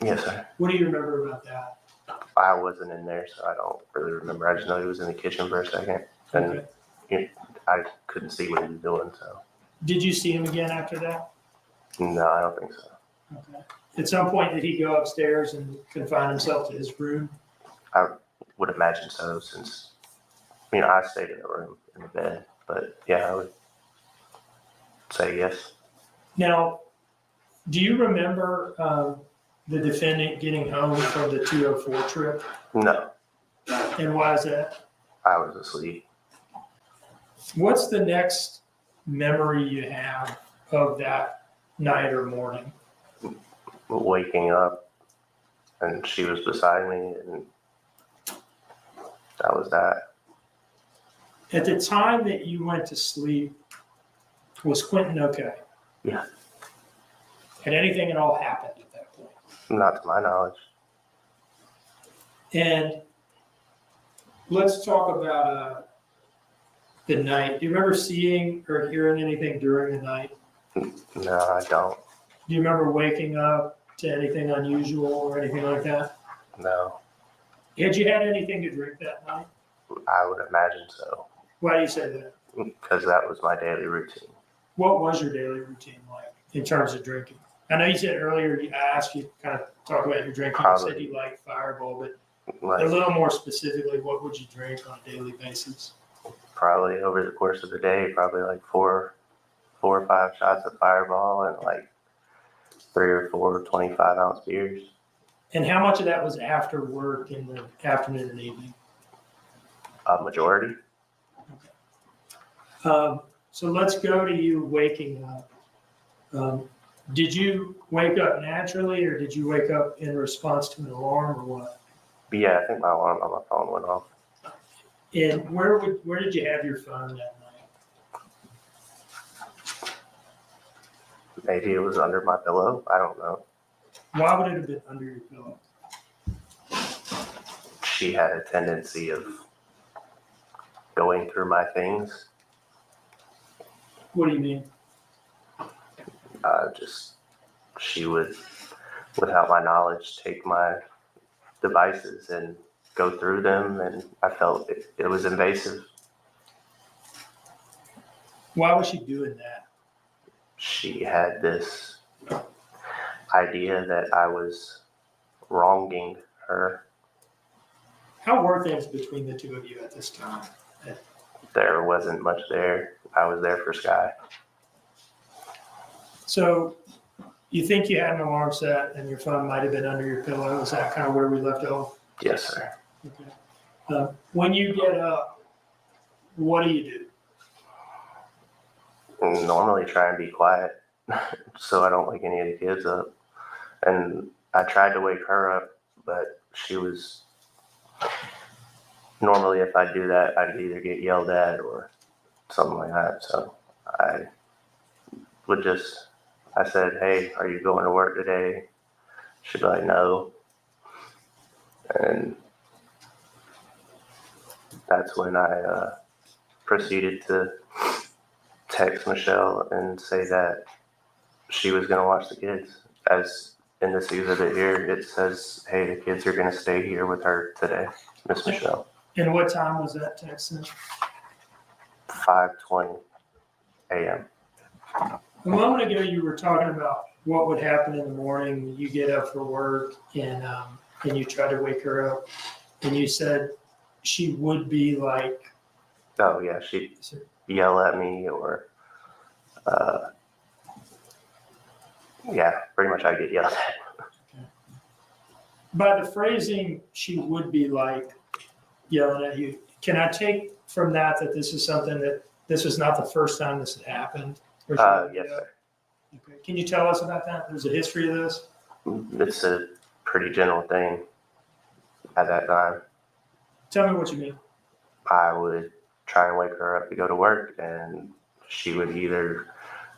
Speaker 21: Yes, sir.
Speaker 2: What do you remember about that?
Speaker 21: I wasn't in there, so I don't really remember. I just know he was in the kitchen for a second, and I couldn't see what he was doing. So.
Speaker 2: Did you see him again after that?
Speaker 21: No, I don't think so.
Speaker 2: Okay. At some point, did he go upstairs and confine himself to his room?
Speaker 21: I would imagine so, since I stayed in the room in the bed, but yeah, I would say yes.
Speaker 2: Now, do you remember the defendant getting home from the 204 trip?
Speaker 21: No.
Speaker 2: And why is that?
Speaker 21: I was asleep.
Speaker 2: What's the next memory you have of that night or morning?
Speaker 21: Waking up, and she was beside me, and that was that.
Speaker 2: At the time that you went to sleep, was Quentin okay?
Speaker 21: Yeah.
Speaker 2: Had anything at all happened at that point?
Speaker 21: Not to my knowledge.
Speaker 2: And let's talk about the night. Do you remember seeing or hearing anything during the night?
Speaker 21: No, I don't.
Speaker 2: Do you remember waking up to anything unusual or anything like that?
Speaker 21: No.
Speaker 2: Had you had anything to drink that night?
Speaker 21: I would imagine so.
Speaker 2: Why do you say that?
Speaker 21: Because that was my daily routine.
Speaker 2: What was your daily routine like in terms of drinking? I know you said earlier, I asked you to kind of talk about your drinking. You said you liked Fireball, but a little more specifically, what would you drink on a daily basis?
Speaker 21: Probably over the course of the day, probably like 4 or 5 shots of Fireball and like 3 or 4 25-ounce beers.
Speaker 2: And how much of that was after work in the afternoon and evening?
Speaker 21: A majority.
Speaker 2: So let's go to you waking up. Did you wake up naturally, or did you wake up in response to an alarm, or what?
Speaker 21: But yeah, I think my alarm on my phone went off.
Speaker 2: And where did you have your phone that night?
Speaker 21: Maybe it was under my pillow. I don't know.
Speaker 2: Why would it have been under your pillow?
Speaker 21: She had a tendency of going through my things.
Speaker 2: What do you mean?
Speaker 21: She would, without my knowledge, take my devices and go through them, and I felt it was invasive.
Speaker 2: Why was she doing that?
Speaker 21: She had this idea that I was wronging her.
Speaker 2: How were things between the two of you at this time?
Speaker 21: There wasn't much there. I was there for Sky.
Speaker 2: So you think you had an alarm set and your phone might have been under your pillow? Is that kind of where we left off?
Speaker 21: Yes, sir.
Speaker 2: Okay. When you get up, what do you do?
Speaker 21: Normally try and be quiet so I don't wake any of the kids up. And I tried to wake her up, but she was, normally if I do that, I'd either get yelled at or something like that. So I said, hey, are you going to work today? She'd be like, no. And that's when I proceeded to text Michelle and say that she was going to watch the kids. As in this exhibit here, it says, hey, the kids are going to stay here with her today, Miss Michelle.
Speaker 2: And what time was that text sent?
Speaker 21: 5:20 a.m.
Speaker 2: A moment ago, you were talking about what would happen in the morning. You get up for work and you try to wake her up. And you said she would be like...
Speaker 21: Oh, yeah, she'd yell at me or, yeah, pretty much I'd get yelled at.
Speaker 2: Okay. By the phrasing, she would be like yelling at you, can I take from that this is something that this was not the first time this had happened? Or
Speaker 21: Yes, sir.
Speaker 2: Okay. Can you tell us about that? There's a history of this?
Speaker 21: It's a pretty general thing at that time.
Speaker 2: Tell me what you mean.
Speaker 21: I would try and wake her up to go to work, and she would either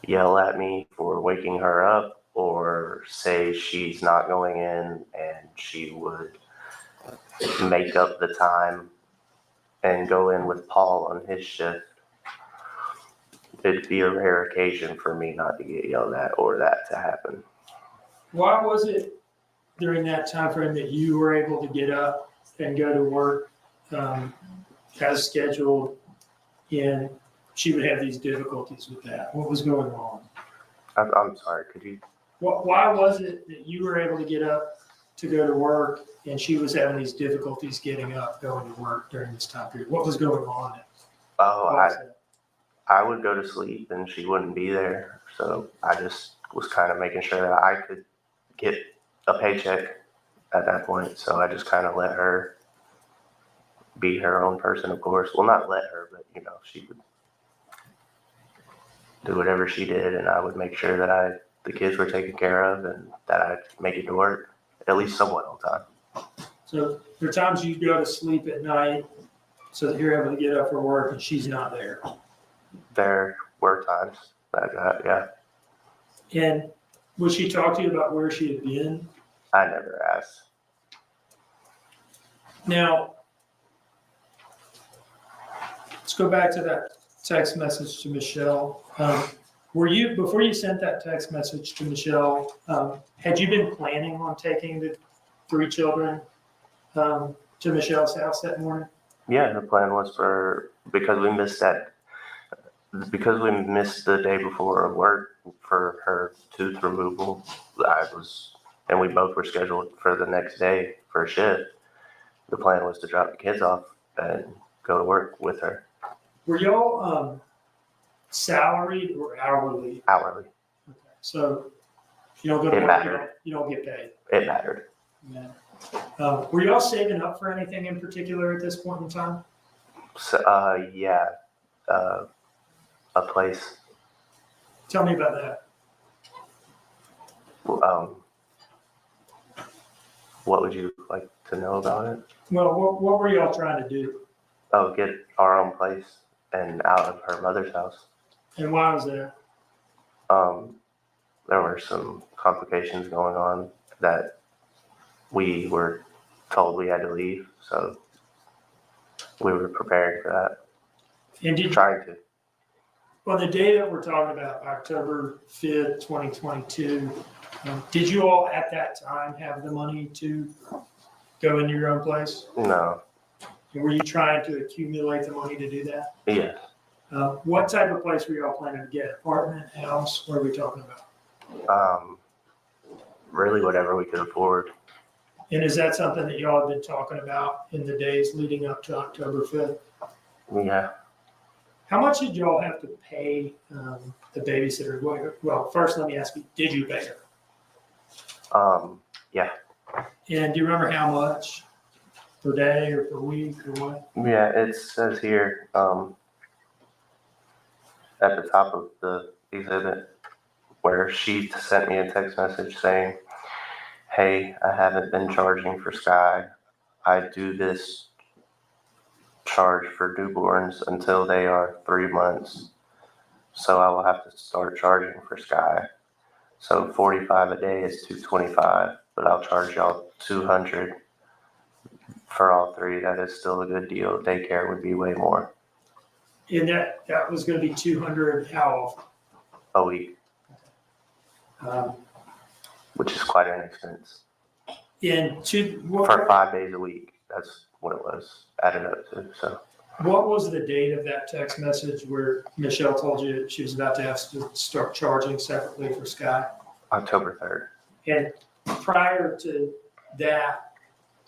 Speaker 21: yell at me for waking her up or say she's not going in, and she would make up the time and go in with Paul on his shift. It'd be a rare occasion for me not to get yelled at or that to happen.
Speaker 2: Why was it during that time frame that you were able to get up and go to work as scheduled, and she would have these difficulties with that? What was going on?
Speaker 21: I'm sorry, could you?
Speaker 2: Why was it that you were able to get up to go to work and she was having these difficulties getting up, going to work during this time period? What was going on?
Speaker 21: I would go to sleep and she wouldn't be there. So I just was kind of making sure that I could get a paycheck at that point. So I just kind of let her be her own person, of course. Well, not let her, but she would do whatever she did, and I would make sure that the kids were taken care of and that I'd make it to work at least somewhat on time.
Speaker 2: So there are times you go to sleep at night so that you're able to get up for work and she's not there.
Speaker 21: There were times like that, yeah.
Speaker 2: And would she talk to you about where she had been?
Speaker 21: I never asked.
Speaker 2: Now, let's go back to that text message to Michelle. Were you, before you sent that text message to Michelle, had you been planning on taking the 3 children to Michelle's house that morning?
Speaker 21: Yeah, the plan was because we missed the day before of work for her tooth removal. And we both were scheduled for the next day for a shift. The plan was to drop the kids off and go to work with her.
Speaker 2: Were y'all salaried or hourly?
Speaker 21: Hourly.
Speaker 2: Okay. So if you don't go to work, you don't get paid.
Speaker 21: It mattered.
Speaker 2: Yeah. Were y'all saving up for anything in particular at this point in time?
Speaker 21: So, a place.
Speaker 2: Tell me about that.
Speaker 21: What would you like to know about it?
Speaker 2: Well, what were y'all trying to do?
Speaker 21: Oh, get our own place and out of her mother's house.
Speaker 2: And why was that?
Speaker 21: There were some complications going on that we were told we had to leave, so we were preparing for that.
Speaker 2: And
Speaker 21: trying to.
Speaker 2: On the day that we're talking about, October 5th, 2022, did you all at that time have the money to go into your own place?
Speaker 21: No.
Speaker 2: And were you trying to accumulate the money to do that?
Speaker 21: Yes.
Speaker 2: What type of place were y'all planning to get? Apartment, house? What are we talking about?
Speaker 21: Really whatever we could afford.
Speaker 2: And is that something that y'all have been talking about in the days leading up to October 5th?
Speaker 21: Yeah.
Speaker 2: How much did y'all have to pay the babysitter? Well, first let me ask you, did you pay her?
Speaker 21: Yeah.
Speaker 2: And do you remember how much? Per day or per week or what?
Speaker 21: Yeah, it says here at the top of the exhibit where she sent me a text message saying, "Hey, I haven't been charging for Sky. I do this charge for newborns until they are 3 months. So I will have to start charging for Sky. So 45 a day is $225, but I'll charge y'all $200 for all 3. That is still a good deal. Daycare would be way more."
Speaker 2: And that was going to be $200 how often?
Speaker 21: A week. Which is quite an expense. For 5 days a week. That's what it was added up to. So.
Speaker 2: What was the date of that text message where Michelle told you she was about to have to start charging separately for Sky?
Speaker 21: October 3rd.
Speaker 2: And prior to that,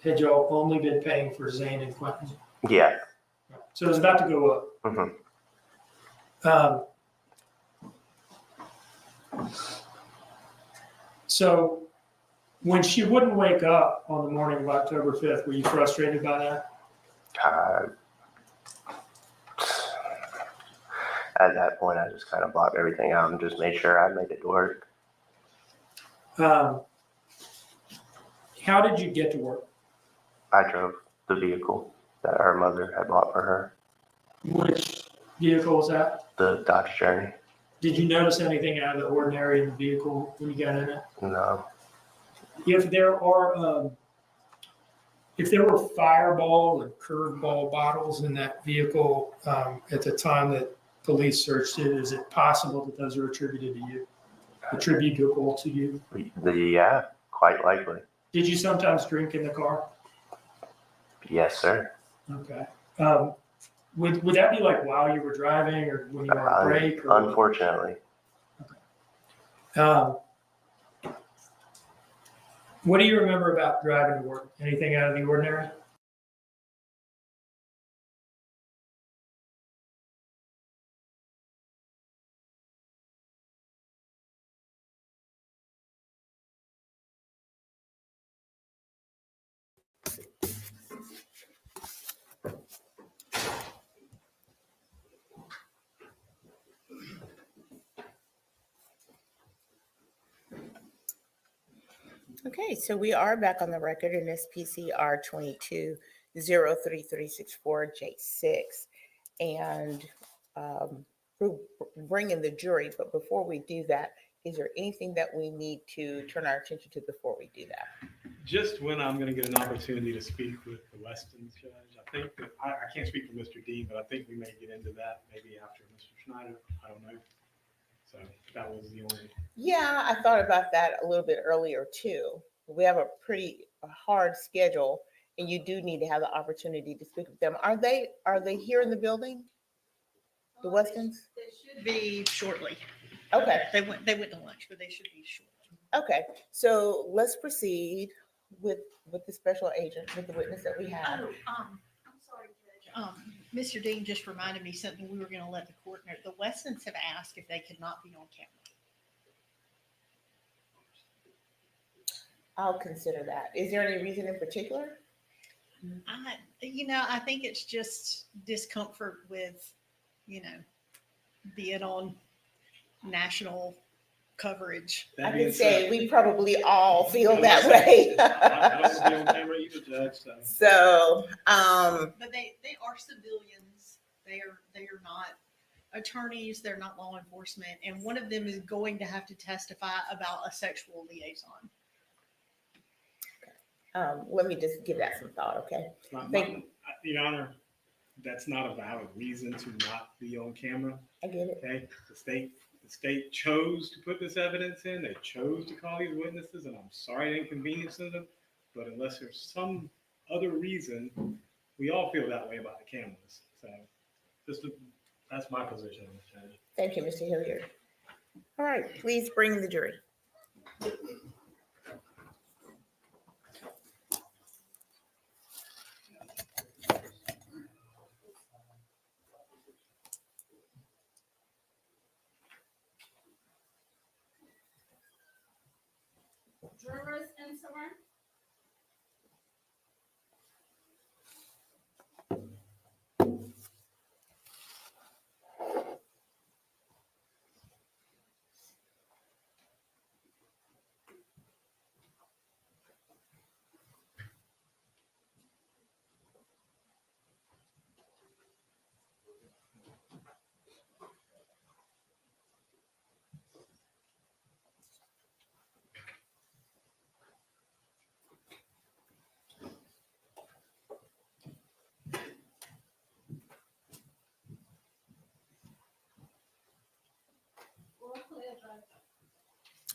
Speaker 2: had y'all only been paying for Zane and Quentin?
Speaker 21: Yeah.
Speaker 2: So it was about to go up.
Speaker 21: Mm-hmm.
Speaker 2: So when she wouldn't wake up on the morning of October 5th, were you frustrated by that?
Speaker 21: at that point, I just kind of blocked everything out and just made sure I made it work.
Speaker 2: How did you get to work?
Speaker 21: I drove the vehicle that her mother had bought for her,
Speaker 2: Which vehicle was that?
Speaker 21: the Dodge Journey.
Speaker 2: Did you notice anything out of the ordinary in the vehicle when you got in it?
Speaker 21: No.
Speaker 2: If there were fireball or curveball bottles in that vehicle at the time that police searched it, is it possible that those are attributable to you?
Speaker 21: Yeah, quite likely.
Speaker 2: Did you sometimes drink in the car?
Speaker 21: Yes, sir.
Speaker 2: Okay. Would that be like while you were driving or when you were on break? Or
Speaker 21: Unfortunately.
Speaker 2: What do you remember about driving to work? Anything out of the ordinary?
Speaker 3: Okay, so we are back on the record in this PCR 22-03364J6. And we're bringing the jury, but before we do that, is there anything that we need to turn our attention to before we do that?
Speaker 4: Just when I'm going to get an opportunity to speak with the Weston's judge, I think that I can't speak for Mr. Dean, but I think we may get into that maybe after Mr. Schneider. I don't know. So that was the only.
Speaker 3: Yeah, I thought about that a little bit earlier too. We have a pretty hard schedule, and you do need to have the opportunity to speak with them. Are they here in the building? The Westons?
Speaker 16: They should be shortly.
Speaker 3: Okay.
Speaker 16: They went to lunch, but they should be shortly.
Speaker 3: Okay, so let's proceed with the special agent, with the witness that we have.
Speaker 16: I'm sorry, Judge. Mr. Dean just reminded me something we were going to let the court know. The Westons have asked if they could not be on camera.
Speaker 3: I'll consider that. Is there any reason in particular?
Speaker 16: I think it's just discomfort with, being on national coverage.
Speaker 3: I can say we probably all feel that way.
Speaker 4: I don't see on camera either, Judge.
Speaker 3: So,
Speaker 16: but they are civilians. They are not attorneys. They're not law enforcement, and one of them is going to have to testify about a sexual liaison.
Speaker 3: Let me just give that some thought, okay?
Speaker 4: Your Honor, that's not a valid reason to not be on camera.
Speaker 3: I get it.
Speaker 4: Okay, the state chose to put this evidence in. They chose to call these witnesses, and I'm sorry to inconvenience them. But unless there's some other reason, we all feel that way about the cameras. So, that's my position on this, Judge.
Speaker 3: Thank you, Mr. Hilliard. All right, please bring the jury.
Speaker 6: Jurors in sworn.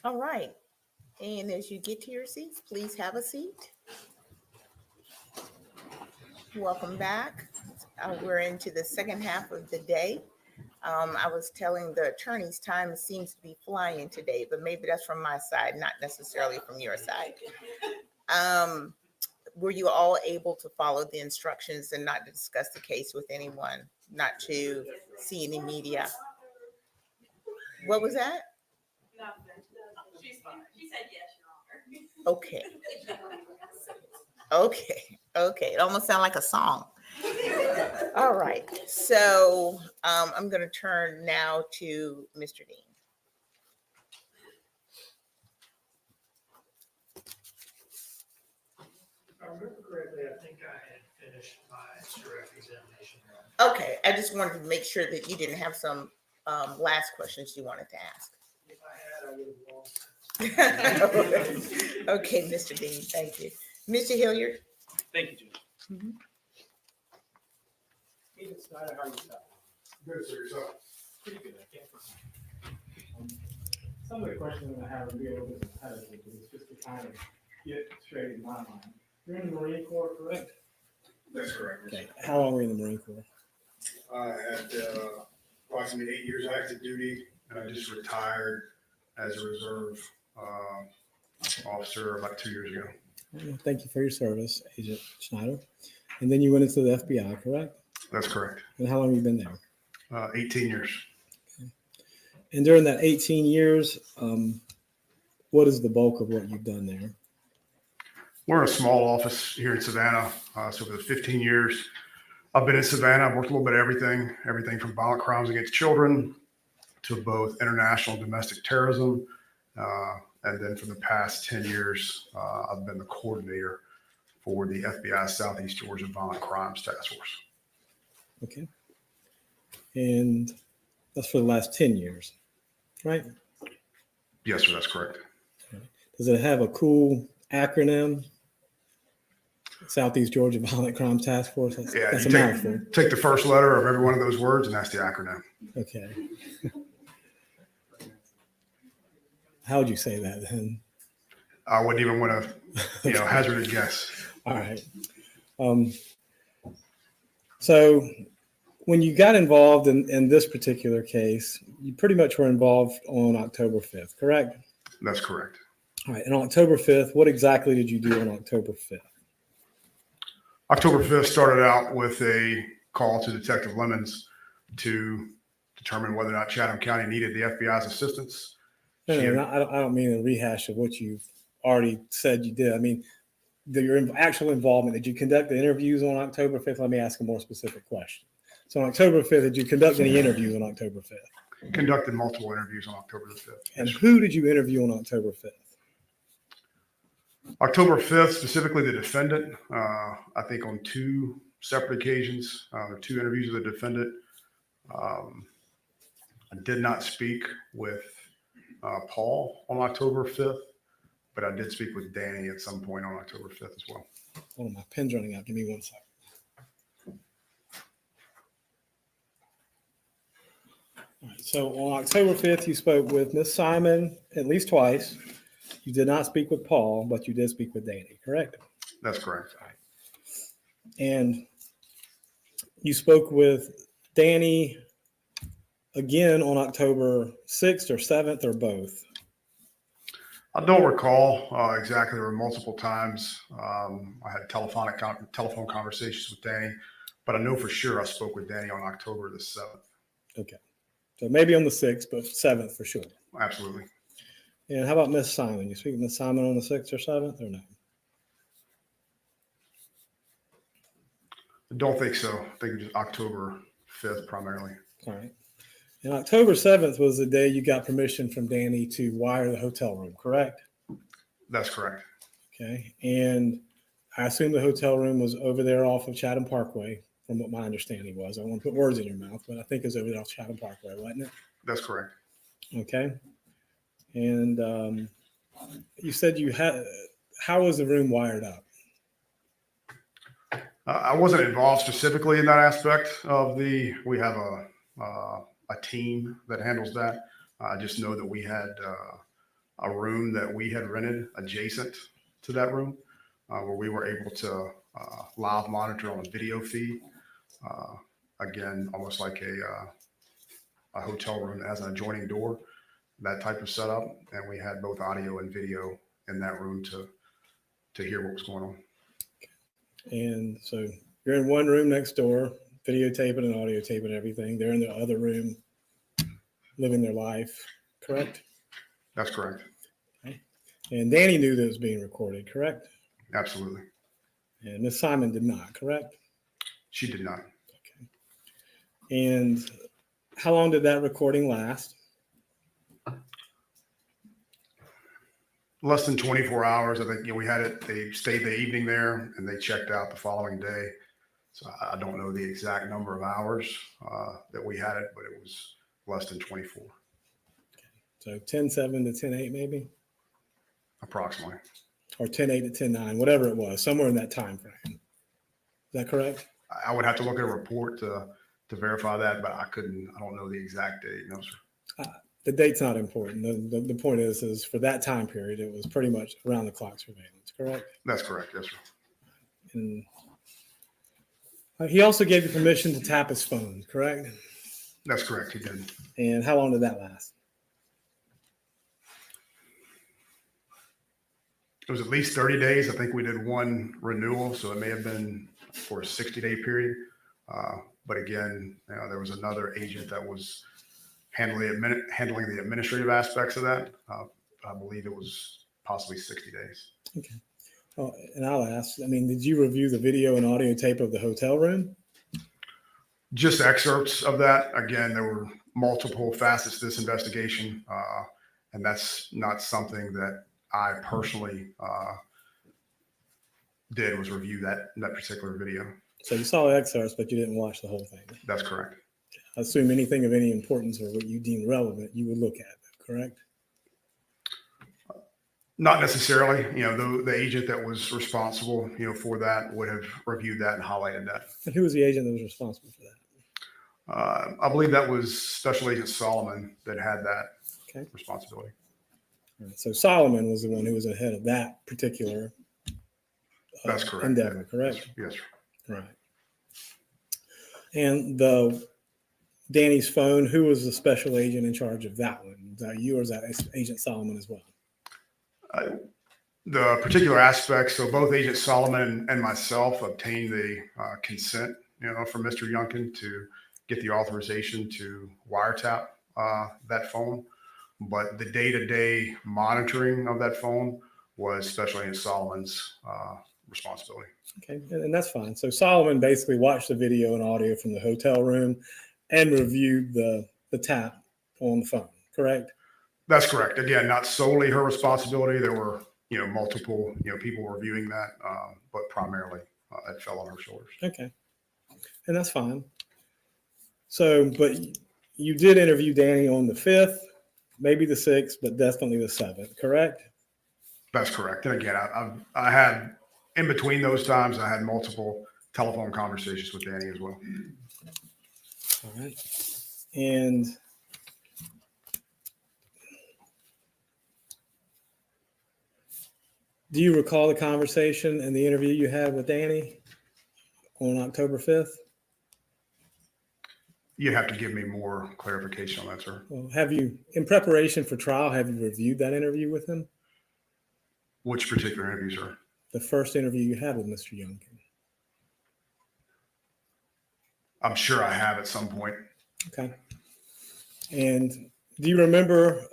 Speaker 3: All right. And as you get to your seats, please have a seat. Welcome back. We're into the second half of the day. I was telling the attorneys time seems to be flying today, but maybe that's from my side, not necessarily from your side. Were you all able to follow the instructions and not to discuss the case with anyone, not to see any media? What was that?
Speaker 6: She's fine. She said yes, Your Honor.
Speaker 3: Okay. Okay. It almost sounds like a song. All right, so I'm going to turn now to Mr. Dean.
Speaker 2: If I remember correctly, I think I had finished my direct examination.
Speaker 3: Okay, I just wanted to make sure that you didn't have some last questions you wanted to ask.
Speaker 2: If I had, I would have lost.
Speaker 3: Okay, Mr. Dean, thank you. Mr. Hilliard?
Speaker 12: Thank you, Judge.
Speaker 3: Mhm.
Speaker 12: Agent Snyder, how are you, sir?
Speaker 9: Good, sir, yourself.
Speaker 12: Pretty good, I can't complain. Some of the questions I have will be a little bit repetitive, but it's just to kind of get straight in my mind. You're in the Marine Corps, correct?
Speaker 9: That's correct.
Speaker 8: Okay. How long were you in the Marine Corps?
Speaker 9: I had approximately 8 years active duty, and I just retired as a reserve officer about 2 years ago.
Speaker 8: Well, thank you for your service, Agent Schneider. And then you went into the FBI, correct?
Speaker 9: That's correct.
Speaker 8: And how long have you been there?
Speaker 9: 18 years.
Speaker 8: Okay. And during that 18 years, what is the bulk of what you've done there?
Speaker 9: We're a small office here in Savannah. So for the 15 years I've been in Savannah, I've worked a little bit of everything from violent crimes against children to both international and domestic terrorism. And then for the past 10 years, I've been the coordinator for the FBI Southeast Georgia Violent Crimes Task Force.
Speaker 8: Okay. And that's for the last 10 years, right?
Speaker 9: Yes, sir, that's correct.
Speaker 8: Does it have a cool acronym? Southeast Georgia Violent Crimes Task Force? That's a mouthful.
Speaker 9: Take the first letter of every one of those words, and that's the acronym.
Speaker 8: Okay. How would you say that then?
Speaker 9: I wouldn't even want to, hazard a guess.
Speaker 8: All right. So when you got involved in this particular case, you pretty much were involved on October 5th, correct?
Speaker 9: That's correct.
Speaker 8: All right. And on October 5th, what exactly did you do on October 5th?
Speaker 9: October 5th started out with a call to Detective Lemons to determine whether or not Chatham County needed the FBI's assistance.
Speaker 8: No, I don't mean a rehash of what you've already said you did. I mean, your actual involvement. Did you conduct the interviews on October 5th? Let me ask a more specific question. So on October 5th, did you conduct any interviews on October 5th?
Speaker 9: Conducted multiple interviews on October the 5th.
Speaker 8: And who did you interview on October 5th?
Speaker 9: October 5th, specifically the defendant, I think on 2 separate occasions, 2 interviews with the defendant. I did not speak with Paul on October 5th, but I did speak with Danny at some point on October 5th as well.
Speaker 8: Oh, my pen's running out. Give me 1 second. All right, so on October 5th, you spoke with Miss Simon at least twice. You did not speak with Paul, but you did speak with Danny, correct?
Speaker 9: That's correct.
Speaker 8: All right. And you spoke with Danny again on October 6th or 7th or both?
Speaker 9: I don't recall exactly. There were multiple times. I had telephone conversations with Danny, but I know for sure I spoke with Danny on October the 7th.
Speaker 8: Okay. So maybe on the 6th, but 7th for sure.
Speaker 9: Absolutely.
Speaker 8: And how about Miss Simon? You speak with Miss Simon on the 6th or 7th or no?
Speaker 9: I don't think so. I think it was October 5th primarily.
Speaker 8: All right. And October 7th was the day you got permission from Danny to wire the hotel room, correct?
Speaker 9: That's correct.
Speaker 8: Okay. And I assume the hotel room was over there off of Chatham Parkway, from what my understanding was. I don't want to put words in your mouth, but I think it was over there off Chatham Parkway, wasn't it?
Speaker 9: That's correct.
Speaker 8: Okay. And you said you had, how was the room wired up?
Speaker 9: I wasn't involved specifically in that aspect of we have a team that handles that. I just know that we had a room that we had rented adjacent to that room where we were able to live monitor on a video feed. Again, almost like a hotel room that has an adjoining door, that type of setup. And we had both audio and video in that room to hear what was going on.
Speaker 8: And so you're in one room next door, videotaping and audio taping everything. They're in the other room living their life, correct?
Speaker 9: That's correct.
Speaker 8: Okay. And Danny knew that it was being recorded, correct?
Speaker 9: Absolutely.
Speaker 8: And Miss Simon did not, correct?
Speaker 9: She did not.
Speaker 8: Okay. And how long did that recording last?
Speaker 9: Less than 24 hours. I think, we had it, they stayed the evening there and they checked out the following day. So I don't know the exact number of hours that we had it, but it was less than 24.
Speaker 8: So 10/7 to 10/8 maybe?
Speaker 9: Approximately.
Speaker 8: Or 10/8 to 10/9, whatever it was, somewhere in that time frame. Is that correct?
Speaker 9: I would have to look at a report to verify that, but I don't know the exact date. No, sir.
Speaker 8: The date's not important. The point is for that time period, it was pretty much around the clock surveillance, correct?
Speaker 9: That's correct. Yes, sir.
Speaker 8: And he also gave you permission to tap his phone, correct?
Speaker 9: That's correct. He did.
Speaker 8: And how long did that last?
Speaker 9: It was at least 30 days. I think we did one renewal, so it may have been for a 60-day period. But again, there was another agent that was handling the administrative aspects of that. I believe it was possibly 60 days.
Speaker 8: Okay. Oh, and I'll ask, did you review the video and audio tape of the hotel room?
Speaker 9: Just excerpts of that. Again, there were multiple facets to this investigation, and that's not something that I personally did, was review that particular video.
Speaker 8: So you saw excerpts, but you didn't watch the whole thing.
Speaker 9: That's correct.
Speaker 8: I assume anything of any importance or what you deem relevant, you would look at, correct?
Speaker 9: Not necessarily. The agent that was responsible, for that would have reviewed that and highlighted that.
Speaker 8: And who was the agent that was responsible for that?
Speaker 9: I believe that was Special Agent Solomon that had that responsibility.
Speaker 8: All right, so Solomon was the one who was ahead of that particular
Speaker 9: That's correct.
Speaker 8: endeavor, correct?
Speaker 9: Yes.
Speaker 8: Right. And Danny's phone, who was the special agent in charge of that one? Was that you or is that Agent Solomon as well?
Speaker 9: The particular aspects, so both Agent Solomon and myself obtained the consent, from Mr. Youngkin to get the authorization to wiretap that phone. But the day-to-day monitoring of that phone was Special Agent Solomon's responsibility.
Speaker 8: Okay, and that's fine. So Solomon basically watched the video and audio from the hotel room and reviewed the tap on the phone, correct?
Speaker 9: That's correct. Again, not solely her responsibility. There were, multiple, people reviewing that, but primarily it fell on her shoulders.
Speaker 8: Okay, and that's fine. So, but you did interview Danny on the 5th, maybe the 6th, but definitely the 7th, correct?
Speaker 9: That's correct. And again, I had, in between those times, I had multiple telephone conversations with Danny as well.
Speaker 8: All right. And do you recall the conversation and the interview you had with Danny on October 5th?
Speaker 9: You have to give me more clarification on that, sir.
Speaker 8: Well, have you, in preparation for trial, have you reviewed that interview with him?
Speaker 9: Which particular interview, sir?
Speaker 8: The first interview you had with Mr. Youngkin.
Speaker 9: I'm sure I have at some point.
Speaker 8: Okay. And do you remember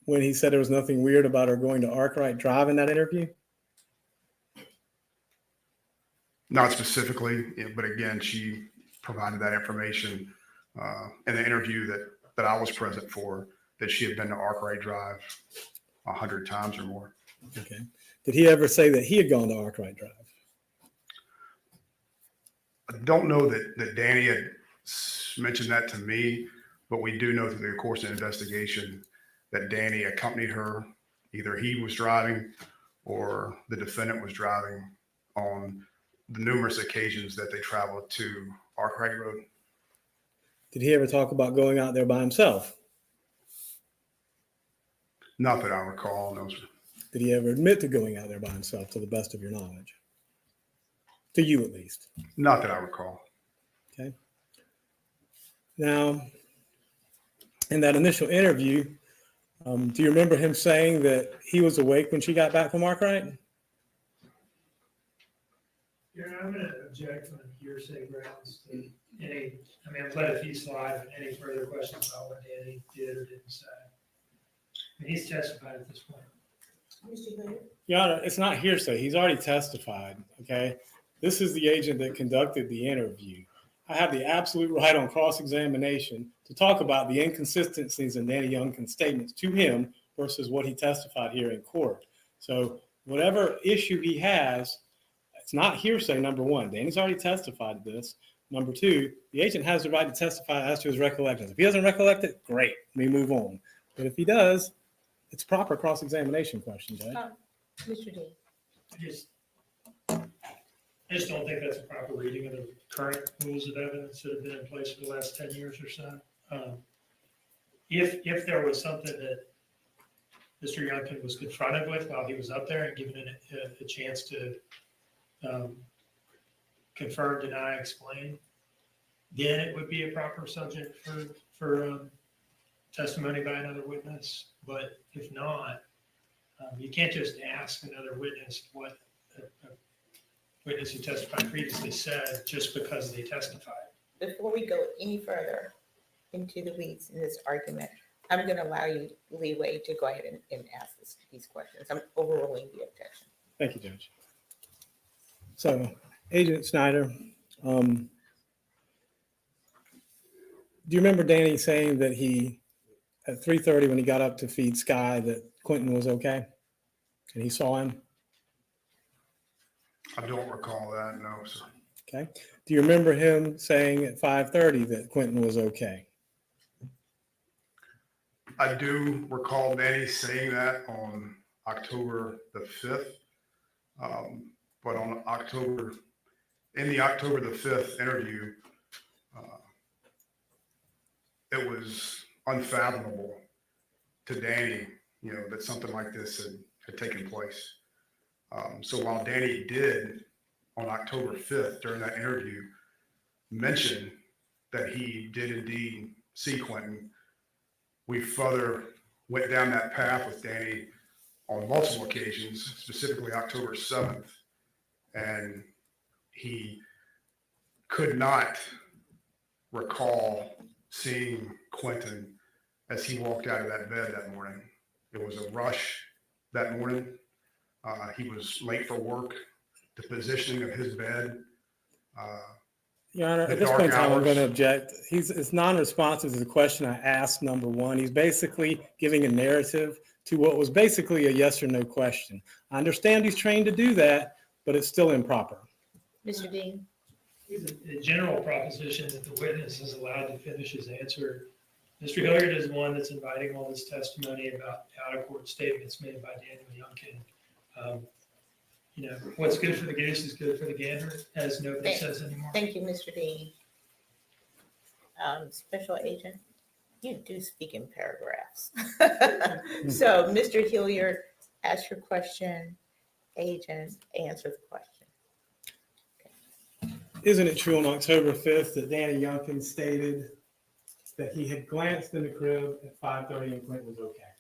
Speaker 8: when he said there was nothing weird about her going to Arkwright Drive in that interview?
Speaker 9: Not specifically, but again, she provided that information in the interview that I was present for, that she had been to Arkwright Drive 100 times or more.
Speaker 8: Okay. Did he ever say that he had gone to Arkwright Drive?
Speaker 9: I don't know that Danny had mentioned that to me, but we do know through the course of the investigation that Danny accompanied her. Either he was driving or the defendant was driving on the numerous occasions that they traveled to Arkwright Road.
Speaker 8: Did he ever talk about going out there by himself?
Speaker 9: Not that I recall, no, sir.
Speaker 8: Did he ever admit to going out there by himself, to the best of your knowledge? To you, at least.
Speaker 9: Not that I recall.
Speaker 8: Okay. Now, in that initial interview, do you remember him saying that he was awake when she got back from Arkwright?
Speaker 2: Yeah, I'm going to object on hearsay grounds to any, I'm glad if he's live, any further questions about what Danny did or didn't say. He's testified at this point.
Speaker 8: Your Honor, it's not hearsay. He's already testified, okay? This is the agent that conducted the interview. I have the absolute right on cross-examination to talk about the inconsistencies in Danny Youngkin's statements to him versus what he testified here in court. So whatever issue he has, it's not hearsay, number one. Danny's already testified to this. Number two, the agent has the right to testify as to his recollections. If he doesn't recollect it, great, we move on. But if he does, it's proper cross-examination question, Judge.
Speaker 3: Mr. D.
Speaker 2: I just don't think that's a proper reading of the current rules of evidence that have been in place for the last 10 years or so. If there was something that Mr. Youngkin was confronted with while he was up there and given a chance to confirm, deny, explain, then it would be a proper subject for testimony by another witness. But if not, you can't just ask another witness what a witness who testified previously said just because they testified.
Speaker 3: Before we go any further into the weeds in this argument, I'm going to allow you leeway to go ahead and ask these questions. I'm overruling the objection.
Speaker 8: Thank you, Judge. So, Agent Snyder, do you remember Danny saying that he, at 3:30 when he got up to feed Sky, that Quentin was okay? And he saw him?
Speaker 9: I don't recall that, no, sir.
Speaker 8: Okay. Do you remember him saying at 5:30 that Quentin was okay?
Speaker 9: I do recall Danny saying that on October the 5th. But in the October the 5th interview, it was unfathomable to Danny, that something like this had taken place. So while Danny did on October 5th during that interview mention that he did indeed see Quentin, we further went down that path with Danny on multiple occasions, specifically October 7th, and he could not recall seeing Quentin as he walked out of that bed that morning. It was a rush that morning. He was late for work. The positioning of his bed.
Speaker 8: Your Honor, at this point in time, I'm going to object. It's non-responsive to the question I asked, number one. He's basically giving a narrative to what was basically a yes or no question. I understand he's trained to do that, but it's still improper.
Speaker 3: Mr. Dean.
Speaker 2: It's a general proposition that the witness is allowed to finish his answer. Mr. Hilliard is the one that's inviting all this testimony about out-of-court statements made by Daniel Youngkin. What's good for the goose is good for the gander, as nobody says anymore.
Speaker 3: Thank you, Mr. Dean. Special Agent, you do speak in paragraphs. So, Mr. Hilliard, ask your question. Agent, answer the question.
Speaker 8: Isn't it true on October 5th that Danny Youngkin stated that he had glanced in the crib at 5:30 and Quentin was okay?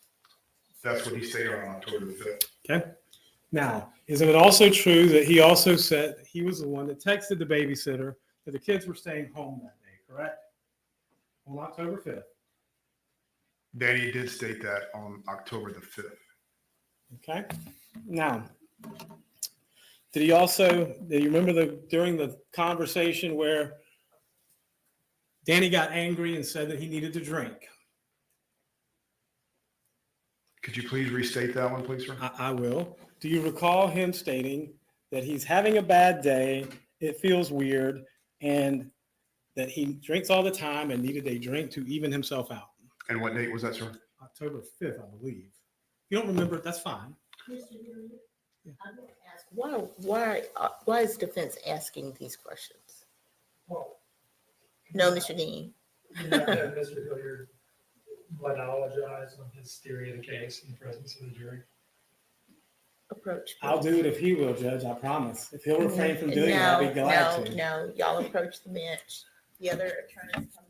Speaker 9: That's what he stated on October the 5th.
Speaker 8: Okay. Now, isn't it also true that he also said he was the one that texted the babysitter that the kids were staying home that day, correct? On October 5th.
Speaker 9: Danny did state that on October the 5th.
Speaker 8: Okay. Now, do you remember during the conversation where Danny got angry and said that he needed to drink?
Speaker 9: Could you please restate that one, please, sir?
Speaker 8: I will. Do you recall him stating that he's having a bad day, it feels weird, and that he drinks all the time and needed a drink to even himself out?
Speaker 9: And what date was that, sir?
Speaker 8: October 5th, I believe. If you don't remember, that's fine.
Speaker 3: I'm going to ask, why is defense asking these questions?
Speaker 2: Well,
Speaker 3: No, Mr. Dean.
Speaker 2: you have to have Mr. Hilliard monologize on his theory of the case in the presence of the jury.
Speaker 3: Approach.
Speaker 8: I'll do it if he will, Judge, I promise. If he'll refrain from doing it, I'll be glad to.
Speaker 3: No, y'all approach the bench. The other attorneys come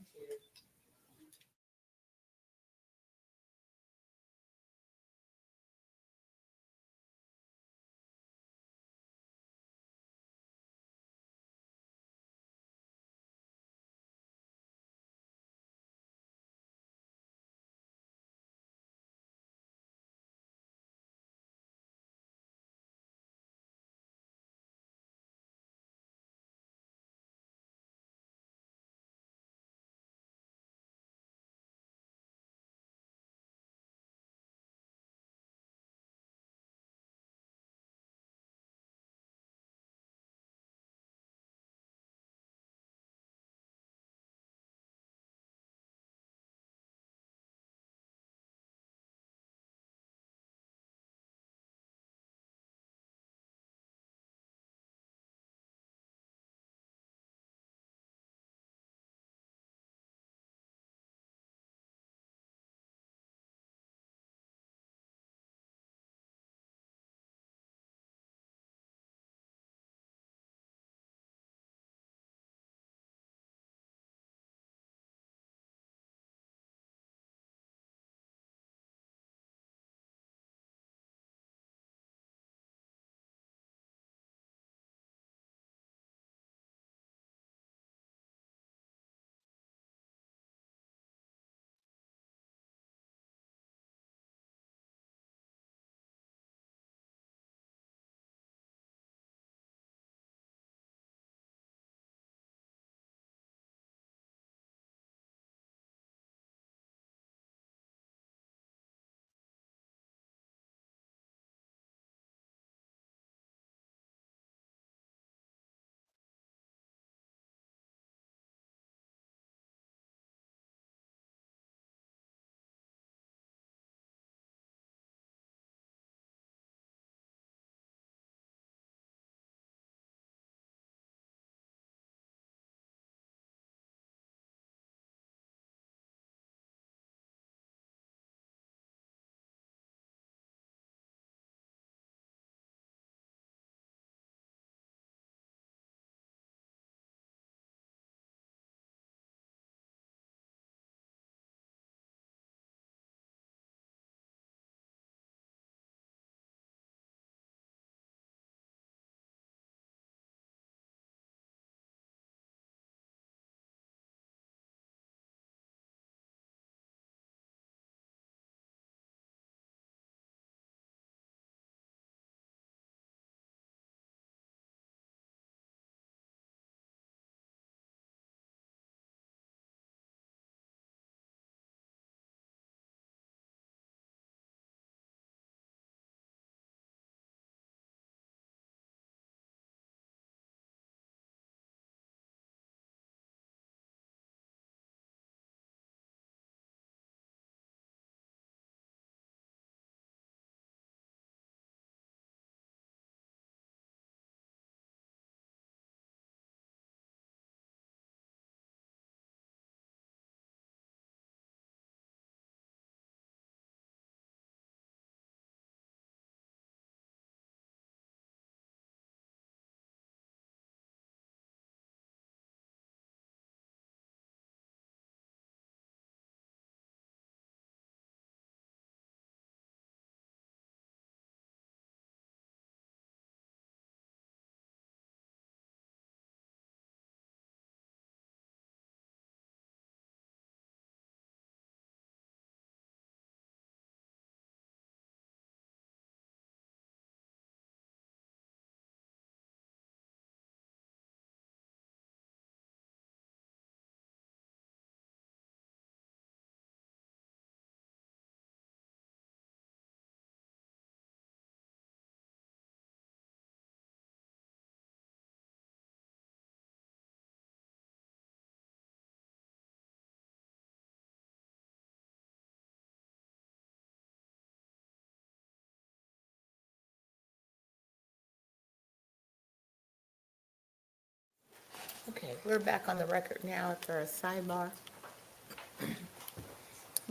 Speaker 3: Okay, we're back on the record now for a sidebar.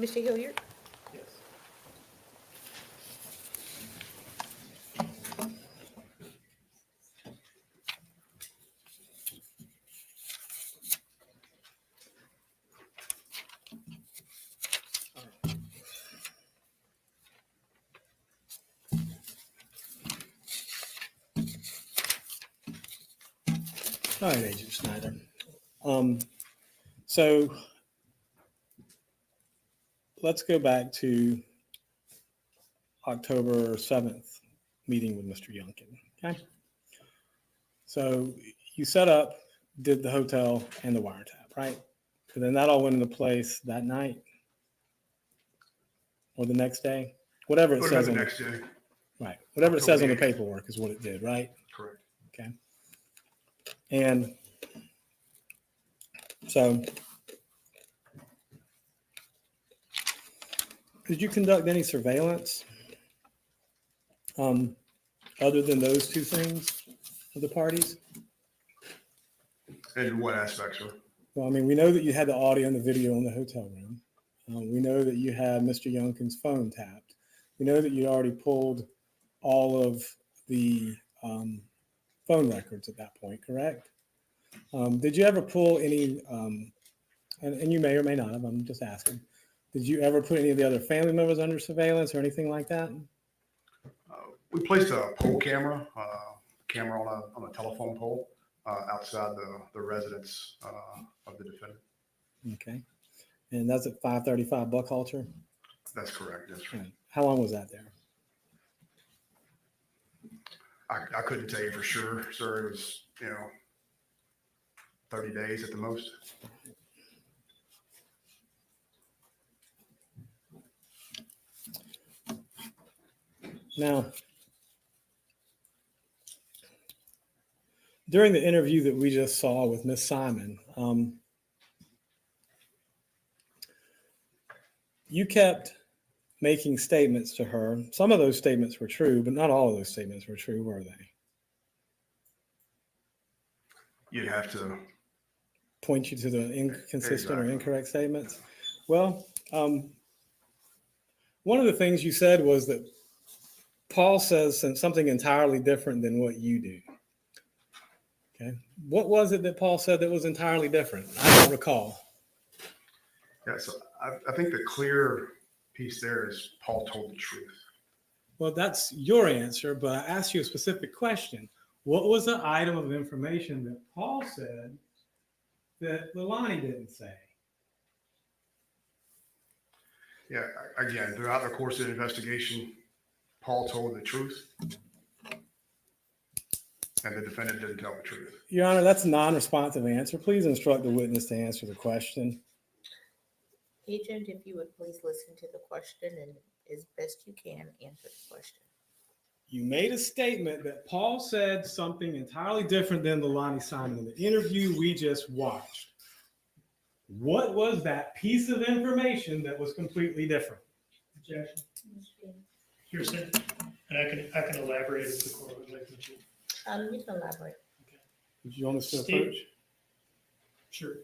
Speaker 3: Mr. Hilliard?
Speaker 2: Yes.
Speaker 8: All right, Agent Snyder. So let's go back to October 7th meeting with Mr. Youngkin. Okay. So you set up, did the hotel and the wiretap, right? So then that all went into place that night or the next day, whatever it
Speaker 9: What
Speaker 8: says
Speaker 9: about the
Speaker 8: on
Speaker 9: next day?
Speaker 8: right. Whatever it says on the
Speaker 9: October 8th.
Speaker 8: paperwork is what it did, right?
Speaker 9: Correct.
Speaker 8: Okay. And so did you conduct any surveillance other than those two things of the parties?
Speaker 9: In what aspect, sir?
Speaker 8: Well, I mean, we know that you had the audio and the video in the hotel room. We know that you had Mr. Youngkin's phone tapped. We know that you already pulled all of the phone records at that point, correct? Did you ever pull any, and you may or may not have, I'm just asking, did you ever put any of the other family members under surveillance or anything like that?
Speaker 9: We placed a pole camera, on a telephone pole outside the residence of the defendant.
Speaker 8: Okay. And that's at 535 Buckhalter?
Speaker 9: That's correct, yes, sir.
Speaker 8: Right. How long was that there?
Speaker 9: I couldn't tell you for sure, sir. It was, 30 days at the most.
Speaker 8: Now, during the interview that we just saw with Miss Simon, you kept making statements to her. Some of those statements were true, but not all of those statements were true, were they?
Speaker 9: You'd have to
Speaker 8: Point you to the inconsistent or
Speaker 9: Exactly.
Speaker 8: incorrect statements. Well, one of the things you said was that Paul says something entirely different than what you do. Okay. What was it that Paul said that was entirely different? I don't recall.
Speaker 9: Yeah, so I think the clear piece there is Paul told the truth.
Speaker 8: Well, that's your answer, but I asked you a specific question. What was the item of information that Paul said that Leilani didn't say?
Speaker 9: Yeah, again, throughout the course of the investigation, Paul told the truth, and the defendant didn't tell the truth.
Speaker 8: Your Honor, that's a non-responsive answer. Please instruct the witness to answer the question.
Speaker 3: Agent, if you would please listen to the question and as best you can answer the question.
Speaker 8: You made a statement that Paul said something entirely different than Leilani Simon in the interview we just watched. What was that piece of information that was completely different?
Speaker 2: Objection. Hearsay. And I can elaborate if the court would like me to.
Speaker 3: You can elaborate.
Speaker 8: Did you want us to
Speaker 2: Steve?
Speaker 8: approach?
Speaker 2: Sure.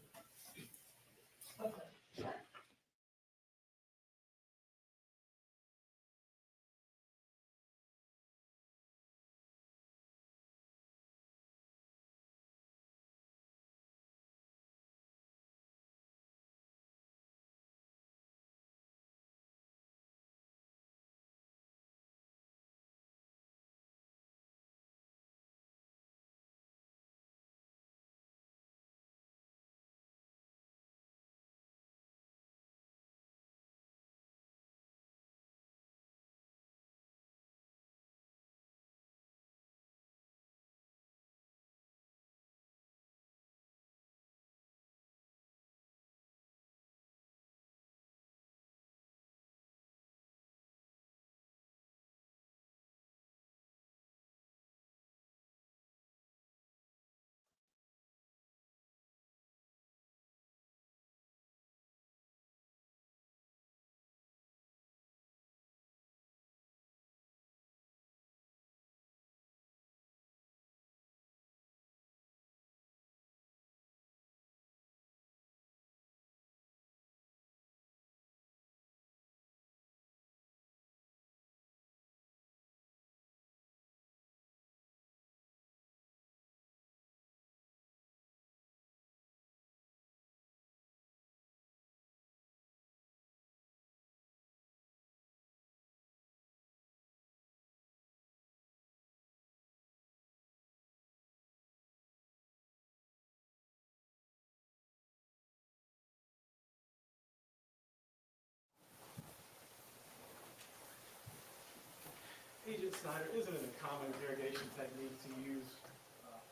Speaker 8: Ms. Snyder, isn't it a common interrogation technique to use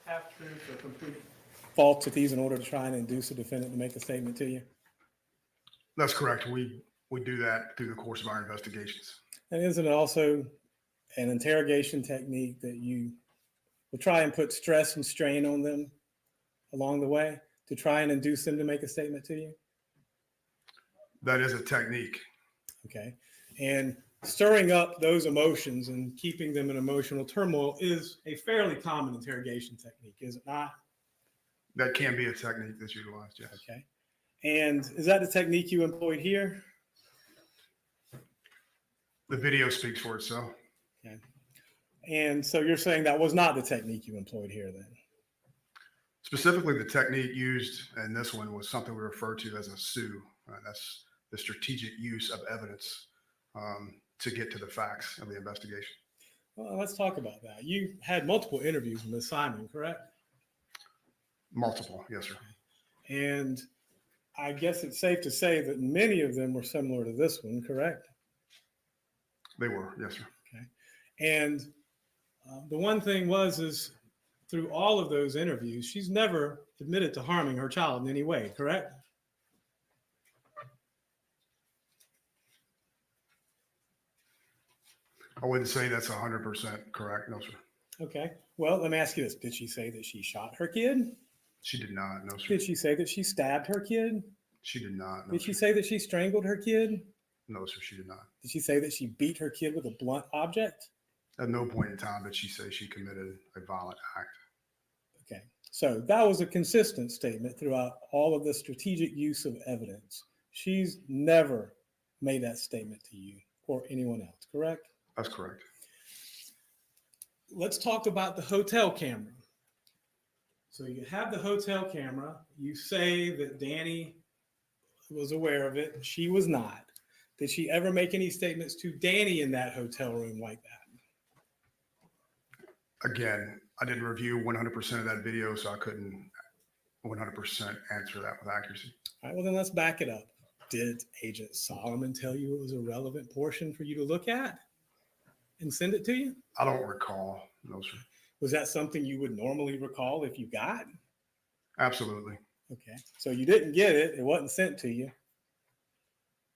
Speaker 8: half-truths or complete falsities in order to try and induce a defendant to make a statement to you?
Speaker 9: That's correct. We do that through the course of our investigations.
Speaker 8: And isn't it also an interrogation technique that you will try and put stress and strain on them along the way to try and induce them to make a statement to you?
Speaker 9: That is a technique.
Speaker 8: Okay. And stirring up those emotions and keeping them in emotional turmoil is a fairly common interrogation technique, is it not?
Speaker 9: That can be a technique that's utilized, yes.
Speaker 8: Okay. And is that the technique you employed here?
Speaker 9: The video speaks for itself.
Speaker 8: Okay. And so you're saying that was not the technique you employed here then?
Speaker 9: Specifically, the technique used in this one was something we refer to as a sue. That's the strategic use of evidence to get to the facts of the investigation.
Speaker 8: Well, let's talk about that. You had multiple interviews with Ms. Simon, correct?
Speaker 9: Multiple, yes, sir.
Speaker 8: And I guess it's safe to say that many of them were similar to this one, correct?
Speaker 9: They were, yes, sir.
Speaker 8: Okay. And the one thing is through all of those interviews, she's never admitted to harming her child in any way, correct?
Speaker 9: I wouldn't say that's 100% correct, no, sir.
Speaker 8: Okay. Well, let me ask you this. Did she say that she shot her kid?
Speaker 9: She did not, no, sir.
Speaker 8: Did she say that she stabbed her kid?
Speaker 9: She did not, no,
Speaker 8: Did
Speaker 9: sir.
Speaker 8: she say that she strangled her kid?
Speaker 9: No, sir, she did not.
Speaker 8: Did she say that she beat her kid with a blunt object?
Speaker 9: At no point in time did she say she committed a violent act.
Speaker 8: Okay. So that was a consistent statement throughout all of the strategic use of evidence. She's never made that statement to you or anyone else, correct?
Speaker 9: That's correct.
Speaker 8: Let's talk about the hotel camera. So you have the hotel camera. You say that Danny was aware of it. She was not. Did she ever make any statements to Danny in that hotel room like that?
Speaker 9: Again, I didn't review 100% of that video, so I couldn't 100% answer that with accuracy.
Speaker 8: All right, well, then let's back it up. Did Agent Solomon tell you it was a relevant portion for you to look at and send it to you?
Speaker 9: I don't recall, no, sir.
Speaker 8: Was that something you would normally recall if you got?
Speaker 9: Absolutely.
Speaker 8: Okay, so you didn't get it. It wasn't sent to you,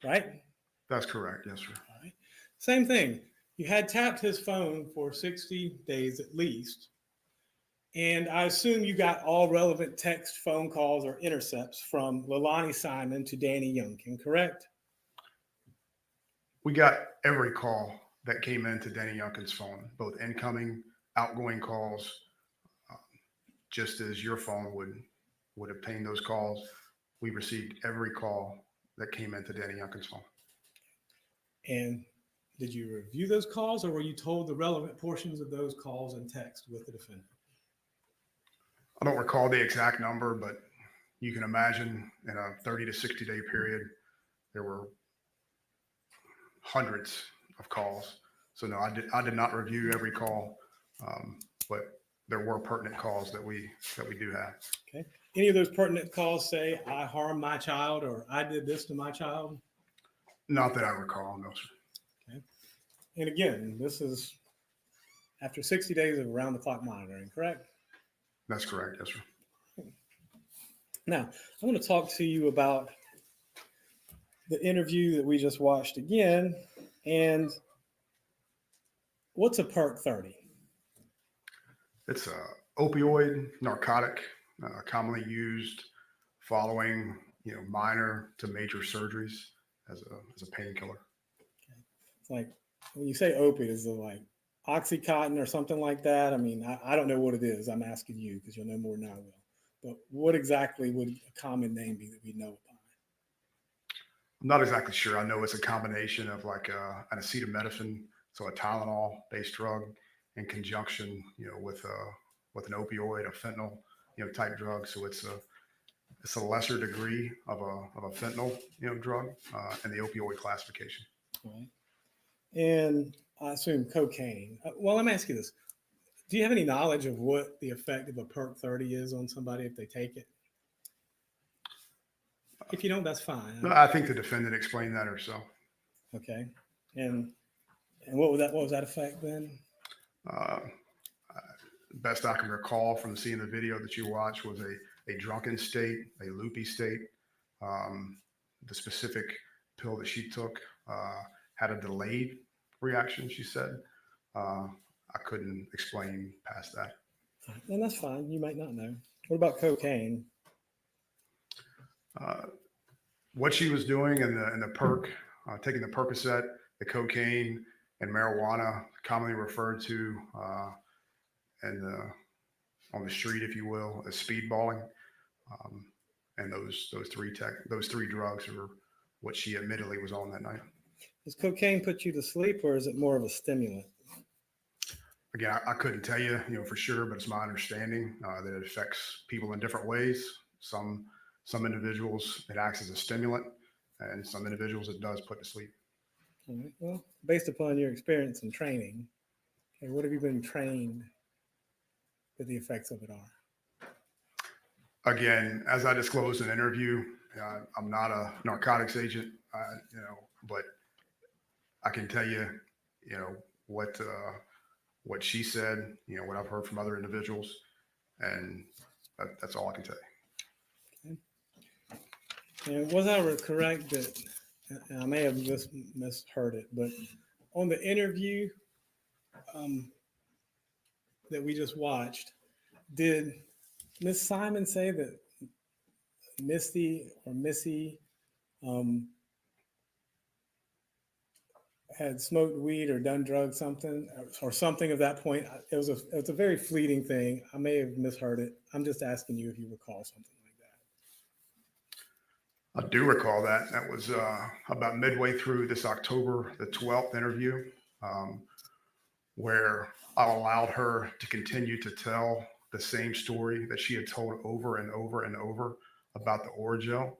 Speaker 8: right?
Speaker 9: That's correct, yes, sir.
Speaker 8: All right. Same thing. You had tapped his phone for 60 days at least. And I assume you got all relevant text, phone calls, or intercepts from Leilani Simon to Danny Youngkin, correct?
Speaker 9: We got every call that came into Danny Youngkin's phone, both incoming, outgoing calls, just as your phone would obtain those calls. We received every call that came into Danny Youngkin's phone.
Speaker 8: And did you review those calls, or were you told the relevant portions of those calls and text with the defendant?
Speaker 9: I don't recall the exact number, but you can imagine in a 30 to 60 day period, there were hundreds of calls. So no, I did not review every call, but there were pertinent calls that we do have.
Speaker 8: Okay. Any of those pertinent calls say, I harmed my child, or I did this to my child?
Speaker 9: Not that I recall, no, sir.
Speaker 8: Okay. And again, this is after 60 days of around-the-clock monitoring, correct?
Speaker 9: That's correct, yes, sir.
Speaker 8: Now, I want to talk to you about the interview that we just watched again. And what's a perk 30?
Speaker 9: It's a opioid narcotic, commonly used following minor to major surgeries as a painkiller.
Speaker 8: Okay. It's like when you say opiate, is it like Oxycontin or something like that? I mean, I don't know what it is. I'm asking you because you'll know more than I will. But what exactly would a common name be that we know about?
Speaker 9: I'm not exactly sure. I know it's a combination of like an acetaminophen, so a Tylenol-based drug, in conjunction, with an opioid, a fentanyl, type drug. So it's a lesser degree of a fentanyl, drug in the opioid classification.
Speaker 8: Right. And I assume cocaine. Well, let me ask you this. Do you have any knowledge of what the effect of a perk 30 is on somebody if they take it? If you don't, that's fine.
Speaker 9: No, I think the defendant explained that herself.
Speaker 8: Okay. And what was that effect then?
Speaker 9: Best I can recall from seeing the video that you watched was a drunken state, a loopy state. The specific pill that she took had a delayed reaction, she said. I couldn't explain past that.
Speaker 8: And that's fine. You might not know. What about cocaine?
Speaker 9: What she was doing in the perk, taking the Percocet, the cocaine, and marijuana, commonly referred to on the street, if you will, as speedballing. And those three drugs are what she admittedly was on that night.
Speaker 8: Does cocaine put you to sleep, or is it more of a stimulant?
Speaker 9: Again, I couldn't tell you, for sure, but it's my understanding that it affects people in different ways. Some individuals, it acts as a stimulant, and some individuals it does put to sleep.
Speaker 8: All right. Well, based upon your experience and training, okay, what have you been trained that the effects of it are?
Speaker 9: Again, as I disclosed in an interview, I'm not a narcotics agent, but I can tell you, what she said, what I've heard from other individuals, and that's all I can tell you.
Speaker 8: Okay. And was I correct that, and I may have misheard it, but on the interview that we just watched, did Miss Simon say that Misty or Missy had smoked weed or done drugs, something of that point? It was a very fleeting thing. I may have misheard it. I'm just asking you if you recall something like that.
Speaker 9: I do recall that. That was about midway through this October the 12th interview, where I allowed her to continue to tell the same story that she had told over and over and over about the Oragel.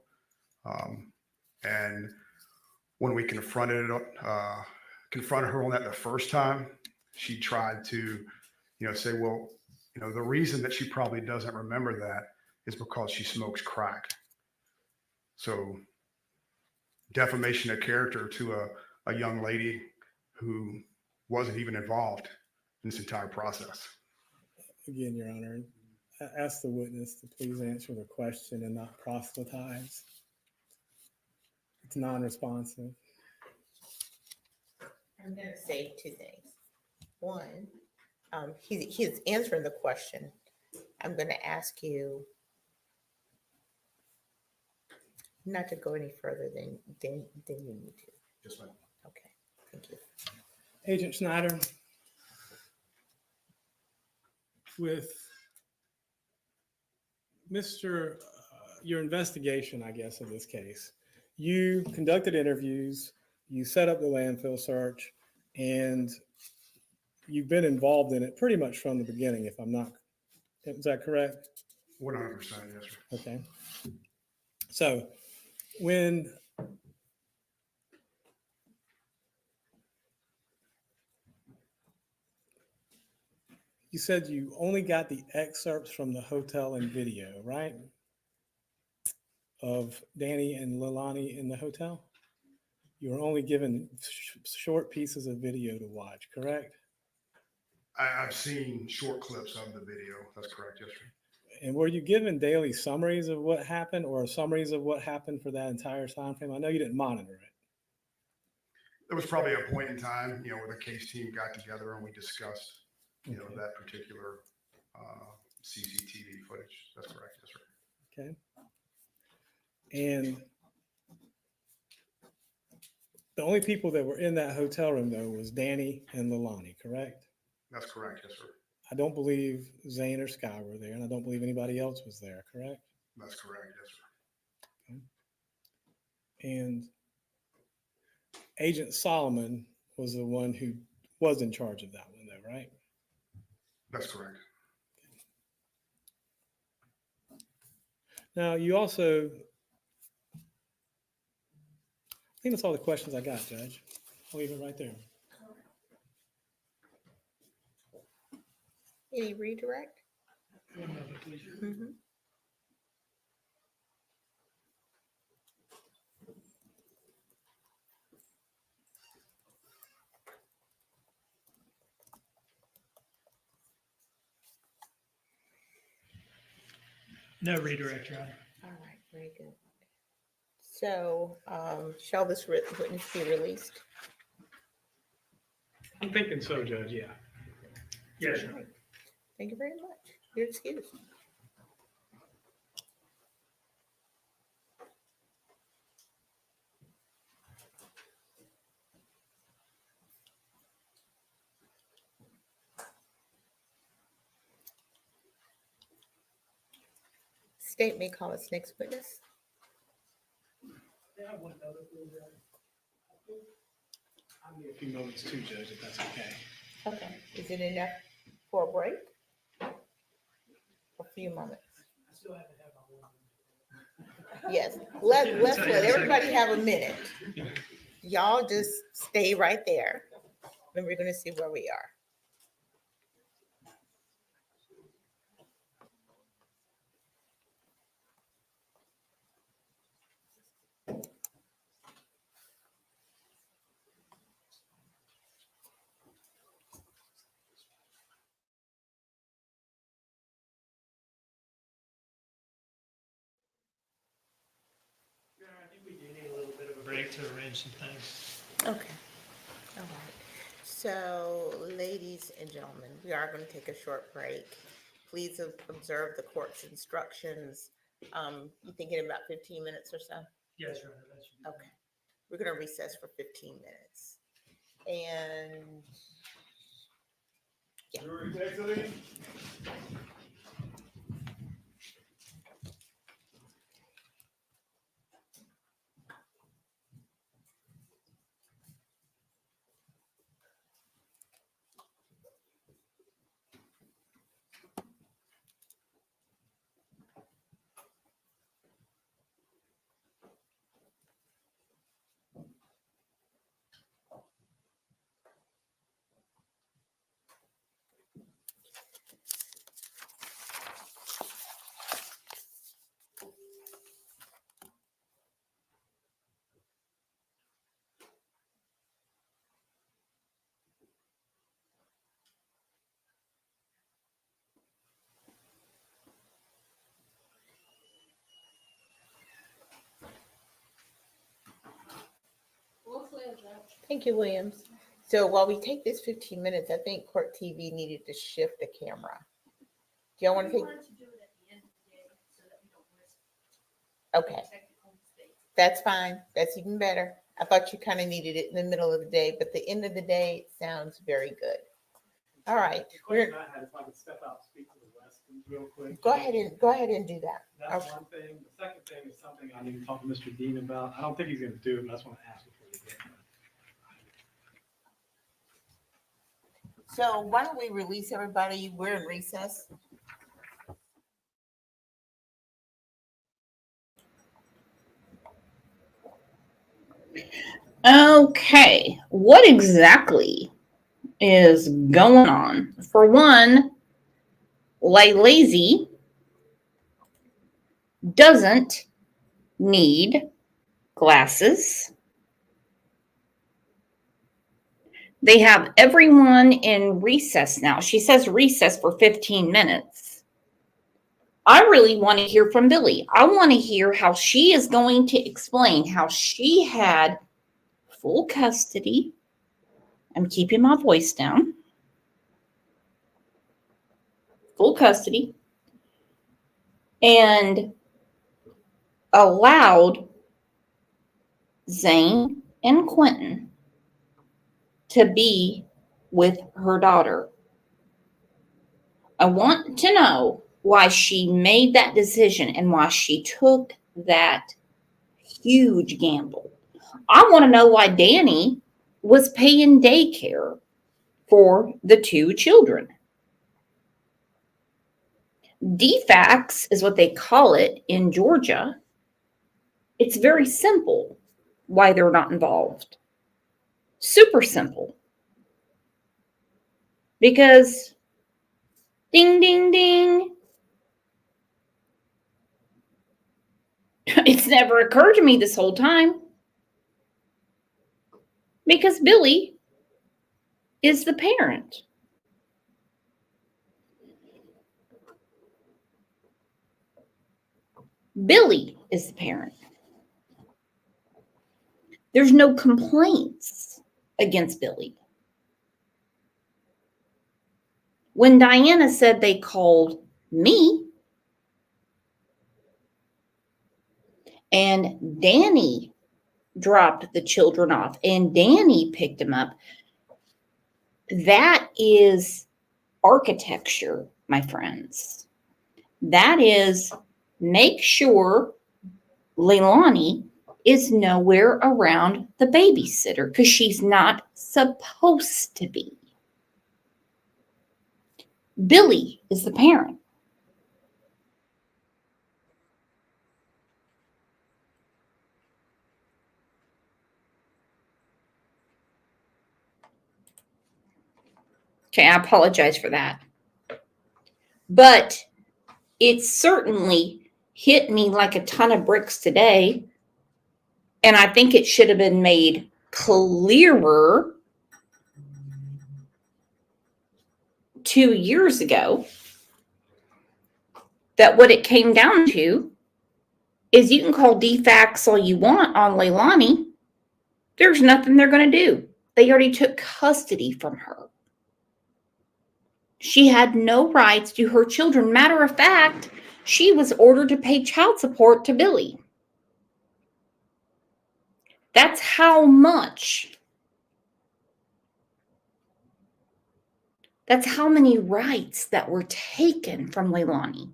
Speaker 9: And when we confronted her on that the first time, she tried to, say, well, the reason that she probably doesn't remember that is because she smokes crack. So defamation of character to a young lady who wasn't even involved in this entire process.
Speaker 8: Again, Your Honor, I ask the witness to please answer the question and not proselytize. It's non-responsive.
Speaker 3: I'm going to say two things. One, he's answering the question. I'm going to ask you not to go any further than you need to.
Speaker 9: Yes, ma'am.
Speaker 3: Okay, thank you.
Speaker 8: Agent Schneider, with your investigation, I guess, of this case, you conducted interviews, you set up the landfill search, and you've been involved in it pretty much from the beginning, if I'm not, is that correct?
Speaker 9: 100%, yes, sir.
Speaker 8: Okay. So when you said you only got the excerpts from the hotel and video, right? Of Danny and Leilani in the hotel? You were only given short pieces of video to watch, correct?
Speaker 9: I've seen short clips of the video. That's correct, yes, sir.
Speaker 8: And were you given daily summaries of what happened, or summaries of what happened for that entire time frame? I know you didn't monitor it.
Speaker 9: There was probably a point in time, where the case team got together and we discussed, that particular CCTV footage. That's correct, yes, sir.
Speaker 8: Okay. And the only people that were in that hotel room, though, was Danny and Leilani, correct?
Speaker 9: That's correct, yes, sir.
Speaker 8: I don't believe Zane or Sky were there, and I don't believe anybody else was there, correct?
Speaker 9: That's correct, yes, sir.
Speaker 8: Okay. And Agent Solomon was the one who was in charge of that one, though, right?
Speaker 9: That's correct.
Speaker 8: Now, you also, I think that's all the questions I got, Judge. I'll leave it right there.
Speaker 3: Any redirect? Mm-hmm.
Speaker 2: No redirect, Your Honor.
Speaker 3: All right, very good. So, shall this witness be released?
Speaker 4: I'm thinking so, Judge, yeah.
Speaker 2: Yes, Your Honor.
Speaker 3: Thank you very much. You're excused. State may call its next witness.
Speaker 4: I'll need a few moments too, Judge, if that's okay.
Speaker 3: Okay. Is it enough for a break? A few moments.
Speaker 12: I still haven't had my one.
Speaker 3: Yes. Let's let everybody have a minute. Y'all just stay right there. Then we're gonna see where we are.
Speaker 2: Your Honor, I think we do need a little bit of a break to arrange some things.
Speaker 3: Okay. All right. So, ladies and gentlemen, we are going to take a short break. Please observe the court's instructions. You thinking about 15 minutes or so?
Speaker 2: Yes, Your Honor. That should be
Speaker 3: Okay. We're going to recess for 15 minutes. And yeah. Thank you, Williams. So while we take this 15 minutes, I think Court TV needed to shift the camera. Do y'all want to take? Okay. That's fine. That's even better. I thought you kind of needed it in the middle of the day, but the end of the day sounds very good. All right.
Speaker 12: The question I had, if I could step out and speak to the Westons real quick.
Speaker 3: Go ahead and do that.
Speaker 4: That's one thing. The second thing is something I need to talk to Mr. Dean about. I don't think he's gonna do it, but I just want to ask before we get there.
Speaker 3: So why don't we release everybody? We're in recess.
Speaker 1: Okay, what exactly is going on? For one, Leilani doesn't need glasses. They have everyone in recess now. She says recess for 15 minutes. I really want to hear from Billy. I want to hear how she is going to explain how she had full custody. I'm keeping my voice down. Full custody. And allowed Zane and Quentin to be with her daughter. I want to know why she made that decision and why she took that huge gamble. I want to know why Danny was paying daycare for the two children. DFACS is what they call it in Georgia. It's very simple why they're not involved. Super simple. Because ding, ding, ding. It's never occurred to me this whole time. Because Billy is the parent. Billy is the parent. There's no complaints against Billy. When Diana said they called me and Danny dropped the children off and Danny picked them up, that is architecture, my friends. That is make sure Leilani is nowhere around the babysitter because she's not supposed to be. Billy is the parent. Okay, I apologize for that. But it certainly hit me like a ton of bricks today. And I think it should have been made clearer 2 years ago that what it came down to is you can call defacts all you want on Leilani. There's nothing they're going to do. They already took custody from her. She had no rights to her children. Matter of fact, she was ordered to pay child support to Billy. That's how much. That's how many rights that were taken from Leilani.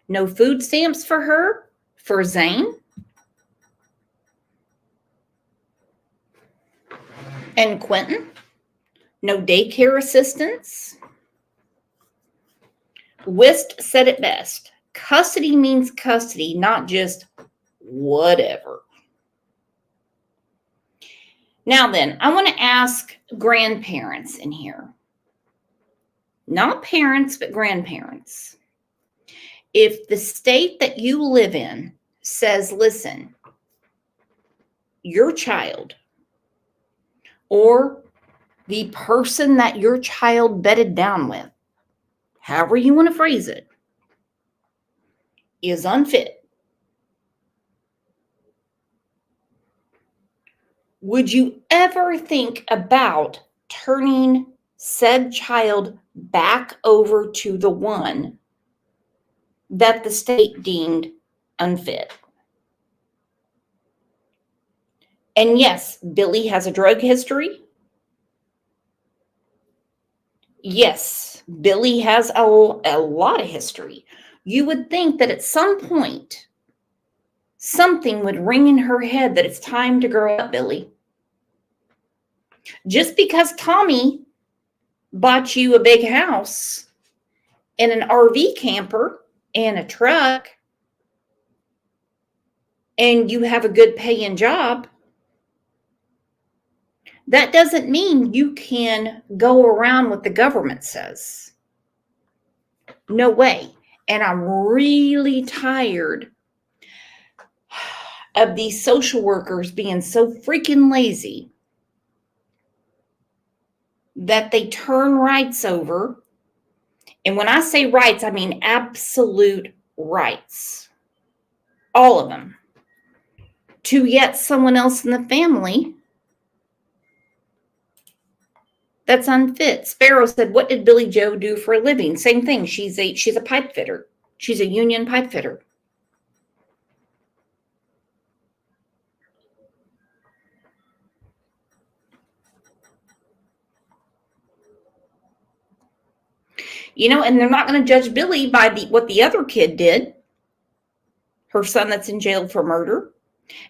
Speaker 1: No food stamps for her, for Zane. And Quentin. No daycare assistance. Wist said it best. Custody means custody, not just whatever. Now then, I want to ask grandparents in here. Not parents, but grandparents. If the state that you live in says, listen, your child or the person that your child bedded down with, however you want to phrase it, is unfit, would you ever think about turning said child back over to the one that the state deemed unfit? And yes, Billy has a drug history. Yes, Billy has a lot of history. You would think that at some point, something would ring in her head that it's time to grow up, Billy. Just because Tommy bought you a big house and an RV camper and a truck and you have a good paying job, that doesn't mean you can go around what the government says. No way. And I'm really tired of these social workers being so freaking lazy that they turn rights over. And when I say rights, I mean absolute rights. All of them. To yet someone else in the family that's unfit. Sparrow said, what did Billy Joe do for a living? Same thing. She's a pipe fitter. She's a union pipe fitter. You know, and they're not going to judge Billy by what the other kid did, her son that's in jail for murder.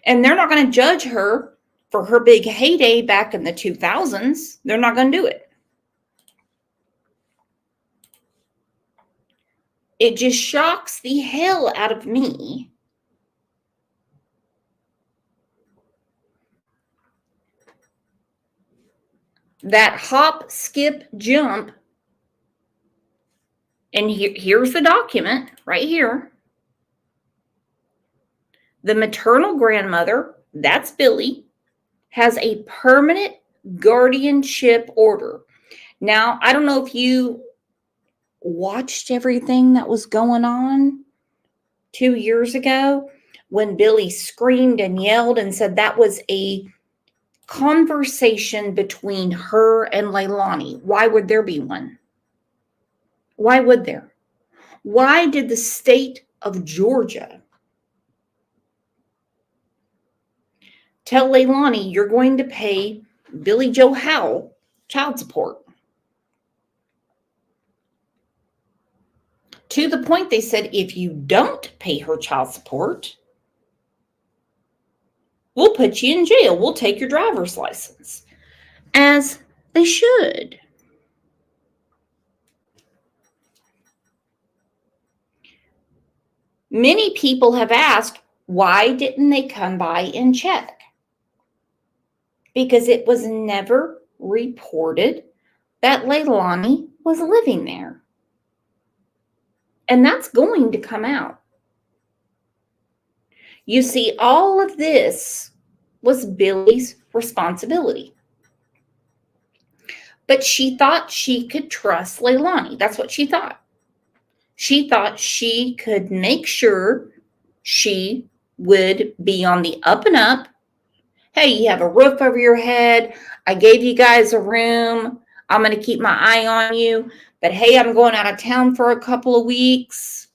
Speaker 1: And they're not going to judge her for her big heyday back in the 2000s. They're not going to do it. It just shocks the hell out of me that hop, skip, jump. And here's the document right here. The maternal grandmother, that's Billy, has a permanent guardianship order. Now, I don't know if you watched everything that was going on 2 years ago when Billy screamed and yelled and said that was a conversation between her and Leilani. Why would there be one? Why would there? Why did the state of Georgia tell Leilani you're going to pay Billy Joe Howell child support? To the point they said, if you don't pay her child support, we'll put you in jail. We'll take your driver's license. As they should. Many people have asked, why didn't they come by and check? Because it was never reported that Leilani was living there. And that's going to come out. You see, all of this was Billy's responsibility. But she thought she could trust Leilani. That's what she thought. She thought she could make sure she would be on the up and up. Hey, you have a roof over your head. I gave you guys a room. I'm going to keep my eye on you. But hey, I'm going out of town for a couple of weeks.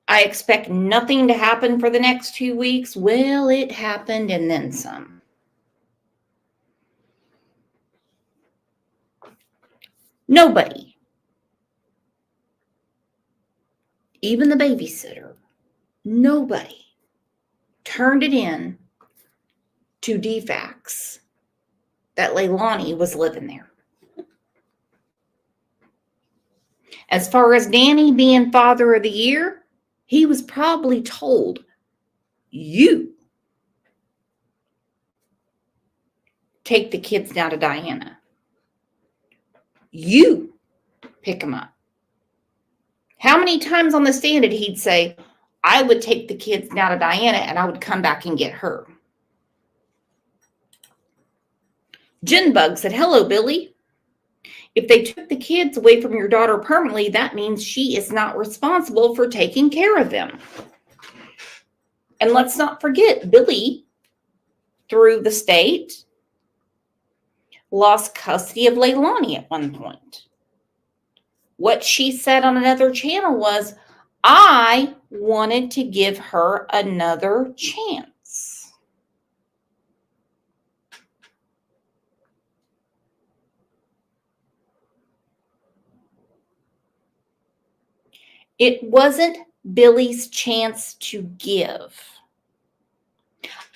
Speaker 1: I expect nothing to happen for the next 2 weeks. Well, it happened and then some. Nobody, even the babysitter, nobody turned it in to DFACS that Leilani was living there. As far as Danny being Father of the Year, he was probably told, you take the kids down to Diana. You pick them up. How many times on the stand did he say, I would take the kids down to Diana and I would come back and get her? Jinbug said, hello, Billy. If they took the kids away from your daughter permanently, that means she is not responsible for taking care of them. And let's not forget, Billy, through the state, lost custody of Leilani at one point. What she said on another channel was, I wanted to give her another chance. It wasn't Billy's chance to give.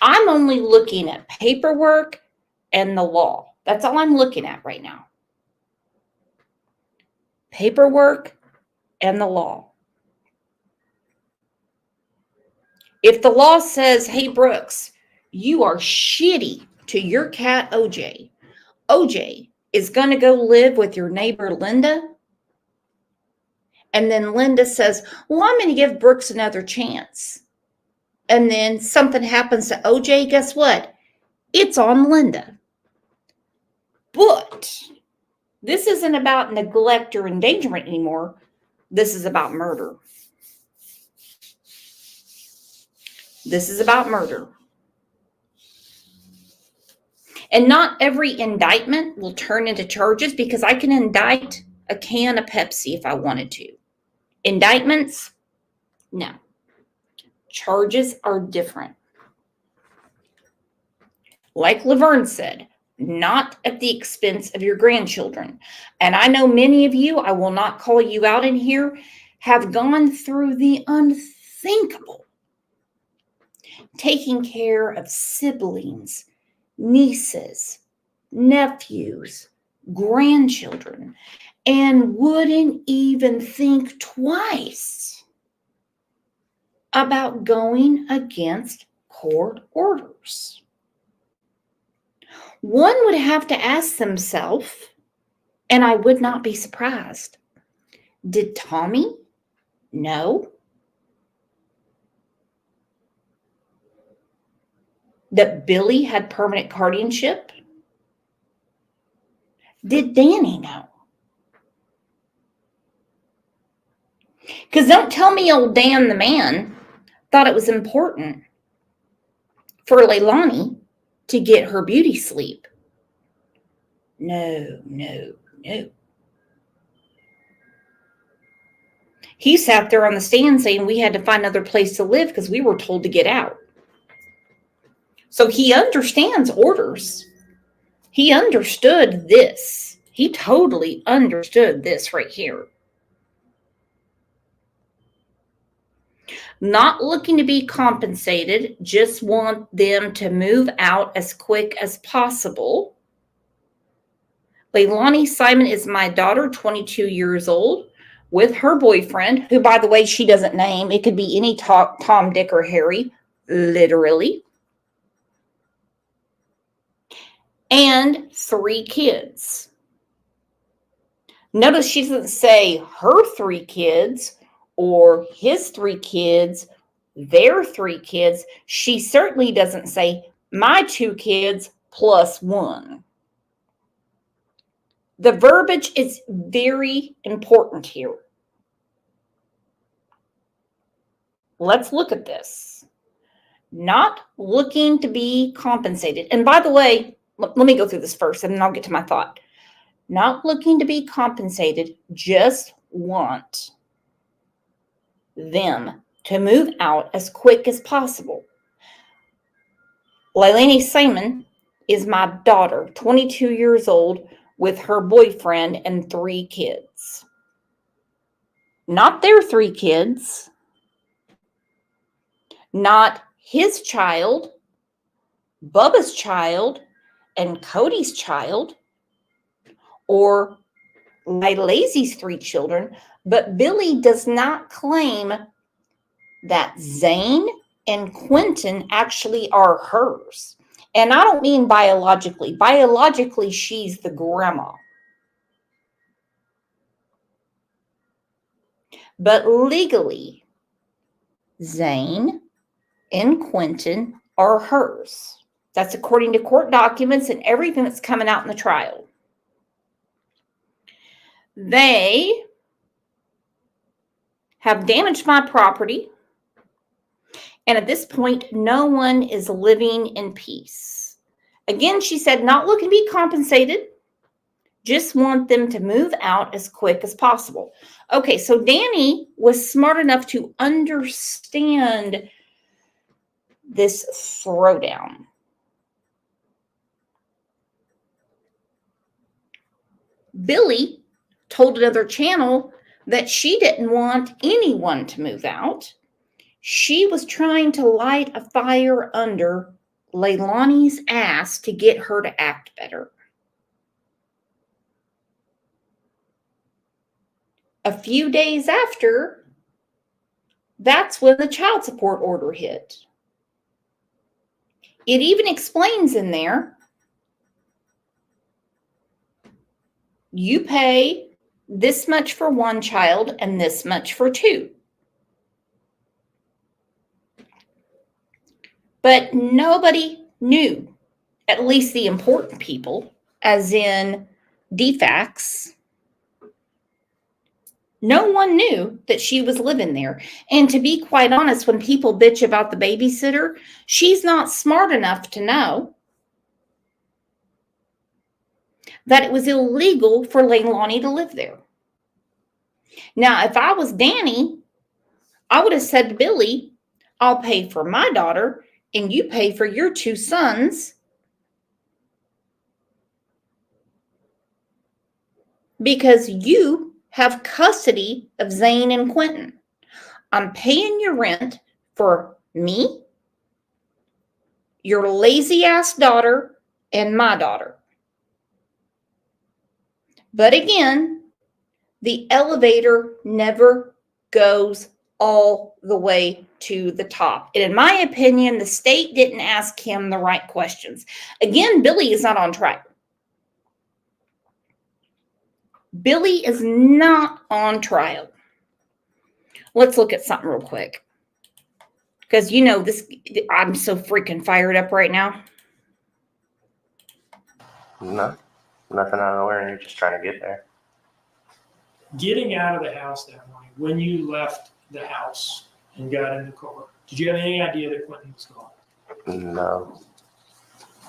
Speaker 1: I'm only looking at paperwork and the law. That's all I'm looking at right now. Paperwork and the law. If the law says, hey, Brooks, you are shitty to your cat, OJ. OJ is going to go live with your neighbor, Linda. And then Linda says, well, I'm going to give Brooks another chance. And then something happens to OJ, guess what? It's on Linda. But this isn't about neglect or endangerment anymore. This is about murder. This is about murder. And not every indictment will turn into charges, because I can indict a can of Pepsi if I wanted to. Indictments? No. Charges are different. Like Laverne said, not at the expense of your grandchildren. And I know many of you, I will not call you out in here, have gone through the unthinkable. Taking care of siblings, nieces, nephews, grandchildren, and wouldn't even think twice about going against court orders. One would have to ask themselves, and I would not be surprised, did Tommy know that Billy had permanent guardianship? Did Danny know? Because don't tell me old Dan the man thought it was important for Leilani to get her beauty sleep. No, no, no. He sat there on the stand saying we had to find another place to live because we were told to get out. So he understands orders. He understood this. He totally understood this right here. Not looking to be compensated, just want them to move out as quick as possible. Leilani Simon is my daughter, 22 years old, with her boyfriend, who, by the way, she doesn't name. It could be any Tom, Dick, or Harry, literally. And 3 kids. Notice she doesn't say her 3 kids or his 3 kids, their 3 kids. She certainly doesn't say my 2 kids plus 1. The verbiage is very important here. Let's look at this. Not looking to be compensated. And by the way, let me go through this first and then I'll get to my thought. Not looking to be compensated, just want them to move out as quick as possible. Leilani Simon is my daughter, 22 years old, with her boyfriend and 3 kids. Not their 3 kids. Not his child, Bubba's child, and Cody's child, or Lilazy's 3 children, but Billy does not claim that Zane and Quentin actually are hers. And I don't mean biologically. Biologically, she's the grandma. But legally, Zane and Quentin are hers. That's according to court documents and everything that's coming out in the trial. They have damaged my property. And at this point, no one is living in peace. Again, she said, not looking to be compensated. Just want them to move out as quick as possible. Okay, so Danny was smart enough to understand this throwdown. Billy told another channel that she didn't want anyone to move out. She was trying to light a fire under Leilani's ass to get her to act better. A few days after, that's when the child support order hit. It even explains in there, you pay this much for 1 child and this much for 2. But nobody knew, at least the important people, as in DFACS. No one knew that she was living there. And to be quite honest, when people bitch about the babysitter, she's not smart enough to know that it was illegal for Leilani to live there. Now, if I was Danny, I would have said to Billy, I'll pay for my daughter and you pay for your 2 sons, because you have custody of Zane and Quentin. I'm paying your rent for me, your lazy ass daughter, and my daughter. But again, the elevator never goes all the way to the top. And in my opinion, the state didn't ask him the right questions. Again, Billy is not on trial. Billy is not on trial. Let's look at something real quick. Because you know this, I'm so freaking fired up right now.
Speaker 21: No, nothing out of nowhere, and you're just trying to get there.
Speaker 2: Getting out of the house that morning when you left the house and got in the car, did you have any idea that Quentin was gone?
Speaker 21: No,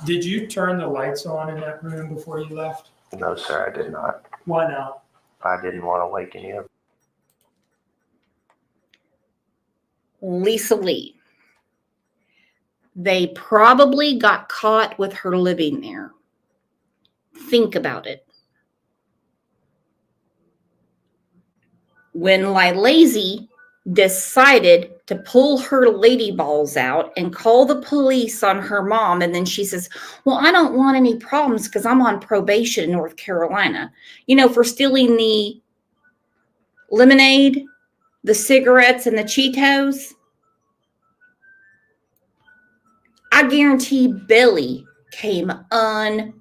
Speaker 2: Did you turn the lights on in that room before you left?
Speaker 21: no, sir, I did not.
Speaker 2: Why not?
Speaker 21: I didn't want to wake any of.
Speaker 1: Lisa Lee. They probably got caught with her living there. Think about it. When Leilani decided to pull her lady balls out and call the police on her mom, and then she says, well, I don't want any problems because I'm on probation in North Carolina, for stealing the lemonade, the cigarettes, and the Cheetos. I guarantee Billy came unglued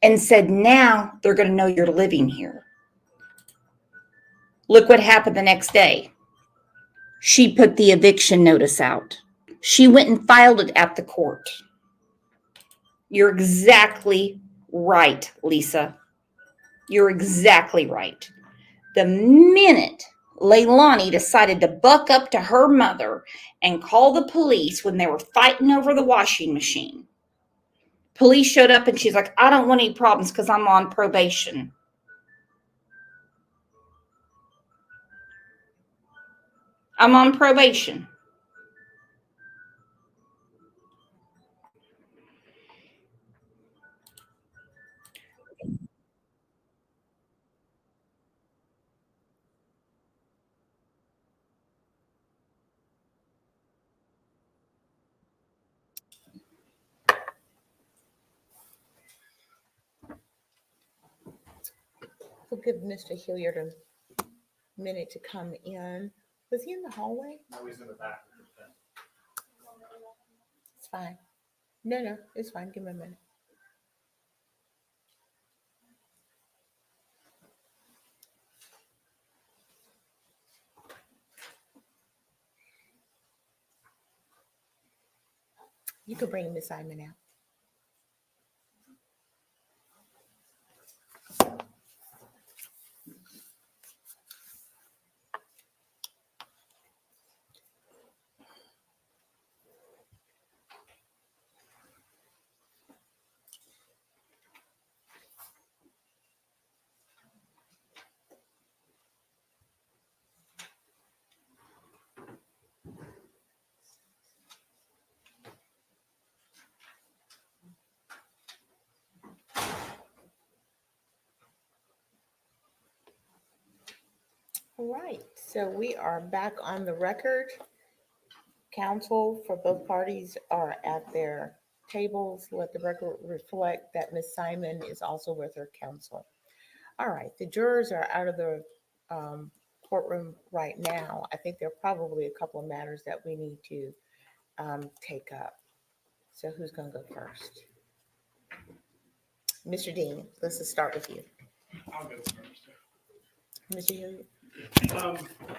Speaker 1: and said, now they're going to know you're living here. Look what happened the next day. She put the eviction notice out. She went and filed it at the court. You're exactly right, Lisa. You're exactly right. The minute Leilani decided to buck up to her mother and call the police when they were fighting over the washing machine, police showed up and she's like, I don't want any problems because I'm on probation. I'm on probation.
Speaker 3: We'll give Mr. Hilliard a minute to come in. Was he in the hallway?
Speaker 12: No, he's in the back.
Speaker 3: It's fine. No, it's fine. Give him a minute. You could bring Miss Simon out. All right, so we are back on the record. Counsel for both parties are at their tables. Let the record reflect that Ms. Simon is also with her counsel. All right, the jurors are out of the courtroom right now. I think there are probably a couple of matters that we need to take up. So who's going to go first? Mr. Dean, let's just start with you.
Speaker 4: I'll go first.
Speaker 3: Mr. Hilliard?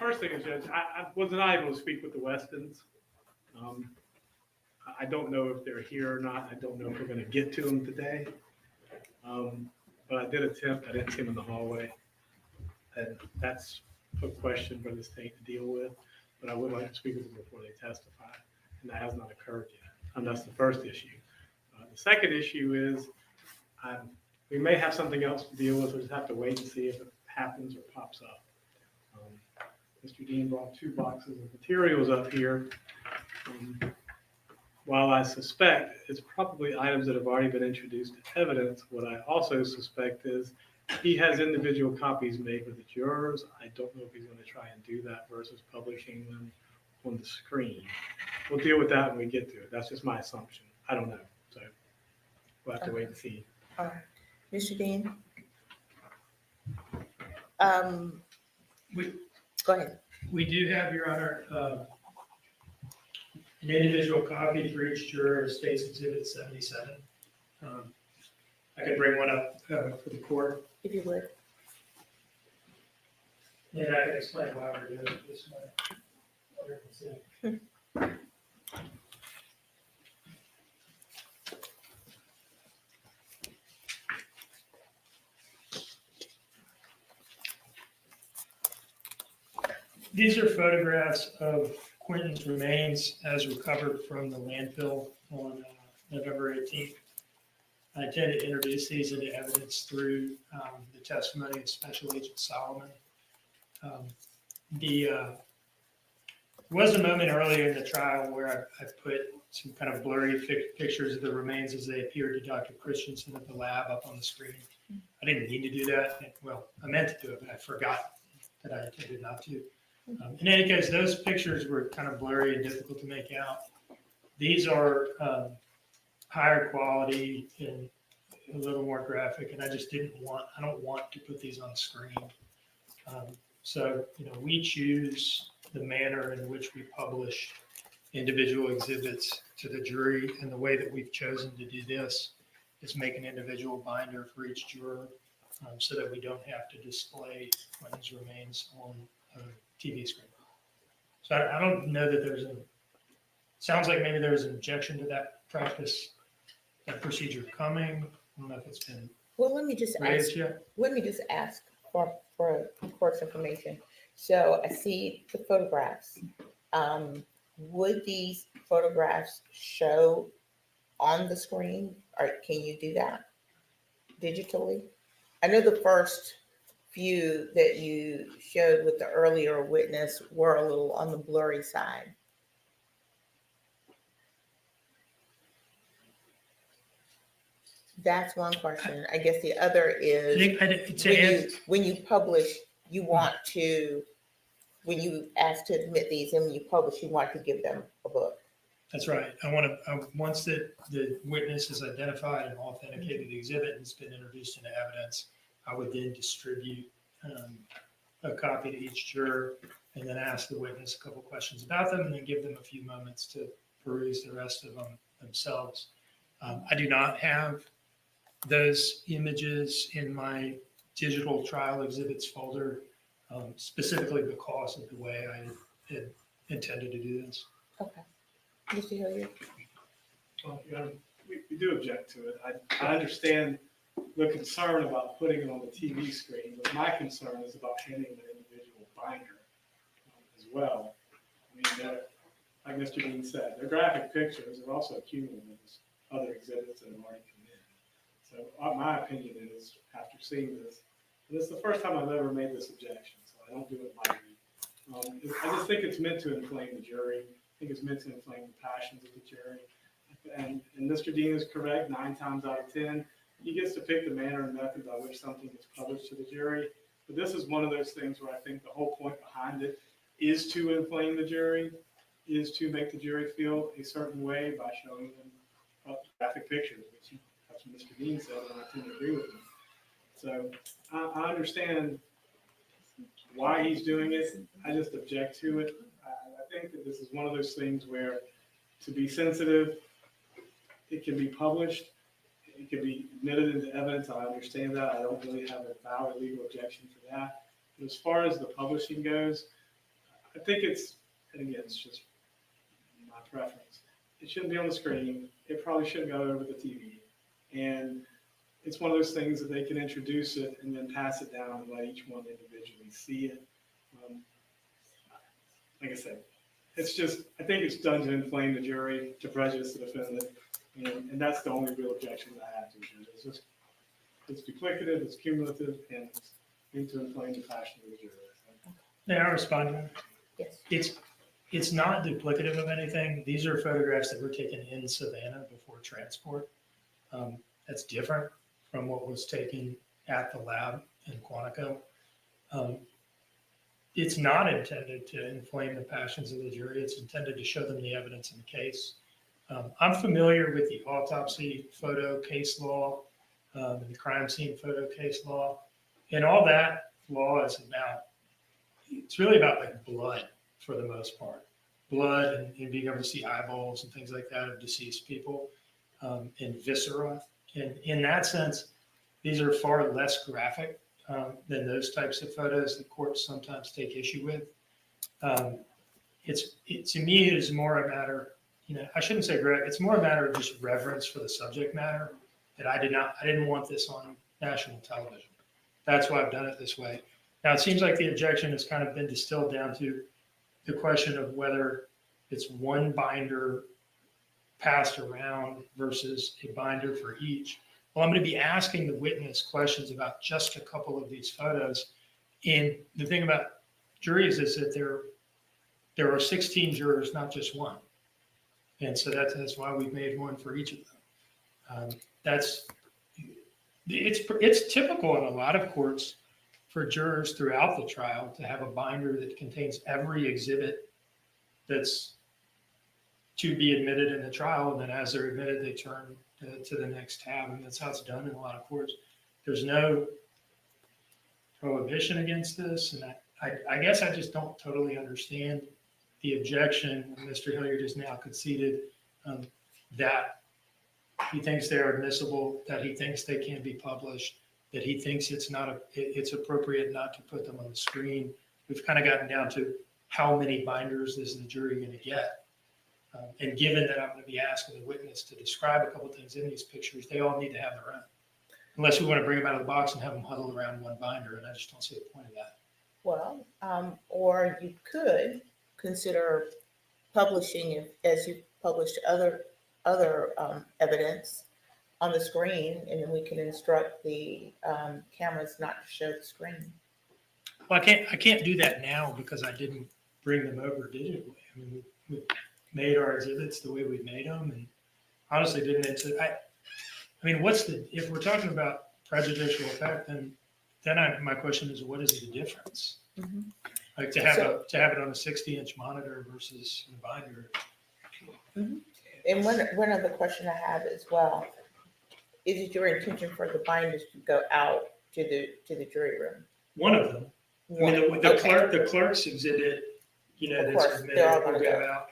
Speaker 4: First thing is, Judge, I was not able to speak with the Westons. I don't know if they're here or not. I don't know if we're going to get to them today. But I did attempt. I didn't see them in the hallway. And that's a question for the state to deal with. But I would like to speak with them before they testify. And that has not occurred yet. And that's the first issue. The second issue is we may have something else to deal with. We'll just have to wait and see if it happens or pops up. Mr. Dean brought 2 boxes of materials up here. While I suspect it's probably items that have already been introduced to evidence, what I also suspect is he has individual copies made with the jurors. I don't know if he's going to try and do that versus publishing them on the screen. We'll deal with that when we get to it. That's just my assumption. I don't know. So we'll have to wait and see.
Speaker 3: All right. Mr. Dean? Go ahead.
Speaker 2: We do have, Your Honor, an individual copy for each juror of State's Exhibit 77. I could bring one up for the court.
Speaker 3: If you would.
Speaker 2: And I can explain why we're doing it this way. These are photographs of Quentin's remains as recovered from the landfill on November 18th. I intend to introduce these into evidence through the testimony of Special Agent Solomon. There was a moment earlier in the trial where I put some kind of blurry pictures of the remains as they appeared to Dr. Christensen at the lab up on the screen. I didn't need to do that. Well, I meant to do it, but I forgot that I intended not to. In any case, those pictures were kind of blurry and difficult to make out. These are higher quality and a little more graphic, and I just I don't want to put these on screen. So, we choose the manner in which we publish individual exhibits to the jury, and the way that we've chosen to do this is make an individual binder for each juror, so that we don't have to display Quentin's remains on a TV screen. So I don't know that sounds like maybe there was an objection to that practice, that procedure coming. I don't know if it's been
Speaker 3: Well, let me just
Speaker 2: raised
Speaker 3: ask,
Speaker 2: yet.
Speaker 3: for course information. So I see the photographs. Would these photographs show on the screen, or can you do that digitally? I know the first few that you showed with the earlier witness were a little on the blurry side. That's one question. I guess the other is when you publish, you want to, when you ask to admit these and when you publish, you want to give them a book.
Speaker 2: That's right. Once the witness is identified and authenticated the exhibit and it's been introduced into evidence, I would then distribute a copy to each juror and then ask the witness a couple questions about them and then give them a few moments to peruse the rest of them themselves. I do not have those images in my digital trial exhibits folder, specifically because of the way I had intended to do this.
Speaker 3: Okay. Mr. Hilliard?
Speaker 4: Well, we do object to it. I understand the concern about putting it on the TV screen, but my concern is about handing the individual binder as well. I mean, like Mr. Dean said, they're graphic pictures. They're also cumulative as other exhibits that have already come in. So my opinion is, after seeing this, and this is the first time I've ever made this objection, so I don't do it lightly. I just think it's meant to inflame the jury. I think it's meant to inflame the passions of the jury. And Mr. Dean is correct, 9 times out of 10, he gets to pick the manner and method by which something is published to the jury. But this is one of those things where I think the whole point behind it is to inflame the jury, is to make the jury feel a certain way by showing them graphic pictures, which that's what Mr. Dean said, and I tend to agree with him. So I understand why he's doing it. I just object to it. I think that this is one of those things where, to be sensitive, it can be published, it can be admitted into evidence. I understand that. I don't really have a valid legal objection for that. But as far as the publishing goes, I think it's, and again, it's just my preference. It shouldn't be on the screen. It probably shouldn't go over the TV. And it's one of those things that they can introduce it and then pass it down and let each one individually see it. Like I said, it's just, I think it's done to inflame the jury, to prejudice the defendant. And that's the only real objection that I have to it. It's just, it's duplicative, it's cumulative, and it's meant to inflame the passion of the jury.
Speaker 2: May I respond to that?
Speaker 3: Yes.
Speaker 2: It's not duplicative of anything. These are photographs that were taken in Savannah before transport. That's different from what was taken at the lab in Quantico. It's not intended to inflame the passions of the jury. It's intended to show them the evidence in the case. I'm familiar with the autopsy photo case law, and the crime scene photo case law, and all that law is about, it's really about like blood for the most part. Blood and being able to see eyeballs and things like that of deceased people, and viscera. And in that sense, these are far less graphic than those types of photos that courts sometimes take issue with. To me, it is more a matter, I shouldn't say it's more a matter of just reverence for the subject matter, that I didn't want this on national television. That's why I've done it this way. Now, it seems like the objection has kind of been distilled down to the question of whether it's one binder passed around versus a binder for each. Well, I'm going to be asking the witness questions about just a couple of these photos. And the thing about juries is that there are 16 jurors, not just one. And so that's why we've made one for each of them. It's typical in a lot of courts for jurors throughout the trial to have a binder that contains every exhibit that's to be admitted in the trial. And then as they're admitted, they turn to the next tab. And that's how it's done in a lot of courts. There's no prohibition against this. And I guess I just don't totally understand the objection. Mr. Hilliard has now conceded that he thinks they're admissible, that he thinks they can be published, that he thinks it's appropriate not to put them on the screen. We've kind of gotten down to how many binders is the jury going to get. And given that I'm going to be asking the witness to describe a couple things in these pictures, they all need to have their own. Unless we want to bring them out of the box and have them huddled around one binder, and I just don't see the point of that.
Speaker 3: Well, or you could consider publishing, as you published other evidence on the screen, and then we can instruct the cameras not to show the screen.
Speaker 2: Well, I can't do that now because I didn't bring them over digitally. I mean, we made our exhibits the way we made them, and honestly didn't. I mean, if we're talking about prejudicial effect, then my question is, what is the difference?
Speaker 3: Mm-hmm.
Speaker 2: Like to have it on a 60-inch monitor versus a binder.
Speaker 3: Mm-hmm. And one other question I have as well, is it your intention for the binders to go out to the jury room?
Speaker 2: One of them. I mean, the clerk's exhibit, that's submitted, will go out.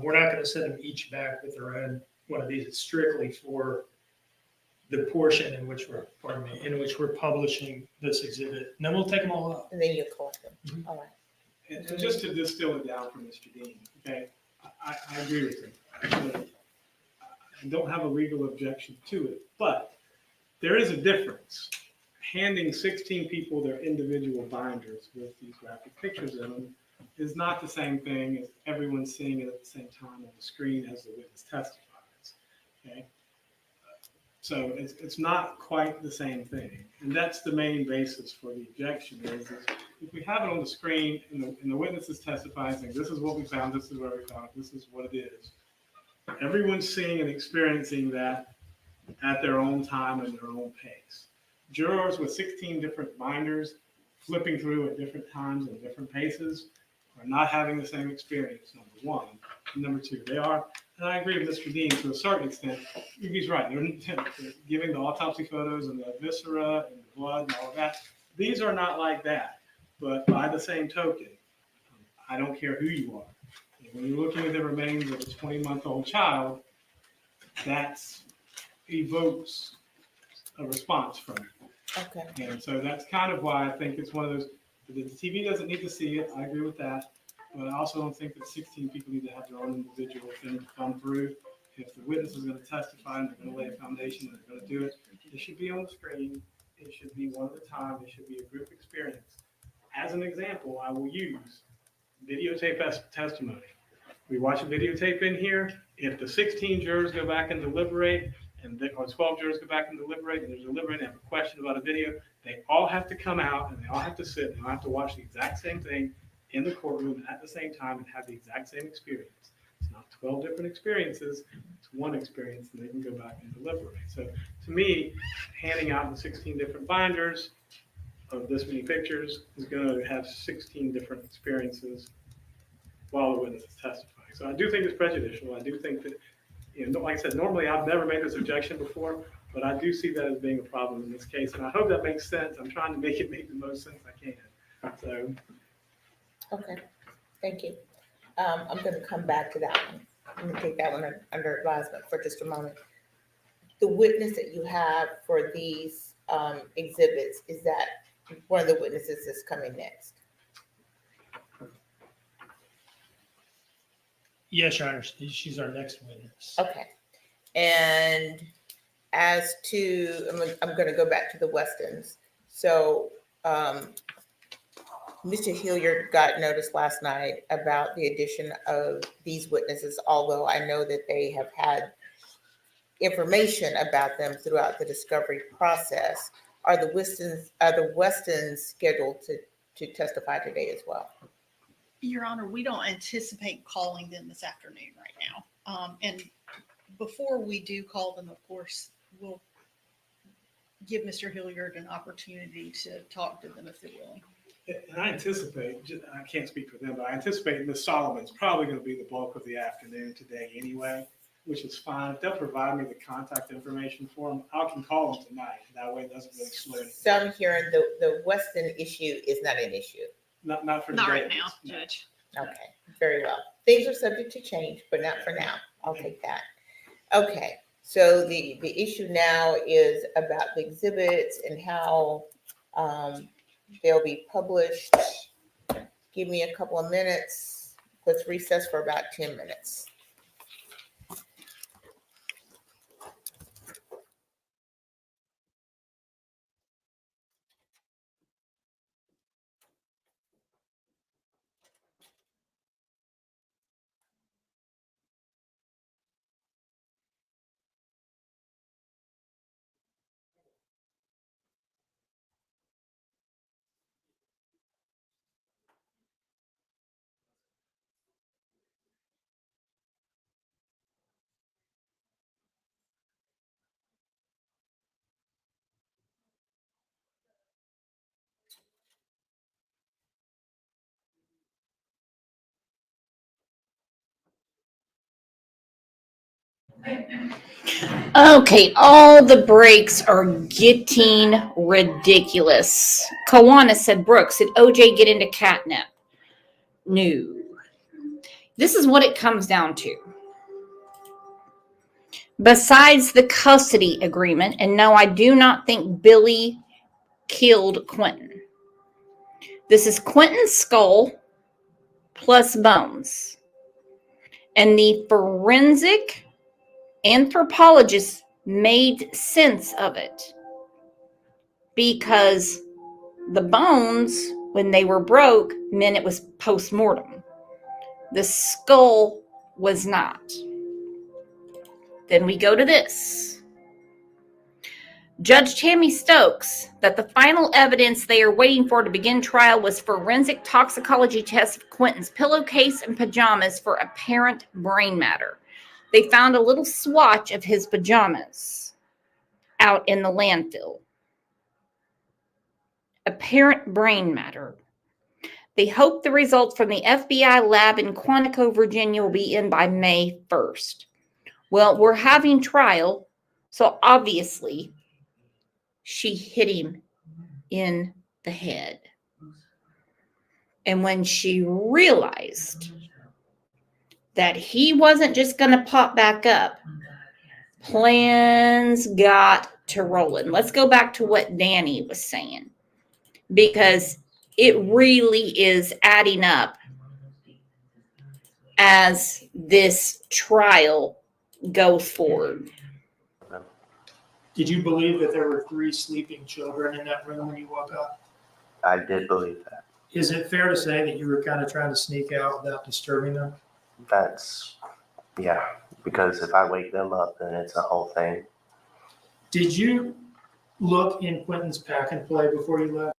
Speaker 2: We're not going to send them each back with their own one of these. It's strictly for the portion in which we're publishing this exhibit. And then we'll take them all up.
Speaker 3: And then you collect them.
Speaker 2: Mm-hmm.
Speaker 3: All right.
Speaker 7: And just to distill it down for Mr. Dean, okay, I agree with him. I don't have a legal objection to it, but there is a difference. Handing 16 people their individual binders with these graphic pictures in them is not the same thing as everyone seeing it at the same time on the screen as the witness testifies. Okay, so it's not quite the same thing, and that's the main basis for the objection. Is if we have it on the screen and the witness is testifying, saying this is what we found, this is where we found it, this is what it is. Everyone's seeing and experiencing that at their own time and their own pace. Jurors with 16 different binders flipping through at different times and different paces are not having the same experience, number one. And number two, they are, and I agree with Mr. Dean to a certain extent, he's right, they're giving the autopsy photos and the viscera and the blood and all of that. These are not like that, but by the same token, I don't care who you are. When you're looking at the remains of a 20-month-old child, that evokes a response from you.
Speaker 3: Okay.
Speaker 7: And so that's kind of why I think it's one of those, the TV doesn't need to see it, I agree with that, but I also don't think that 16 people need to have their own individual thing to come through. If the witness is going to testify and they're going to lay a foundation and they're going to do it, it should be on the screen, it should be one at a time, it should be a group experience. As an example, I will use videotape testimony. We watch a videotape in here. If the 16 jurors go back and deliberate, or 12 jurors go back and deliberate, and they're deliberating and have a question about a video, they all have to come out and they all have to sit and they all have to watch the exact same thing in the courtroom at the same time and have the exact same experience. It's not 12 different experiences, it's one experience, and they can go back and deliberate. So to me, handing out the 16 different binders of this many pictures is going to have 16 different experiences while the witness is testifying. So I do think it's prejudicial. I do think that, like I said, normally I've never made this objection before, but I do see that as being a problem in this case. And I hope that makes sense. I'm trying to make it make the most sense I can. So.
Speaker 3: Okay, thank you. I'm going to come back to that one. I'm going to take that one under advisement for just a moment. The witness that you have for these exhibits, is that one of the witnesses that's coming next?
Speaker 2: Yes, Your Honor, she's our next witness.
Speaker 3: Okay. And as to, I'm going to go back to the Westons. So Mr. Hilliard got notice last night about the addition of these witnesses, although I know that they have had information about them throughout the discovery process. Are the Westons scheduled to testify today as well?
Speaker 16: Your Honor, we don't anticipate calling them this afternoon right now. And before we do call them, of course, we'll give Mr. Hilliard an opportunity to talk to them if they're willing.
Speaker 7: And I anticipate, I can't speak for them, but I anticipate Ms. Solomon's probably going to be the bulk of the afternoon today anyway, which is fine. If they'll provide me the contact information for them, I can call them tonight. That way it doesn't really slow anything.
Speaker 3: So I'm hearing the Weston issue is not an issue.
Speaker 7: Not for
Speaker 16: Not
Speaker 7: today.
Speaker 16: right now, Judge.
Speaker 3: Okay, very well. Things are subject to change, but not for now. I'll take that. Okay, so the issue now is about the exhibits and how they'll be published. Give me a couple of minutes. Let's recess for about 10 minutes.
Speaker 1: Okay, all the breaks are getting ridiculous. Kawana said, Brooks, did OJ get into catnip? No. This is what it comes down to. Besides the custody agreement, and no, I do not think Billy killed Quentin. This is Quentin's skull plus bones. And the forensic anthropologist made sense of it because the bones, when they were broke, meant it was post-mortem. The skull was not. Then we go to this. Judge Tammy Stokes, that the final evidence they are waiting for to begin trial was forensic toxicology tests of Quentin's pillowcase and pajamas for apparent brain matter. They found a little swatch of his pajamas out in the landfill. Apparent brain matter. They hope the results from the FBI lab in Quantico, Virginia will be in by May 1st. Well, we're having trial, so obviously she hit him in the head. And when she realized that he wasn't just going to pop back up, plans got to rolling. Let's go back to what Danny was saying, because it really is adding up as this trial goes forward.
Speaker 2: Did you believe that there were 3 sleeping children in that room when you woke up?
Speaker 21: I did believe that.
Speaker 2: Is it fair to say that you were kind of trying to sneak out without disturbing them?
Speaker 21: Yeah, because if I wake them up, then it's a whole thing.
Speaker 2: Did you look in Quentin's pack and play before you left?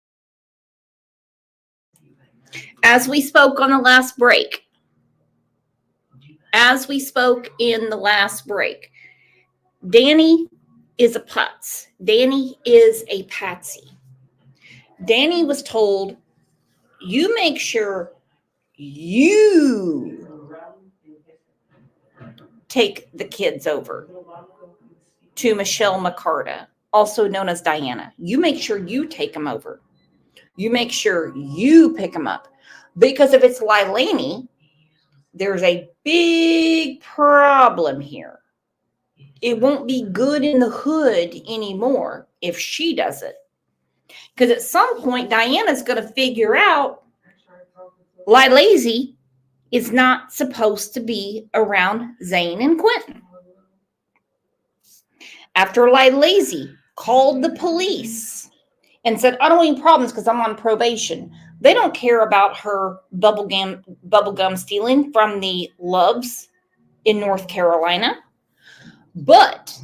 Speaker 1: As we spoke on the last break, Danny is a putz. Danny is a patsy. Danny was told, you make sure you take the kids over to Michelle McCarta, also known as Diana. You make sure you take them over. You make sure you pick them up. Because if it's Leilani, there's a big problem here. It won't be good in the hood anymore if she does it. Because at some point, Diana's going to figure out Leilani is not supposed to be around Zane and Quentin. After Leilani called the police and said, I don't want any problems because I'm on probation. They don't care about her bubblegum stealing from the Loves in North Carolina. But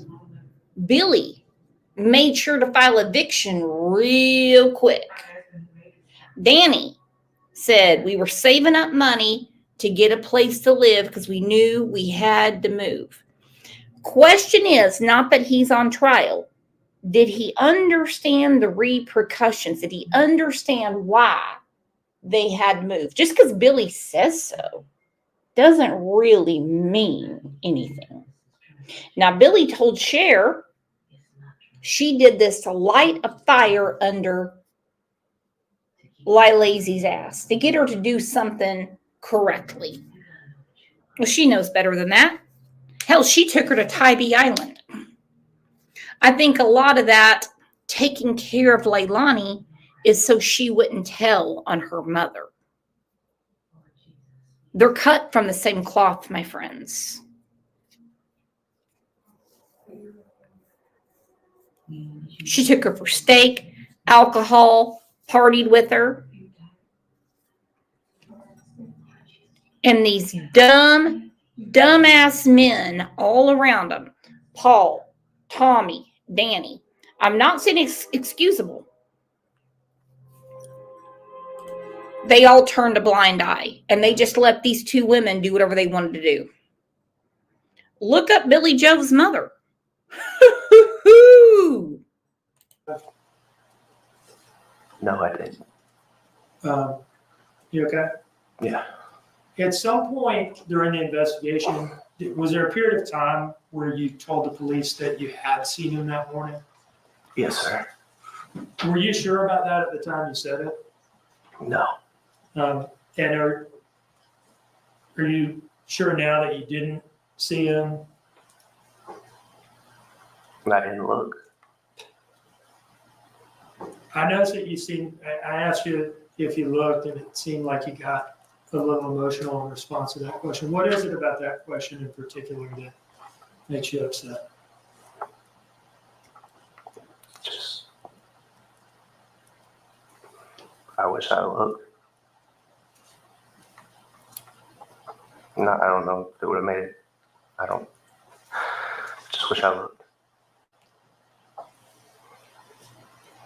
Speaker 1: Billy made sure to file eviction real quick. Danny said we were saving up money to get a place to live because we knew we had to move. Question is not that he's on trial. Did he understand the repercussions? Did he understand why they had moved? Just because Billy says so doesn't really mean anything. Now, Billy told Cher she did this to light a fire under Leilani's ass, to get her to do something correctly. Well, she knows better than that. Hell, she took her to Tybee Island. I think a lot of that taking care of Leilani is so she wouldn't tell on her mother. They're cut from the same cloth, my friends. She took her for steak, alcohol, partied with her. And these dumbass men all around them, Paul, Tommy, Danny. I'm not saying it's excusable. They all turned a blind eye, and they just let these two women do whatever they wanted to do. Look up Billy Joe's mother.
Speaker 21: No, I didn't.
Speaker 2: You okay?
Speaker 21: Yeah.
Speaker 2: At some point during the investigation, was there a period of time where you told the police that you had seen him that morning?
Speaker 21: Yes, sir.
Speaker 2: Were you sure about that at the time you said it?
Speaker 21: No.
Speaker 2: And are you sure now that you didn't see him?
Speaker 21: I didn't look.
Speaker 2: I noticed that you seemed, I asked you if you looked, and it seemed like you got a little emotional in response to that question. What is it about that question in particular that makes you upset?
Speaker 21: Just, I wish I looked. No, I don't know if it would have made it. Just wish I looked.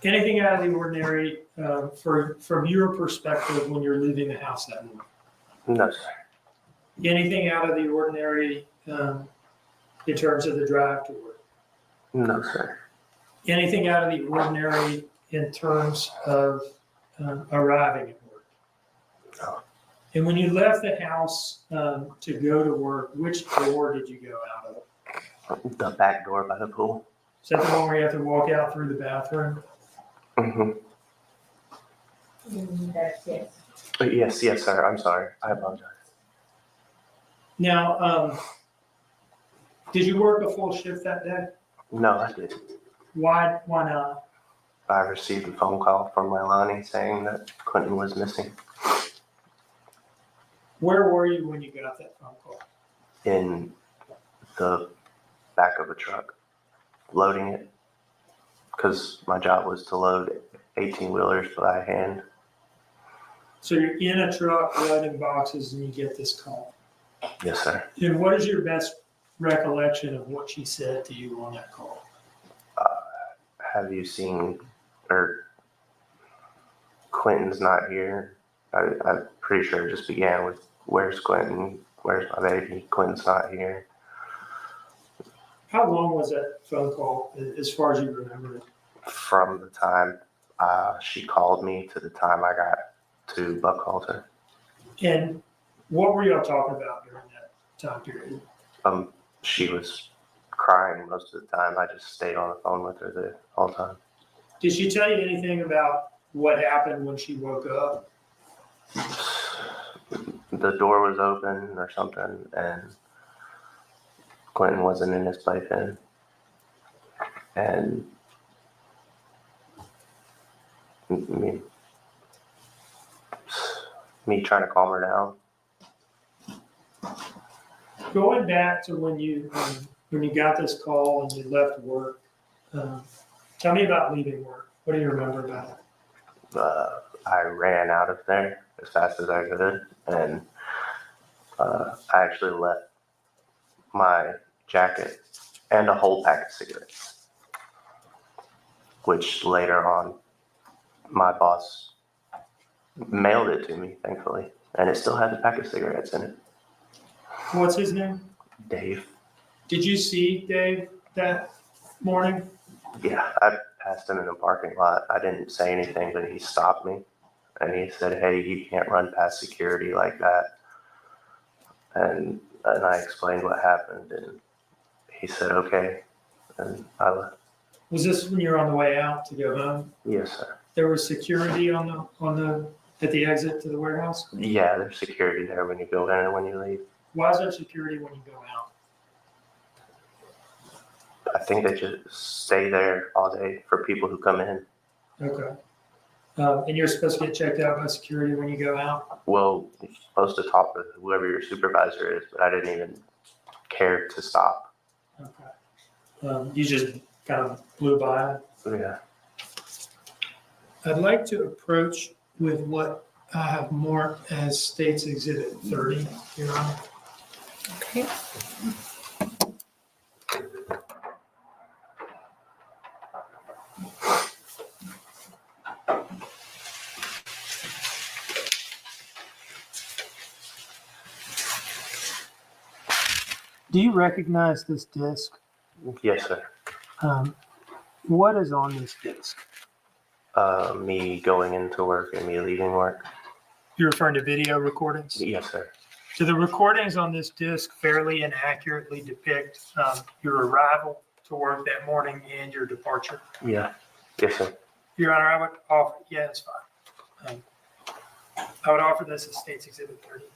Speaker 2: Anything out of the ordinary from your perspective when you're leaving the house that morning?
Speaker 21: No, sir.
Speaker 2: Anything out of the ordinary in terms of the drive to work?
Speaker 21: No, sir.
Speaker 2: Anything out of the ordinary in terms of arriving at work?
Speaker 21: No.
Speaker 2: And when you left the house to go to work, which door did you go out of?
Speaker 21: The back door by the pool.
Speaker 2: Is that the one where you have to walk out through the bathroom?
Speaker 21: Mm-hmm. Yes, sir. I'm sorry. I apologize.
Speaker 2: Now, did you work a full shift that day?
Speaker 21: No, I didn't.
Speaker 2: Why not?
Speaker 21: I received a phone call from Leilani saying that Quentin was missing.
Speaker 2: Where were you when you got that phone call?
Speaker 21: In the back of a truck, loading it. Because my job was to load 18-wheelers by hand.
Speaker 2: So you're in a truck loading boxes and you get this call.
Speaker 21: Yes, sir.
Speaker 2: And what is your best recollection of what she said to you on that call?
Speaker 21: Have you seen, or Quentin's not here? I'm pretty sure it just began with, where's Quentin? Where's my baby? Quentin's not here.
Speaker 2: How long was that phone call, as far as you remember it?
Speaker 21: From the time she called me to the time I got to Buckhalter.
Speaker 2: And what were y'all talking about during that time period?
Speaker 21: She was crying most of the time. I just stayed on the phone with her the whole time.
Speaker 2: Did she tell you anything about what happened when she woke up?
Speaker 21: The door was open or something, and Quentin wasn't in his playpen. And me trying to calm her down.
Speaker 2: Going back to when you got this call and you left work, tell me about leaving work. What do you remember about it?
Speaker 21: I ran out of there as fast as I could, and I actually left my jacket and a whole pack of cigarettes, which later on my boss mailed it to me, thankfully, and it still had the pack of cigarettes in it.
Speaker 2: What's his name?
Speaker 21: Dave.
Speaker 2: Did you see Dave that morning?
Speaker 21: Yeah, I passed him in the parking lot. I didn't say anything, but he stopped me and he said, "Hey, you can't run past security like that." And I explained what happened, and he said, "Okay," and I left.
Speaker 2: Was this when you were on the way out to go home?
Speaker 21: Yes, sir.
Speaker 2: There was security at the exit to the warehouse?
Speaker 21: Yeah, there's security there when you go in and when you leave.
Speaker 2: Why is there security when you go out?
Speaker 21: I think they just stay there all day for people who come in.
Speaker 2: Okay. And you're supposed to get checked out by security when you go out?
Speaker 21: Well, you're supposed to talk with whoever your supervisor is, but I didn't even care to stop.
Speaker 2: Okay. You just kind of blew by?
Speaker 21: Yeah.
Speaker 2: I'd like to approach with what I have marked as State's Exhibit 30, Your Honor.
Speaker 3: Okay.
Speaker 2: Do you recognize this disc?
Speaker 21: Yes, sir.
Speaker 2: What is on this disc?
Speaker 21: Me going into work and me leaving work.
Speaker 2: You're referring to video recordings?
Speaker 21: Yes, sir.
Speaker 2: Do the recordings on this disc fairly and accurately depict your arrival to work that morning and your departure?
Speaker 21: Yeah. Yes, sir.
Speaker 2: Your Honor, I would offer, yeah, it's fine. I would offer this as State's Exhibit 30.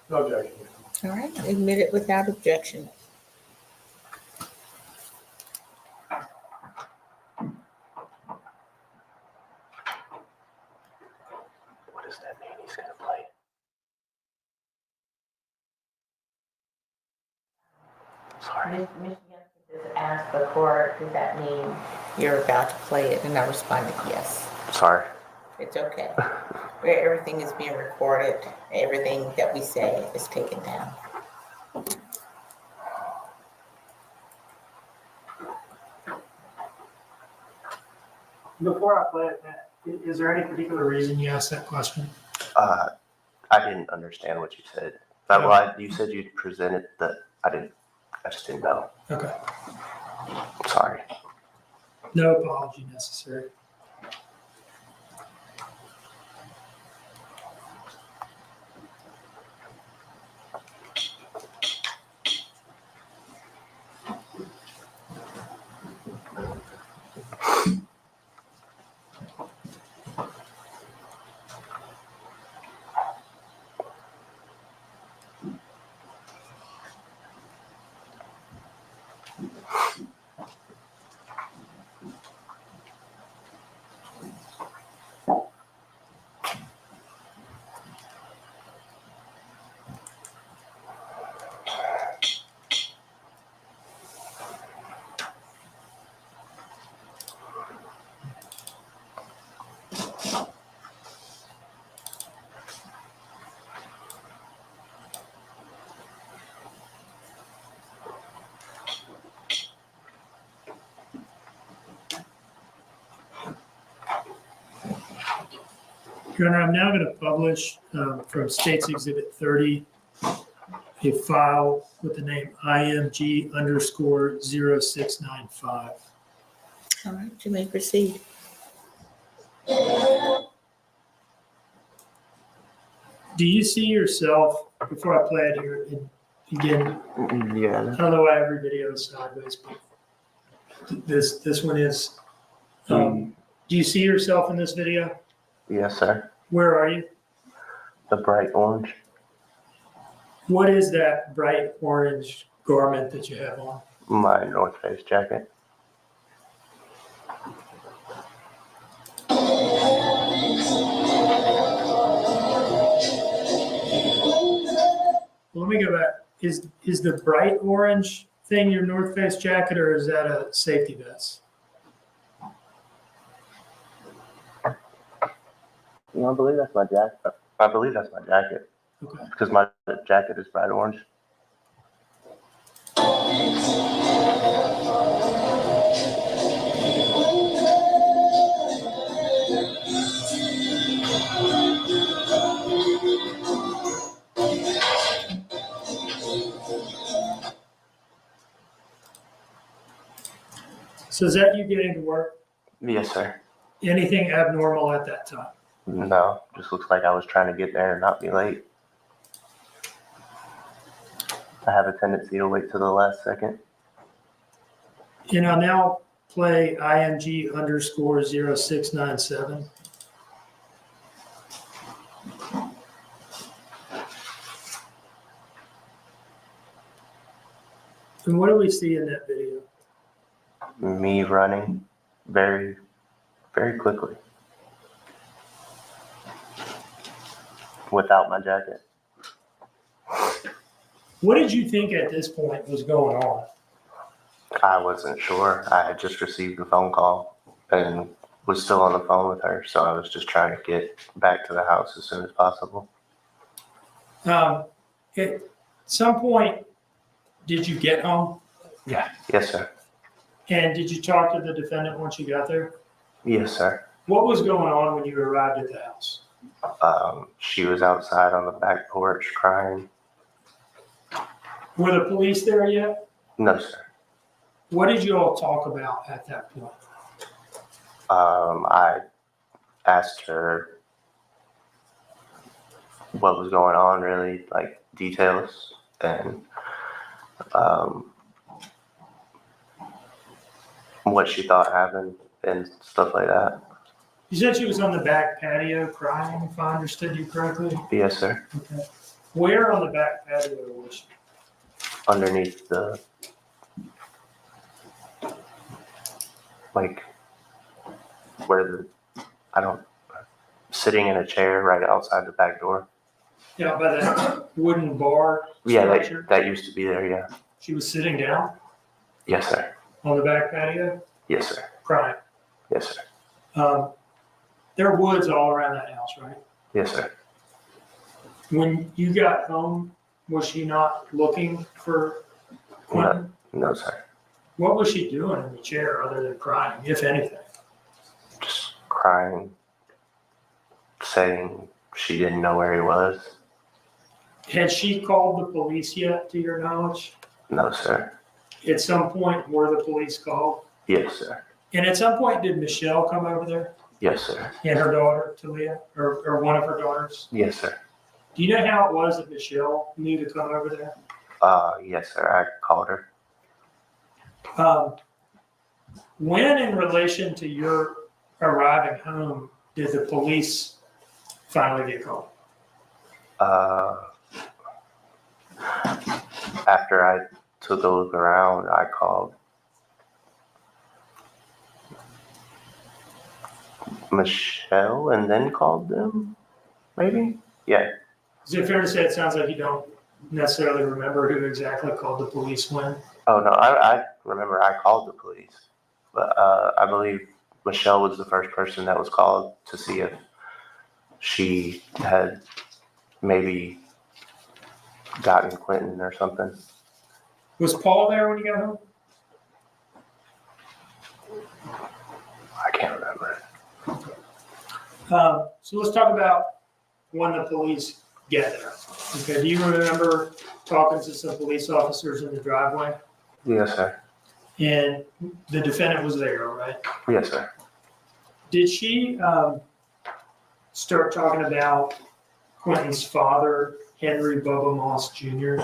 Speaker 4: No objection.
Speaker 3: All right, admitted without objection.
Speaker 21: What does that mean? He's going to play. Sorry.
Speaker 3: Michigan just asked the court, does that mean you're about to play it? And I responded, yes.
Speaker 21: Sorry.
Speaker 3: It's okay. Everything is being recorded. Everything that we say is taken down.
Speaker 2: Before I play it, is there any particular reason you asked that question?
Speaker 21: I didn't understand what you said. You said you presented the. I just didn't know.
Speaker 2: Okay.
Speaker 21: Sorry.
Speaker 2: No apology necessary. Your Honor, I'm now going to publish from State's Exhibit 30 a file with the name IMG_0695.
Speaker 3: All right, you may proceed.
Speaker 2: Do you see yourself, before I play it here, and again,
Speaker 21: Yeah.
Speaker 2: I don't know why every video is sideways, but this one is. Do you see yourself in this video?
Speaker 21: Yes, sir.
Speaker 2: Where are you?
Speaker 21: The bright orange.
Speaker 2: What is that bright orange garment that you have on?
Speaker 21: My North Face jacket.
Speaker 2: Let me go back. Is the bright orange thing your North Face jacket, or is that a safety vest?
Speaker 21: I believe that's my jacket. I believe that's my jacket.
Speaker 2: Okay.
Speaker 21: Because my jacket is bright orange.
Speaker 2: So is that you getting to work?
Speaker 21: Yes, sir.
Speaker 2: Anything abnormal at that time?
Speaker 21: No, just looks like I was trying to get there and not be late. I have a tendency to wait till the last second.
Speaker 2: And I'll now play IMG_0697. And what do we see in that video?
Speaker 21: Me running very, very quickly. Without my jacket.
Speaker 2: What did you think at this point was going on?
Speaker 21: I wasn't sure. I had just received a phone call and was still on the phone with her, so I was just trying to get back to the house as soon as possible.
Speaker 2: At some point, did you get home?
Speaker 21: Yeah. Yes, sir.
Speaker 2: And did you talk to the defendant once you got there?
Speaker 21: Yes, sir.
Speaker 2: What was going on when you arrived at the house?
Speaker 21: She was outside on the back porch crying.
Speaker 2: Were the police there yet?
Speaker 21: No, sir.
Speaker 2: What did you all talk about at that point?
Speaker 21: I asked her what was going on, really, like details, and what she thought happened and stuff like that.
Speaker 2: You said she was on the back patio crying, if I understood you correctly?
Speaker 21: Yes, sir.
Speaker 2: Okay. Where on the back patio was she?
Speaker 21: Underneath the, like, where sitting in a chair right outside the back door.
Speaker 2: Yeah, by that wooden bar
Speaker 21: Yeah,
Speaker 2: structure?
Speaker 21: that used to be there, yeah.
Speaker 2: She was sitting down
Speaker 21: Yes, sir.
Speaker 2: on the back patio,
Speaker 21: Yes, sir.
Speaker 2: crying.
Speaker 21: Yes, sir.
Speaker 2: There are woods all around that house, right?
Speaker 21: Yes, sir.
Speaker 2: When you got home, was she not looking for Quentin?
Speaker 21: No, sir.
Speaker 2: What was she doing in the chair other than crying, if anything?
Speaker 21: Just crying, saying she didn't know where he was.
Speaker 2: Had she called the police yet, to your knowledge?
Speaker 21: No, sir.
Speaker 2: At some point, were the police called?
Speaker 21: Yes, sir.
Speaker 2: And at some point, did Michelle come over there?
Speaker 21: Yes, sir.
Speaker 2: And her daughter, Talia, or one of her daughters?
Speaker 21: Yes, sir.
Speaker 2: Do you know how it was that Michelle knew to come over there?
Speaker 21: Yes, sir. I called her.
Speaker 2: When, in relation to your arriving home, did the police finally get called?
Speaker 21: After I took a look around, I called Michelle and then called them, maybe? Yeah.
Speaker 2: Is it fair to say it sounds like you don't necessarily remember who exactly called the police when?
Speaker 21: Oh, no, I remember I called the police, but I believe Michelle was the first person that was called to see if she had maybe gotten Quentin or something.
Speaker 2: Was Paul there when you got home?
Speaker 21: I can't remember.
Speaker 2: So let's talk about when the police get there. Okay, do you remember talking to some police officers in the driveway?
Speaker 21: Yes, sir.
Speaker 2: And the defendant was there, right?
Speaker 21: Yes, sir.
Speaker 2: Did she start talking about Quentin's father, Henry Bubba Moss Jr.?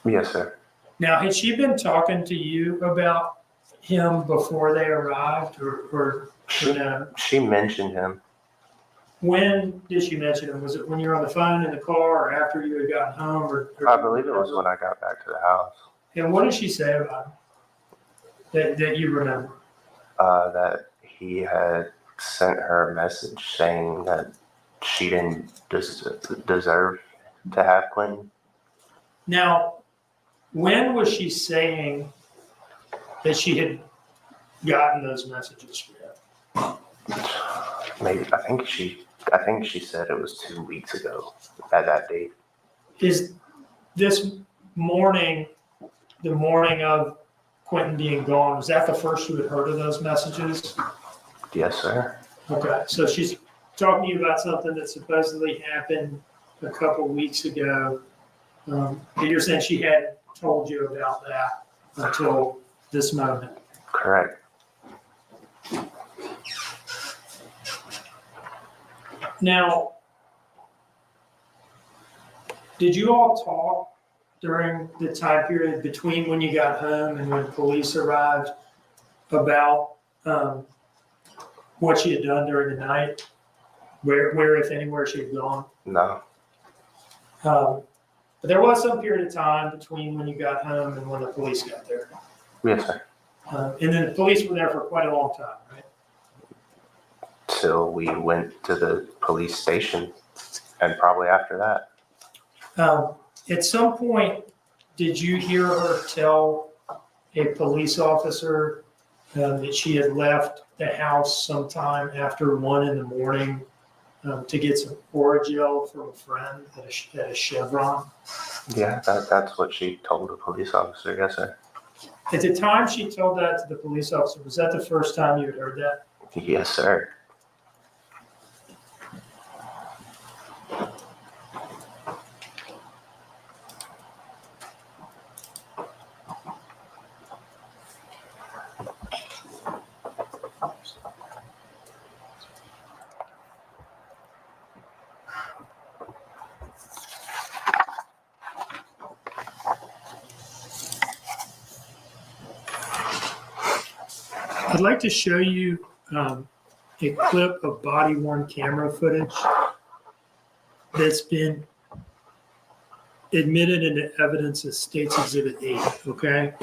Speaker 21: Yes, sir.
Speaker 2: Now, had she been talking to you about him before they arrived, or no?
Speaker 21: She mentioned him.
Speaker 2: When did she mention him? Was it when you were on the phone in the car, or after you had gotten home? Or
Speaker 21: I believe it was when I got back to the house.
Speaker 2: And what did she say about him that you remember?
Speaker 21: That he had sent her a message saying that she didn't deserve to have Quentin.
Speaker 2: Now, when was she saying that she had gotten those messages from him?
Speaker 21: Maybe, I I think she said it was 2 weeks ago at that date.
Speaker 2: Is this morning, the morning of Quentin being gone, was that the first you had heard of those messages?
Speaker 21: Yes, sir.
Speaker 2: Okay, so she's talking to you about something that supposedly happened a couple weeks ago. And you're saying she hadn't told you about that until this moment?
Speaker 21: Correct.
Speaker 2: Now, did you all talk during the time period between when you got home and when police arrived about what she had done during the night? Where if anywhere, she had gone?
Speaker 21: No.
Speaker 2: But there was some period of time between when you got home and when the police got there.
Speaker 21: Yes, sir.
Speaker 2: And then the police were there for quite a long time, right?
Speaker 21: Till we went to the police station, and probably after that.
Speaker 2: At some point, did you hear her tell a police officer that she had left the house sometime after 1 a.m. To get some Oragel from a friend at a Chevron?
Speaker 21: Yeah, that's what she told the police officer. Yes, sir.
Speaker 2: At the time she told that to the police officer, was that the first time you had heard that?
Speaker 21: Yes, sir.
Speaker 2: I'd like to show you a clip of body-worn camera footage that's been admitted into evidence as State's Exhibit 8, okay?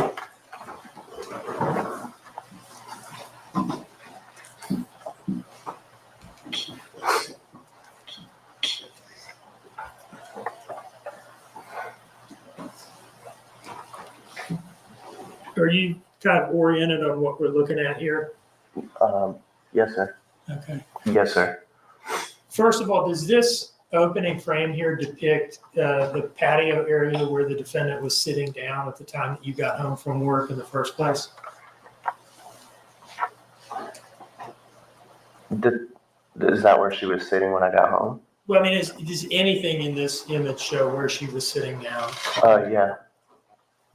Speaker 2: Are you kind of oriented on what we're looking at here?
Speaker 21: Yes, sir.
Speaker 2: Okay.
Speaker 21: Yes, sir.
Speaker 2: First of all, does this opening frame here depict the patio area where the defendant was sitting down at the time that you got home from work in the first place?
Speaker 21: Is that where she was sitting when I got home?
Speaker 2: Well, I mean, does anything in this image show where she was sitting down?
Speaker 21: Yeah.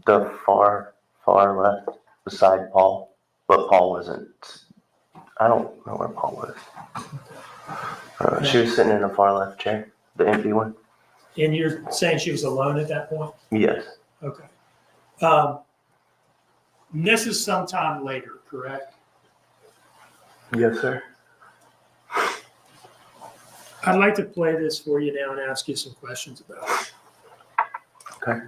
Speaker 21: The far left beside Paul, but Paul wasn't. I don't know where Paul was. She was sitting in the far left chair, the empty one.
Speaker 2: And you're saying she was alone at that point?
Speaker 21: Yes.
Speaker 2: Okay. This is sometime later, correct?
Speaker 21: Yes, sir.
Speaker 2: I'd like to play this for you now and ask you some questions about it.
Speaker 21: Okay.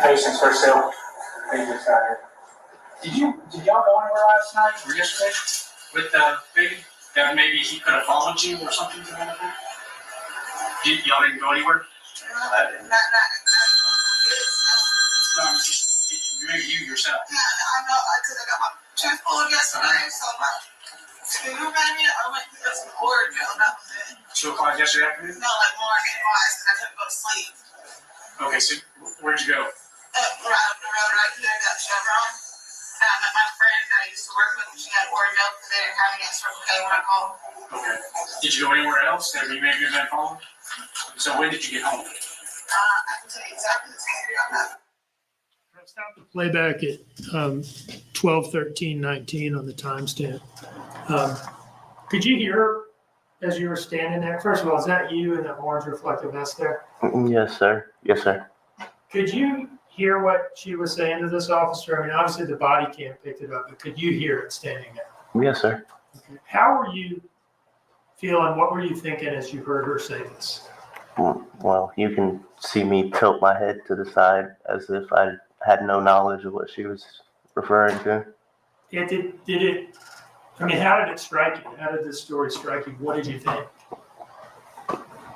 Speaker 13: Patients for sale. They just got here. Did y'all go anywhere last night or yesterday with baby? That maybe he could have followed you or something to that effect? Y'all didn't go anywhere? Just maybe you yourself.
Speaker 17: Yeah, I know. Because I got my chest full yesterday, so can you remind me? I went to get some Oragel, and that was it.
Speaker 13: 2 o'clock yesterday afternoon?
Speaker 17: No, like morning. I couldn't go to sleep.
Speaker 13: Okay, so where'd you go?
Speaker 17: Right up the road right here, that Chevron. And I met my friend that I used to work with. She had Oragel because they didn't have any extra okay when I called.
Speaker 13: Okay. Did you go anywhere else that you maybe have been followed? So when did you get home?
Speaker 17: I can tell you exactly the story on that.
Speaker 2: Stop the playback at 12:13:19 on the timestamp. Could you hear as you were standing there? First of all, is that you in the orange reflective vest there?
Speaker 21: Yes, sir. Yes, sir.
Speaker 2: Could you hear what she was saying to this officer? I mean, obviously the body cam picked it up, but could you hear it standing there?
Speaker 21: Yes, sir.
Speaker 2: Okay. How were you feeling? What were you thinking as you heard her say this?
Speaker 21: Well, you can see me tilt my head to the side as if I had no knowledge of what she was referring to.
Speaker 2: Did it, I mean, how did it strike you? How did this story strike you? What did you think?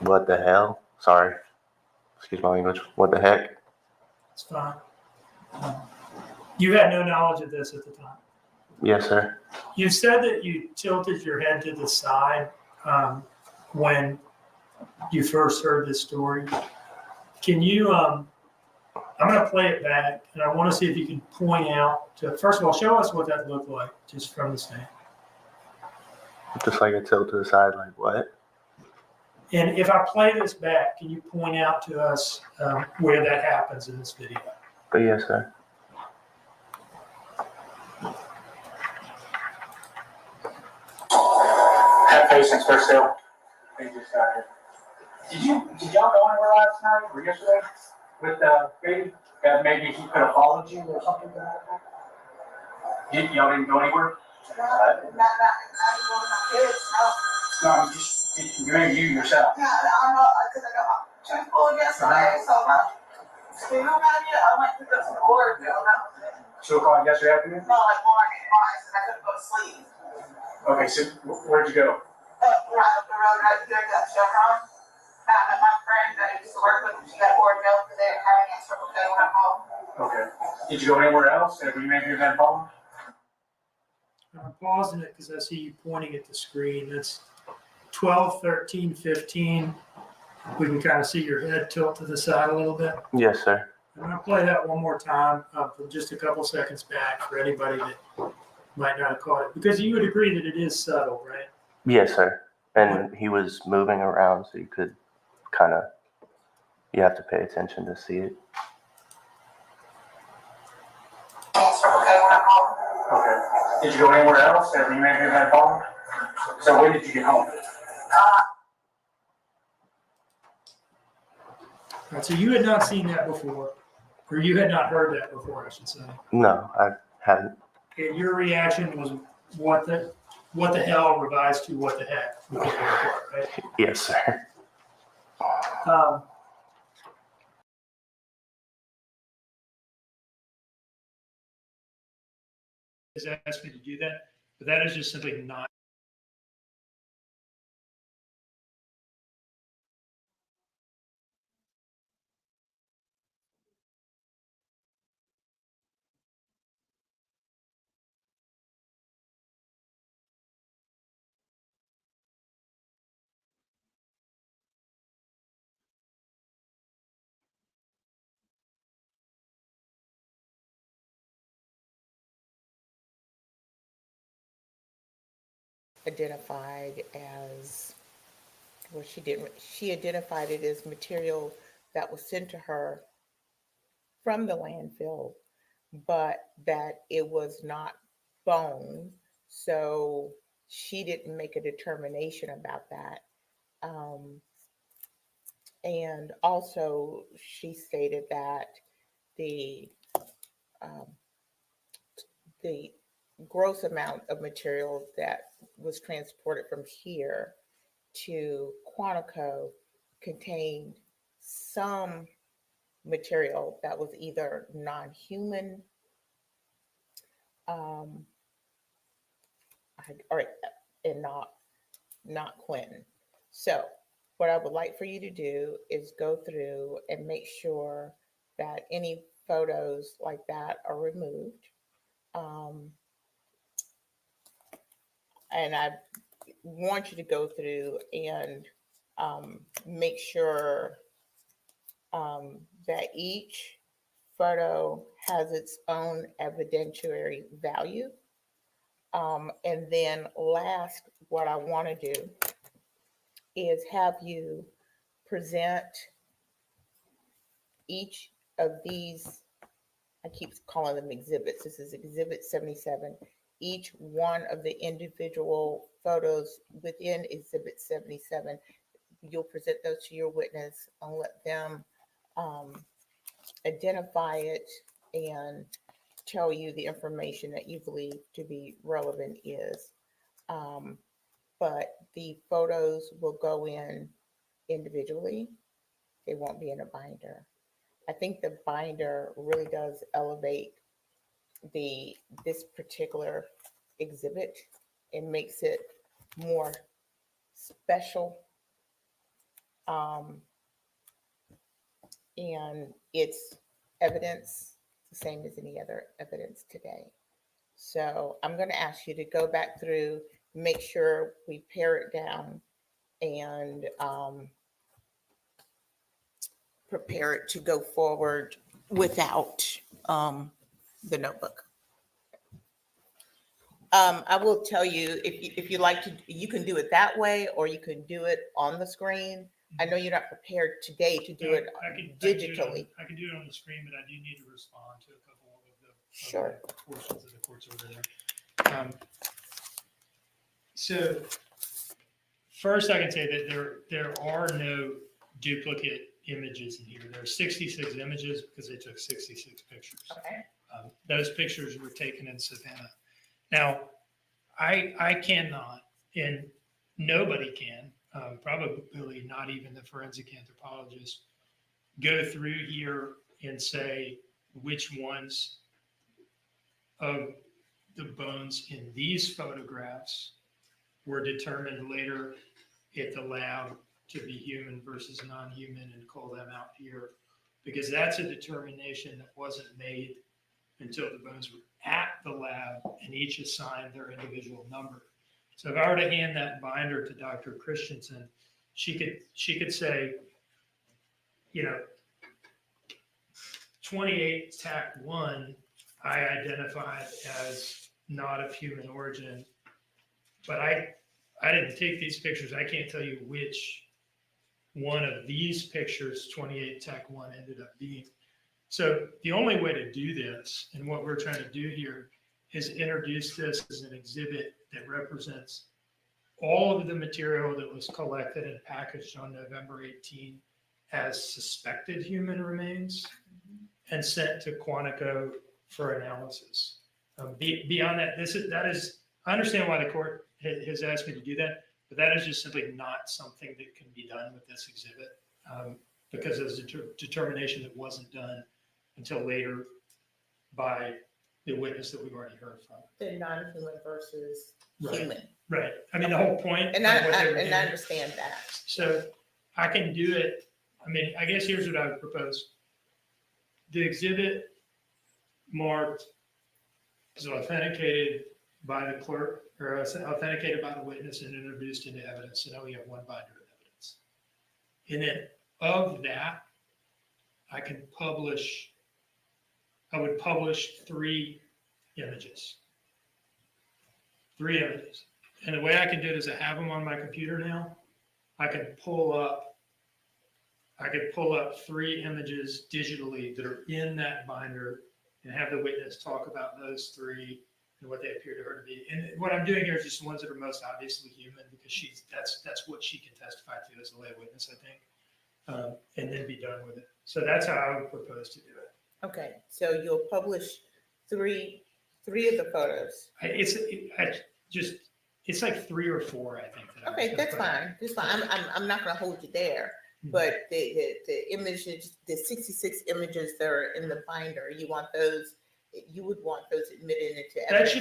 Speaker 21: What the hell? Sorry excuse my language, what the heck?
Speaker 2: It's fine. You had no knowledge of this at the time.
Speaker 21: Yes, sir.
Speaker 2: You said that you tilted your head to the side when you first heard this story. Can you, I'm going to play it back, and I want to see if you can point out, first of all, show us what that looked like just from the stand.
Speaker 21: Just like a tilt to the side, like what?
Speaker 2: And if I play this back, can you point out to us where that happens in this video?
Speaker 21: But yes, sir.
Speaker 13: Have patience, Procedural. They just got here. Did y'all go anywhere last night or yesterday with the baby? That maybe he could have followed you or something to that effect? Y'all didn't go anywhere?
Speaker 18: Not even with my kids, no.
Speaker 13: No, just you yourself.
Speaker 18: Yeah, I know, because I got my school yesterday, so you know, I went to go to the board, you know.
Speaker 13: 2 o'clock yesterday afternoon?
Speaker 18: No, like morning, I couldn't go to sleep.
Speaker 13: Okay, so where'd you go?
Speaker 18: Right up the road, right there, that Chevron. I met my friend that I used to work with, she got bored milk today, and having a Circle K when I'm home.
Speaker 13: Okay. Did you go anywhere else? Have you maybe been followed?
Speaker 2: I'm pausing it because I see you pointing at the screen. That's 12, 13, 15. We can kind of see your head tilt to the side a little bit.
Speaker 21: Yes, sir.
Speaker 2: I'm going to play that one more time from just a couple seconds back for anybody that might not have caught it. Because you would agree that it is subtle, right?
Speaker 21: Yes, sir. And he was moving around, so you could kind of, you have to pay attention to see it.
Speaker 13: Okay. Did you go anywhere else? Have you maybe been followed? So when did you get home?
Speaker 2: All right, so you had not seen that before, or you had not heard that before, I should say.
Speaker 21: No, I haven't.
Speaker 2: And your reaction was what the hell revised to what the heck, right?
Speaker 21: Yes, sir.
Speaker 2: Has asked me to do that, but that is just simply not.
Speaker 3: Identified as, well, she identified it as material that was sent to her from the landfill, but that it was not bone. So she didn't make a determination about that. And also she stated that the gross amount of material that was transported from here to Quantico contained some material that was either non-human and not Quentin. So what I would like for you to do is go through and make sure that any photos like that are removed. And I want you to go through and make sure that each photo has its own evidentiary value. And then last, what I want to do is have you present each of these, I keep calling them exhibits. This is exhibit 77. Each one of the individual photos within exhibit 77, you'll present those to your witness and let them identify it and tell you the information that you believe to be relevant is. But the photos will go in individually. They won't be in a binder. I think the binder really does elevate this particular exhibit and makes it more special. And it's evidence, the same as any other evidence today. So I'm going to ask you to go back through, make sure we pare it down and prepare it to go forward without the notebook. I will tell you, if you like to, you can do it that way, or you can do it on the screen. I know you're not prepared today to do it digitally.
Speaker 2: I can do it on the screen, but I do need to respond to a couple of the
Speaker 3: Sure.
Speaker 2: portions of the court's order there. So first, I can say that there are no duplicate images in here. There are 66 images because they took 66 pictures.
Speaker 3: Okay.
Speaker 2: Those pictures were taken in Savannah. Now, I cannot, and nobody can, probably not even the forensic anthropologist, go through here and say which ones of the bones in these photographs were determined later at the lab to be human versus non-human and call them out here, because that's a determination that wasn't made until the bones were at the lab and each assigned their individual number. So if I were to hand that binder to Dr. Christensen, she could say, 28 TAC 1, I identified as not of human origin, but I didn't take these pictures. I can't tell you which one of these pictures 28 TAC 1 ended up being. So the only way to do this, and what we're trying to do here, is introduce this as an exhibit that represents all of the material that was collected and packaged on November 18 as suspected human remains and sent to Quantico for analysis. Beyond that, I understand why the court has asked me to do that, but that is just simply not something that can be done with this exhibit because there's a determination that wasn't done until later by the witness that we've already heard from.
Speaker 3: The non-human versus human.
Speaker 2: Right. I mean, the whole point.
Speaker 3: And I understand that.
Speaker 2: So I can do it. I mean, I guess here's what I would propose. The exhibit marked is authenticated by the clerk or authenticated by the witness and introduced into evidence. So now we have one binder of evidence. And then of that, I would publish 3 images. 3 images. And the way I can do it is I have them on my computer now. I could pull up 3 images digitally that are in that binder and have the witness talk about those 3 and what they appear to her to be. And what I'm doing here is just the ones that are most obviously human because that's what she can testify to as a lay witness, I think, and then be done with it. So that's how I would propose to do it.
Speaker 3: Okay, so you'll publish 3 of the photos.
Speaker 2: It's like 3 or 4, I think.
Speaker 3: Okay, that's fine. That's fine. I'm not going to hold you there. But the images, the 66 images that are in the binder, you would want those admitted into evidence.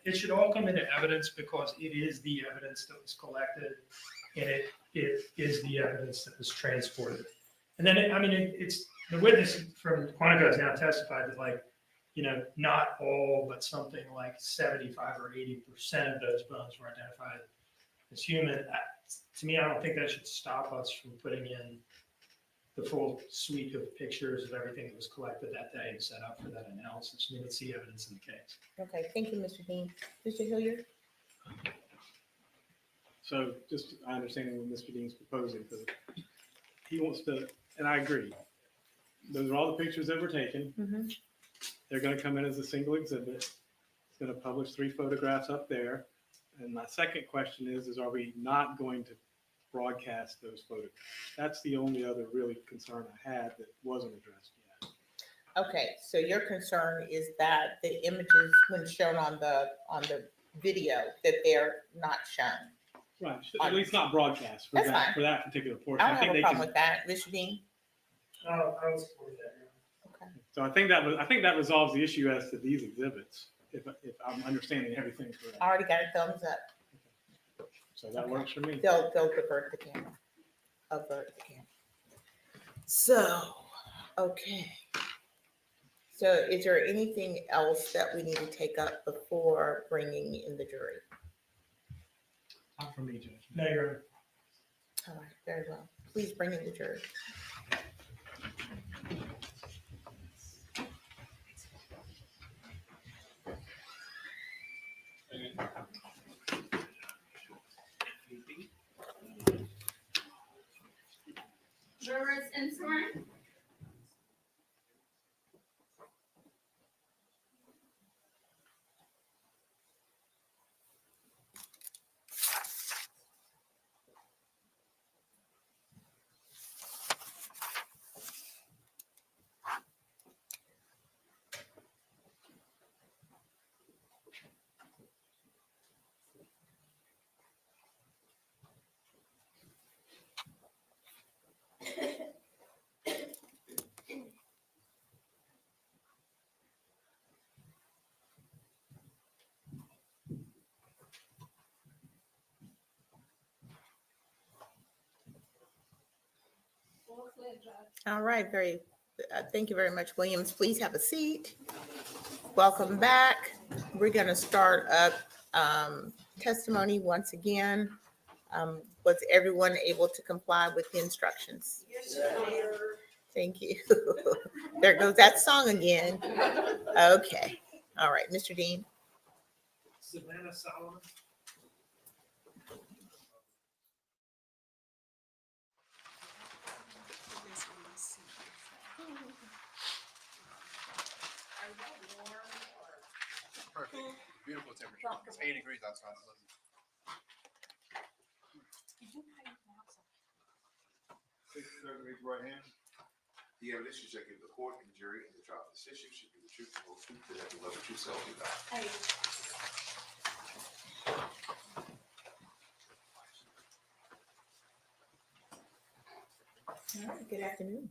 Speaker 2: It should all come into evidence because it is the evidence that was collected and it is the evidence that was transported. And then, it's the witness from Quantico has now testified that not all, but something like 75 or 80% of those bones were identified as human. To me, I don't think that should stop us from putting in the full suite of pictures of everything that was collected that day and set up for that analysis. I mean, it's the evidence in the case.
Speaker 3: Okay, thank you, Mr. Dean. Mr. Hilliard?
Speaker 7: So just I understand what Mr. Dean's proposing, because he wants to, and I agree. Those are all the pictures that were taken.
Speaker 3: Mm-hmm.
Speaker 7: They're going to come in as a single exhibit. It's going to publish 3 photographs up there. And my second question is are we not going to broadcast those photographs? That's the only other really concern I had that wasn't addressed yet.
Speaker 3: Okay, so your concern is that the images, when shown on the video, that they're not shown.
Speaker 7: Right, at least not broadcast for that particular portion.
Speaker 3: I don't have a problem with that, Mr. Dean.
Speaker 2: I would support that.
Speaker 3: Okay.
Speaker 7: So I think that resolves the issue as to these exhibits, if I'm understanding everything correct.
Speaker 3: I already got a thumbs up.
Speaker 7: So that works for me.
Speaker 3: They'll divert the camera. Avert the camera. So, okay. So is there anything else that we need to take up before bringing in the jury?
Speaker 7: Not for me, Judge.
Speaker 2: No, you're.
Speaker 3: All right, very well. Please bring in the jury.
Speaker 6: Jurors in sworn.
Speaker 3: All right, thank you very much, Williams. Please have a seat. Welcome back. We're going to start up testimony once again. Was everyone able to comply with the instructions?
Speaker 6: Yes, sir.
Speaker 3: Thank you. There goes that song again. Okay. All right, Mr. Dean.
Speaker 2: Savannah Solomon.
Speaker 5: Perfect. Beautiful temperature. It's 80 degrees outside. Raise your right hand. The evidence you shall give the court and the jury and the trial of this issue should be the truth, the whole truth, and nothing but the truth, so help you God.
Speaker 3: All right, good afternoon.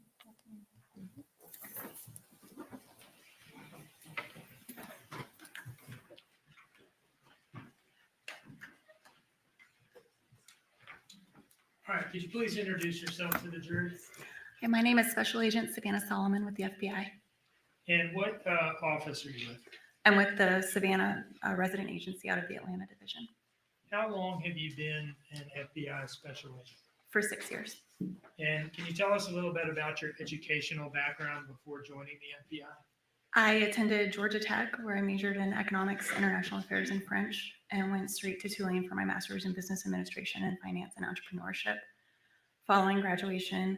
Speaker 2: All right, could you please introduce yourself to the jury?
Speaker 15: Hey, my name is Special Agent Savannah Solomon with the FBI.
Speaker 2: And what office are you with?
Speaker 15: I'm with the Savannah Resident Agency out of the Atlanta Division
Speaker 2: How long have you been an FBI special agent?
Speaker 15: for 6 years.
Speaker 2: And can you tell us a little bit about your educational background before joining the FBI?
Speaker 15: I attended Georgia Tech, where I majored in economics, international affairs, and French, and went straight to Tulane for my master's in business administration and finance and entrepreneurship. Following graduation,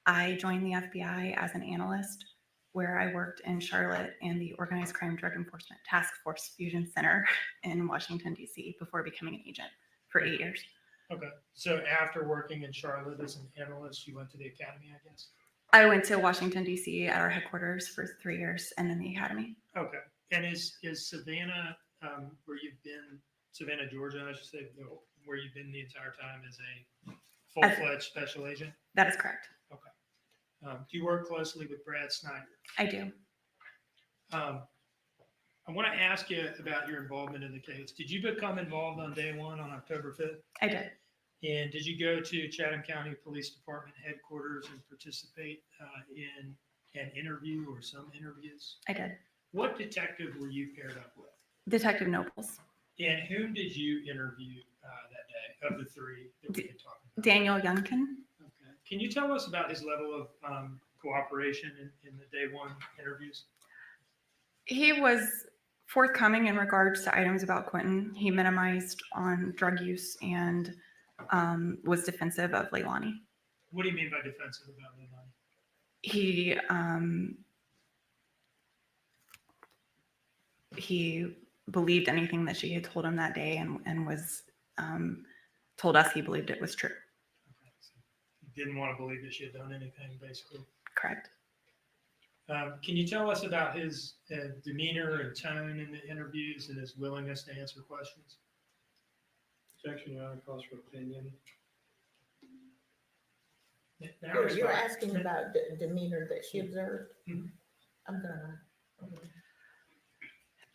Speaker 15: I joined the FBI as an analyst, where I worked in Charlotte and the Organized Crime Drug Enforcement Task Force Fusion Center in Washington, D.C., before becoming an agent for 8 years.
Speaker 2: Okay, so after working in Charlotte as an analyst, you went to the academy, I guess?
Speaker 15: I went to Washington, D.C. at our headquarters for 3 years and then the academy.
Speaker 2: Okay, and is Savannah, where you've been, Savannah, Georgia, I should say, where you've been the entire time as a full-fledged special agent?
Speaker 15: That is correct.
Speaker 2: Okay. Do you work closely with Brad Snyder?
Speaker 15: I do.
Speaker 2: I want to ask you about your involvement in the case. Did you become involved on day one on October 5th?
Speaker 15: I did.
Speaker 2: And did you go to Chatham County Police Department headquarters and participate in an interview or some interviews?
Speaker 15: I did.
Speaker 2: What detective were you paired up with?
Speaker 15: Detective Nobles.
Speaker 2: And whom did you interview that day of the three that we had talked about?
Speaker 15: Daniel Youngkin.
Speaker 2: Okay. Can you tell us about his level of cooperation in the day one interviews?
Speaker 15: He was forthcoming in regards to items about Quentin. He minimized on drug use and was defensive of Leilani.
Speaker 2: What do you mean by defensive about Leilani?
Speaker 15: He believed anything that she had told him that day and was told us he believed it was true.
Speaker 2: Okay. So he didn't want to believe that she had done anything, basically.
Speaker 15: Correct.
Speaker 2: Can you tell us about his demeanor and tone in the interviews and his willingness to answer questions?
Speaker 7: Objection, Your Honor, calls for opinion.
Speaker 3: You're asking about the demeanor that she observed?
Speaker 2: Mhm.
Speaker 3: I'm gonna.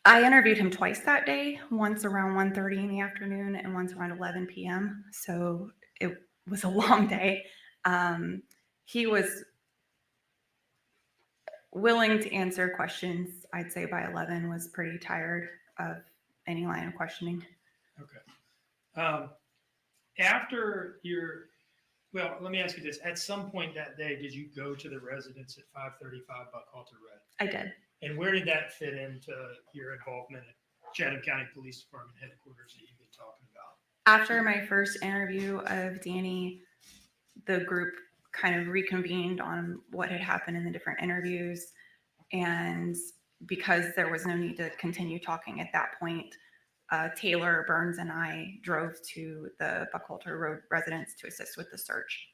Speaker 15: I interviewed him twice that day, once around 1:30 in the afternoon and once around 11 p.m. So it was a long day. He was willing to answer questions. I'd say by 11 was pretty tired of any line of questioning.
Speaker 2: Okay. After your, well, let me ask you this. At some point that day, did you go to the residence at 535 Buckhalter Road?
Speaker 15: I did.
Speaker 2: And where did that fit into your involvement at Chatham County Police Department headquarters that you've been talking about?
Speaker 15: After my first interview of Danny, the group kind of reconvened on what had happened in the different interviews. And because there was no need to continue talking at that point, Taylor Burns and I drove to the Buckhalter Road residence to assist with the search.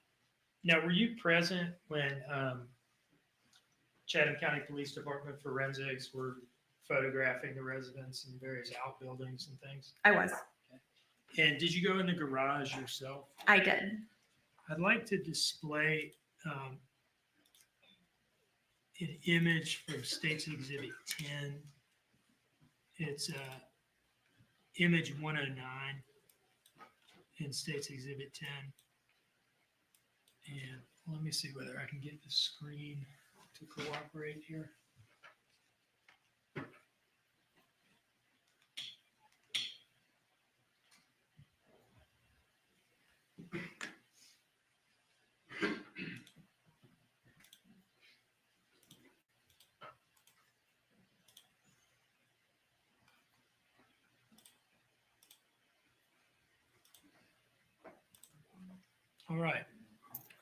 Speaker 2: Now, were you present when Chatham County Police Department forensics were photographing the residence and various outbuildings and things?
Speaker 15: I was.
Speaker 2: Okay. And did you go in the garage yourself?
Speaker 15: I did.
Speaker 2: I'd like to display an image from State's Exhibit 10. It's image 109 in State's Exhibit 10. And let me see whether I can get the screen to cooperate here. All right.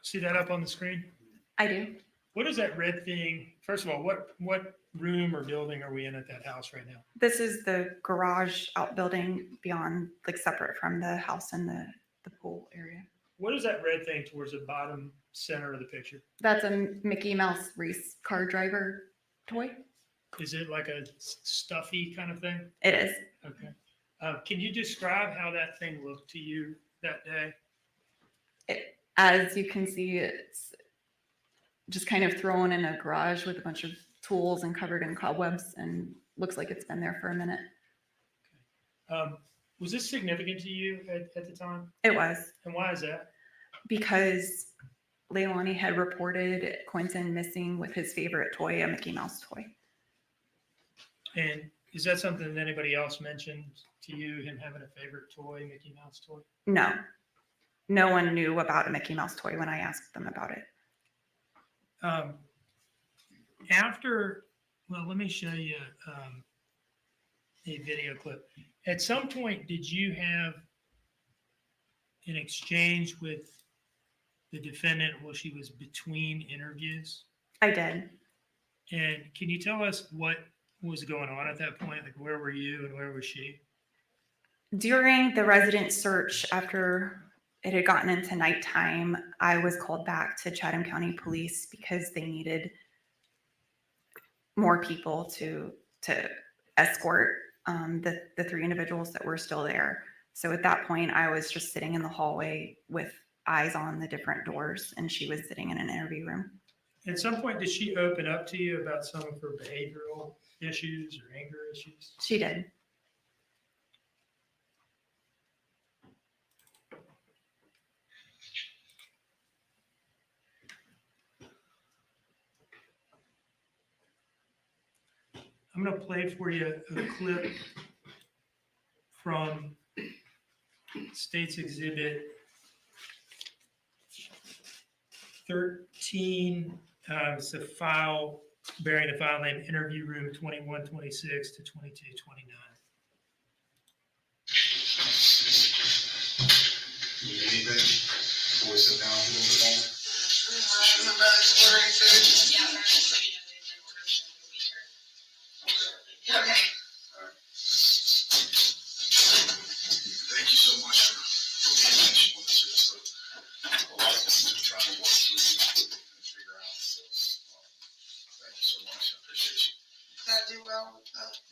Speaker 2: See that up on the screen?
Speaker 15: I do.
Speaker 2: What is that red thing? First of all, what room or building are we in at that house right now?
Speaker 15: This is the garage outbuilding beyond, like separate from the house and the pool area.
Speaker 2: What is that red thing towards the bottom center of the picture?
Speaker 15: That's a Mickey Mouse race car driver toy.
Speaker 2: Is it like a stuffy kind of thing?
Speaker 15: It is.
Speaker 2: Okay. Can you describe how that thing looked to you that day?
Speaker 15: As you can see, it's just kind of thrown in a garage with a bunch of tools and covered in cobwebs, and looks like it's been there for a minute.
Speaker 2: Was this significant to you at the time?
Speaker 15: It was.
Speaker 2: And why is that?
Speaker 15: Because Leilani had reported Quentin missing with his favorite toy, a Mickey Mouse toy.
Speaker 2: And is that something that anybody else mentioned to you, him having a favorite toy, Mickey Mouse toy?
Speaker 15: No. No one knew about a Mickey Mouse toy when I asked them about it.
Speaker 2: Well, let me show you a video clip. At some point, did you have an exchange with the defendant while she was between interviews?
Speaker 15: I did.
Speaker 2: And can you tell us what was going on at that point? Like, where were you and where was she?
Speaker 15: During the resident search, after it had gotten into nighttime, I was called back to Chatham County Police because they needed more people to escort the three individuals that were still there. So at that point, I was just sitting in the hallway with eyes on the different doors, and she was sitting in an interview room.
Speaker 2: At some point, did she open up to you about some of her behavioral issues or anger issues?
Speaker 15: She did.
Speaker 2: I'm going to play for you a clip from State's Exhibit 13. It's a file bearing the file name Interview Room 2126 to 2229.
Speaker 5: Need anything? Before we sit down a little bit longer?
Speaker 17: Okay.
Speaker 5: Thank you so much for being patient with us. It's a lot of things we're trying to work through and figure out. So, thank you so much. I appreciate you.
Speaker 17: Did I do well?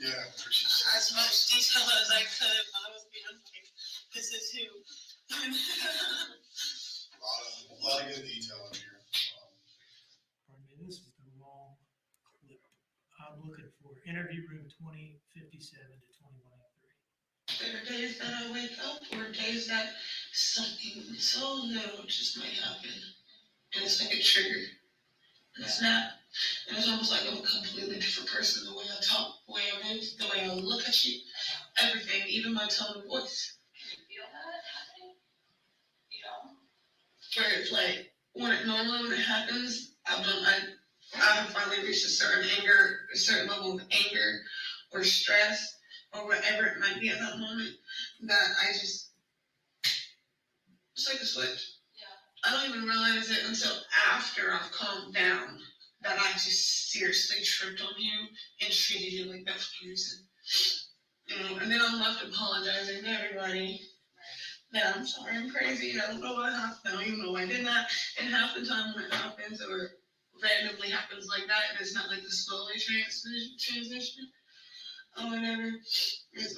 Speaker 5: Yeah, I appreciate you.
Speaker 17: As much detail as I could. I was being like, this is who.
Speaker 5: A lot of good detail in here.
Speaker 2: Pardon me, this is the wrong clip. I'm looking for Interview Room 2057 to 2103.
Speaker 17: There are days that I wake up or days that something so little just might happen. And it's like a trigger. And it's not And it's almost like I'm a completely different person. The way I talk, the way I move, the way I look at you, everything, even my tone of voice. Can you feel that happening? You know? Where it's like, normally when it happens, I have finally reached a certain level of anger or stress or whatever it might be at that moment, that it's like a switch. I don't even realize it until after I've calmed down that I just seriously tripped on you and treated you like that for no reason. You know, and then I'm left apologizing to everybody that I'm sorry, I'm crazy, I don't know what happened, I don't even know why I did that. And half the time when it happens or randomly happens like that, and it's not like the slowly transition or whatever, it's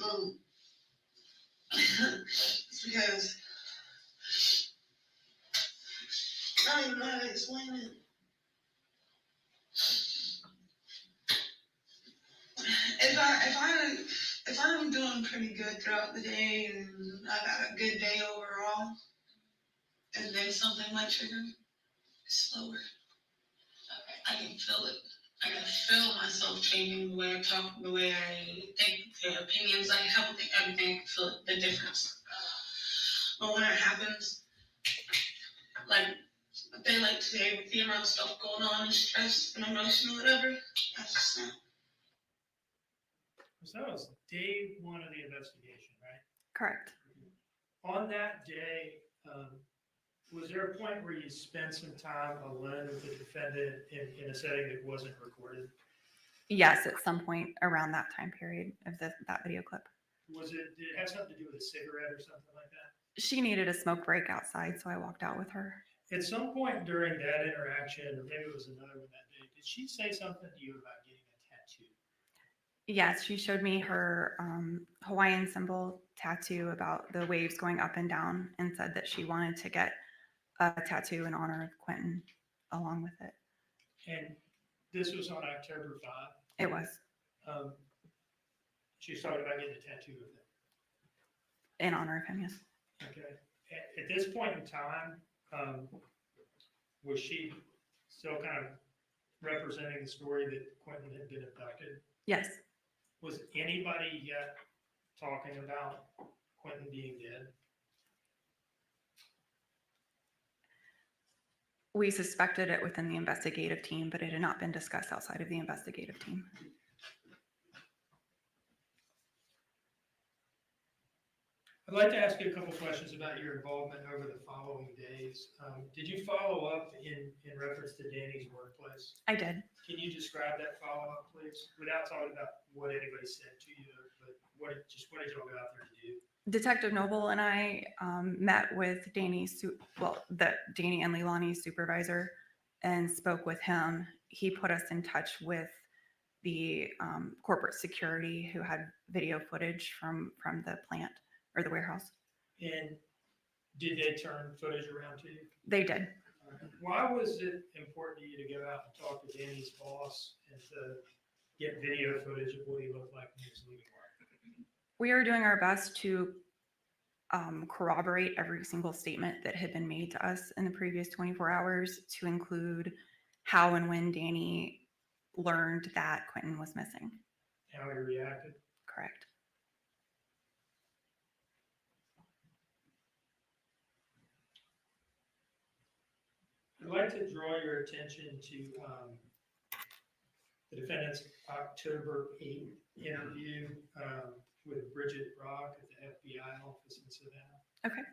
Speaker 17: it's because I don't even know how to explain it. If I'm doing pretty good throughout the day and I got a good day overall, and then something might trigger me, it's slower. Okay. I can feel it. I can feel myself changing the way I talk, the way I think, the opinions I have, everything. I can feel the difference. But when it happens, like a day like today, with the amount of stuff going on and stress and emotional, whatever, that's just not.
Speaker 2: So that was day one of the investigation, right?
Speaker 15: Correct.
Speaker 2: On that day, was there a point where you spent some time alone with the defendant in a setting that wasn't recorded?
Speaker 15: Yes, at some point around that time period of that video clip.
Speaker 2: Did it have something to do with a cigarette or something like that?
Speaker 15: She needed a smoke break outside, so I walked out with her.
Speaker 2: At some point during that interaction, or maybe it was another one that day, did she say something to you about getting a tattoo?
Speaker 15: Yes, she showed me her Hawaiian symbol tattoo about the waves going up and down and said that she wanted to get a tattoo in honor of Quentin along with it.
Speaker 2: And this was on October 5?
Speaker 15: It was.
Speaker 2: She was talking about getting a tattoo of him.
Speaker 15: In honor of him, yes.
Speaker 2: Okay. At this point in time, was she still kind of representing the story that Quentin had been abducted?
Speaker 15: Yes.
Speaker 2: Was anybody yet talking about Quentin being dead?
Speaker 15: We suspected it within the investigative team, but it had not been discussed outside of the investigative team.
Speaker 2: I'd like to ask you a couple questions about your involvement over the following days. Did you follow up in reference to Danny's workplace?
Speaker 15: I did.
Speaker 2: Can you describe that follow-up, please, without talking about what anybody said to you, but what did y'all go out there to do?
Speaker 15: Detective Noble and I met with Danny and Leilani's supervisor and spoke with him. He put us in touch with the corporate security who had video footage from the plant or the warehouse.
Speaker 2: And did they turn footage around to you?
Speaker 15: They did.
Speaker 2: Why was it important to you to go out and talk to Danny's boss and to get video footage of what he looked like when he was leaving work?
Speaker 15: We are doing our best to corroborate every single statement that had been made to us in the previous 24 hours, to include how and when Danny learned that Quentin was missing.
Speaker 2: How he reacted?
Speaker 15: Correct.
Speaker 2: I'd like to draw your attention to the defendant's October 8th interview with Bridget Rock at the FBI office in Savannah.
Speaker 15: Okay.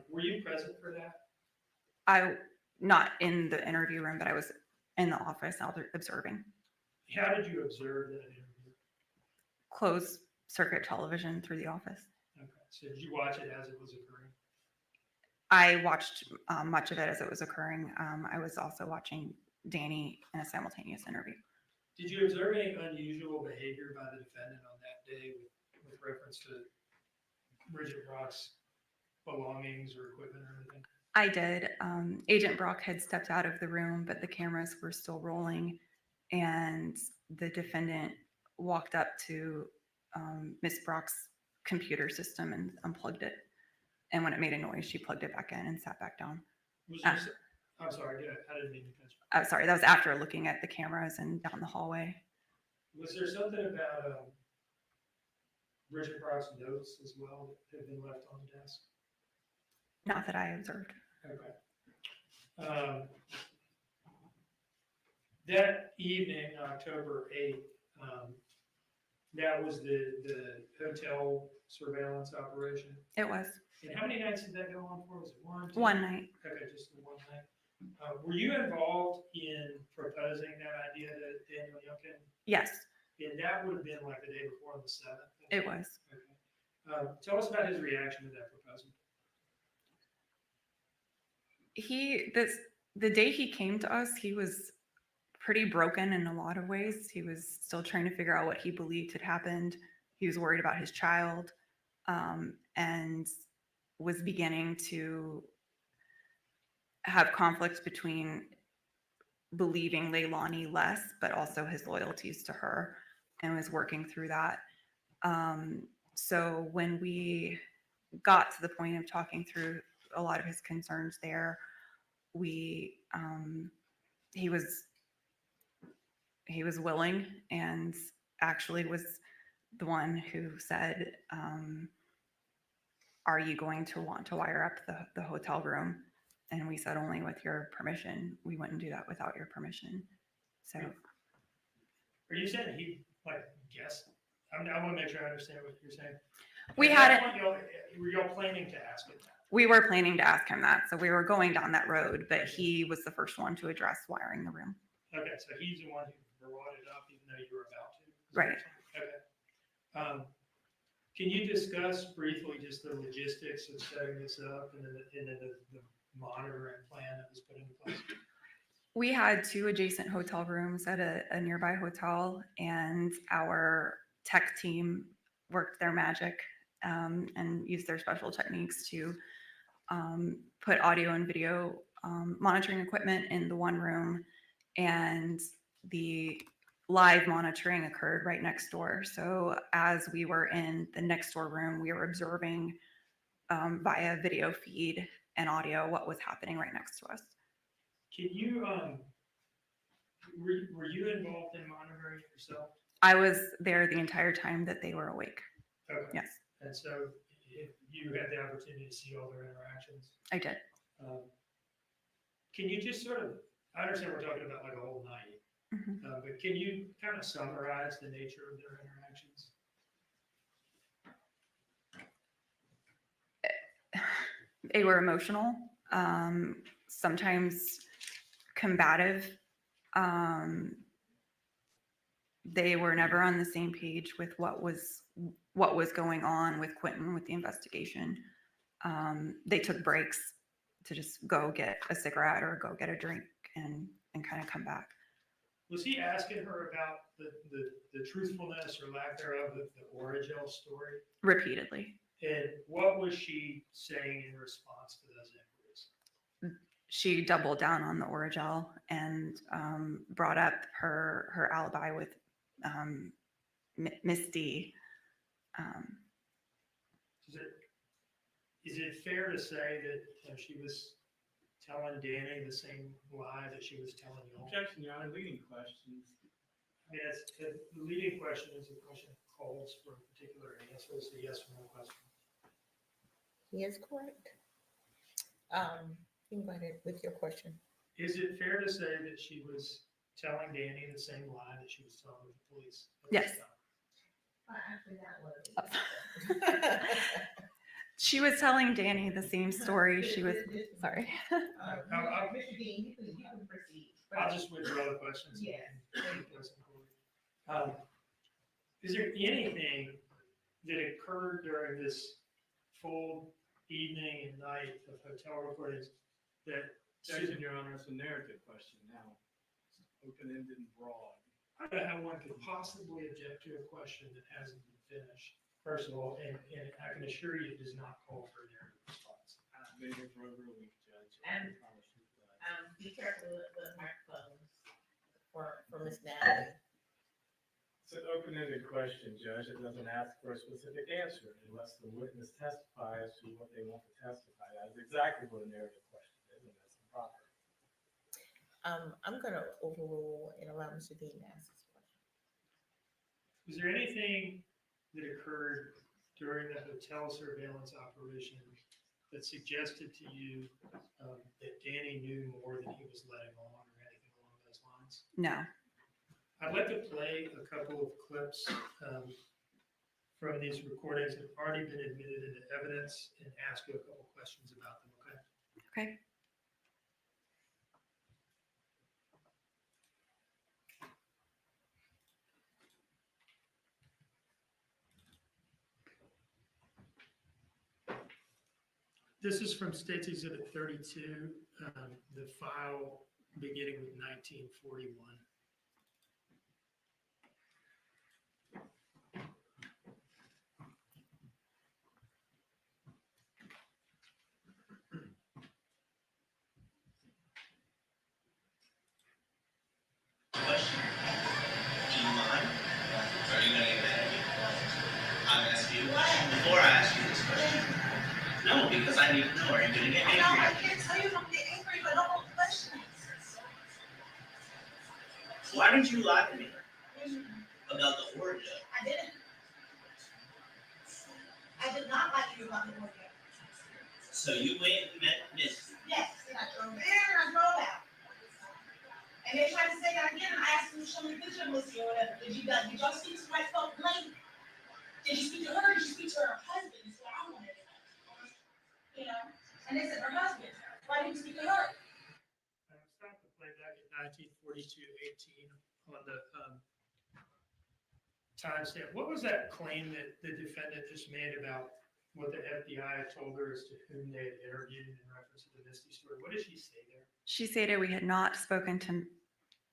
Speaker 2: Were you present for that?
Speaker 15: Not in the interview room, but I was in the office observing.
Speaker 2: How did you observe that interview?
Speaker 15: Closed circuit television through the office.
Speaker 2: Okay. So did you watch it as it was occurring?
Speaker 15: I watched much of it as it was occurring. I was also watching Danny in a simultaneous interview.
Speaker 2: Did you observe any unusual behavior by the defendant on that day with reference to Bridget Rock's belongings or equipment or anything?
Speaker 15: I did. Agent Brock had stepped out of the room, but the cameras were still rolling, and the defendant walked up to Miss Brock's computer system and unplugged it. And when it made a noise, she plugged it back in and sat back down.
Speaker 2: I'm sorry, I didn't mean to cut you.
Speaker 15: Sorry, that was after looking at the cameras and down the hallway.
Speaker 2: Was there something about Bridget Brock's notes as well that had been left on the desk?
Speaker 15: Not that I observed.
Speaker 2: Okay. That evening, October 8th, that was the hotel surveillance operation.
Speaker 15: It was.
Speaker 2: And how many nights did that go on for? Was it one? Two?
Speaker 15: One night.
Speaker 2: Okay, just the one night. Were you involved in proposing that idea to Daniel Youngkin?
Speaker 15: Yes,
Speaker 2: And that would have been like the day before on the 7th?
Speaker 15: it was.
Speaker 2: Okay. Tell us about his reaction to that proposal.
Speaker 15: The day he came to us, he was pretty broken in a lot of ways. He was still trying to figure out what he believed had happened. He was worried about his child, and was beginning to have conflicts between believing Leilani less, but also his loyalties to her, and was working through that. So when we got to the point of talking through a lot of his concerns there, he was willing, and actually was the one who said, are you going to want to wire up the hotel room? And we said, only with your permission. We wouldn't do that without your permission. So
Speaker 2: Are you saying he guessed? I want to make sure I understand what you're saying.
Speaker 15: We
Speaker 2: At
Speaker 15: had
Speaker 2: that
Speaker 15: it-
Speaker 2: point, were y'all planning to ask him that?
Speaker 15: we were planning to ask him that. So we were going down that road, but he was the first one to address wiring the room.
Speaker 2: Okay, so he's the one who brought it up, even though you were about to.
Speaker 15: Right.
Speaker 2: Okay. Can you discuss briefly just the logistics of setting this up and then the monitoring plan that was put into place?
Speaker 15: We had 2 adjacent hotel rooms at a nearby hotel, and our tech team worked their magic and used their special techniques to put audio and video monitoring equipment in the one room, and the live monitoring occurred right next door. So as we were in the next door room, we were observing via video feed and audio what was happening right next to us.
Speaker 2: Can you, were you involved in monitoring it yourself?
Speaker 15: I was there the entire time that they were awake.
Speaker 2: Okay.
Speaker 15: Yes,
Speaker 2: And so you had the opportunity to see all their interactions?
Speaker 15: I did.
Speaker 2: Can you just sort of, I understand we're talking about like a whole night, but can you kind of summarize the nature of their interactions?
Speaker 15: They were emotional, sometimes combative. They were never on the same page with what was going on with Quentin with the investigation. They took breaks to just go get a cigarette or go get a drink and kind of come back.
Speaker 2: Was he asking her about the truthfulness or lack thereof of the Origel story?
Speaker 15: Repeatedly.
Speaker 2: And what was she saying in response to those inquiries?
Speaker 15: She doubled down on the Origel and brought up her alibi with Miss D.
Speaker 2: Is it fair to say that she was telling Danny the same lie that she was telling you?
Speaker 12: Objection, Your Honor, leading questions.
Speaker 2: I mean, the leading question is a question that calls for a particular answer. It's a yes or no question.
Speaker 3: He is correct. You can go ahead with your question.
Speaker 2: Is it fair to say that she was telling Danny the same lie that she was telling the police?
Speaker 15: Yes. She was telling Danny the same story. She was sorry.
Speaker 2: I'll just withdraw the questions.
Speaker 3: Yeah.
Speaker 2: Is there anything that occurred during this full evening and night of hotel recordings that?
Speaker 12: Objection, Your Honor, it's a narrative question now. It's open-ended and broad.
Speaker 2: I don't know how one could possibly object to a question that hasn't been finished, first of all, and I can assure you it does not call for a narrative response.
Speaker 12: I've been here for over a week, Judge.
Speaker 3: And be careful with the microphones for Miss Natalie.
Speaker 12: It's an open-ended question, Judge. It doesn't ask for a specific answer unless the witness testifies to what they want to testify. That is exactly what a narrative question is, and that's improper.
Speaker 3: I'm gonna overrule and allow Mr. Dean to ask this question.
Speaker 2: Was there anything that occurred during the hotel surveillance operation that suggested to you that Danny knew more than he was letting on or anything along those lines?
Speaker 15: No.
Speaker 2: I'd like to play a couple of clips from these recordings that have already been admitted into evidence and ask you a couple questions about them, okay?
Speaker 15: Okay.
Speaker 2: This is from State's Exhibit 32, the file beginning with 1941.
Speaker 11: Question. Do you mind? Are you gonna get mad at me? I'm asking you a question before I ask you this question. No, because I need to know. Are you gonna get angry?
Speaker 18: No, I can't tell you don't get angry, but no more questions.
Speaker 11: Why did you lie to me about the order?
Speaker 18: I didn't. I did not like you about the order.
Speaker 11: So you went and met Misty.
Speaker 18: Yes, and I drove there and I drove out. And they tried to say that again, and I asked them to show me a picture of Missy or whatever. Did y'all speak to white folk lady? Did you speak to her or did you speak to her husband? Is what I wanted to know. You know? And they said her husband. Why didn't you speak to her?
Speaker 2: Stop the playback at 1942:18 on the timestamp. What was that claim that the defendant just made about what the FBI had told her as to whom they had interviewed in reference to the Misty story? What did she say there?
Speaker 15: She stated we had not spoken to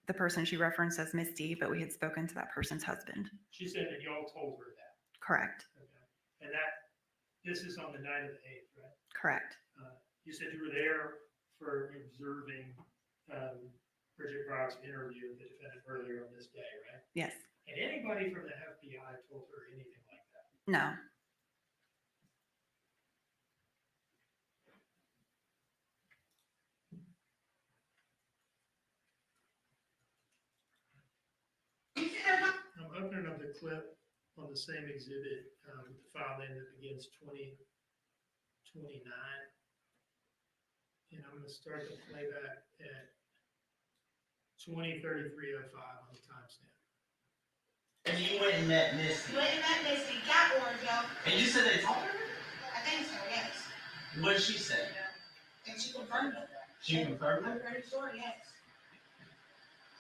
Speaker 15: the person she referenced as Misty, but we had spoken to that person's husband.
Speaker 2: She said that y'all told her that.
Speaker 15: Correct.
Speaker 2: Okay. And this is on the night of the 8th, right?
Speaker 15: Correct.
Speaker 2: You said you were there for observing Bridget Brock's interview with the defendant earlier on this day, right?
Speaker 15: Yes.
Speaker 2: And anybody from the FBI told her anything like that?
Speaker 15: No.
Speaker 2: I'm opening up the clip on the same exhibit with the file name that begins 2029. And I'm going to start the playback at 20:33:05 on the timestamp.
Speaker 11: And you went and met Misty.
Speaker 18: Went and met Missy, got Orjo.
Speaker 11: And you said they told her?
Speaker 18: I think so, yes.
Speaker 11: What did she say?
Speaker 18: And she confirmed it.
Speaker 11: She confirmed
Speaker 18: I'm
Speaker 11: it?
Speaker 18: pretty sure, yes.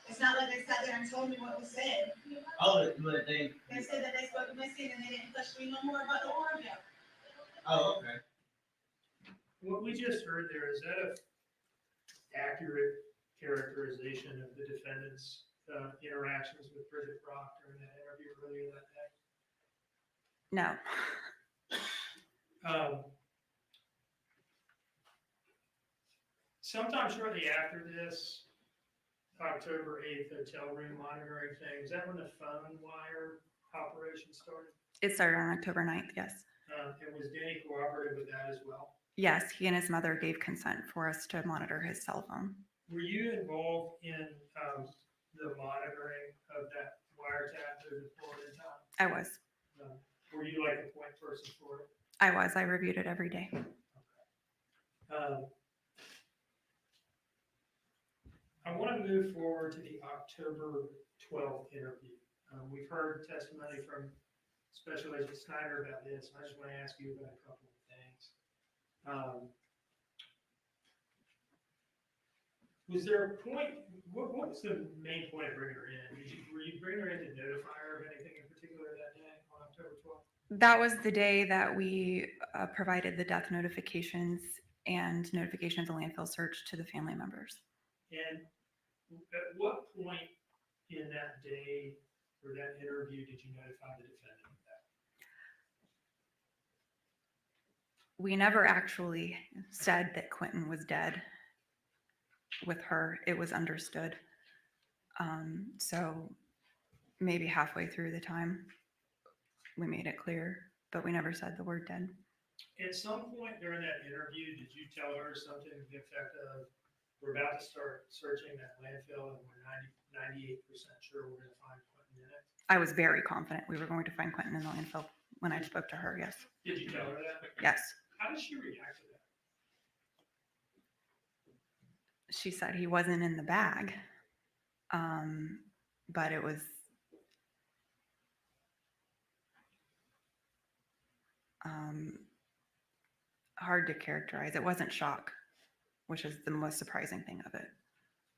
Speaker 18: It's not like they sat there and told me what was said.
Speaker 11: Oh, but they.
Speaker 18: They said that they spoke to Missy and they didn't question me no more about the Orjo.
Speaker 11: Oh, okay.
Speaker 2: What we just heard there, is that an accurate characterization of the defendant's interactions with Bridget Brock during that interview earlier that day?
Speaker 15: No.
Speaker 2: Sometime shortly after this, October 8th hotel room monitoring thing, is that when the phone wire operation started?
Speaker 15: It started on October 9th, yes.
Speaker 2: And was Danny cooperative with that as well?
Speaker 15: Yes, he and his mother gave consent for us to monitor his cell phone.
Speaker 2: Were you involved in the monitoring of that wiretap moving forward in time?
Speaker 15: I was.
Speaker 2: Were you like the point person for it?
Speaker 15: I was. I reviewed it every day.
Speaker 2: I want to move forward to the October 12th interview. We've heard testimony from Special Agent Snyder about this. I just want to ask you about a couple of things. Was there a point, what was the main point of bringing her in? Were you bringing her in to notify her of anything in particular that day on October 12th?
Speaker 15: That was the day that we provided the death notifications and notification of the landfill search to the family members.
Speaker 2: And at what point in that day or that interview did you notify the defendant of that?
Speaker 15: We never actually said that Quentin was dead with her. It was understood. So maybe halfway through the time, we made it clear, but we never said the word dead.
Speaker 2: At some point during that interview, did you tell her something to the effect of, we're about to start searching that landfill and we're 98% sure we're gonna find Quentin in it.
Speaker 15: I was very confident we were going to find Quentin in the landfill when I spoke to her. Yes.
Speaker 2: Did you tell her that?
Speaker 15: Yes.
Speaker 2: How did she react to that?
Speaker 15: She said he wasn't in the bag. But it was hard to characterize. It wasn't shock, which is the most surprising thing of it.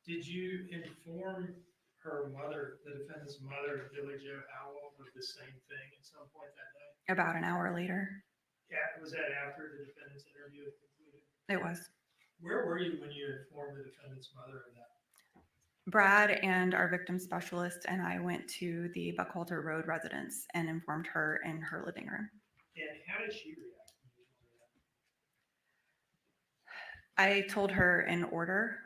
Speaker 2: Did you inform her mother, the defendant's mother, Billy Joe Howell, of the same thing at some point that day?
Speaker 15: About an hour later,
Speaker 2: Yeah, was that after the defendant's interview had concluded?
Speaker 15: it was.
Speaker 2: Where were you when you informed the defendant's mother of that?
Speaker 15: Brad and our victim specialist and I went to the Buckhalter Road residence and informed her in her living room.
Speaker 2: And how did she react when you told her that?
Speaker 15: I told her in order.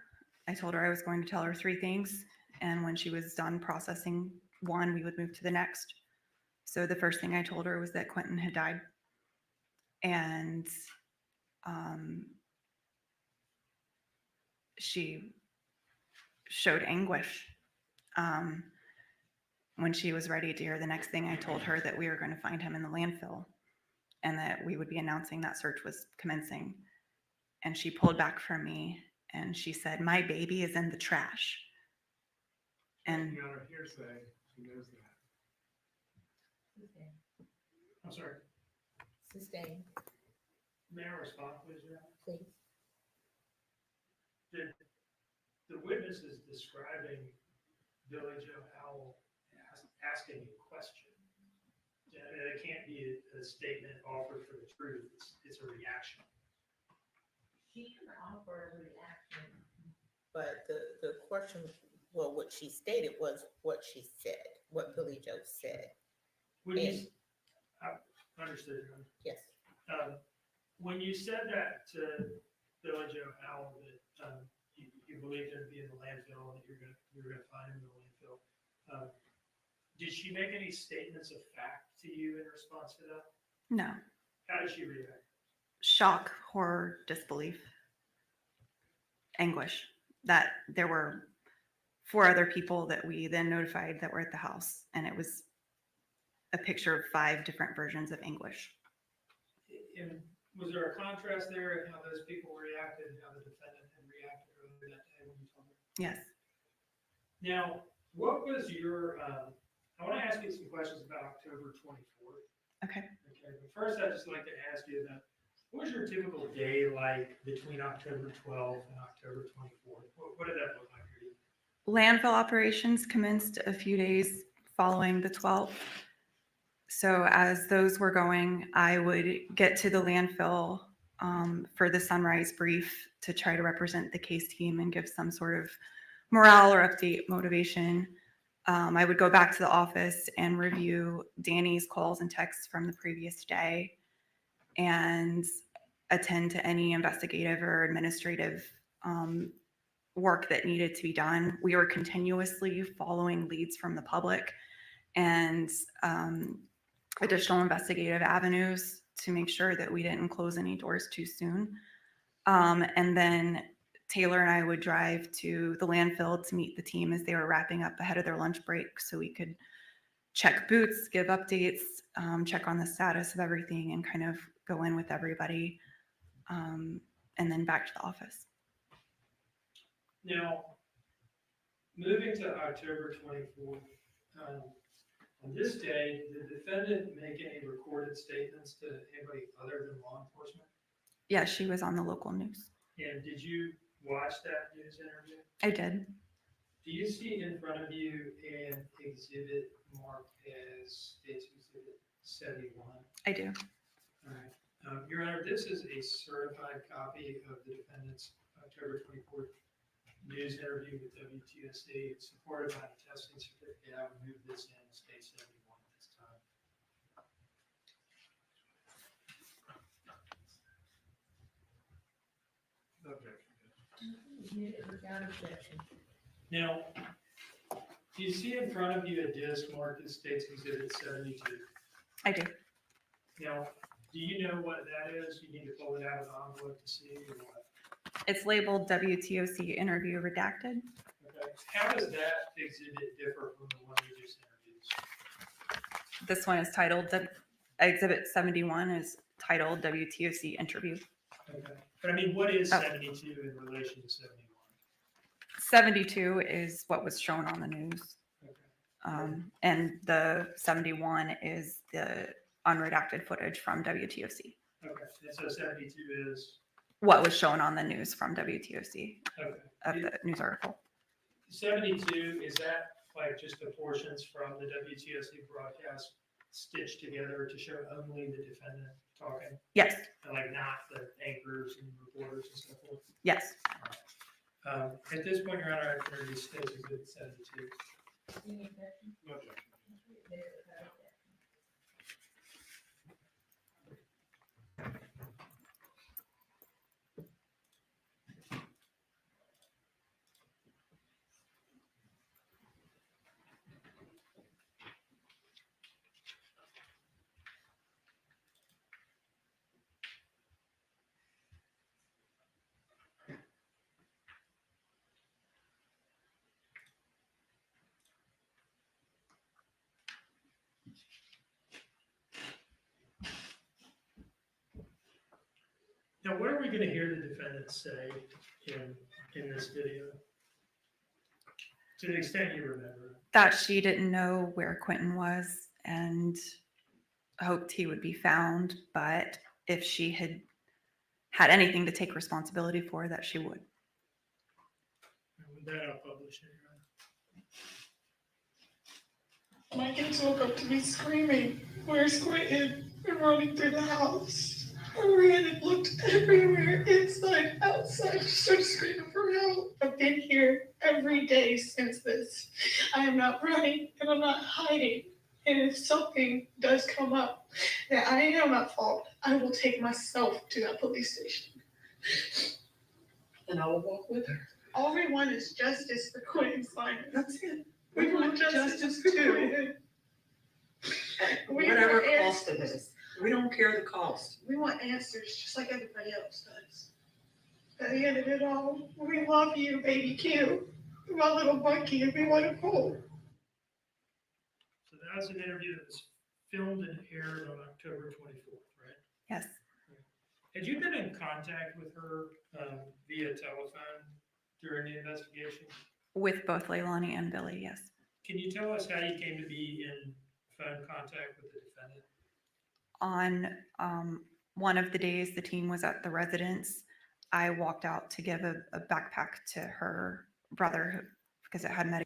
Speaker 15: I told her I was going to tell her 3 things, and when she was done processing one, we would move to the next. So the first thing I told her was that Quentin had died, and she showed anguish. When she was ready to hear the next thing, I told her that we were going to find him in the landfill and that we would be announcing that search was commencing. And she pulled back from me and she said, "My baby is in the trash." And
Speaker 7: Your Honor, hearsay, she knows that.
Speaker 2: I'm sorry.
Speaker 3: Sustained,
Speaker 2: May I respond, please, Your Honor?
Speaker 3: please.
Speaker 2: Did the witnesses describing Billy Joe Howell asking a question? It can't be a statement offered for the truth. It's a reaction.
Speaker 3: She can offer a reaction. But the question, well, what she stated was what she said, what Billy Joe said.
Speaker 2: When
Speaker 3: And-
Speaker 2: you, I understood, Your Honor.
Speaker 3: Yes.
Speaker 2: When you said that to Billy Joe Howell, that you believed him to be in the landfill and that you were gonna find him in the landfill, did she make any statements of fact to you in response to that?
Speaker 15: no,
Speaker 2: How did she react?
Speaker 15: shock, horror, disbelief, anguish that there were 4 other people that we then notified that were at the house. And it was a picture of 5 different versions of anguish.
Speaker 2: And was there a contrast there in how those people reacted and how the defendant had reacted earlier that day when you told her?
Speaker 15: Yes.
Speaker 2: Now, what was your, I want to ask you some questions about October 24th.
Speaker 15: Okay.
Speaker 2: Okay, but first I'd just like to ask you about, what was your typical day like between October 12th and October 24th? What did that look like for you?
Speaker 15: Landfill operations commenced a few days following the 12th. So as those were going, I would get to the landfill for the sunrise brief to try to represent the case team and give some sort of morale or update motivation. I would go back to the office and review Danny's calls and texts from the previous day and attend to any investigative or administrative work that needed to be done. We were continuously following leads from the public and additional investigative avenues to make sure that we didn't close any doors too soon. And then Taylor and I would drive to the landfill to meet the team as they were wrapping up ahead of their lunch break so we could check boots, give updates, check on the status of everything, and kind of go in with everybody, and then back to the office.
Speaker 2: Now, moving to October 24th, on this day, did the defendant make any recorded statements to anybody other than law enforcement?
Speaker 15: Yeah, she was on the local news.
Speaker 2: And did you watch that news interview?
Speaker 15: I did.
Speaker 2: Do you see in front of you an exhibit marked as State's Exhibit 71?
Speaker 15: I do.
Speaker 2: All right. Your Honor, this is a certified copy of the defendant's October 24th news interview with WTSC. It's supported by the testing certificate. I would move this in State 71 at this time.
Speaker 3: Without objection.
Speaker 2: Now, do you see in front of you a disc marked as State's Exhibit 72?
Speaker 15: I do.
Speaker 2: Now, do you know what that is? You need to pull it out of the envelope to see or what?
Speaker 15: It's labeled WTOC interview redacted.
Speaker 2: Okay. How does that exhibit differ from the one you just introduced?
Speaker 15: This one is titled, Exhibit 71 is titled WTOC interview.
Speaker 2: Okay. But I mean, what is
Speaker 15: Oh.
Speaker 2: 72 in relation to 71?
Speaker 15: 72 is what was shown on the news. And the 71 is the unredacted footage from WTOC.
Speaker 2: Okay. And so 72 is?
Speaker 15: What was shown on the news from WTOC
Speaker 2: Okay.
Speaker 15: of the news article.
Speaker 2: 72, is that like just the portions from the WTOC broadcast stitched together to show only the defendant talking?
Speaker 15: Yes.
Speaker 2: And like not the anchors and reporters and so forth?
Speaker 15: Yes.
Speaker 2: At this point, Your Honor, I introduce Exhibit 72.
Speaker 4: No objection.
Speaker 2: Now, what are we going to hear the defendant say in this video? To the extent you remember.
Speaker 15: That she didn't know where Quentin was and hoped he would be found, but if she had had anything to take responsibility for, that she would.
Speaker 2: With that, I'll publish it, Your
Speaker 10: My kids woke up to me screaming, "Where's Quentin?" and running through the house. I ran and looked everywhere, inside, outside, started screaming for help. I've been here every day since this. I am not running and I'm not hiding. And if something does come up that I am at fault, I will take myself to that police station. And I will walk with her. All we want is justice for Quentin Simon. That's it. We want justice for Quentin.
Speaker 22: Whatever cost it is. We don't care the cost.
Speaker 10: We want answers just like everybody else does. At the end of it all, we love you, baby Q. My little monkey, and we want to hold.
Speaker 2: So that was an interview that was filmed and aired on October 24th, right?
Speaker 15: Yes.
Speaker 2: Had you been in contact with her via telephone during the investigation?
Speaker 15: With both Leilani and Billy, yes.
Speaker 2: Can you tell us how you came to be in phone contact with the defendant?
Speaker 15: On one of the days the team was at the residence, I walked out to give a backpack to her brother because it had medication.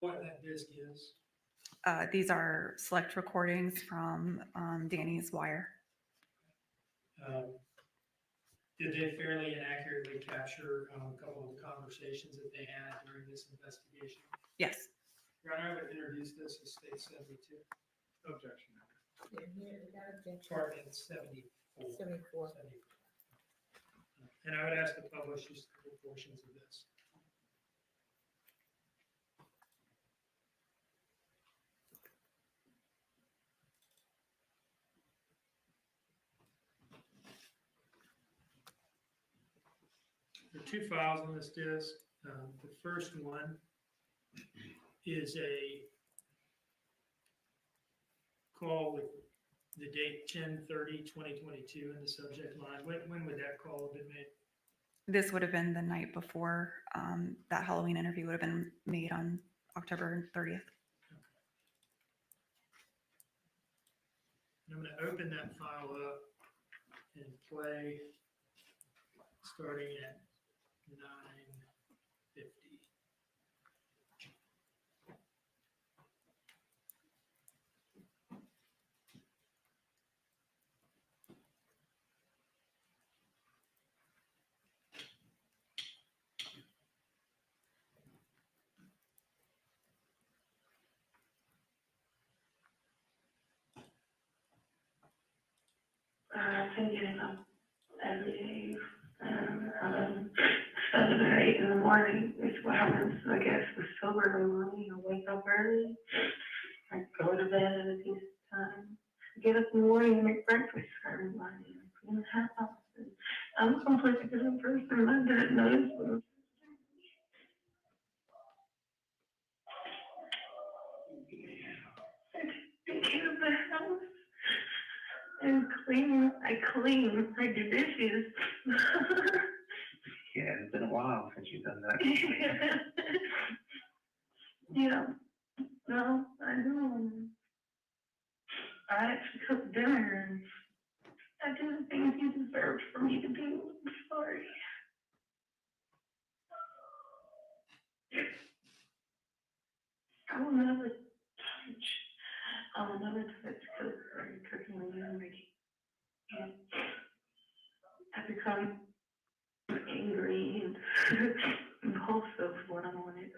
Speaker 2: what that disc is?
Speaker 15: These are select recordings from Danny's wire.
Speaker 2: Did they fairly and accurately capture a couple of the conversations that they had during this investigation?
Speaker 15: Yes.
Speaker 2: Your Honor, I would introduce this as State 72.
Speaker 7: Objection.
Speaker 2: Department 74.
Speaker 3: 74.
Speaker 2: And I would ask to publish just the portions of this. There are two files on this disk. The first one is a call with the date 10/30/2022 in the subject line. When would that call have been made?
Speaker 15: This would have been the night before that Halloween interview would have been made on October 30th.
Speaker 2: And I'm going to open that file up and play starting at 9:50.
Speaker 10: I've been getting up every day, and 7 or 8 in the morning is what happens. I guess with sober in the morning, I wake up early, I go to bed at a decent time, I get up in the morning and make breakfast for everybody, and clean the house. And I'm a completely different person. I didn't notice when I take care of the house. And I do dishes.
Speaker 11: Yeah, it's been a while since you've done that.
Speaker 10: Yeah, no, I do. I actually cook dinner and I do the things you deserve for me to do. I'm sorry. I will never touch cook or cooking when you're making. I become angry and impulsive when I'm on it.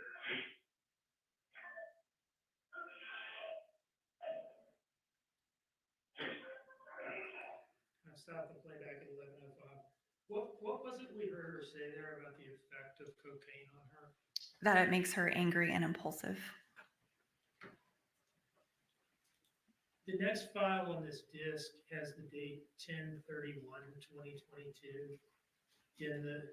Speaker 2: I stopped the playback at 11:05. What was it we heard her say there about the effect of cocaine on her?
Speaker 15: That it makes her angry and impulsive.
Speaker 2: The next file on this disk has the date 10/31/2022 in the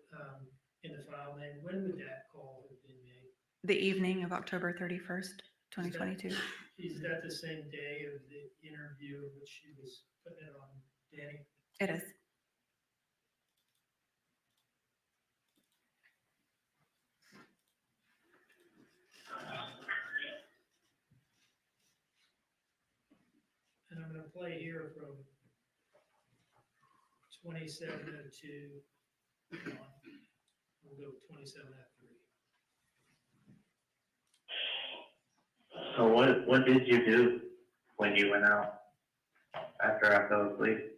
Speaker 2: file name. When would that call have been made?
Speaker 15: The evening of October 31st, 2022.
Speaker 2: Is that the same day of the interview in which she was putting it on Danny?
Speaker 15: It is.
Speaker 2: And I'm going to play here from 27:02 on. We'll go with 27:03.
Speaker 11: So what did you do when you went out after I fell asleep?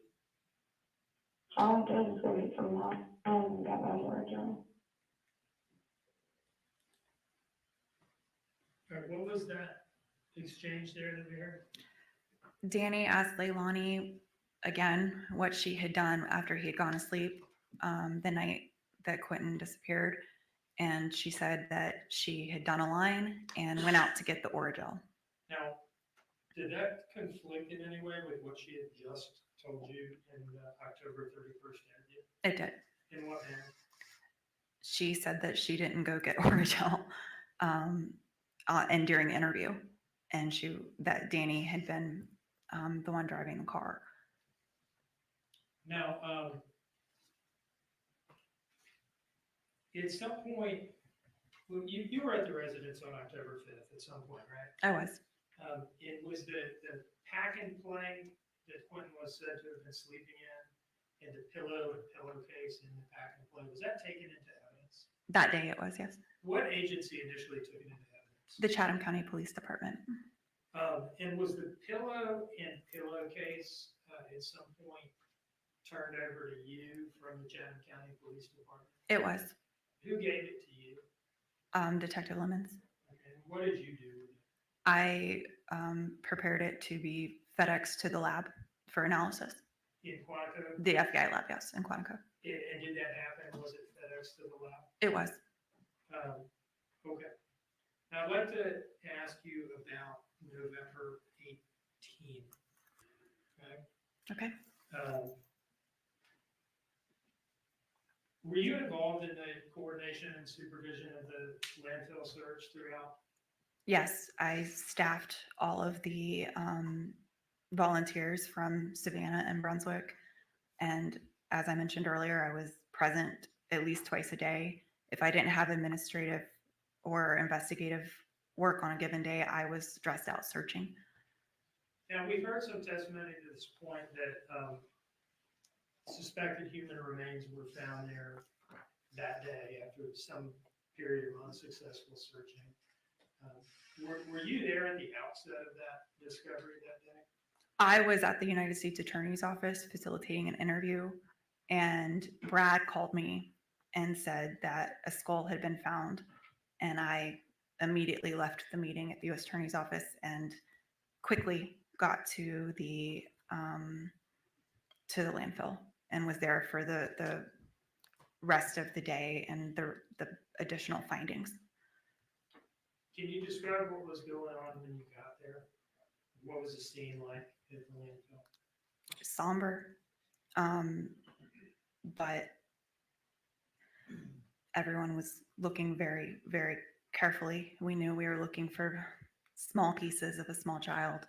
Speaker 10: All I did was go get some lunch and got my work done.
Speaker 2: All right, what was that exchange there that we heard?
Speaker 15: Danny asked Leilani again what she had done after he had gone asleep the night that Quentin disappeared. And she said that she had done a line and went out to get the Orajel.
Speaker 2: Now, did that conflict in any way with what she had just told you in the October 31st interview?
Speaker 15: It did.
Speaker 2: In what manner?
Speaker 15: She said that she didn't go get Orajel and during the interview, and that Danny had been the one driving the car.
Speaker 2: Now, at some point, well, you were at the residence on October 5th at some point, right?
Speaker 15: I was.
Speaker 2: It was the pack and play that Quentin was said to have been sleeping in, and the pillow and pillowcase in the pack and play. Was that taken into evidence?
Speaker 15: That day it was, yes.
Speaker 2: What agency initially took it into evidence?
Speaker 15: The Chatham County Police Department.
Speaker 2: And was the pillow and pillowcase at some point turned over to you from the Chatham County Police Department?
Speaker 15: It was.
Speaker 2: Who gave it to you?
Speaker 15: Detective Lemons.
Speaker 2: Okay. And what did you do with it?
Speaker 15: I prepared it to be FedEx to the lab for analysis.
Speaker 2: In Quantico?
Speaker 15: The FBI lab, yes, in Quantico.
Speaker 2: And did that happen? Was it FedEx to the lab?
Speaker 15: It was.
Speaker 2: Okay. Now I'd like to ask you about November 18th. Okay.
Speaker 15: Okay.
Speaker 2: Were you involved in the coordination and supervision of the landfill search throughout?
Speaker 15: Yes, I staffed all of the volunteers from Savannah and Brunswick. And as I mentioned earlier, I was present at least twice a day. If I didn't have administrative or investigative work on a given day, I was dressed out searching.
Speaker 2: Now, we've heard some testimony to this point that suspected human remains were found there that day after some period of unsuccessful searching. Were you there at the outset of that discovery that day?
Speaker 15: I was at the United States Attorney's Office facilitating an interview, and Brad called me and said that a skull had been found. And I immediately left the meeting at the U.S. Attorney's Office and quickly got to the landfill and was there for the rest of the day and the additional findings.
Speaker 2: Can you describe what was going on when you got there? What was the scene like at the landfill?
Speaker 15: Somber, but everyone was looking very, very carefully. We knew we were looking for small pieces of a small child.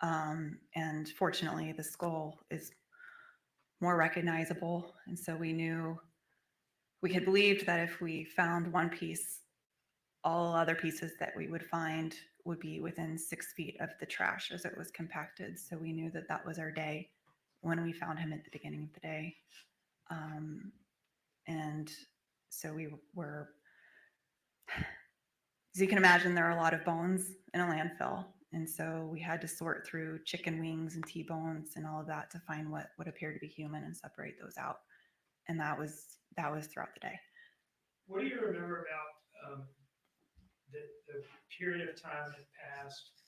Speaker 15: And fortunately, the skull is more recognizable. And so we had believed that if we found one piece, all other pieces that we would find would be within 6 feet of the trash as it was compacted. So we knew that that was our day when we found him at the beginning of the day. And so we were, as you can imagine, there are a lot of bones in a landfill. And so we had to sort through chicken wings and T-bones and all of that to find what would appear to be human and separate those out. And that was throughout the day.
Speaker 2: What do you remember about the period of time that passed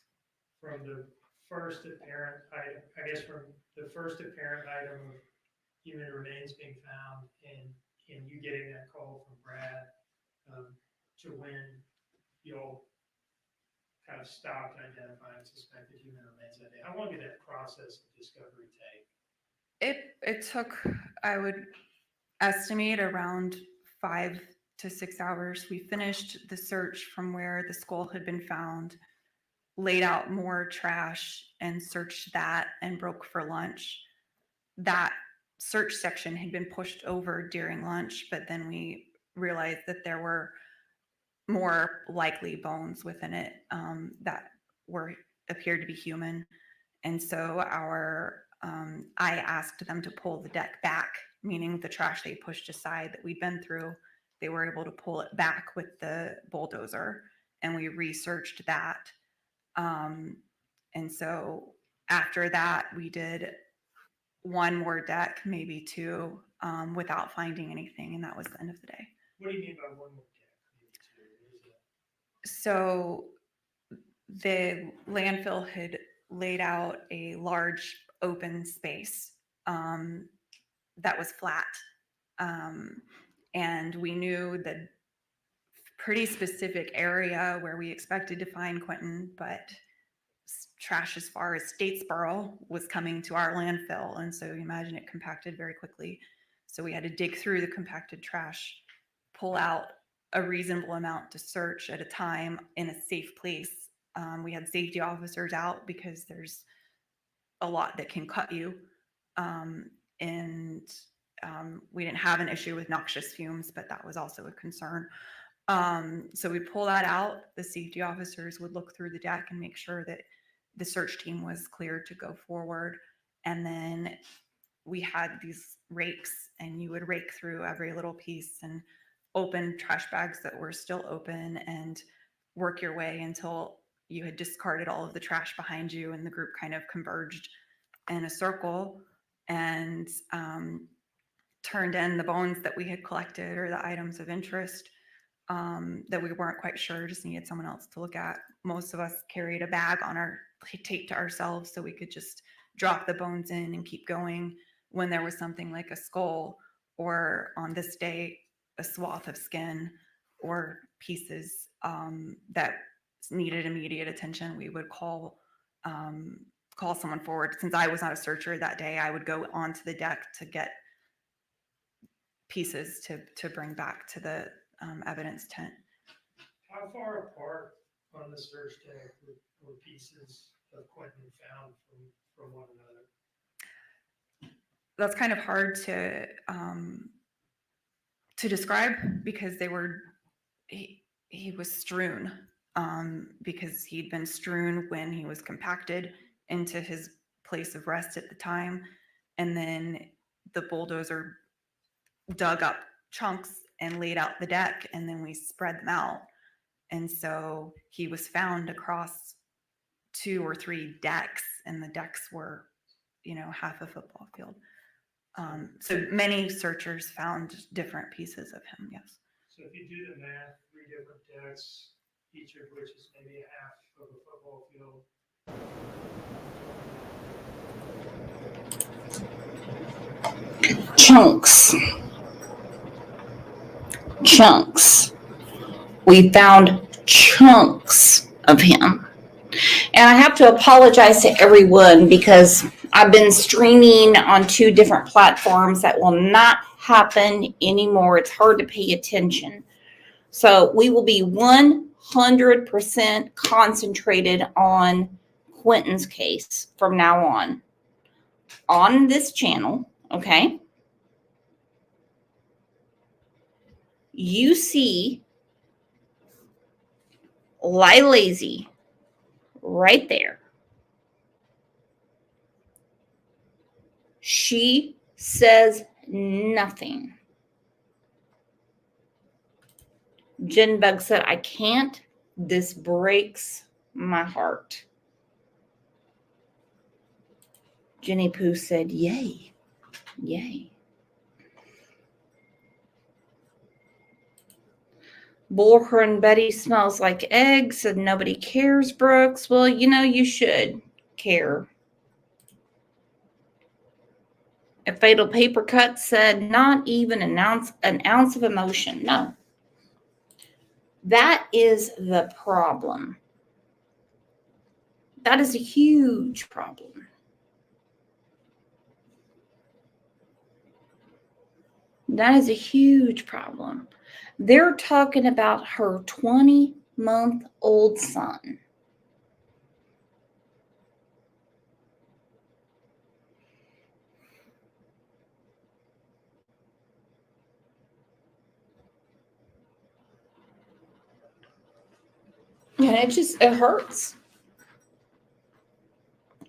Speaker 2: from the first apparent item, I guess from the first apparent item of human remains being found and you getting that call from Brad to when you'll kind of stopped identifying suspected human remains that day? How long did that process of discovery take?
Speaker 15: It took, I would estimate, around 5 to 6 hours. We finished the search from where the skull had been found, laid out more trash and searched that and broke for lunch. That search section had been pushed over during lunch, but then we realized that there were more likely bones within it that appeared to be human. And so I asked them to pull the deck back, meaning the trash they pushed aside that we'd been through, they were able to pull it back with the bulldozer, and we researched that. And so after that, we did one more deck, maybe two, without finding anything, and that was the end of the day.
Speaker 2: What do you mean by one more deck? Maybe two? What is that?
Speaker 15: So the landfill had laid out a large open space that was flat. And we knew the pretty specific area where we expected to find Quentin, but trash as far as Statesboro was coming to our landfill. And so you imagine it compacted very quickly. So we had to dig through the compacted trash, pull out a reasonable amount to search at a time in a safe place. We had safety officers out because there's a lot that can cut you. We didn't have an issue with noxious fumes, but that was also a concern. So we pull that out. The safety officers would look through the deck and make sure that the search team was cleared to go forward. And then we had these rakes, and you would rake through every little piece and open trash bags that were still open and work your way until you had discarded all of the trash behind you, and the group kind of converged in a circle and turned in the bones that we had collected or the items of interest that we weren't quite sure, just needed someone else to look at. Most of us carried a bag on our taped to ourselves so we could just drop the bones in and keep going when there was something like a skull, or on this day, a swath of skin or pieces that needed immediate attention. We would call someone forward. Since I was not a searcher that day, I would go onto the deck to get pieces to bring back to the evidence tent.
Speaker 2: How far apart on the search day were pieces of Quentin found from one another?
Speaker 15: That's kind of hard to describe because he was strewn because he'd been strewn when he was compacted into his place of rest at the time, and then the bulldozer dug up chunks and laid out the deck, and then we spread them out. And so he was found across 2 or 3 decks, and the decks were, half a football field. So many searchers found different pieces of him, yes.
Speaker 2: So if you do the math, 3 different decks, each of which is maybe a half of a football field.
Speaker 1: Chunks. We found chunks of him. And I have to apologize to everyone because I've been streaming on 2 different platforms. That will not happen anymore. It's hard to pay attention. So we will be 100% concentrated on Quentin's case from now on this channel, okay? You see Leilani right there. She says nothing. Jinbug said, I can't. This breaks my heart. Jenny Pooh said, yay, yay. Bullhorn Betty smells like eggs and nobody cares, Brooks. Well, you should care. A Fatal Paper Cut said, not even an ounce of emotion. No. That is the problem. That is a huge problem. That is a huge problem. They're talking about her 20-month-old son. And it hurts.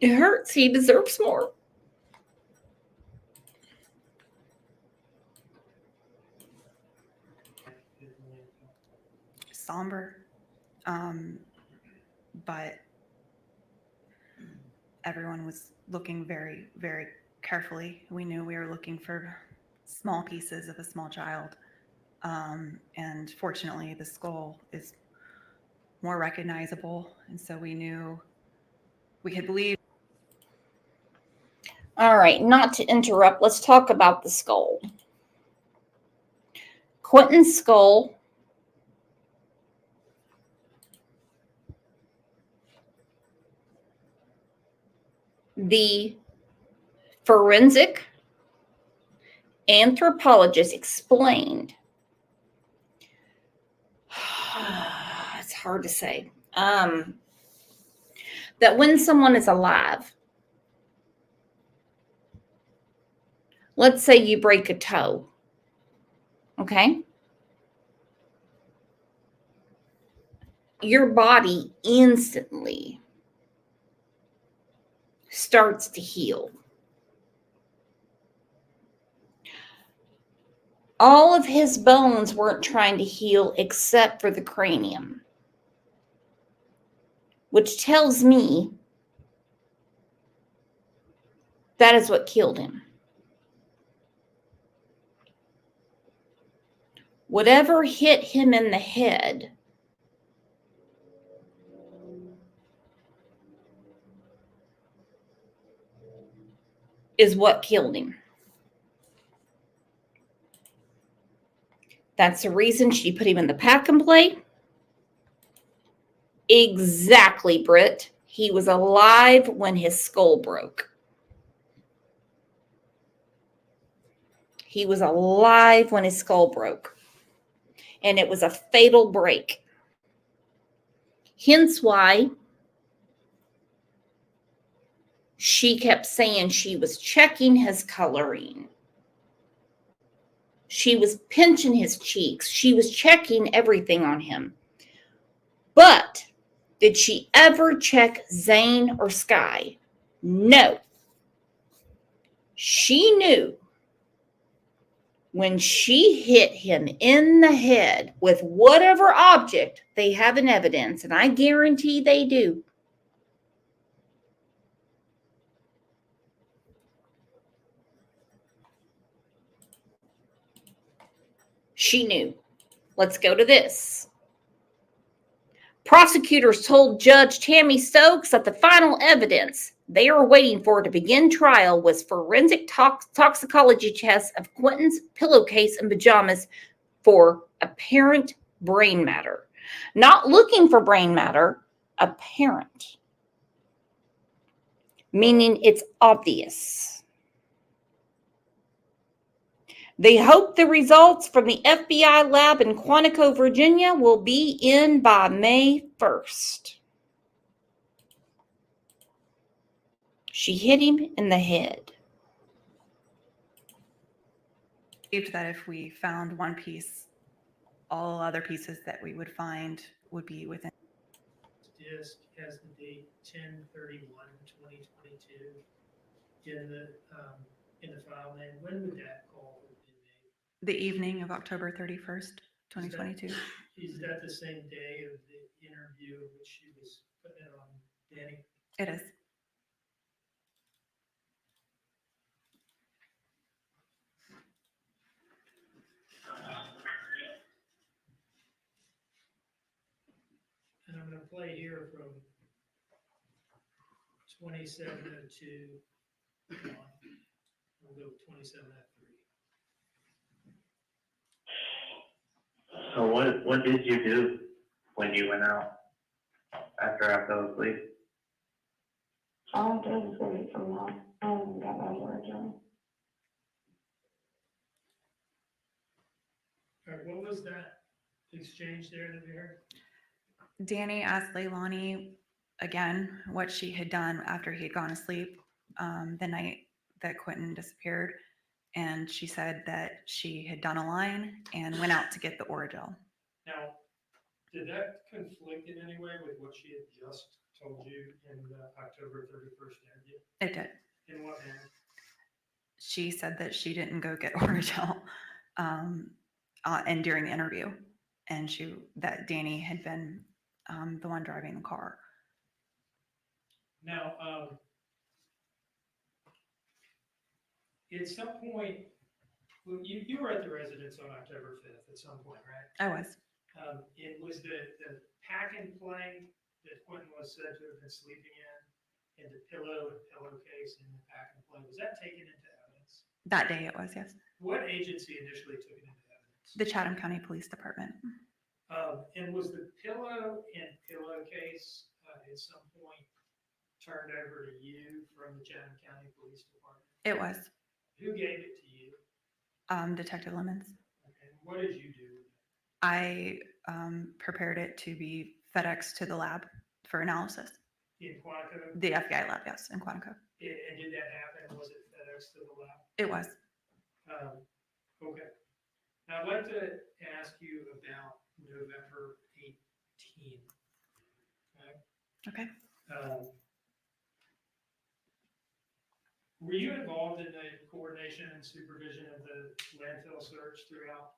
Speaker 1: It hurts. He deserves more.
Speaker 15: Somber, but everyone was looking very, very carefully. We knew we were looking for small pieces of a small child, and fortunately the skull is more recognizable, and so we knew we had believed.
Speaker 1: All right, not to interrupt, let's talk about the skull. Quentin's skull the forensic anthropologist explained. It's hard to say. That when someone is alive, let's say you break a toe, okay? Your body instantly starts to heal. All of his bones weren't trying to heal except for the cranium. which tells me that is what killed him. Whatever hit him in the head is what killed him. That's the reason she put him in the pack and play. Exactly, Britt. He was alive when his skull broke. He was alive when his skull broke. And it was a fatal break. Hence why she kept saying she was checking his coloring. She was pinching his cheeks. She was checking everything on him. But did she ever check Zane or Sky? No. She knew when she hit him in the head with whatever object they have in evidence, and I guarantee they do, she knew. Let's go to this. Prosecutors told Judge Tammy Stokes that the final evidence they are waiting for to begin trial was forensic toxicology tests of Quentin's pillowcase and pajamas for apparent brain matter. Not looking for brain matter, apparent. Meaning it's obvious. They hope the results from the FBI lab in Quantico, Virginia will be in by May 1st. She hit him in the head.
Speaker 15: That if we found one piece, all other pieces that we would find would be within.
Speaker 2: Disc has the date 10/31/2022 in the file name. When would that call have been made?
Speaker 15: The evening of October 31st, 2022.
Speaker 2: Is that the same day of the interview in which she was putting it on Danny?
Speaker 15: It is.
Speaker 2: And I'm going to play here from 27:02 on. We'll go 27:03.
Speaker 14: So what did you do when you went out after I fell asleep?
Speaker 17: All I did was wait for mom. I haven't got my words on.
Speaker 2: All right, what was that exchange there that we heard?
Speaker 15: Danny asked Leilani again what she had done after he had gone to sleep the night that Quentin disappeared. And she said that she had done a line and went out to get the Orajel.
Speaker 2: Now, did that conflict in any way with what she had just told you in the October 31st interview?
Speaker 15: It did.
Speaker 2: In what manner?
Speaker 15: She said that she didn't go get Orajel and during the interview, and that Danny had been the one driving the car.
Speaker 2: Now, at some point, you were at the residence on October 5th at some point, right?
Speaker 15: I was.
Speaker 2: It was the pack and play that Quentin was said to have been sleeping in the pillow and pillowcase in the pack and play. Was that taken into evidence?
Speaker 15: That day it was, yes.
Speaker 2: What agency initially took it into evidence?
Speaker 15: The Chatham County Police Department.
Speaker 2: And was the pillow and pillowcase at some point turned over to you from the Chatham County Police Department?
Speaker 15: It was.
Speaker 2: Who gave it to you?
Speaker 15: Detective Lemons.
Speaker 2: Okay. What did you do?
Speaker 15: I prepared it to be FedEx to the lab for analysis.
Speaker 2: In Quantico?
Speaker 15: The FBI lab, yes, in Quantico.
Speaker 2: And did that happen? Was it FedEx to the lab?
Speaker 15: It was.
Speaker 2: Okay. Now I'd like to ask you about November 18th.
Speaker 15: Okay.
Speaker 2: Were you involved in the coordination and supervision of the landfill search throughout?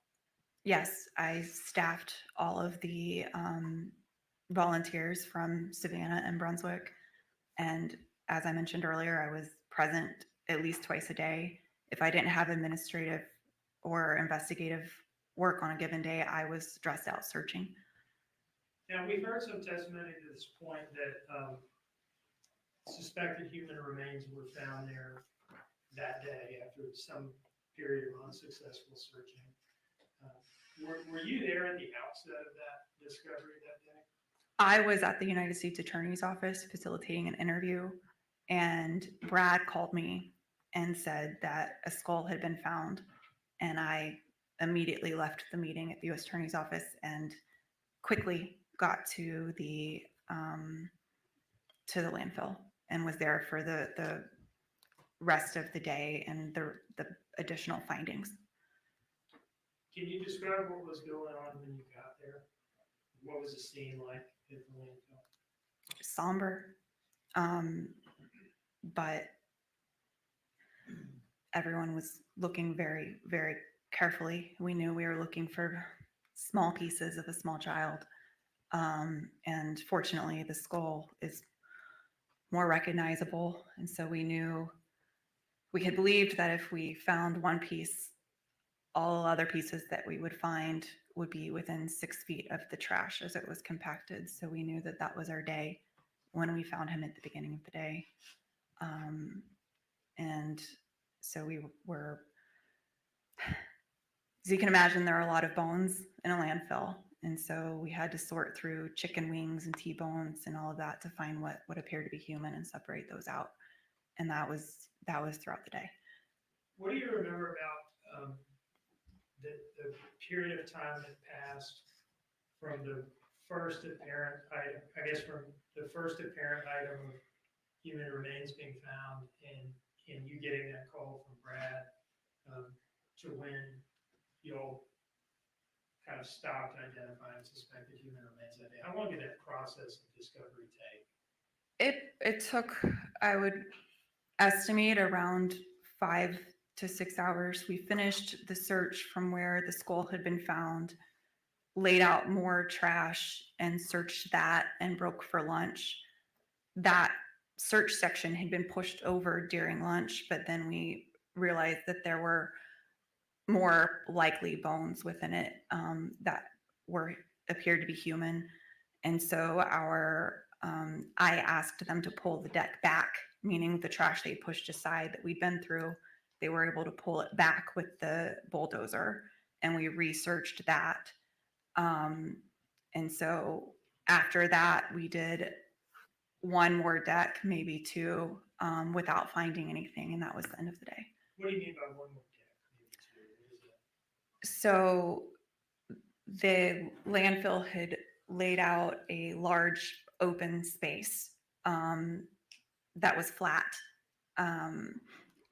Speaker 15: Yes, I staffed all of the volunteers from Savannah and Brunswick. And as I mentioned earlier, I was present at least twice a day. If I didn't have administrative or investigative work on a given day, I was dressed out searching.
Speaker 2: Now, we've heard some testimony to this point that suspected human remains were found there that day after some period of unsuccessful searching. Were you there at the outset of that discovery that day?
Speaker 15: I was at the United States Attorney's Office facilitating an interview, and Brad called me and said that a skull had been found. And I immediately left the meeting at the U.S. Attorney's Office and quickly got to the landfill and was there for the rest of the day and the additional findings.
Speaker 2: Can you describe what was going on when you got there? What was the scene like at the landfill?
Speaker 15: Somber, but everyone was looking very, very carefully. We knew we were looking for small pieces of a small child. And fortunately, the skull is more recognizable. And so we had believed that if we found one piece, all other pieces that we would find would be within 6 feet of the trash as it was compacted. So we knew that that was our day when we found him at the beginning of the day. And so we were, as you can imagine, there are a lot of bones in a landfill. And so we had to sort through chicken wings and T-bones and all of that to find what appeared to be human and separate those out. And that was throughout the day.
Speaker 2: What do you remember about the period of time that passed from the first apparent item, I guess from the first apparent item of human remains being found and you getting that call from Brad to when you all kind of stopped identifying suspected human remains that day? How long did that process of discovery take?
Speaker 15: It took, I would estimate, around 5 to 6 hours. We finished the search from where the skull had been found, laid out more trash and searched that and broke for lunch. That search section had been pushed over during lunch, but then we realized that there were more likely bones within it that appeared to be human. And so I asked them to pull the deck back, meaning the trash they pushed aside that we'd been through, they were able to pull it back with the bulldozer, and we researched that. And so after that, we did one more deck, maybe two, without finding anything, and that was the end of the day.
Speaker 2: What do you mean by one more deck? Maybe two? What is that?
Speaker 15: So the landfill had laid out a large open space that was flat.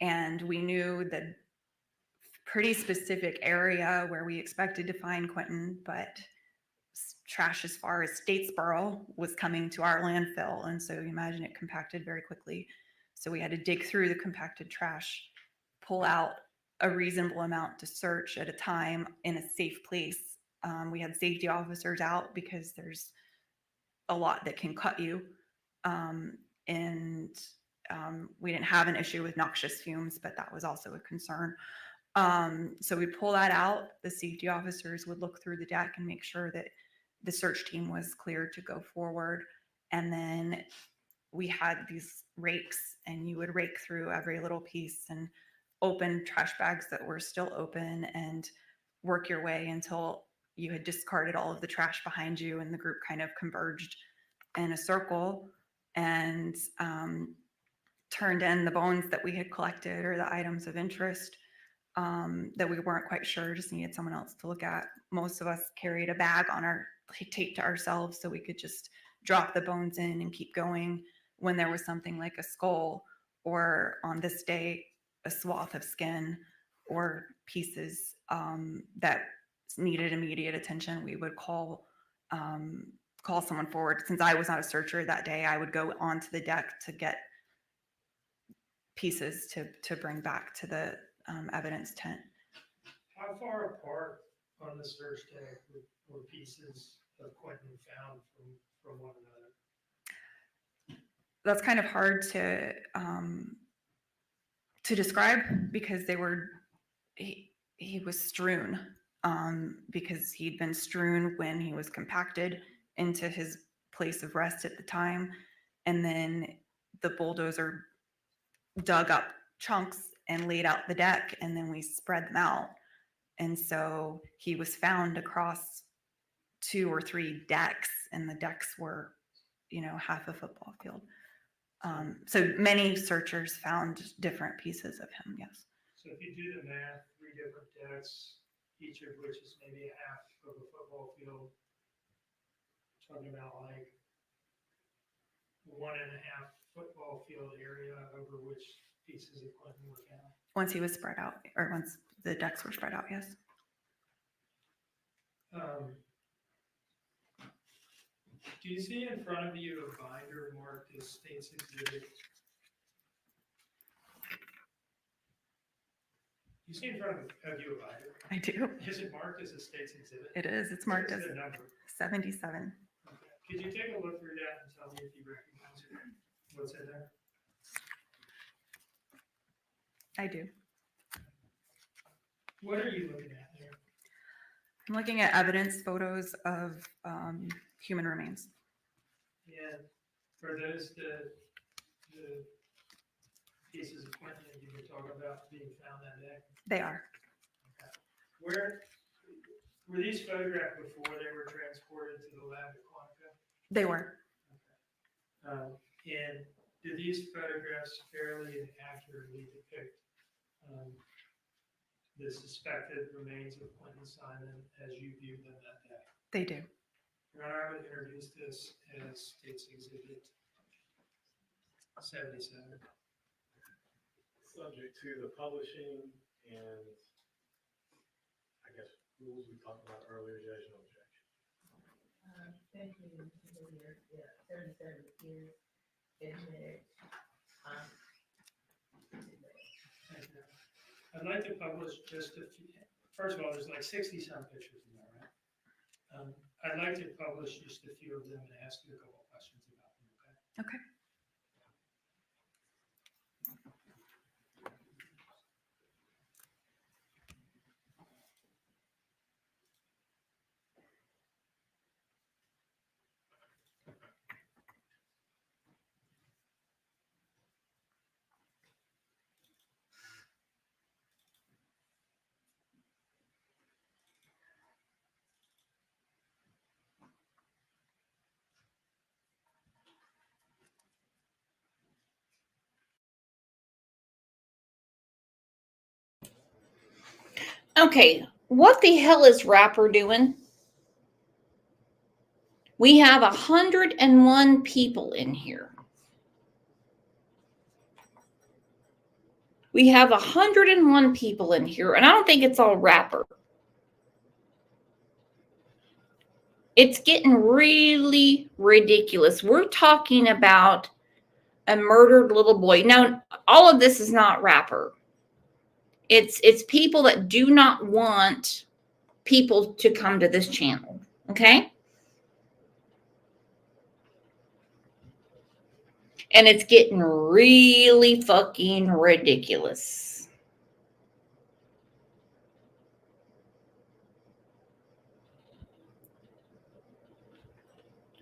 Speaker 15: And we knew the pretty specific area where we expected to find Quentin, but trash as far as Statesboro was coming to our landfill. And so you imagine it compacted very quickly. So we had to dig through the compacted trash, pull out a reasonable amount to search at a time in a safe place. We had safety officers out because there's a lot that can cut you. We didn't have an issue with noxious fumes, but that was also a concern. So we pull that out. The safety officers would look through the deck and make sure that the search team was clear to go forward. And then we had these rakes, and you would rake through every little piece and open trash bags that were still open and work your way until you had discarded all of the trash behind you, and the group kind of converged in a circle and turned in the bones that we had collected or the items of interest that we weren't quite sure, just needed someone else to look at. Most of us carried a bag on our taped to ourselves so we could just drop the bones in and keep going when there was something like a skull, or on this day, a swath of skin or pieces that needed immediate attention. We would call someone forward. Since I was not a searcher that day, I would go onto the deck to get pieces to bring back to the evidence tent.
Speaker 2: How far apart on the search deck were pieces of Quentin found from one another?
Speaker 15: That's kind of hard to describe because he was strewn, because he'd been strewn when he was compacted into his place of rest at the time, and then the bulldozer dug up chunks and laid out the deck, and then we spread them out. And so he was found across 2 or 3 decks, and the decks were, half a football field. So many searchers found different pieces of him, yes.
Speaker 2: So if you do the math, 3 different decks, each of which is maybe a half of a football field, talking about like 1.5 football field area over which pieces of Quentin were found.
Speaker 15: Once he was spread out, or once the decks were spread out, yes.
Speaker 2: Do you see in front of you a binder marked as State's Exhibit? You see in front of you a binder?
Speaker 15: I do.
Speaker 2: Is it marked as a State's Exhibit?
Speaker 15: It is. It's marked
Speaker 2: What
Speaker 15: as
Speaker 2: is the number?
Speaker 15: 77.
Speaker 2: Okay. Could you take a look through that and tell me if you recognize it? What's in there?
Speaker 15: I do.
Speaker 2: What are you looking at there?
Speaker 15: I'm looking at evidence photos of human remains.
Speaker 2: And are those the pieces of Quentin that you were talking about being found that day?
Speaker 15: They are.
Speaker 2: Where were these photographed before they were transported to the lab at Quantico?
Speaker 15: They were.
Speaker 2: And do these photographs fairly and accurately depict the suspected remains of Quentin Simon as you viewed them that day?
Speaker 15: They do.
Speaker 2: Your Honor, I would introduce this as State's Exhibit 77.
Speaker 8: Subject to the publishing and, I guess, rules we talked about earlier, Judge, no objection.
Speaker 3: Thank you, Mr. Hilliard. Yeah, 77 years admitted.
Speaker 2: I'd like to publish just a few. First of all, there's like 60-some pictures in there, right? I'd like to publish just a few of them and ask you a couple of questions about them, okay?
Speaker 15: Okay.
Speaker 1: Okay, what the hell is Rapper doing? We have 101 people in here. We have 101 people in here, and I don't think it's all Rapper. It's getting really ridiculous. We're talking about a murdered little boy. Now, all of this is not Rapper. It's people that do not want people to come to this channel, okay? And it's getting really fucking ridiculous.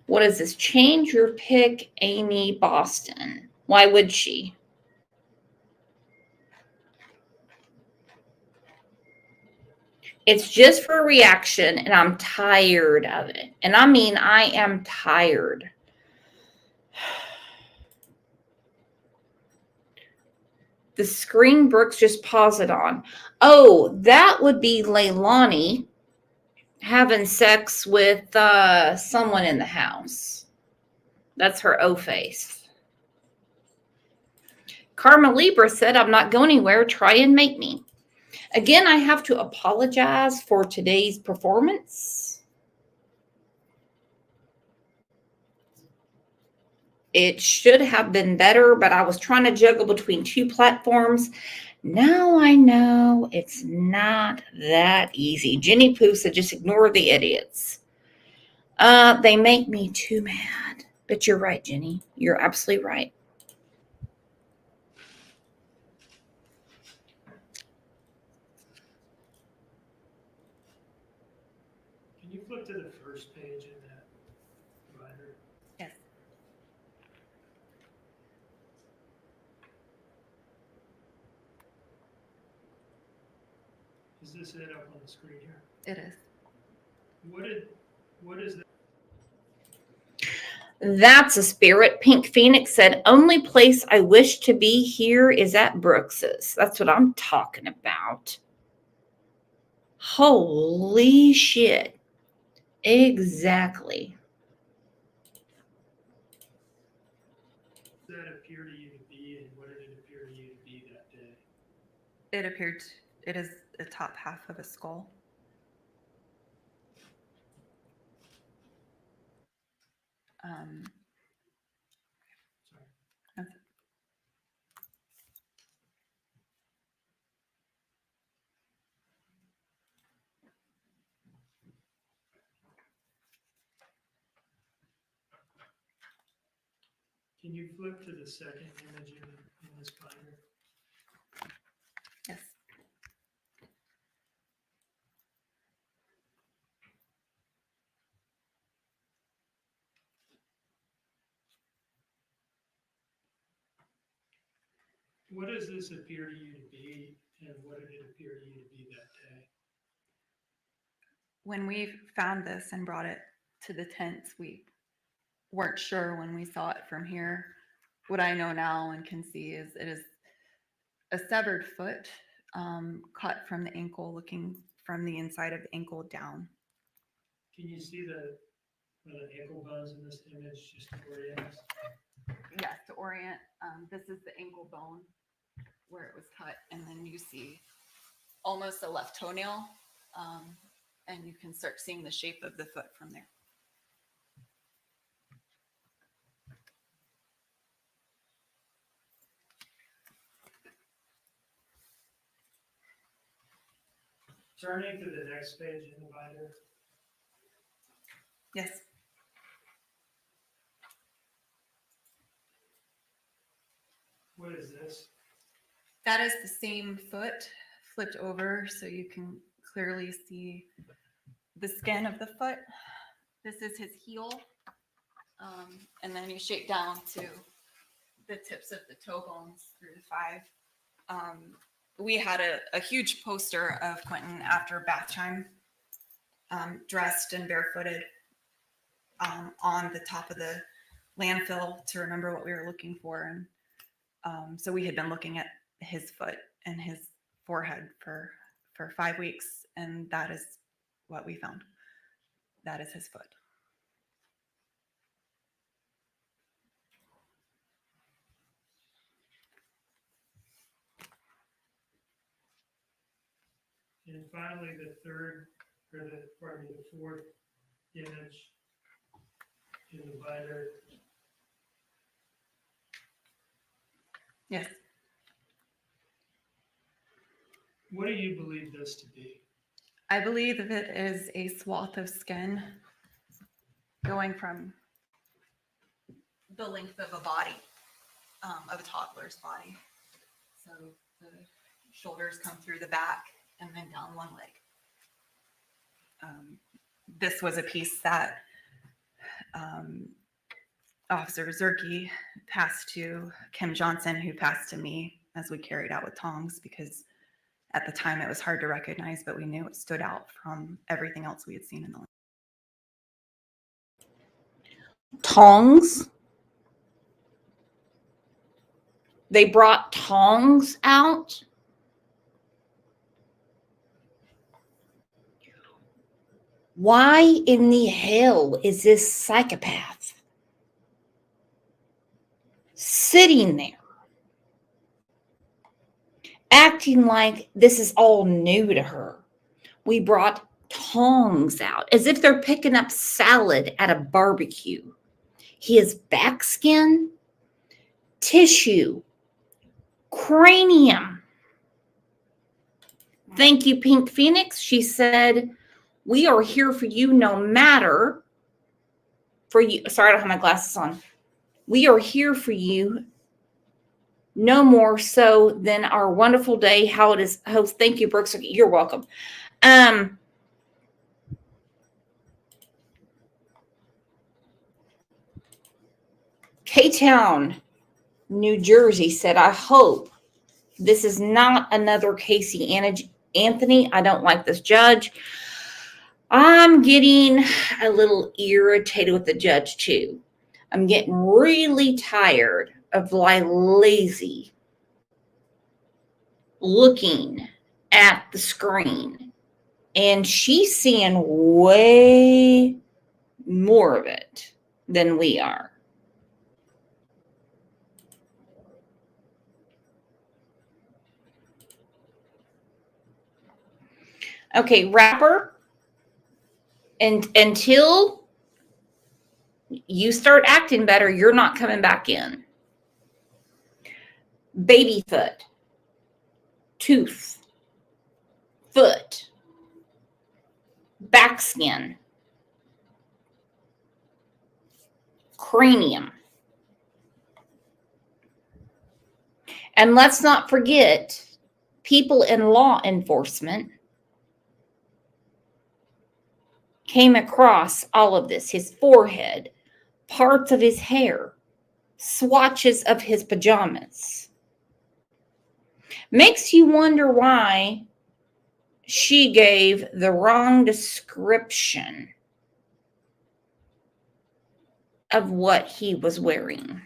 Speaker 1: What is this? Change your pick, Amy Boston. Why would she? It's just for a reaction, and I'm tired of it. And I mean, I am tired. The screen Brooks just paused it on. Oh, that would be Leilani having sex with someone in the house. That's her O-face. Karma Libra said, I'm not going anywhere. Try and make me. Again, I have to apologize for today's performance. It should have been better, but I was trying to juggle between 2 platforms. Now I know it's not that easy. Jenny Pooh said, just ignore the idiots. They make me too mad. But you're right, Jenny. You're absolutely right.
Speaker 2: Can you flip to the first page in that binder?
Speaker 15: Yes.
Speaker 2: Is this it up on the screen here?
Speaker 15: It is.
Speaker 2: What is that?
Speaker 1: That's a spirit. Pink Phoenix said, only place I wish to be here is at Brooks's. That's what I'm talking about. Holy shit. Exactly.
Speaker 2: Does that appear to you to be, and what did it appear to you to be that day?
Speaker 15: It is the top half of a skull. That's-
Speaker 2: Can you flip to the second image in this binder?
Speaker 15: Yes.
Speaker 2: What does this appear to you to be, and what did it appear to you to be that day?
Speaker 15: When we found this and brought it to the tents, we weren't sure when we saw it from here. What I know now and can see is it is a severed foot, cut from the ankle, looking from the inside of the ankle down.
Speaker 2: Can you see the ankle bones in this image, just to orient us?
Speaker 15: Yes, to orient, this is the ankle bone where it was cut, and then you see almost a left toenail, and you can start seeing the shape of the foot from there.
Speaker 2: Turning to the next page in the binder.
Speaker 15: Yes.
Speaker 2: What is this?
Speaker 15: That is the same foot flipped over so you can clearly see the skin of the foot. This is his heel. And then you shape down to the tips of the toe bones through the five. We had a huge poster of Quentin after bath time, dressed and barefooted on the top of the landfill to remember what we were looking for. And so we had been looking at his foot and his forehead for 5 weeks, and that is what we found. That is his foot.
Speaker 2: And finally, the fourth image in the binder.
Speaker 15: Yes.
Speaker 2: What do you believe this to be?
Speaker 15: I believe that it is a swath of skin going from the length of a body, of a toddler's body. So the shoulders come through the back and then down one leg. This was a piece that Officer Zerke passed to Kim Johnson, who passed to me as we carried out with tongs, because at the time it was hard to recognize, but we knew it stood out from everything else we had seen in the land.
Speaker 1: Tongs. They brought tongs out. Why in the hell is this psychopath sitting there acting like this is all new to her? We brought tongs out as if they're picking up salad at a barbecue. His back skin, tissue, cranium. Thank you, Pink Phoenix. She said, we are here for you no matter for you. Sorry, I don't have my glasses on. We are here for you. No more so than our wonderful day. How it is host. Thank you, Brooks. You're welcome. K-Town, New Jersey said, I hope this is not another Casey Anthony. I don't like this judge. I'm getting a little irritated with the judge too. I'm getting really tired of lazy looking at the screen. And she's seeing way more of it than we are. Okay, Rapper, and until you start acting better, you're not coming back in. Babyfoot, tooth, foot, backskin, cranium. And let's not forget people in law enforcement came across all of this, his forehead, parts of his hair, swatches of his pajamas. Makes you wonder why she gave the wrong description of what he was wearing.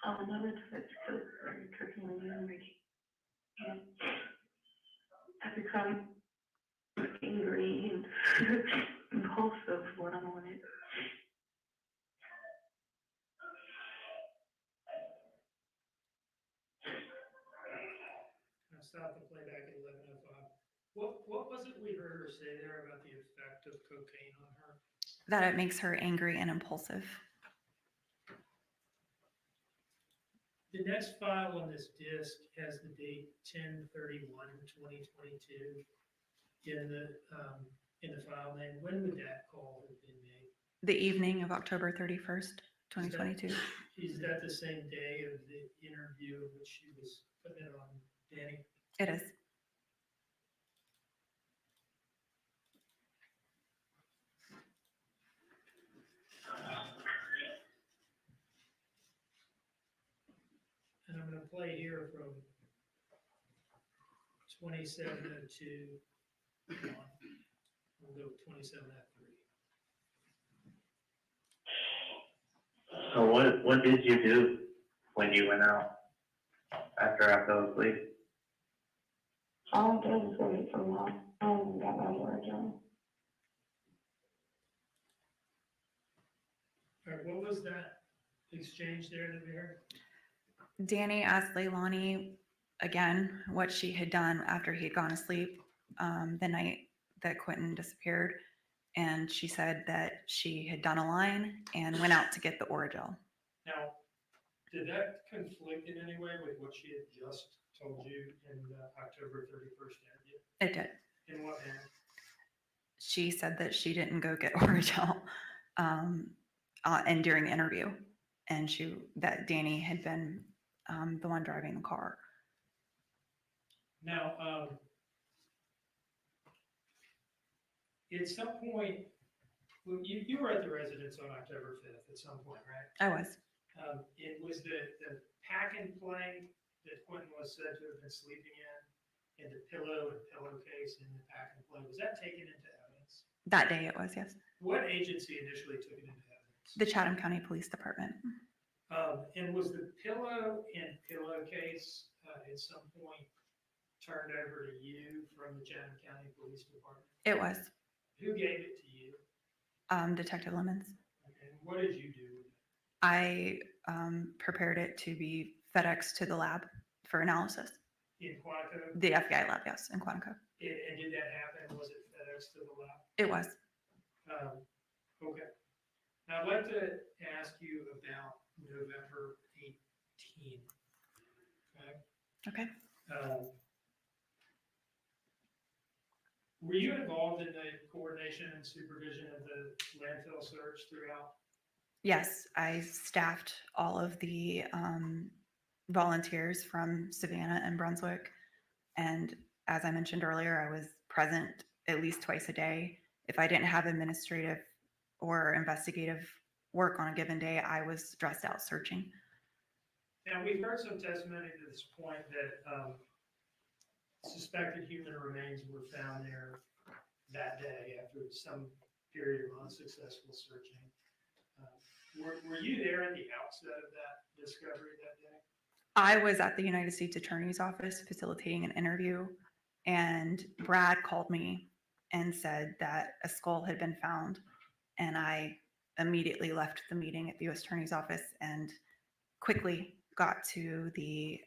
Speaker 19: I'll never touch cooking when you're making. I become angry and impulsive when I'm on it.
Speaker 2: I'll stop the playback at 11:05. What was it we heard her say there about the effect of cocaine on her?
Speaker 15: That it makes her angry and impulsive.
Speaker 2: The next file on this disk has the date 10/31/2022 in the file name. When would that call have been made?
Speaker 15: The evening of October 31st, 2022.
Speaker 2: Is that the same day of the interview in which she was putting it on Danny?
Speaker 15: It is.
Speaker 2: And I'm going to play here from 27:02 on. We'll go with 27:03.
Speaker 14: So what did you do when you went out after I fell asleep?
Speaker 19: All I did was wait for long. I only got my word on.
Speaker 2: All right, what was that exchange there that we heard?
Speaker 15: Danny asked Leilani again what she had done after he had gone to sleep the night that Quentin disappeared. And she said that she had done a line and went out to get the Orajel.
Speaker 2: Now, did that conflict in any way with what she had just told you in the October 31st interview?
Speaker 15: It did.
Speaker 2: In what manner?
Speaker 15: She said that she didn't go get Orajel and during the interview, and that Danny had been the one driving the car.
Speaker 2: Now, at some point, you were at the residence on October 5th at some point, right?
Speaker 15: I was.
Speaker 2: It was the pack and play that Quentin was said to have been sleeping in, and the pillow and pillowcase in the pack and play. Was that taken into evidence?
Speaker 15: That day it was, yes.
Speaker 2: What agency initially took it into evidence?
Speaker 15: The Chatham County Police Department.
Speaker 2: And was the pillow and pillowcase at some point turned over to you from the Chatham County Police Department?
Speaker 15: It was.
Speaker 2: Who gave it to you?
Speaker 15: Detective Lemons.
Speaker 2: Okay. And what did you do with it?
Speaker 15: I prepared it to be FedEx to the lab for analysis.
Speaker 2: In Quantico?
Speaker 15: The FBI lab, yes, in Quantico.
Speaker 2: And did that happen? Was it FedEx to the lab?
Speaker 15: It was.
Speaker 2: Okay. Now I'd like to ask you about November 18th.
Speaker 15: Okay.
Speaker 2: Were you involved in the coordination and supervision of the landfill search throughout?
Speaker 15: Yes, I staffed all of the volunteers from Savannah and Brunswick. And as I mentioned earlier, I was present at least twice a day. If I didn't have administrative or investigative work on a given day, I was dressed out searching.
Speaker 2: Now, we've heard some testimony to this point that suspected human remains were found there that day after some period of unsuccessful searching. Were you there at the outset of that discovery that day?
Speaker 15: I was at the United States Attorney's Office facilitating an interview, and Brad called me and said that a skull had been found. And I immediately left the meeting at the U.S. Attorney's Office and quickly got to the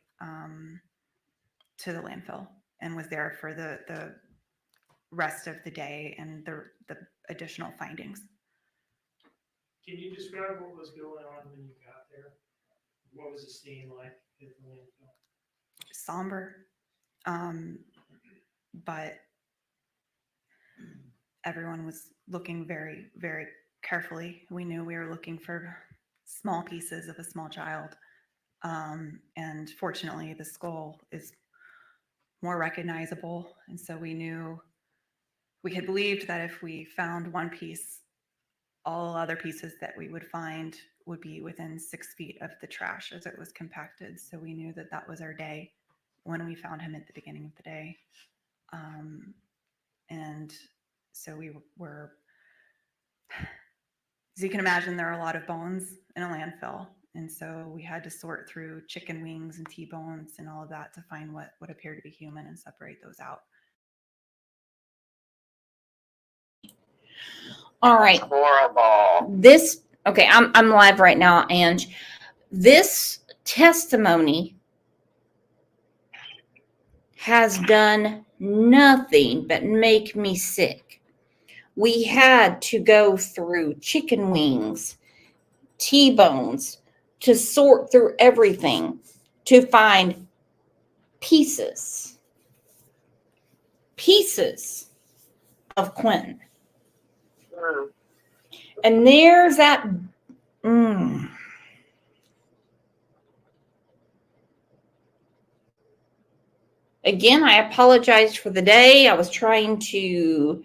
Speaker 15: landfill and was there for the rest of the day and the additional findings.
Speaker 2: Can you describe what was going on when you got there? What was the scene like at the landfill?
Speaker 15: Somber, but everyone was looking very, very carefully. We knew we were looking for small pieces of a small child. And fortunately, the skull is more recognizable. And so we knew, we had believed that if we found one piece, all other pieces that we would find would be within 6 feet of the trash as it was compacted. So we knew that that was our day when we found him at the beginning of the day. And so we were, as you can imagine, there are a lot of bones in a landfill. And so we had to sort through chicken wings and T-bones and all of that to find what appeared to be human and separate those out.
Speaker 1: All right.
Speaker 5: Horrible.
Speaker 1: Okay, I'm live right now, Ange. This testimony has done nothing but make me sick. We had to go through chicken wings, T-bones, to sort through everything to find pieces of Quentin. And there's that. Again, I apologize for the day. I was trying to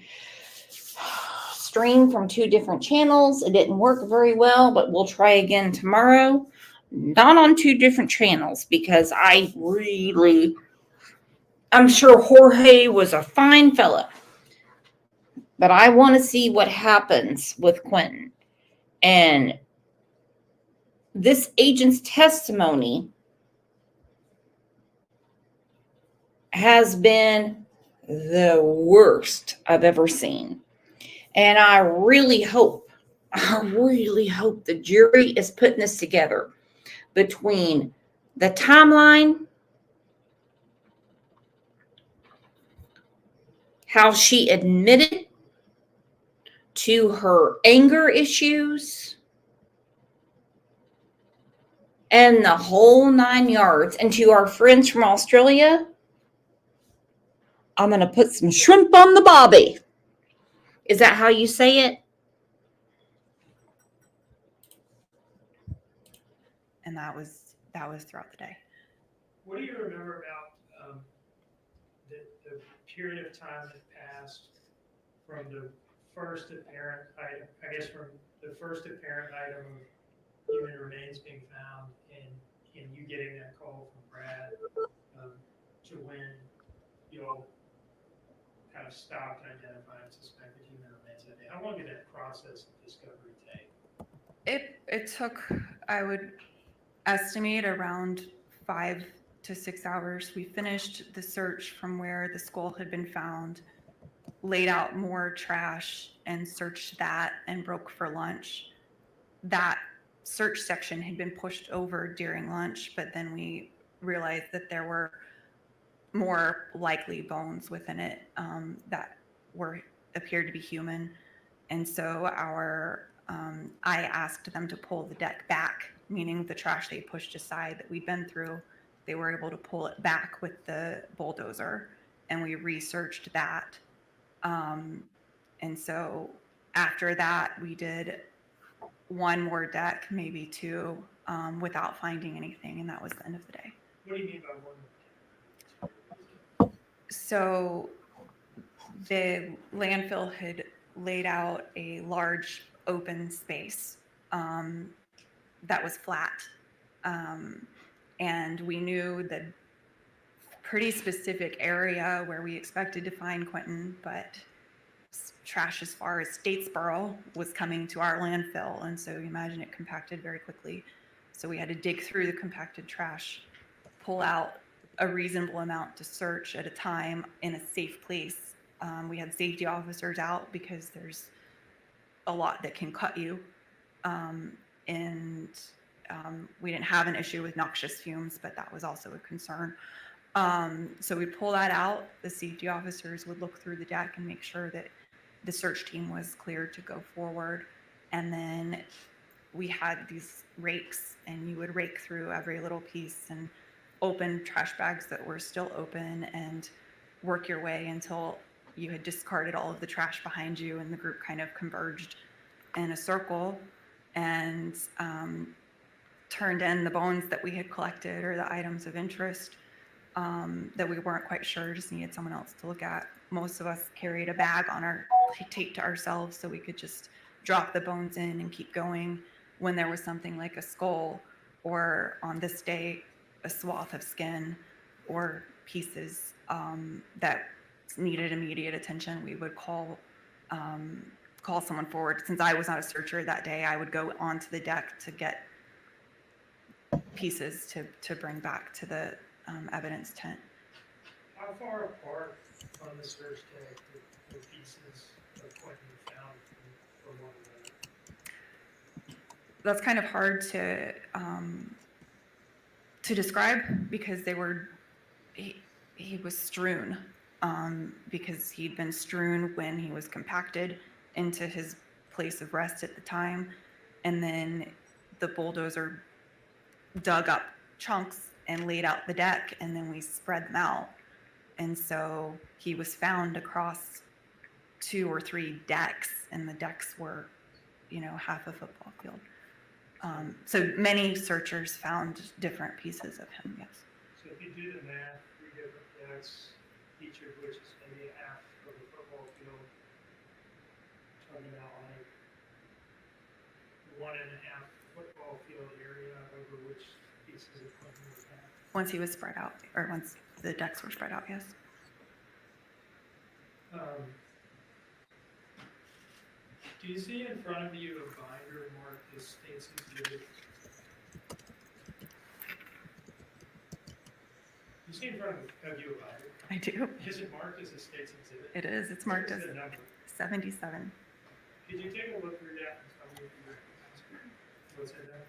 Speaker 1: stream from 2 different channels. It didn't work very well, but we'll try again tomorrow. Not on 2 different channels because I'm sure Jorge was a fine fella. But I want to see what happens with Quentin. And this agent's testimony has been the worst I've ever seen. And I really hope the jury is putting this together between the timeline, how she admitted to her anger issues, and the whole 9 yards. And to our friends from Australia, I'm going to put some shrimp on the bobby. Is that how you say it?
Speaker 15: And that was throughout the day.
Speaker 2: What do you remember about the period of time that passed from the first apparent item, of human remains being found and you getting that call from Brad to when you all kind of stopped identifying suspected human remains that day? How long did that process of discovery take?
Speaker 15: It took, I would estimate, around 5 to 6 hours. We finished the search from where the skull had been found, laid out more trash and searched that, and broke for lunch. That search section had been pushed over during lunch, but then we realized that there were more likely bones within it that appeared to be human. And so I asked them to pull the deck back, meaning the trash they pushed aside that we'd been through, they were able to pull it back with the bulldozer, and we researched that. And so after that, we did one more deck, maybe two, without finding anything, and that was the end of the day.
Speaker 2: What do you mean by one?
Speaker 15: So the landfill had laid out a large open space that was flat. And we knew the pretty specific area where we expected to find Quentin, but trash as far as Statesboro was coming to our landfill. And so you imagine it compacted very quickly. So we had to dig through the compacted trash, pull out a reasonable amount to search at a time in a safe place. We had safety officers out because there's a lot that can cut you. We didn't have an issue with noxious fumes, but that was also a concern. So we'd pull that out. The safety officers would look through the deck and make sure that the search team was cleared to go forward. And then we had these rakes, and you would rake through every little piece and open trash bags that were still open and work your way until you had discarded all of the trash behind you, and the group kind of converged in a circle and turned in the bones that we had collected or the items of interest that we weren't quite sure, just needed someone else to look at. Most of us carried a bag on our taped to ourselves so we could just drop the bones in and keep going when there was something like a skull, or on this day, a swath of skin or pieces that needed immediate attention. We would call someone forward. Since I was not a searcher that day, I would go onto the deck to get pieces to bring back to the evidence tent.
Speaker 2: How far apart on the search day the pieces of Quentin found from one another?
Speaker 15: That's kind of hard to describe because he was strewn because he'd been strewn when he was compacted into his place of rest at the time, and then the bulldozer dug up chunks and laid out the deck, and then we spread them out. And so he was found across 2 or 3 decks, and the decks were, half a football field. So many searchers found different pieces of him, yes.
Speaker 2: So if you do the math, 3 different decks, each of which is maybe a half of a football field, talking about like 1.5 football field area over which pieces of Quentin were found.
Speaker 15: Once he was spread out, or once the decks were spread out, yes.
Speaker 2: Do you see in front of you a binder marked as state's exhibit? You see in front of you a binder?
Speaker 15: I do.
Speaker 2: Is it marked as a state's exhibit?
Speaker 15: It is. It's marked
Speaker 2: What is
Speaker 15: as
Speaker 2: the number?
Speaker 15: 77.
Speaker 2: Could you take a look through that and tell me if you recognize it? What's in there?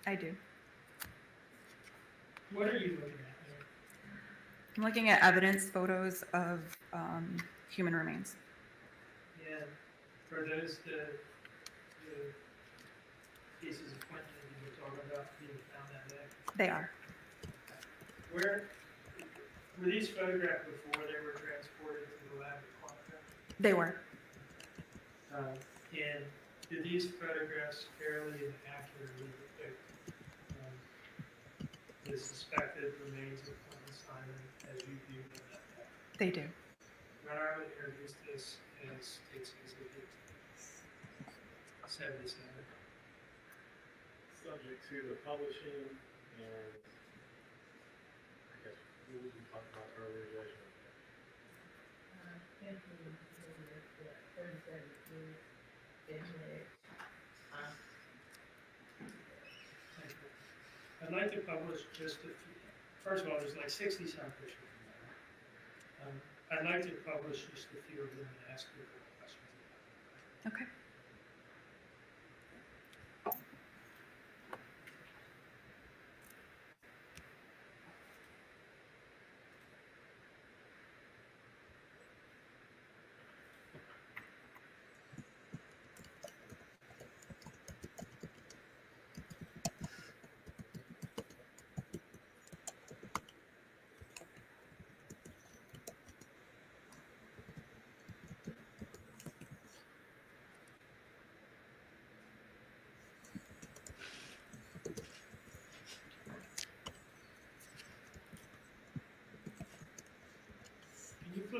Speaker 15: I do.
Speaker 2: What are you looking at there?
Speaker 15: I'm looking at evidence photos of human remains.
Speaker 2: And are those the pieces of Quentin that you were talking about being found that day?
Speaker 15: They are.
Speaker 2: Were these photographed before they were transported to the lab at Quantico?
Speaker 15: They were.
Speaker 2: And did these photographs fairly and accurately depict the suspected remains of Quentin Simon as you viewed them that day?
Speaker 15: They do.
Speaker 2: When I would introduce this as State's Exhibit 77.
Speaker 4: Subject to the publishing and I guess what we talked about earlier, judgment.
Speaker 2: I'd like to publish just a few. First of all, there's like 60-some pictures from there. I'd like to publish just a few of them and ask you questions about them.
Speaker 15: Okay.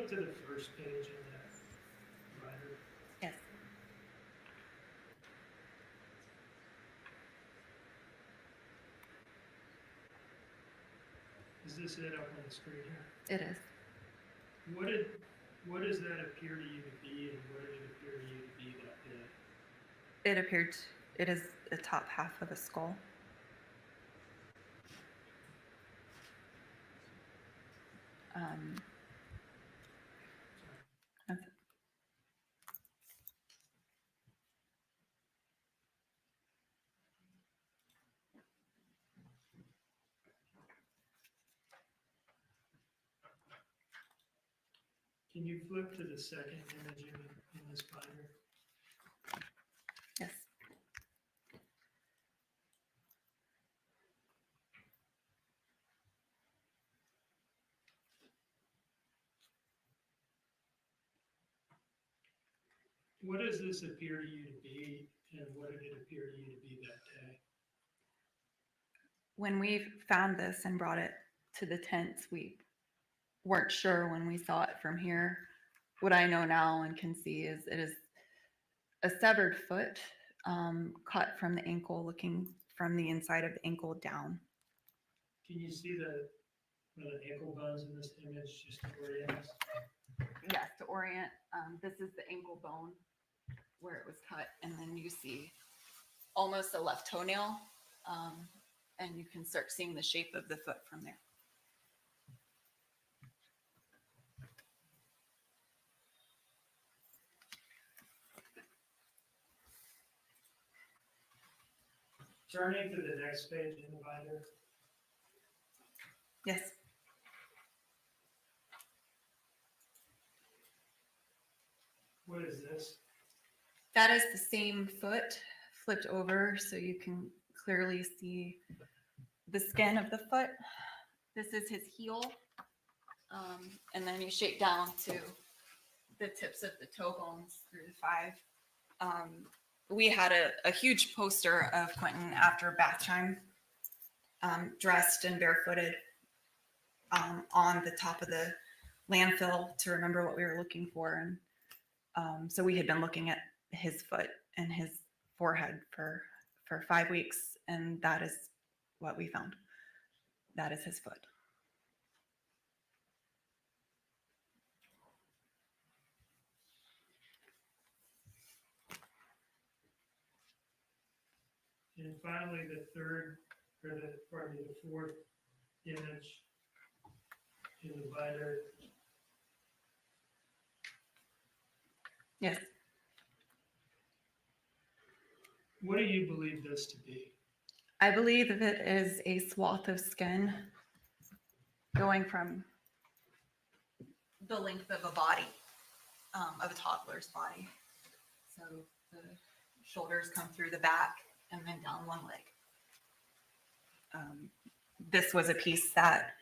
Speaker 2: flip to the first page in that binder?
Speaker 15: Yes.
Speaker 2: Is this it up on the screen here?
Speaker 15: It is.
Speaker 2: What does that appear to you to be, and what did it appear to you to be that day?
Speaker 15: It appeared, it is the top half of a skull. That's it.
Speaker 2: Can you flip to the second image in this binder?
Speaker 15: Yes.
Speaker 2: What does this appear to you to be, and what did it appear to you to be that day?
Speaker 15: When we found this and brought it to the tents, we weren't sure when we saw it from here. What I know now and can see is it is a severed foot, cut from the ankle, looking from the inside of the ankle down.
Speaker 2: Can you see the ankle bones in this image, just to orient us?
Speaker 15: Yes, to orient, this is the ankle bone where it was cut, and then you see almost a left toenail, and you can start seeing the shape of the foot from there.
Speaker 2: Turning to the next page in the binder.
Speaker 15: Yes.
Speaker 2: What is this?
Speaker 15: That is the same foot flipped over so you can clearly see the skin of the foot. This is his heel. And then you shape down to the tips of the toe bones through the five. We had a huge poster of Quentin after bath time, dressed and barefooted on the top of the landfill to remember what we were looking for. And so we had been looking at his foot and his forehead for 5 weeks, and that is what we found. That is his foot.
Speaker 2: And finally, the fourth image in the binder.
Speaker 15: Yes.
Speaker 2: What do you believe this to be?
Speaker 15: I believe it is a swath of skin going from the length of a body, of a toddler's body. So the shoulders come through the back and then down one leg. This was a piece that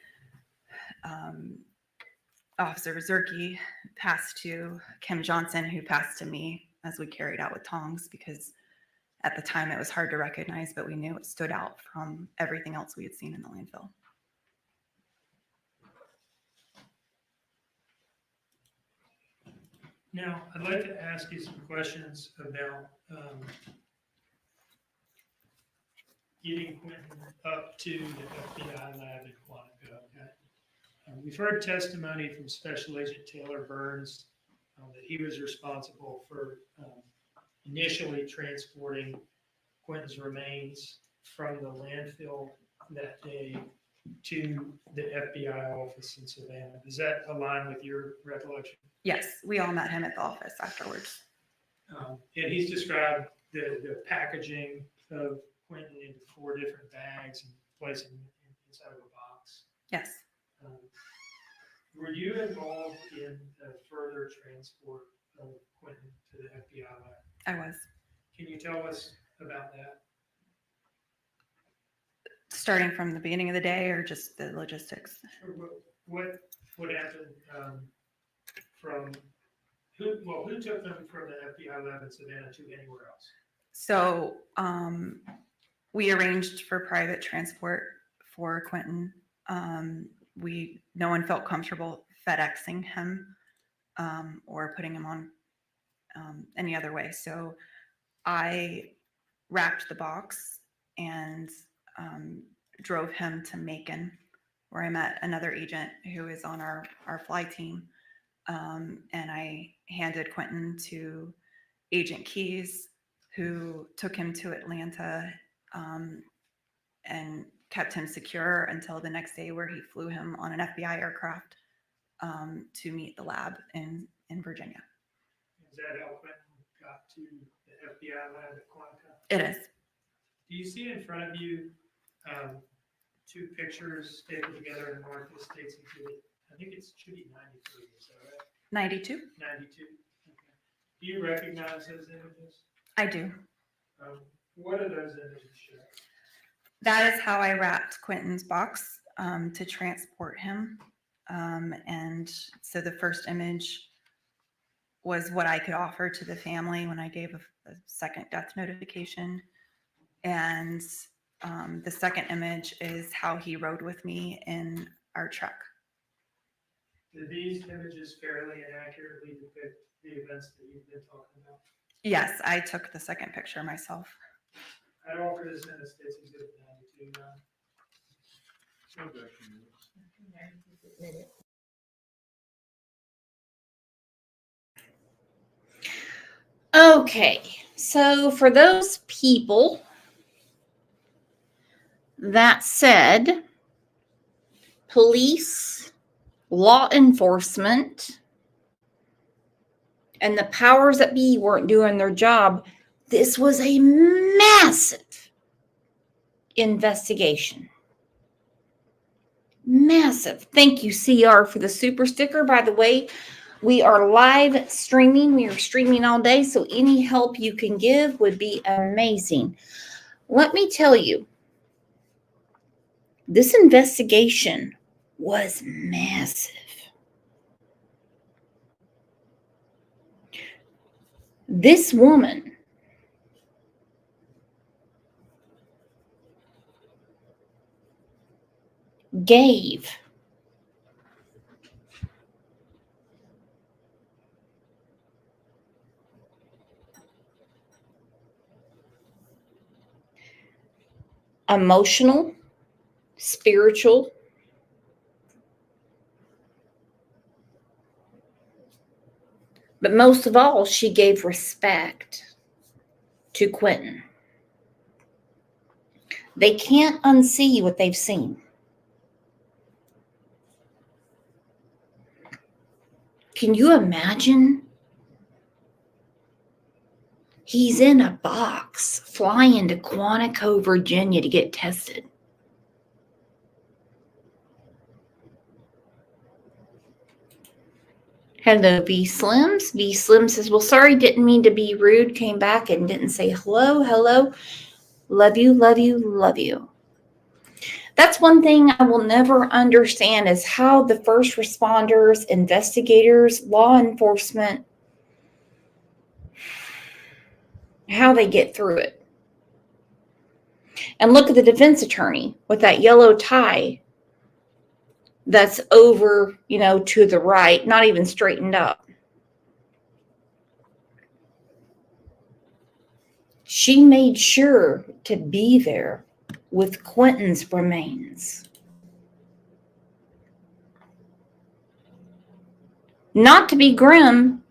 Speaker 15: Officer Zerke passed to Kim Johnson, who passed to me as we carried out with tongs, because at the time it was hard to recognize, but we knew it stood out from everything else we had seen in the landfill.
Speaker 2: Now, I'd like to ask you some questions about getting Quentin up to the FBI lab in Quantico. Okay? We've heard testimony from Special Agent Taylor Burns that he was responsible for initially transporting Quentin's remains from the landfill that day to the FBI office in Savannah. Does that align with your recollection?
Speaker 15: Yes, we all met him at the office afterwards.
Speaker 2: And he's described the packaging of Quentin into 4 different bags and placing him inside of a box.
Speaker 15: Yes.
Speaker 2: Were you involved in the further transport of Quentin to the FBI lab?
Speaker 15: I was.
Speaker 2: Can you tell us about that?
Speaker 15: Starting from the beginning of the day, or just the logistics?
Speaker 2: What happened from who took them from the FBI lab in Savannah to anywhere else?
Speaker 15: So we arranged for private transport for Quentin. No one felt comfortable FedExing him or putting him on any other way. So I wrapped the box and drove him to Macon, where I met another agent who is on our fly team. And I handed Quentin to Agent Keys, who took him to Atlanta and kept him secure until the next day, where he flew him on an FBI aircraft to meet the lab in Virginia.
Speaker 2: Is that how Quentin got to the FBI lab at Quantico?
Speaker 15: It is.
Speaker 2: Do you see in front of you two pictures stapled together and marked as states exhibit? I think it should be 93, is that right?
Speaker 15: 92?
Speaker 2: 92. Okay. Do you recognize those images?
Speaker 15: I do.
Speaker 2: What do those images show?
Speaker 15: That is how I wrapped Quentin's box to transport him. And so the first image was what I could offer to the family when I gave a second death notification. And the second image is how he rode with me in our truck.
Speaker 2: Do these images fairly and accurately depict the events that you've been talking about?
Speaker 15: Yes, I took the second picture myself.
Speaker 2: I'd offer this in the states exhibit 92.
Speaker 1: Okay, so for those people that said police, law enforcement, and the powers that be weren't doing their job, this was a massive investigation. Massive. Thank you, CR, for the super sticker. By the way, we are live streaming. We are streaming all day, so any help you can give would be amazing. Let me tell you, this investigation was massive. This woman gave emotional, spiritual, but most of all, she gave respect to Quentin. They can't unsee what they've seen. Can you imagine? He's in a box flying to Quantico, Virginia to get tested. Hello, V Slims. V Slim says, well, sorry, didn't mean to be rude. Came back and didn't say hello. Hello. Love you, love you, love you. That's one thing I will never understand is how the first responders, investigators, law enforcement, how they get through it. And look at the defense attorney with that yellow tie that's over, to the right, not even straightened up. She made sure to be there with Quentin's remains. Not to be grim,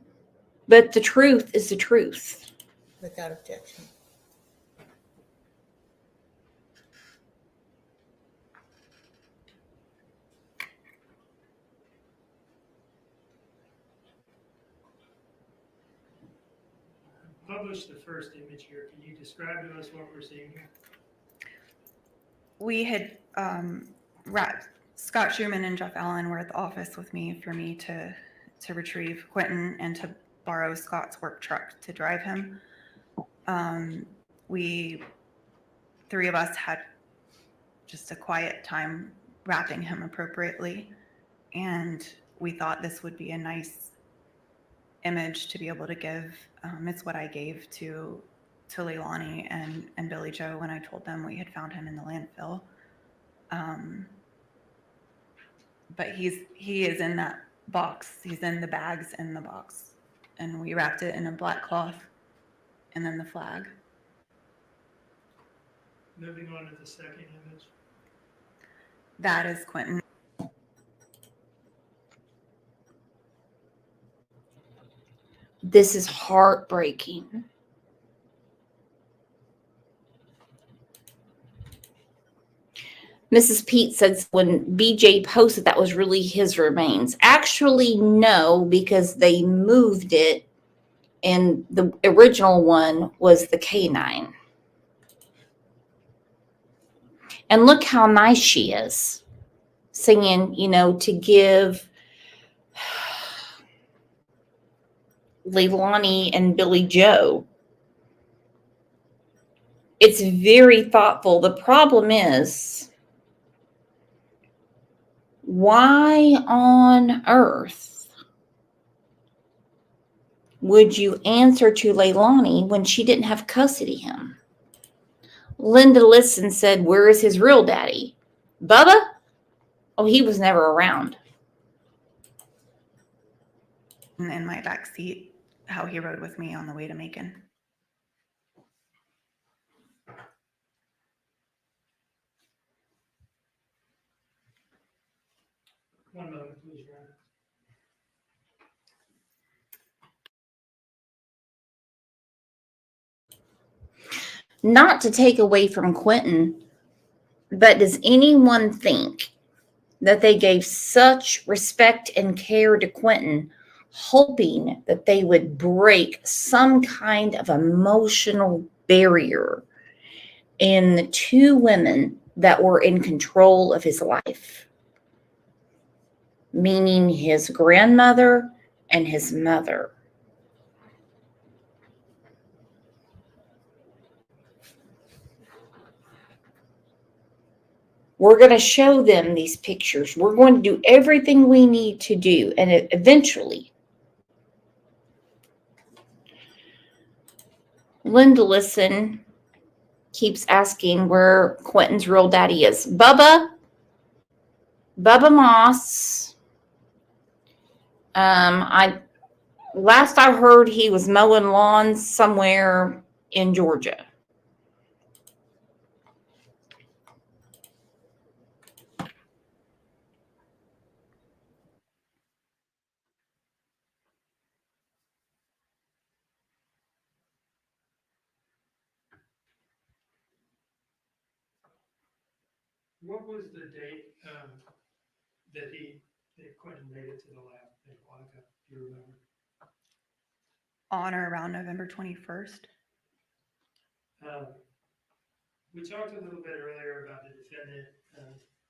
Speaker 1: but the truth is the truth.
Speaker 3: Without objection.
Speaker 2: Publish the first image here. Can you describe to us what we're seeing here?
Speaker 15: We had Scott Schumann and Jeff Allen were at the office with me for me to retrieve Quentin and to borrow Scott's work truck to drive him. We three of us had just a quiet time wrapping him appropriately, and we thought this would be a nice image to be able to give. It's what I gave to Leilani and Billy Joe when I told them we had found him in the landfill. But he is in that box. He's in the bags in the box. And we wrapped it in a black cloth and then the flag.
Speaker 2: Moving on to the second image.
Speaker 15: That is Quentin.
Speaker 1: This is heartbreaking. Mrs. Pete said when BJ posted that was really his remains. Actually, no, because they moved it, and the original one was the canine. And look how nice she is, singing, to give Leilani and Billy Joe. It's very thoughtful. The problem is, why on earth would you answer to Leilani when she didn't have custody of him? Linda Listen said, where is his real daddy? Bubba? Oh, he was never around.
Speaker 15: In my back seat, how he rode with me on the way to Macon.
Speaker 2: One moment, please, Ryan.
Speaker 1: Not to take away from Quentin, but does anyone think that they gave such respect and care to Quentin, hoping that they would break some kind of emotional barrier in the two women that were in control of his life? Meaning his grandmother and his mother. We're going to show them these pictures. We're going to do everything we need to do. And eventually, Linda Listen keeps asking where Quentin's real daddy is. Bubba Moss. Last I heard, he was mowing lawns somewhere in Georgia.
Speaker 2: What was the date that Quentin made it to the lab in Quantico? Do you remember?
Speaker 15: On or around November 21st.
Speaker 2: We talked a little bit earlier about the defendant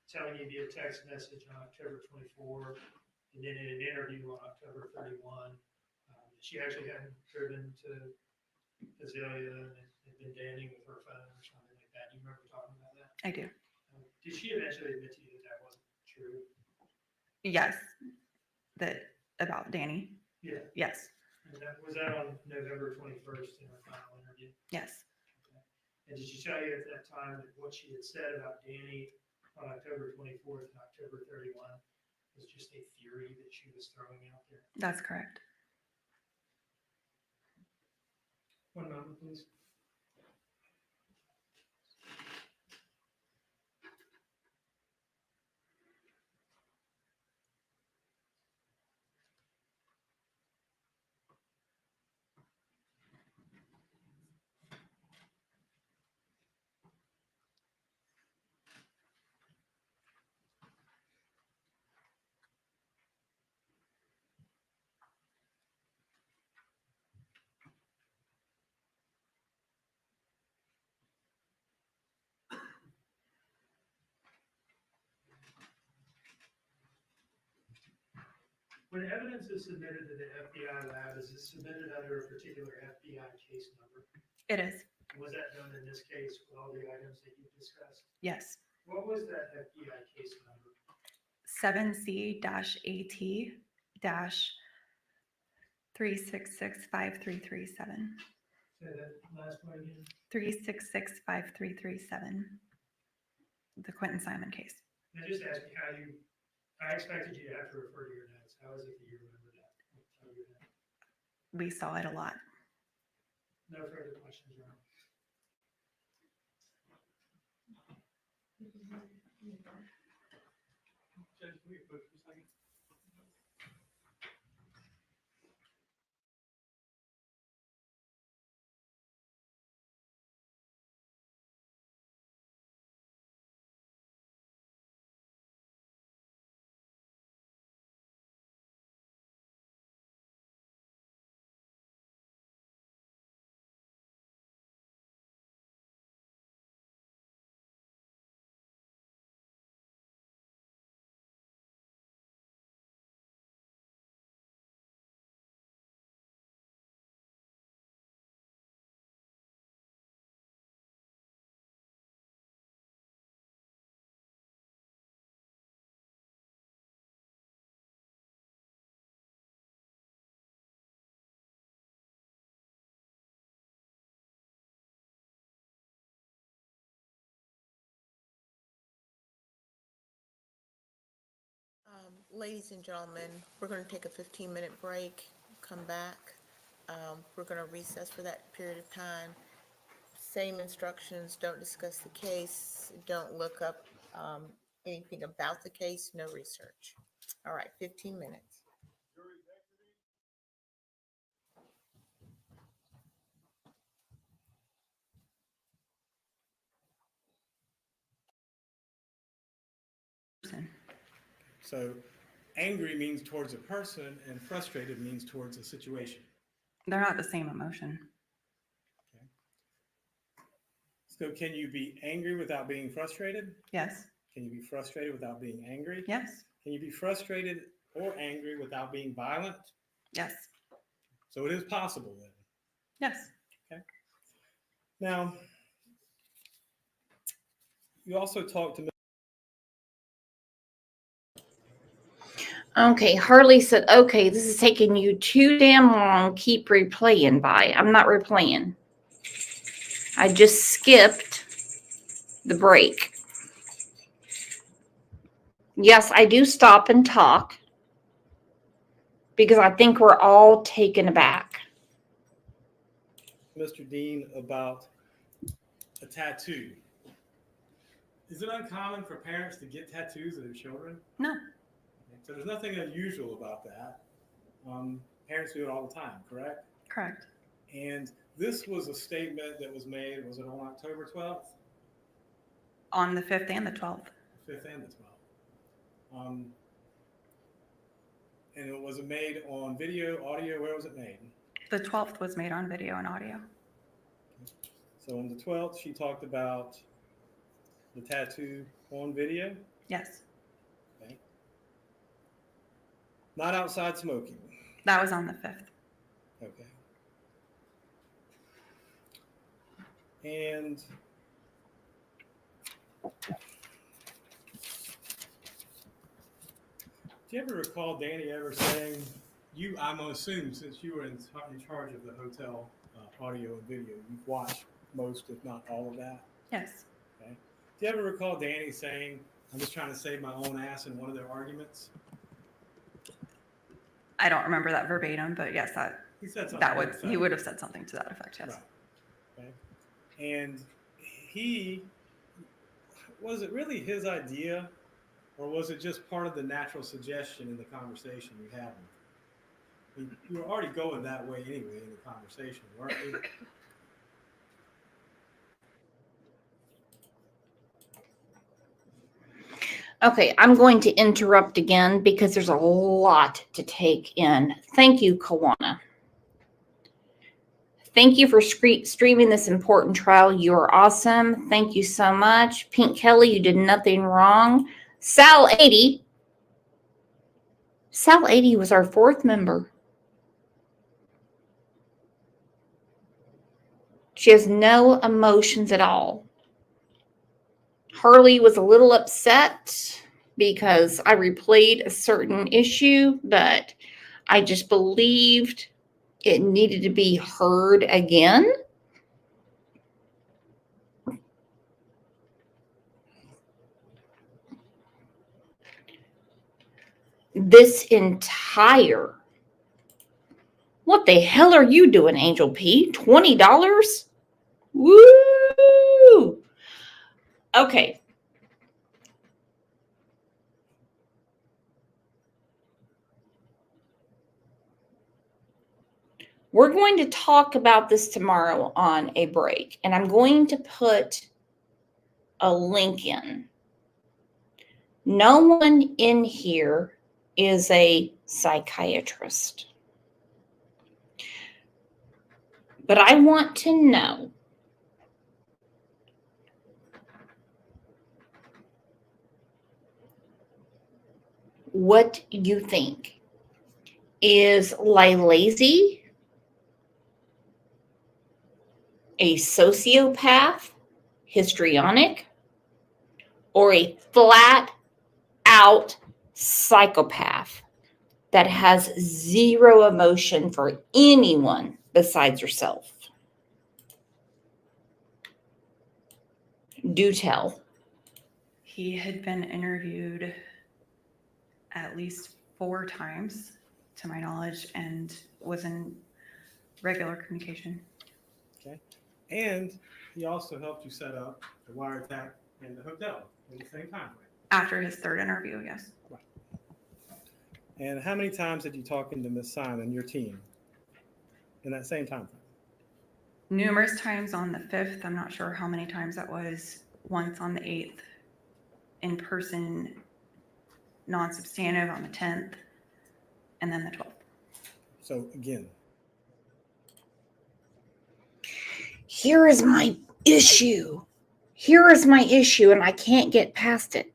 Speaker 2: telling you via text message on October 24, and then in an interview on October 31, she actually hadn't driven to Azalea and had been dancing with her phone or something like that. Do you remember talking about that?
Speaker 15: I do.
Speaker 2: Did she eventually admit to you that that wasn't true?
Speaker 15: Yes. That about Danny.
Speaker 2: Yeah.
Speaker 15: Yes.
Speaker 2: And was that on November 21st in her final interview?
Speaker 15: Yes.
Speaker 2: And did she tell you at that time that what she had said about Danny on October 24th and October 31 was just a theory that she was throwing out there?
Speaker 15: That's correct.
Speaker 2: One moment, please. When evidence is submitted to the FBI lab, is it submitted under a particular FBI case number?
Speaker 15: It is.
Speaker 2: Was that done in this case with all the items that you discussed?
Speaker 15: Yes.
Speaker 2: What was that FBI case number?
Speaker 15: 7C-AT-3665337.
Speaker 2: Say that last one again.
Speaker 15: 3665337. The Quentin Simon case.
Speaker 2: I just asked you how I expected you to have to refer to your notes. How is it that you remember that? Top of your head?
Speaker 15: We saw it a lot.
Speaker 2: No further questions, Your Honor.
Speaker 7: Judge, can we approach for a second?
Speaker 3: Ladies and gentlemen, we're going to take a 15-minute break, come back. We're going to recess for that period of time. Same instructions, don't discuss the case, don't look up anything about the case, no research. All right, 15 minutes.
Speaker 8: So angry means towards a person and frustrated means towards a situation.
Speaker 15: They're not the same emotion.
Speaker 8: So can you be angry without being frustrated?
Speaker 15: Yes.
Speaker 8: Can you be frustrated without being angry?
Speaker 15: Yes.
Speaker 8: Can you be frustrated or angry without being violent?
Speaker 15: Yes.
Speaker 8: So it is possible then.
Speaker 15: Yes.
Speaker 8: Okay. Now, you also talked to
Speaker 1: Okay, Harley said, okay, this is taking you too damn long. Keep replaying by. I'm not replaying. I just skipped the break. Yes, I do stop and talk because I think we're all taken aback.
Speaker 8: Mr. Dean about a tattoo. Is it uncommon for parents to get tattoos of their children?
Speaker 15: No.
Speaker 8: So there's nothing unusual about that. Parents do it all the time, correct?
Speaker 15: Correct.
Speaker 8: And this was a statement that was made, was it on October 12th?
Speaker 15: On the 5th and the 12th.
Speaker 8: The 5th and the 12th. And it was made on video, audio, where was it made?
Speaker 15: The 12th was made on video and audio.
Speaker 8: So on the 12th, she talked about the tattoo on video?
Speaker 15: Yes.
Speaker 8: Okay. Not outside smoking.
Speaker 15: That was on the 5th.
Speaker 8: Okay. And do you ever recall Danny ever saying, I'm going to assume since you were in charge of the hotel audio and video, you've watched most, if not all of that?
Speaker 15: Yes.
Speaker 8: Okay. Do you ever recall Danny saying, I'm just trying to save my own ass in one of their arguments?
Speaker 15: I don't remember that verbatim, but yes,
Speaker 8: He said something.
Speaker 15: that would he would have said something to that effect. Yes.
Speaker 8: Right. Okay. And was it really his idea, or was it just part of the natural suggestion in the conversation you had with him? You were already going that way anyway in the conversation, weren't you?
Speaker 1: Okay, I'm going to interrupt again because there's a lot to take in. Thank you, Kawana. Thank you for streaming this important trial. You are awesome. Thank you so much. Pink Kelly, you did nothing wrong. Sal 80. Sal 80 was our 4th member. She has no emotions at all. Harley was a little upset because I replayed a certain issue, but I just believed it needed to be heard again. this entire. What the hell are you doing, Angel P? $20? Woo! Okay. We're going to talk about this tomorrow on a break, and I'm going to put a link in. No one in here is a psychiatrist. But I want to know what you think. Is Leilani a sociopath, histrionic, or a flat out psychopath that has zero emotion for anyone besides herself? Do tell.
Speaker 15: He had been interviewed at least 4 times, to my knowledge, and was in regular communication.
Speaker 8: Okay. And he also helped you set up the wiretap in the hotel at the same time.
Speaker 15: After his 3rd interview, yes.
Speaker 8: Right. And how many times did you talk into Miss Simon, your team, in that same time frame?
Speaker 15: Numerous times on the 5th. I'm not sure how many times that was. Once on the 8th, in person, non-substantive on the 10th, and then the 12th.
Speaker 8: So again,
Speaker 1: Here is my issue. Here is my issue, and I can't get past it.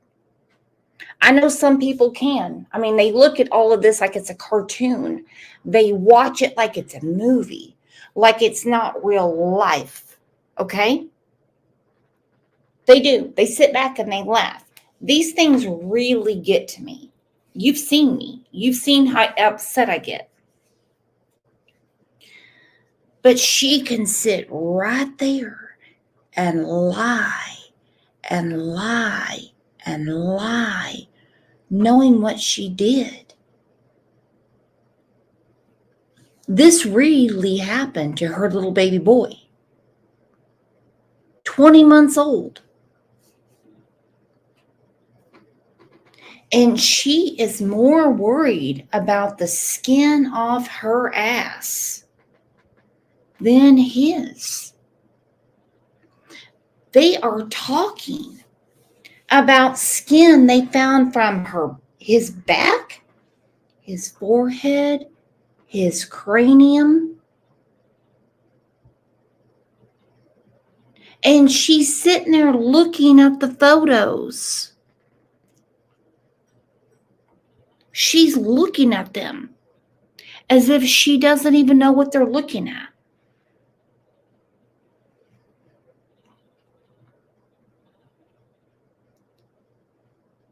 Speaker 1: I know some people can. I mean, they look at all of this like it's a cartoon. They watch it like it's a movie, like it's not real life. Okay? They do. They sit back and they laugh. These things really get to me. You've seen me. You've seen how upset I get. But she can sit right there and lie and lie and lie, knowing what she did. This really happened to her little baby boy, 20 months old. And she is more worried about the skin off her ass than his. They are talking about skin they found from his back, his forehead, his cranium. And she's sitting there looking at the photos. She's looking at them as if she doesn't even know what they're looking at.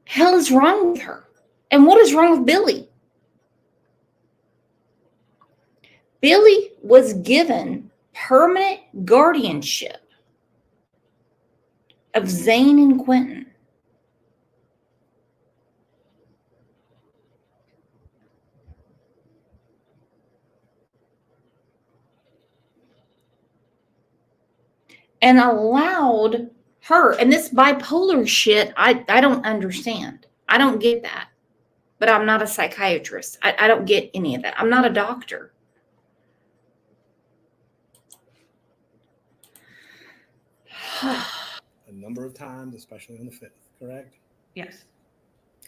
Speaker 1: Hell is wrong with her? And what is wrong with Billy? Billy was given permanent guardianship of Zane and Quentin. And allowed her, and this bipolar shit, I don't understand. I don't get that. But I'm not a psychiatrist. I don't get any of that. I'm not a doctor.
Speaker 8: a number of times, especially on the 5th, correct?
Speaker 15: Yes.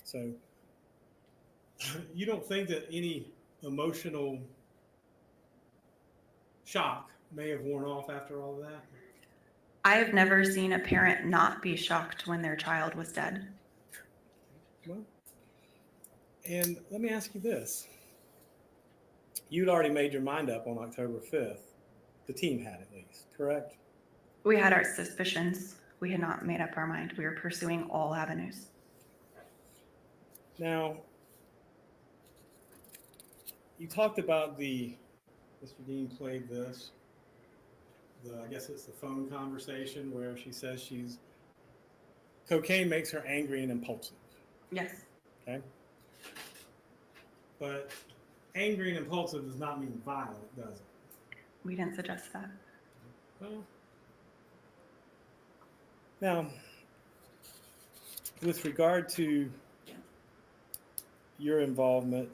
Speaker 8: So you don't think that any emotional shock may have worn off after all of that?
Speaker 15: I have never seen a parent not be shocked when their child was dead.
Speaker 8: Well, and let me ask you this. You'd already made your mind up on October 5th. The team had, at least, correct?
Speaker 15: We had our suspicions. We had not made up our mind. We were pursuing all avenues.
Speaker 8: Now, you talked about Mr. Dean played this, I guess it's the phone conversation where she says cocaine makes her angry and impulsive.
Speaker 15: Yes.
Speaker 8: Okay. But angry and impulsive does not mean violent, does it?
Speaker 15: We didn't suggest that.
Speaker 8: Well, now, with regard to your involvement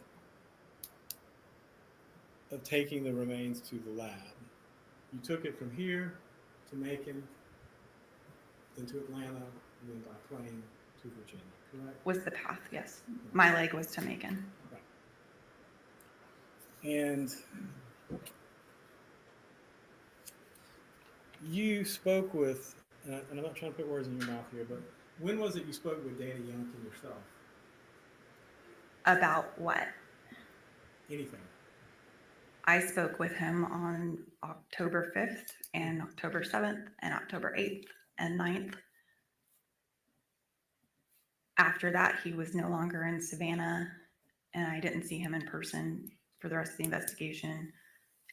Speaker 8: of taking the remains to the lab, you took it from here to Macon, then to Atlanta, and then by plane to Virginia, correct?
Speaker 15: Was the path, yes. My leg was to Macon.
Speaker 8: Right. And you spoke with, and I'm not trying to put words in your mouth here, but when was it you spoke with Danny Youngkin yourself?
Speaker 15: About what?
Speaker 8: Anything.
Speaker 15: I spoke with him on October 5th and October 7th and October 8th and 9th. After that, he was no longer in Savannah, and I didn't see him in person for the rest of the investigation.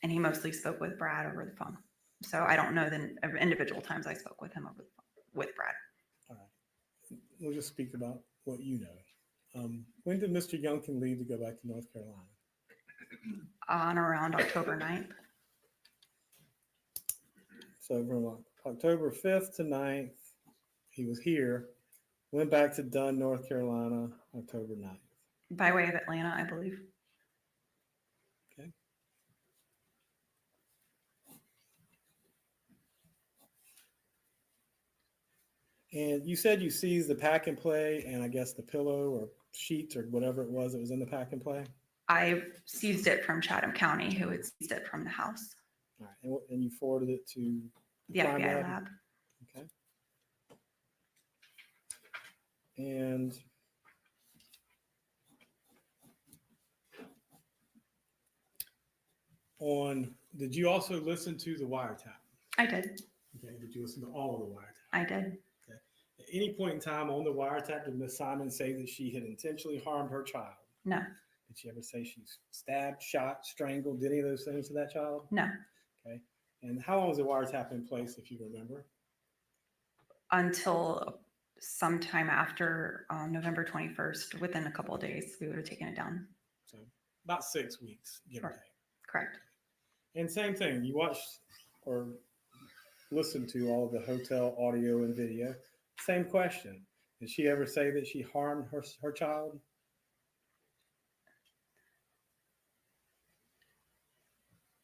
Speaker 15: And he mostly spoke with Brad over the phone. So I don't know the individual times I spoke with him over the phone with Brad.
Speaker 8: All right. We'll just speak about what you know. When did Mr. Youngkin leave to go back to North Carolina?
Speaker 15: On around October 9th.
Speaker 8: So from October 5th to 9th, he was here, went back to Dunn, North Carolina, October 9th.
Speaker 15: By way of Atlanta, I believe.
Speaker 8: Okay. And you said you seized the pack and play and I guess the pillow or sheets or whatever it was that was in the pack and play?
Speaker 15: I seized it from Chatham County, who had seized it from the house.
Speaker 8: All right. And you forwarded it to
Speaker 15: The
Speaker 8: crime
Speaker 15: FBI lab.
Speaker 8: Okay. And did you also listen to the wiretap?
Speaker 15: I did.
Speaker 8: Okay. Did you listen to all of the wiretap?
Speaker 15: I did.
Speaker 8: Okay. At any point in time on the wiretap, did Ms. Simon say that she had intentionally harmed her child?
Speaker 15: No.
Speaker 8: Did she ever say she stabbed, shot, strangled, did any of those things to that child?
Speaker 15: No.
Speaker 8: Okay. And how long was the wiretap in place, if you remember?
Speaker 15: Until sometime after November 21st, within a couple of days, we would have taken it down.
Speaker 8: So about 6 weeks, give or take.
Speaker 15: Correct.
Speaker 8: And same thing, you watched or listened to all of the hotel audio and video. Same question. Did she ever say that she harmed her child?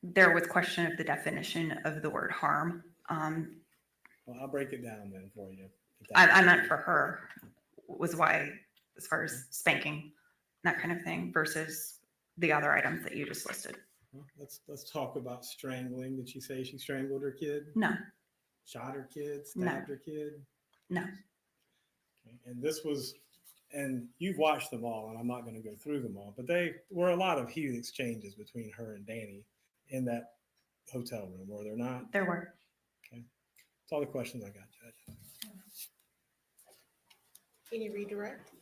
Speaker 15: There was question of the definition of the word harm.
Speaker 8: Well, I'll break it down then for you.
Speaker 15: I meant for her was why, as far as spanking, that kind of thing, versus the other items that you just listed.
Speaker 8: Well, let's talk about strangling. Did she say she strangled her kid?
Speaker 15: No.
Speaker 8: Shot her kid?
Speaker 15: No.
Speaker 8: Stabbed her kid?
Speaker 15: No.
Speaker 8: Okay. And you've watched them all, and I'm not going to go through them all, but they were a lot of heated exchanges between her and Danny in that hotel room, were there not?
Speaker 15: There were.
Speaker 8: Okay. That's all the questions I got, Judge.
Speaker 3: Any redirect?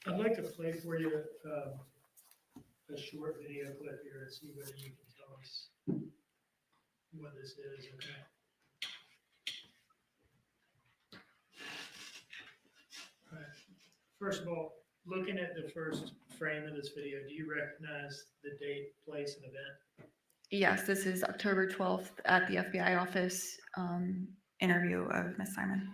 Speaker 2: I'd like to play for you a short video clip here and see whether you can tell us what this is, okay? All right. First of all, looking at the first frame of this video, do you recognize the date, place, and event?
Speaker 15: Yes, this is October 12th at the FBI office, interview of Ms. Simon.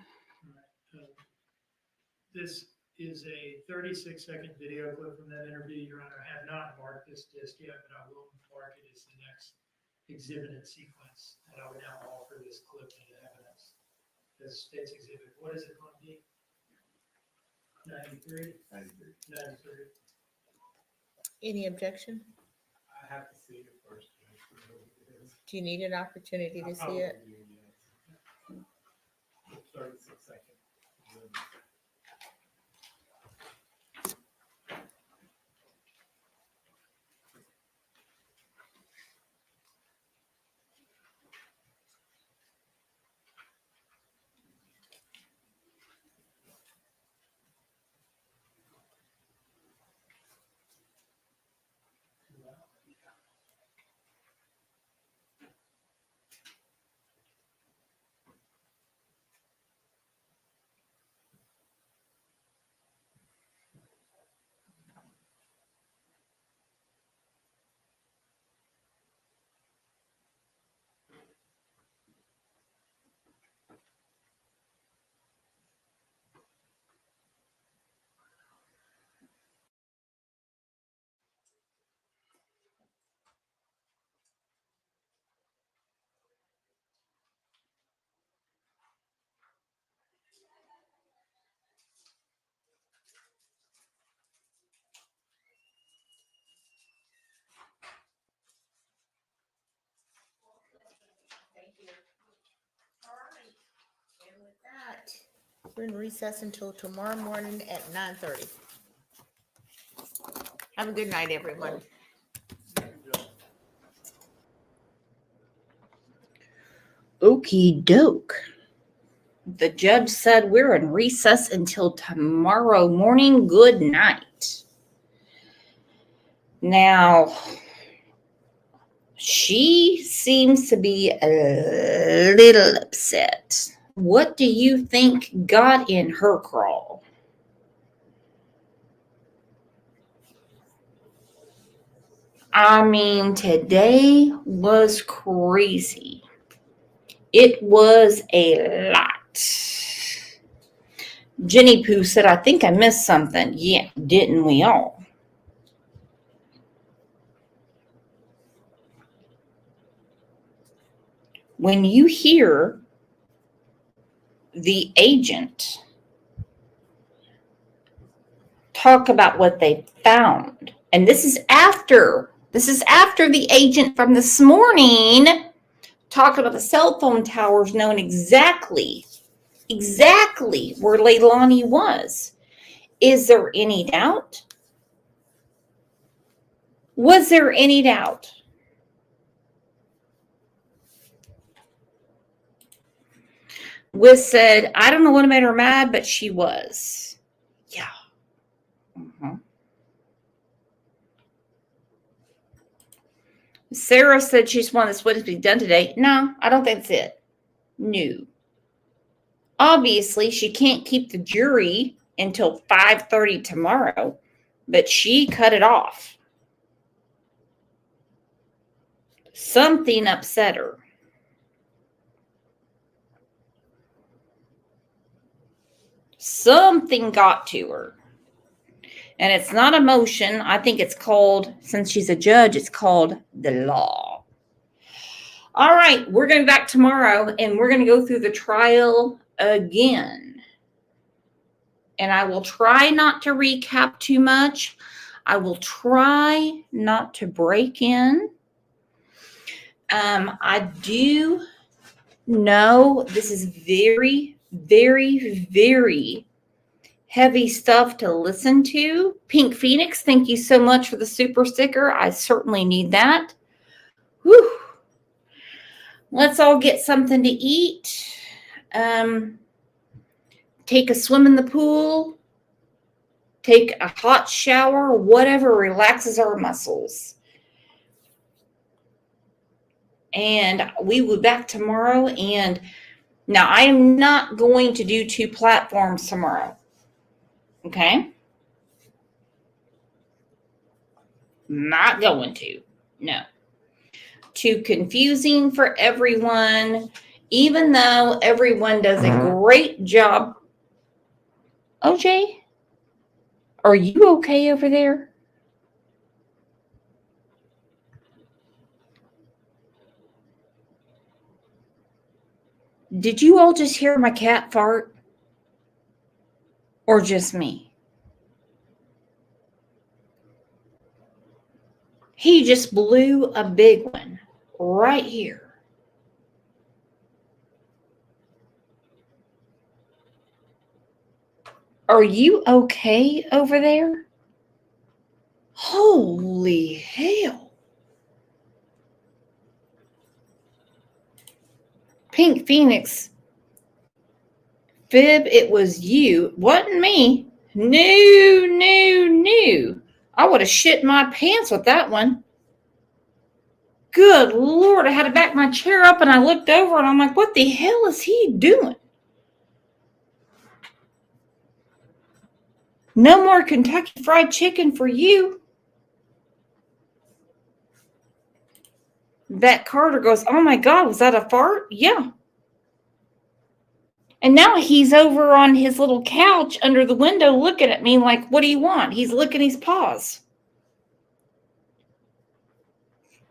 Speaker 2: This is a 36-second video clip from that interview, Your Honor. I have not marked this disc yet, but I will mark it as the next exhibited sequence. And I would now offer this clip into evidence as state's exhibit. What is it going to be? 93? 93. 93.
Speaker 3: Any objection?
Speaker 7: I have to see it first. To make sure what it is.
Speaker 3: Do you need an opportunity to see it?
Speaker 12: Probably, yes. 36 seconds.
Speaker 3: Thank you. All right. And with that, we're in recess until tomorrow morning at 9:30. Have a good night, everyone.
Speaker 1: Okie doke. The judge said we're in recess until tomorrow morning. Good night. Now, she seems to be a little upset. What do you think got in her crawl? I mean, today was crazy. It was a lot. Jenny Pooh said, I think I missed something. Yeah, didn't we all? When you hear the agent talk about what they found, and this is after the agent from this morning talked about the cell phone towers knowing exactly where Leilani was. Is there any doubt? Was there any doubt? Wiz said, I don't know what made her mad, but she was. Yeah. Sarah said she's one that's witness to be done today. No, I don't think that's it. No. Obviously, she can't keep the jury until 5:30 tomorrow, but she cut it off. Something upset her. Something got to her. And it's not emotion. I think it's called, since she's a judge, it's called the law. All right, we're going to be back tomorrow, and we're going to go through the trial again. And I will try not to recap too much. I will try not to break in. I do know this is very, very, very heavy stuff to listen to. Pink Phoenix, thank you so much for the super sticker. I certainly need that. Whew. Let's all get something to eat. Take a swim in the pool. Take a hot shower, whatever relaxes our muscles. And we will be back tomorrow. And now I am not going to do 2 platforms tomorrow. Okay? Not going to. No. Too confusing for everyone, even though everyone does a great job. OJ, are you okay over there? Did you all just hear my cat fart? Or just me? He just blew a big one. right here. Are you okay over there? Holy hell. Pink Phoenix. Fib, it was you. Wasn't me. No. I would have shit my pants with that one. Good Lord, I had to back my chair up and I looked over and I'm like, what the hell is he doing? No more Kentucky Fried Chicken for you. That Carter goes, oh my God, was that a fart? Yeah. And now he's over on his little couch under the window looking at me like, what do you want? He's licking his paws.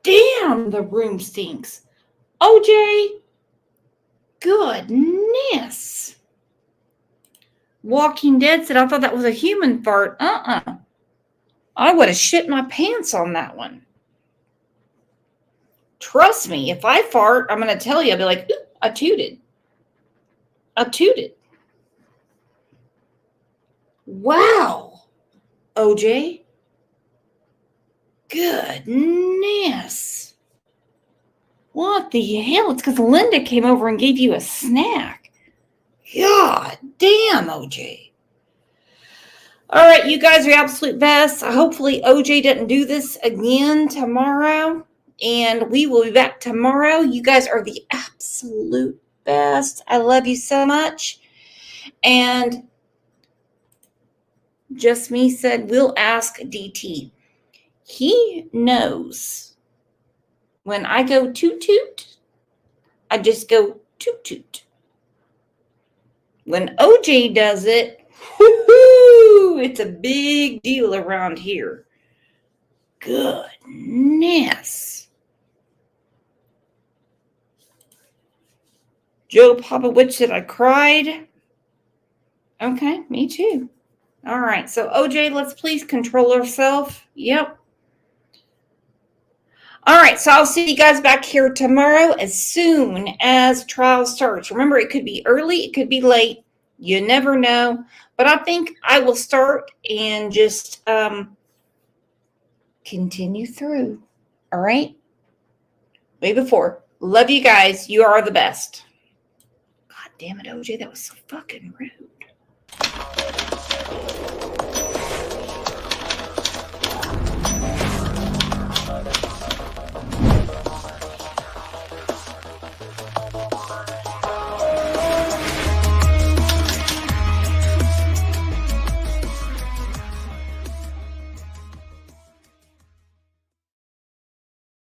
Speaker 1: Damn, the room stinks. OJ, goodness. Walking Dead said, I thought that was a human fart. I would have shit my pants on that one. Trust me, if I fart, I'm going to tell you, I'll be like, I tooted. Wow. OJ. Goodness. What the hell? It's because Linda came over and gave you a snack. God damn, OJ. All right, you guys are your absolute best. Hopefully OJ doesn't do this again tomorrow. And we will be back tomorrow. You guys are the absolute best. I love you so much. And Just Me said, we'll ask DT. He knows when I go toot toot, I just go toot toot. When OJ does it, whoo-hoo, it's a big deal around here. Goodness. Joe Popowich said I cried. Okay, me too. All right, so OJ, let's please control ourselves. Yep. All right, so I'll see you guys back here tomorrow as soon as trial starts. Remember, it could be early, it could be late. You never know. But I think I will start and just continue through. All right? Way before. Love you guys. You are the best. God damn it, OJ. That was so fucking rude.